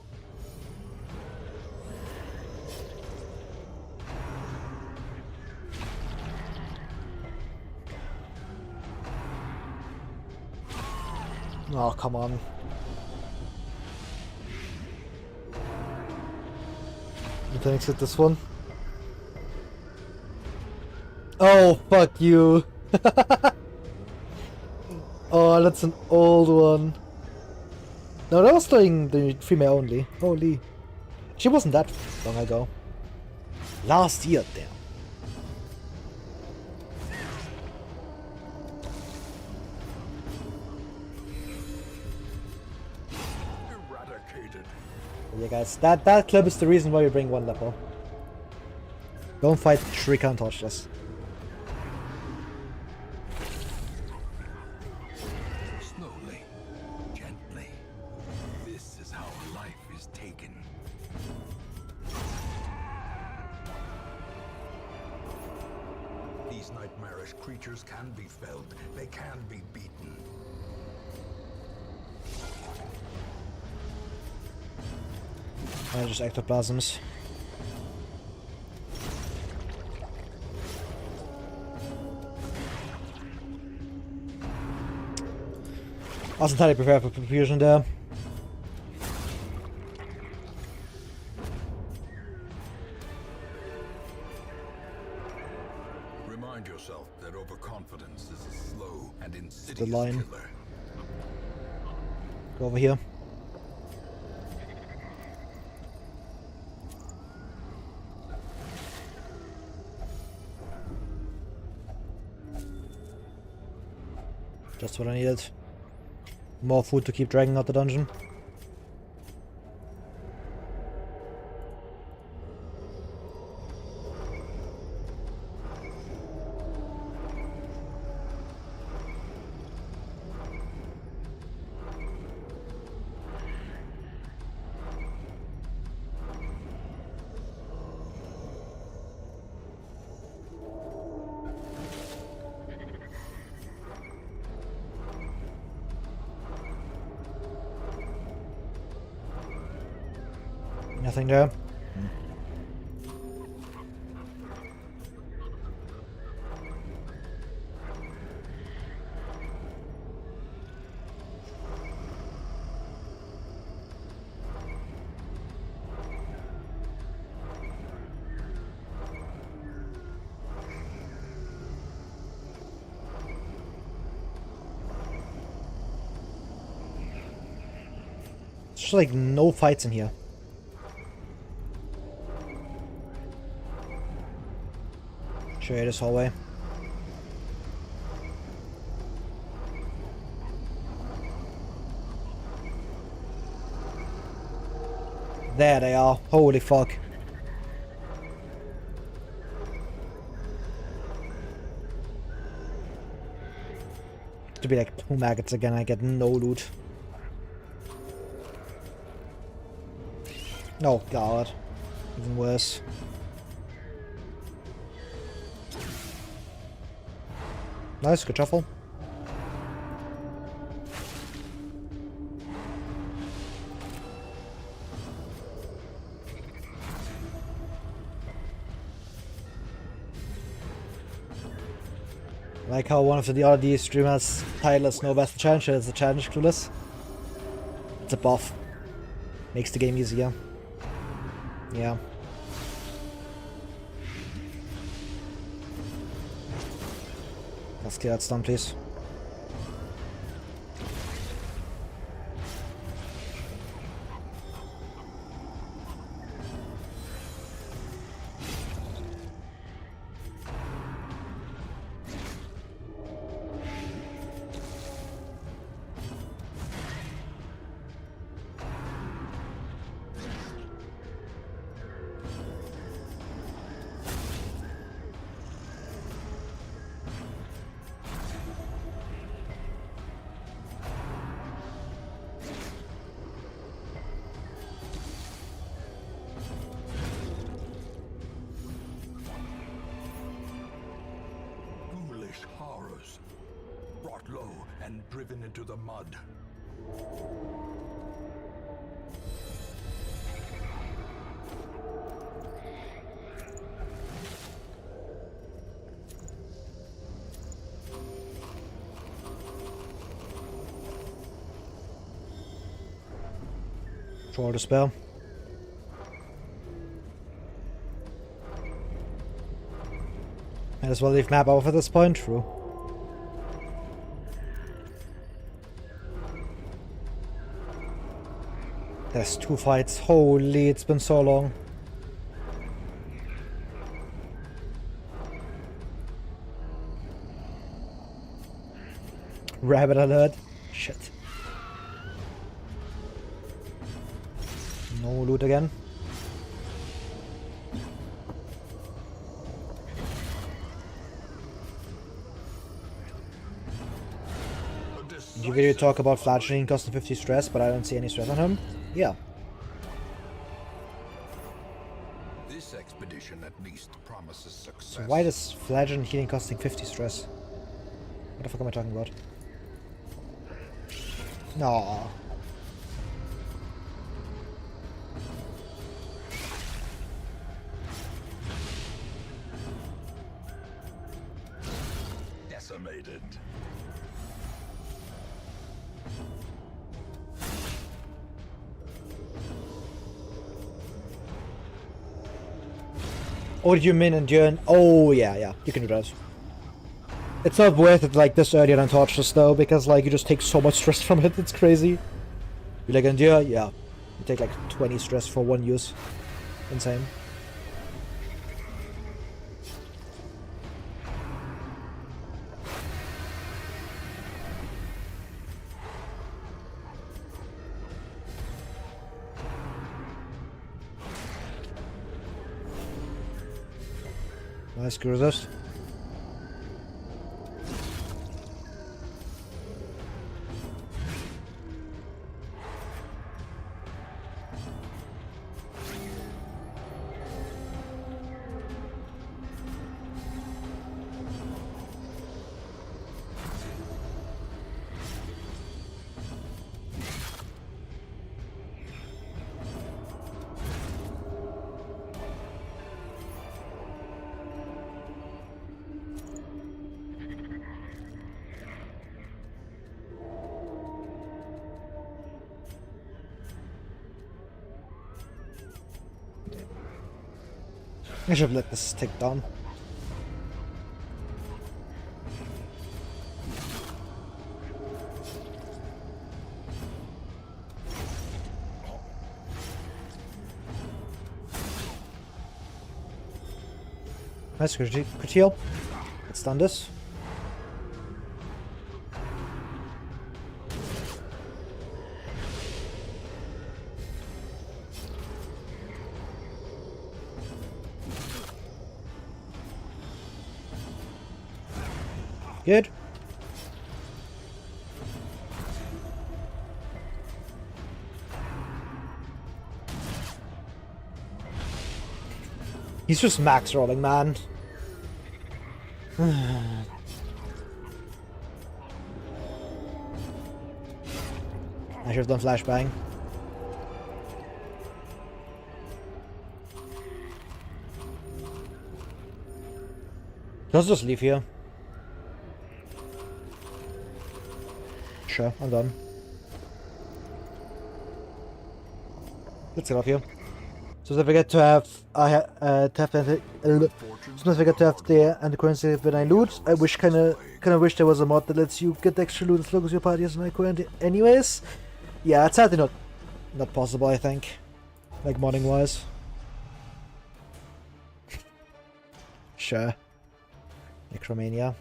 Oh, come on. You can exit this one. Oh, fuck you. Oh, that's an old one. No, that was doing the female only. Holy. She wasn't that long ago. Last year, damn. Eradicated. Yeah, guys, that clip is the reason why we bring one level. Don't fight Shrieker and Torchless. Slowly, gently. This is how life is taken. These nightmarish creatures can be felled. They can be beaten. Just ectoplasms. I was entirely prepared for confusion there. Remind yourself that overconfidence is a slow and insidious line. killer. Go over here. Just what I needed. More food to keep dragging out the dungeon. Nothing there. There's just like no fights in here. Show you this hallway. There they are. Holy fuck. To be like 2 maggots again, I get no loot. Oh god. Even worse. Nice, good shuffle. Like how one of the other streamers title is no Western Challenge, it's a challenge clueless. It's a buff. Makes the game easier. Yeah. Let's get that stun, please. Ghoulish horrors, brought low and driven into the mud. Draw the spell. Might as well leave map off at this point, true. There's 2 fights. Holy, it's been so long. Rabbit alert. Shit. No loot again. You video talk about flattening costing 50 stress, but I don't see any stress on him. Yeah. This expedition at least promises success. So why does Flagellant healing costing 50 stress? What the fuck am I talking about? No. Decimated. Oh, did you mean endure? Oh, yeah, you can do that. It's not worth it like this earlier than Torches though, because like you just take so much stress from it, it's crazy. You like endure? Yeah. You take like 20 stress for 1 use. Insane. Nice, good resist. I should have let this tick down. Nice, good heal. Let's stun this. Good. He's just max rolling, man. I should have done flashbang. Let's just leave here. Sure, I'm done. Let's get off here. So don't forget to have the currency when I loot. I wish kind of wish there was a mod that lets you get extra loot as long as your party has an currency. Anyways, yeah, it's sadly not possible. I think, like modding wise. Sure. Necromania.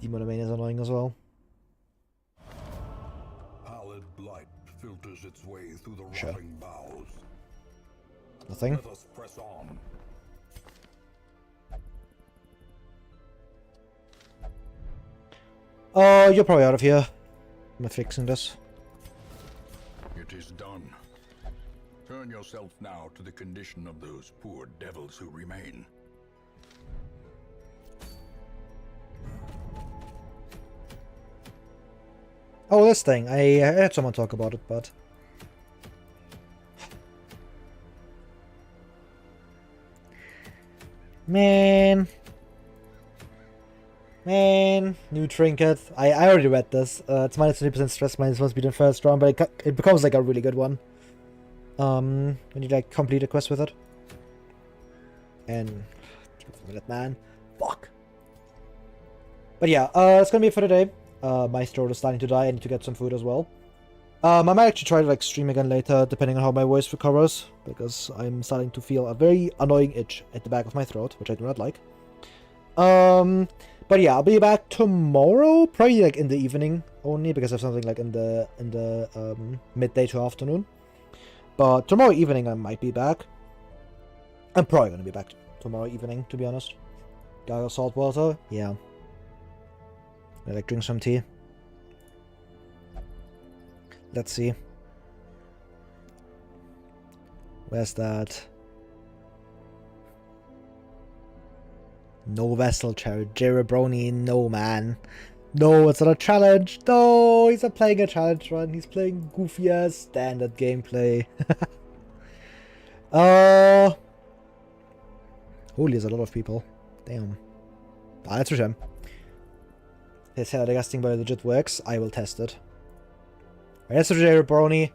Demonomania is annoying as well. Pallid blight filters its way through the Sure. rotting boughs. Nothing. Let us press on. Oh, you're probably out of here. I'm fixing this. It is done. Turn yourself now to the condition of those poor devils who remain. Oh, this thing. I heard someone talk about it, but... Man, new trinket. I already read this. It's minus 20% stress, minus 1 speed in first round, but it becomes like a really good one. When you like complete a quest with it. And man, fuck. But yeah, it's gonna be it for today. My throat is starting to die. I need to get some food as well. I might actually try to like stream again later, depending on how my voice recovers, because I'm starting to feel a very annoying itch at the back of my throat, which I do not like. But yeah, I'll be back tomorrow, probably like in the evening only, because I have something like in the midday to afternoon. But tomorrow evening I might be back. I'm probably gonna be back tomorrow evening, to be honest. Gargle salt water, yeah. I like drink some tea. Let's see. Where's that? No vessel Jerebroni, no man. No, it's not a challenge. No, he's not playing a challenge run. He's playing goofy ass standard gameplay. Holy, there's a lot of people. Damn. Ah, that's for sure. They say that the casting by legit works. I will test it. That's for Jerebroni.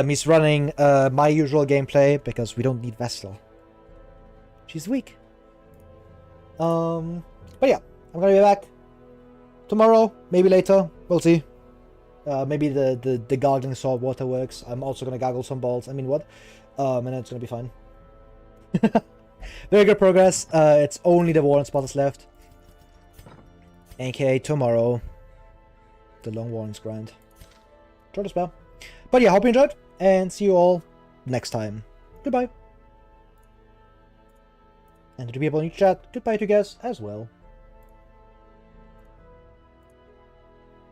He's running my usual gameplay because we don't need Vestal. She's weak. But yeah, I'm gonna be back tomorrow, maybe later. We'll see. Maybe the gargling salt water works. I'm also gonna gargle some balls. I mean, what? And it's gonna be fine. Very good progress. It's only the Warren spotters left. AKA tomorrow. The long Warren's grind. Enjoy the spell. But yeah, hope you enjoyed, and see you all next time. Goodbye. And to the people in the chat, goodbye to you guys as well.